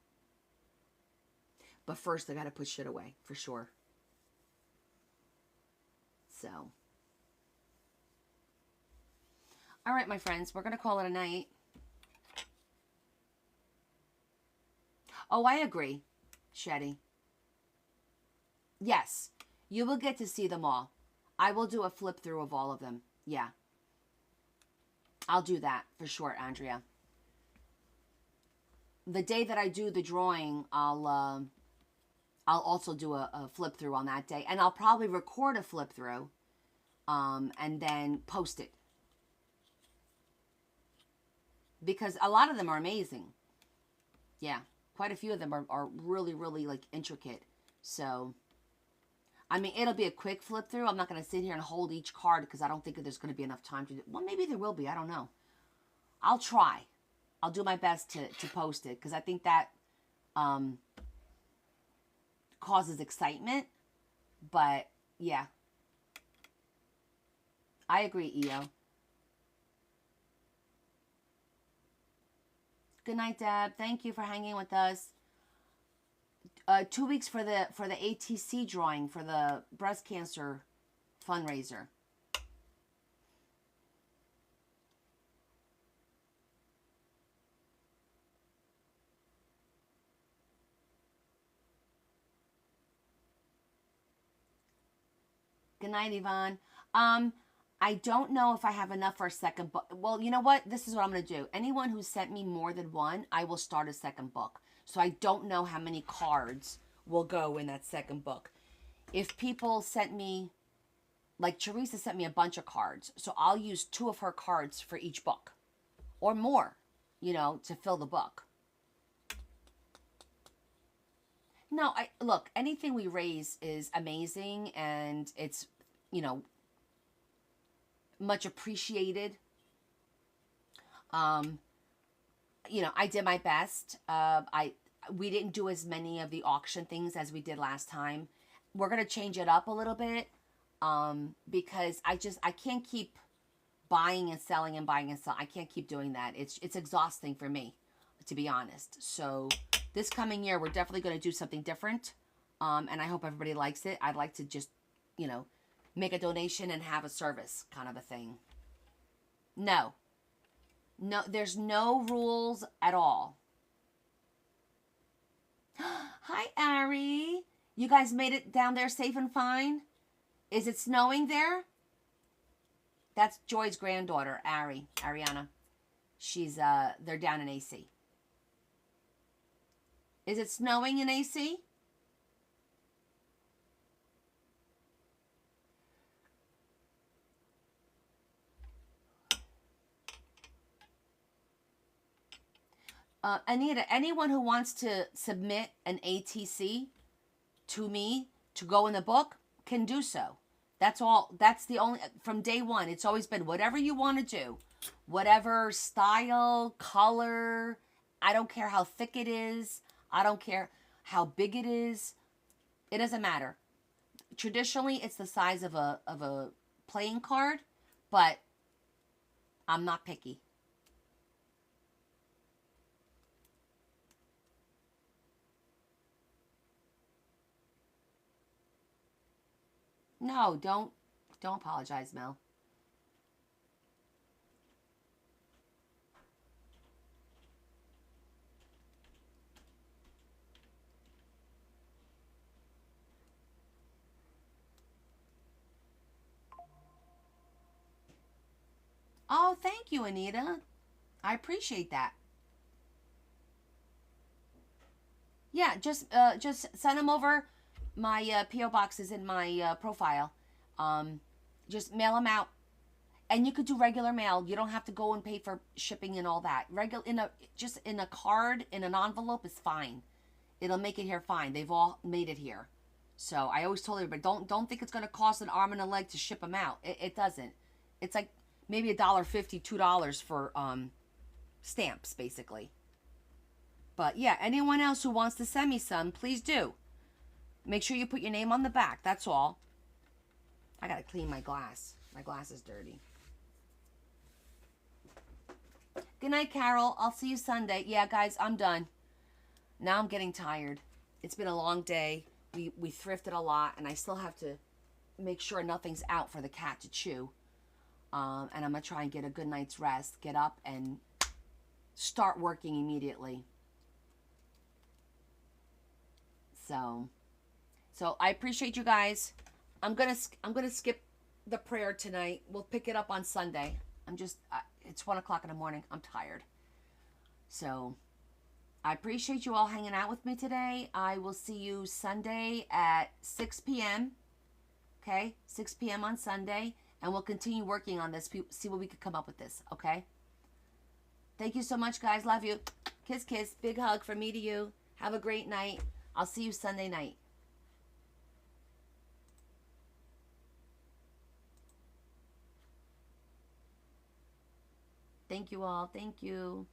But first, I got to put shit away, for sure. So. All right, my friends. We're going to call it a night. Oh, I agree, Shetty. Yes. You will get to see them all. I will do a flip through of all of them. Yeah. I'll do that, for sure, Andrea. The day that I do the drawing, I'll also do a flip through on that day, and I'll probably record a flip through, and then post it, because a lot of them are amazing. Yeah, quite a few of them are really, really like intricate. So, I mean, it'll be a quick flip through. I'm not going to sit here and hold each card because I don't think there's going to be enough time to do. Well, maybe there will be. I don't know. I'll try. I'll do my best to post it, because I think that causes excitement. But, yeah. I agree, EO. Good night, Deb. Thank you for hanging with us. 2 weeks for the ATC drawing for the breast cancer fundraiser. Good night, Yvonne. I don't know if I have enough for a second book. Well, you know what? This is what I'm going to do. Anyone who sent me more than one, I will start a second book. So I don't know how many cards will go in that second book. If people sent me, like Teresa sent me a bunch of cards, so I'll use 2 of her cards for each book. Or more, you know, to fill the book. No, look, anything we raise is amazing, and it's, you know, much appreciated. You know, I did my best. We didn't do as many of the auction things as we did last time. We're going to change it up a little bit, because I can't keep buying and selling and buying and selling. I can't keep doing that. It's exhausting for me, to be honest. So this coming year, we're definitely going to do something different, and I hope everybody likes it. I'd like to just, you know, make a donation and have a service kind of a thing. No, there's no rules at all. Hi, Ari. You guys made it down there safe and fine? Is it snowing there? That's Joy's granddaughter, Ariana. She's they're down in AC. Is it snowing in AC? Anita, anyone who wants to submit an ATC to me to go in the book can do so. That's all. That's the only, from day one, it's always been whatever you want to do, whatever style, color. I don't care how thick it is. I don't care how big it is. It doesn't matter. Traditionally, it's the size of a playing card, but I'm not picky. No, don't apologize, Mel. Oh, thank you, Anita. I appreciate that. Yeah, just send them over. My PO box is in my profile. Just mail them out, and you could do regular mail. You don't have to go and pay for shipping and all that. Just in a card in an envelope is fine. It'll make it here fine. They've all made it here. So I always told everybody, don't think it's going to cost an arm and a leg to ship them out. It doesn't. It's like maybe $1.50, $2 for stamps, basically. But yeah, anyone else who wants to send me some, please do. Make sure you put your name on the back. That's all. I gotta clean my glass. My glass is dirty. Good night, Carol. I'll see you Sunday. Yeah, guys, I'm done. Now I'm getting tired. It's been a long day. We thrifted a lot, and I still have to make sure nothing's out for the cat to chew. And I'm gonna try and get a good night's rest. Get up and start working immediately. So I appreciate you guys. I'm gonna skip the prayer tonight. We'll pick it up on Sunday. It's 1 o'clock in the morning. I'm tired. So I appreciate you all hanging out with me today. I will see you Sunday at 6 p.m. Okay, 6 p.m. on Sunday, and we'll continue working on this. See what we could come up with this. Okay. Thank you so much, guys. Love you. Kiss, kiss. Big hug from me to you. Have a great night. I'll see you Sunday night. Thank you all. Thank you.